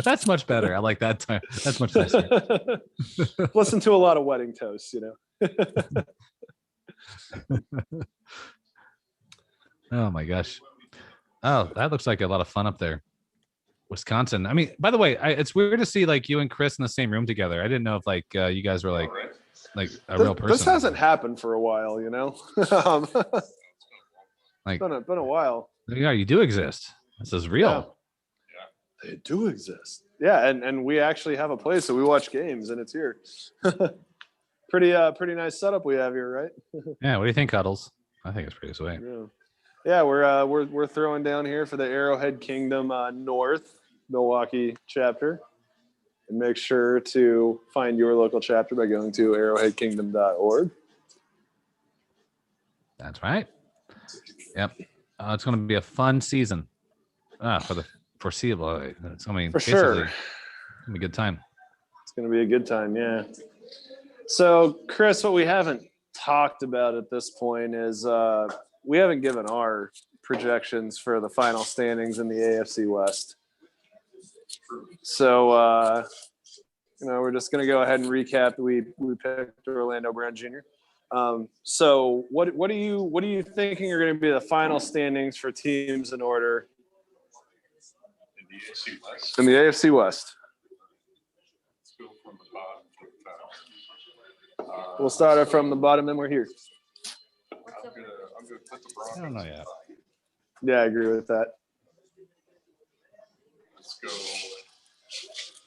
That's much better. I like that time. That's much nicer. Listen to a lot of wedding toasts, Oh my gosh. Oh, that looks like a lot of fun up there. Wisconsin. I mean, by the way, it's weird to see like you and Chris in the same room together. I didn't know if like you guys were like a real person. This hasn't happened for a while, Like it's been a while. Yeah, you do exist. This is real. Yeah. They do exist. Yeah, and we actually have a place that we watch games, and it's here. Pretty nice setup we have here, right? Yeah. What do you think, Cuddles? I think it's pretty sweet. Yeah, we're throwing down here for the Arrowhead Kingdom North Milwaukee chapter, And make sure to find your local chapter by going to arrowheadkingdom.org. That's right. Yep. It's going to be a fun season for the foreseeable. It's going to be For sure. It's going to be a good time. It's going to be a good time, yeah. So, Chris, what we haven't talked about at this point is we haven't given our projections for the final standings in the AFC West. So, we're just going to go ahead and recap. We picked Orlando Brown Jr. So, what are you thinking are going to be the final standings for teams in order In the AFC West. in the AFC West? Let's go from the bottom to the top. We'll start it from the bottom, and we're here. I'm gonna put the Broncos. I don't know yet. Yeah, I agree with that. Let's go.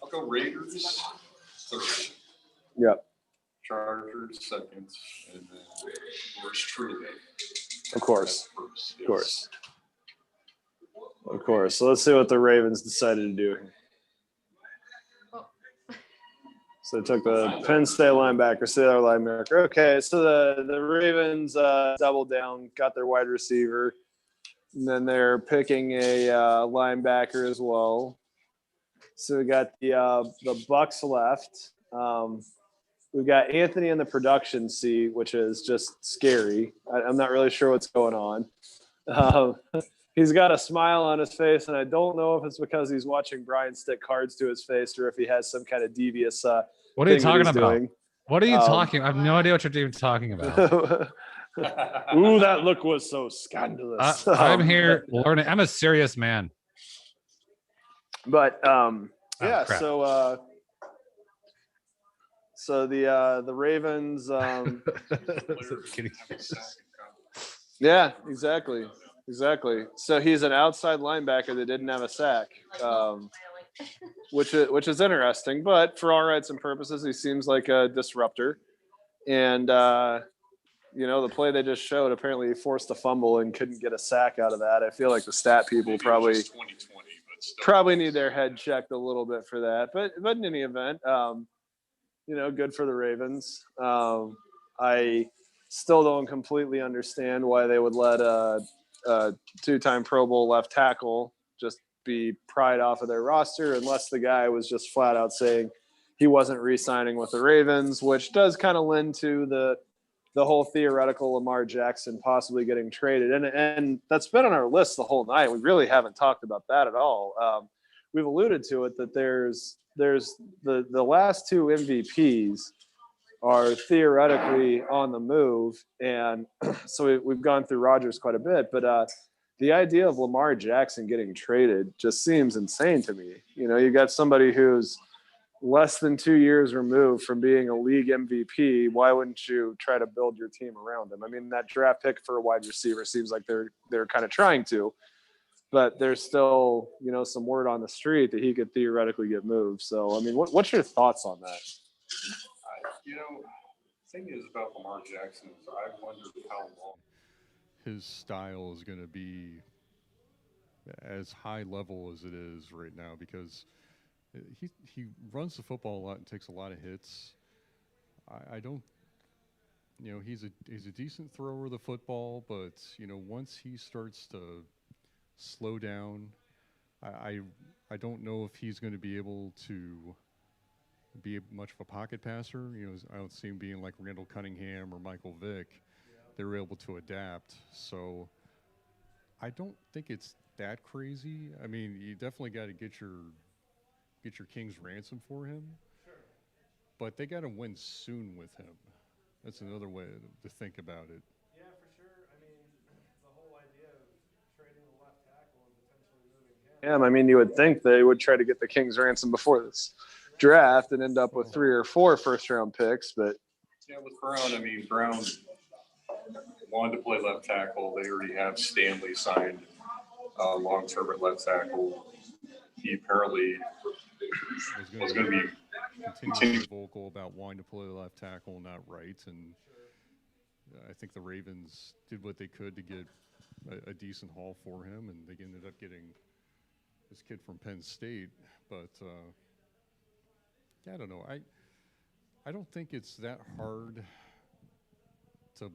I'll go Raiders third. Yep. Chargers second, and then yours truly. Of course. First, Of course. Of course. So let's see what the Ravens decided to do. So they took the Penn State linebacker, Sailor linebacker. Okay, so the Ravens doubled down, got their wide receiver, and then they're picking a linebacker as well. So we got the Bucks left. We've got Anthony in the production seat, which is just scary. I'm not really sure what's going on. He's got a smile on his face, and I don't know if it's because he's watching Brian stick cards to his face or if he has some kind of devious What are you thing that talking he's about? doing. What are you talking? I have no idea what you're even talking about. Ooh, that look was so scandalous. I'm here learning. I'm a serious man. But yeah, crap. so the Ravens. Yeah, exactly. So he's an outside linebacker that didn't have a sack, which is interesting. But for all rights and purposes, he seems like a disruptor. And the play they just showed, apparently he forced a fumble and couldn't get a sack out of that. I feel like the stat people probably need their head checked a little bit for that. But in any event, good for the Ravens. I still don't completely understand why they would let a two-time Pro Bowl left tackle just be pried off of their roster unless the guy was just flat out saying he wasn't re-signing with the Ravens, which does kind of lend to the whole theoretical Lamar Jackson possibly getting traded. And that's been on our list the whole night. We really haven't talked about that at all. We've alluded to it that there's the last two MVPs are theoretically on the move. And so we've gone through Rodgers quite a bit, but the idea of Lamar Jackson getting traded just seems insane to me. You got somebody who's less than 2 years removed from being a league MVP. Why wouldn't you try to build your team around him? I mean, that draft pick for a wide receiver seems like they're kind of trying to, but there's still, some word on the street that he could theoretically get moved. So, I mean, what's your thoughts on that? The thing is about Lamar Jackson is I wonder how long his style is going to be as high level as it is right now, because he runs the football a lot and takes a lot of hits. I don't, he's a decent thrower of the football, but once he starts to slow down, I don't know if he's going to be able to be much of a pocket passer. I don't see him being like Randall Cunningham or Michael Vick. They were able to adapt, so I don't think it's that crazy. I mean, you definitely got to get your king's ransom for him, but they got to win soon with him. That's another way to think about it. Yeah, for sure. I mean, the whole idea of trading the left tackle and potentially moving him. I mean, you would think they would try to get the king's ransom before this draft and end up with 3 or 4 first-round picks, but with Brown, I mean, Brown wanted to play left tackle. They already have Stanley signed long-term at left tackle. He apparently was going to be continually vocal about wanting to play left tackle, not right. And I think the Ravens did what they could to get a decent haul for him, and they ended up getting this kid from Penn State. But I don't know. I don't think it's that hard to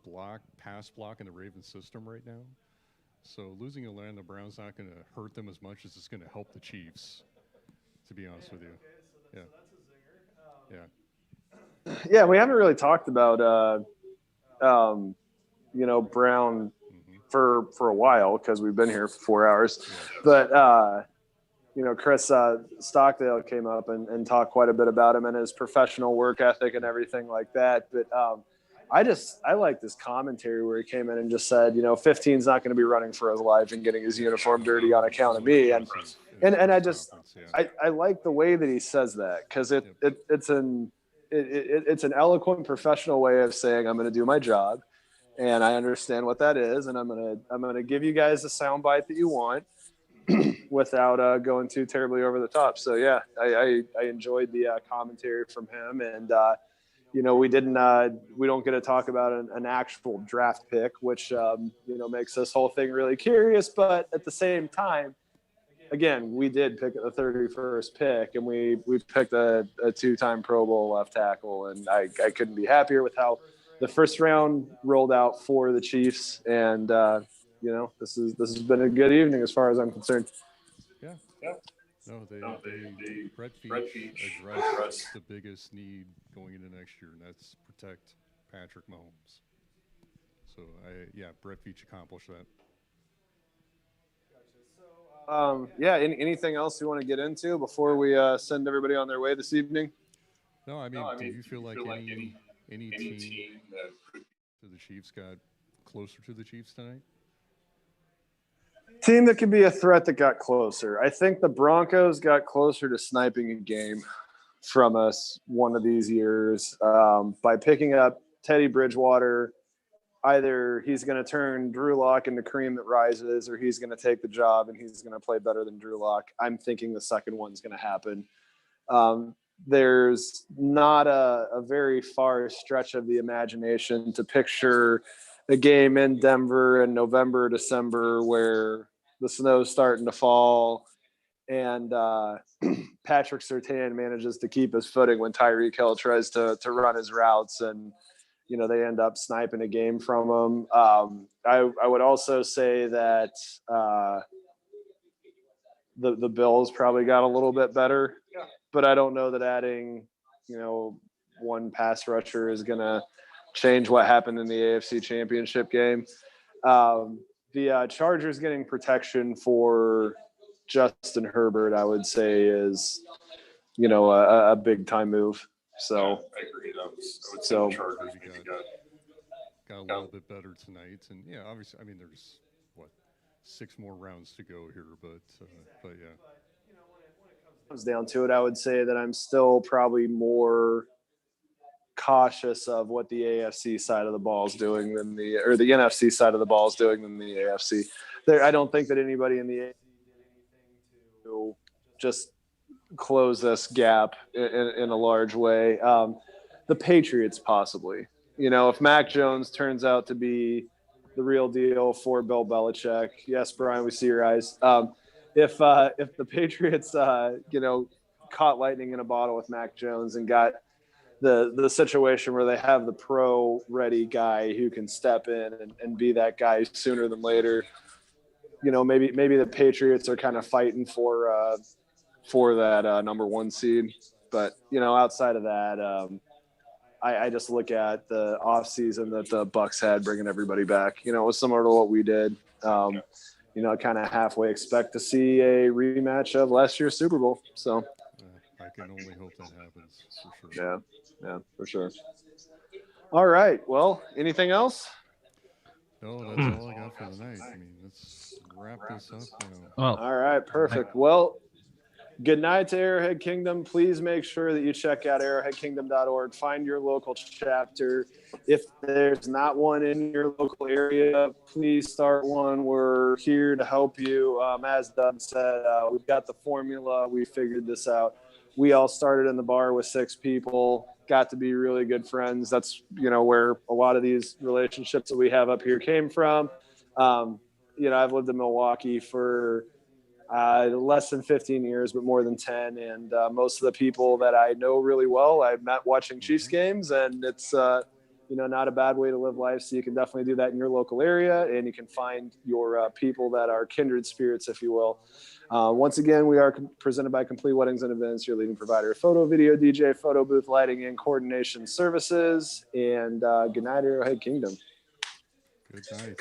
pass block in the Ravens system right now. So losing Orlando Brown's not going to hurt them as much as it's going to help the Chiefs, to be honest with you. Okay, so that's a zinger. Yeah. Yeah, we haven't really talked about, Brown for a while because we've been here for 4 hours. But, Chris Stockdale came up and talked quite a bit about him and his professional work ethic and everything like that. But I like this commentary where he came in and just said, 15's not going to be running for his life and getting his uniform dirty on account of me. And I like the way that he says that because it's an eloquent professional way of saying I'm going to do my job and I understand what that is and I'm going to give you guys the soundbite that you want without going too terribly over the top. So yeah, I enjoyed the commentary from him and we don't get to talk about an actual draft pick, which makes this whole thing really curious, but at the same time, again, we did pick the 31st pick, and we picked a two-time Pro Bowl left tackle, and I couldn't be happier with how the first round rolled out for the Chiefs. And this has been a good evening as far as I'm concerned. Yeah. No, Brett Veach addressed the biggest need going into next year, and that's protect Patrick Mahomes. So Brett Veach accomplished that. Anything else you want to get into before we send everybody on their way this evening? No, I mean, do you feel like any team to the Chiefs got closer to the Chiefs tonight? Team that could be a threat that got closer. I think the Broncos got closer to sniping a game from us one of these years by picking up Teddy Bridgewater. Either he's going to turn Drew Lock into cream that rises, or he's going to take the job and he's going to play better than Drew Lock. I'm thinking the second one's going to happen. There's not a very far stretch of the imagination to picture a game in Denver in November, December, where the snow's starting to fall and Patrick Surtain manages to keep his footing when Tyreek Hill tries to run his routes and, they end up sniping a game from him. I would also say that the Bills probably got a little bit better, but I don't know that adding, one pass rusher is going to change what happened in the AFC Championship game. The Chargers getting protection for Justin Herbert, I would say, is, a big time move. So I agree. I would say the Chargers got a little bit better tonight, and obviously, I mean, there's 6 more rounds to go here, but yeah. Comes down to it, I would say that I'm still probably more cautious of what the AFC side of the ball is doing than the NFC side of the ball is doing than the AFC. I don't think that anybody in the AFC did anything to just close this gap in a large way. The Patriots possibly. If Mac Jones turns out to be the real deal for Bill Belichick, yes, Brian, we see your eyes. If the Patriots, caught lightning in a bottle with Mac Jones and got the situation where they have the pro-ready guy who can step in and be that guy sooner than later, maybe the Patriots are kind of fighting for that number 1 seed. But, outside of that, I just look at the offseason that the Bucs had bringing everybody back. It was similar to what we did. I kind of halfway expect to see a rematch of last year's Super Bowl. So I can only hope that happens for sure. Yeah, for sure. All right. Well, anything else? No, that's all I got for the night. I mean, let's wrap this up now. Well, all right, perfect. Well, good night to Arrowhead Kingdom. Please make sure that you check out arrowheadkingdom.org. Find your local chapter. If there's not one in your local area, please start one. We're here to help you. As Doug said, we've got the formula. We figured this out. We all started in the bar with 6 people, got to be really good friends. That's, where a lot of these relationships that we have up here came from. I've lived in Milwaukee for less than 15 years, but more than 10. And most of the people that I know really well, I met watching Chiefs games, and it's, not a bad way to live life. So you can definitely do that in your local area, and you can find your people that are kindred spirits, if you will. Once again, we are presented by Complete Weddings and Events, your leading provider of photo, video, DJ, photo booth, lighting, and coordination services. And good night, Arrowhead Kingdom. Good night.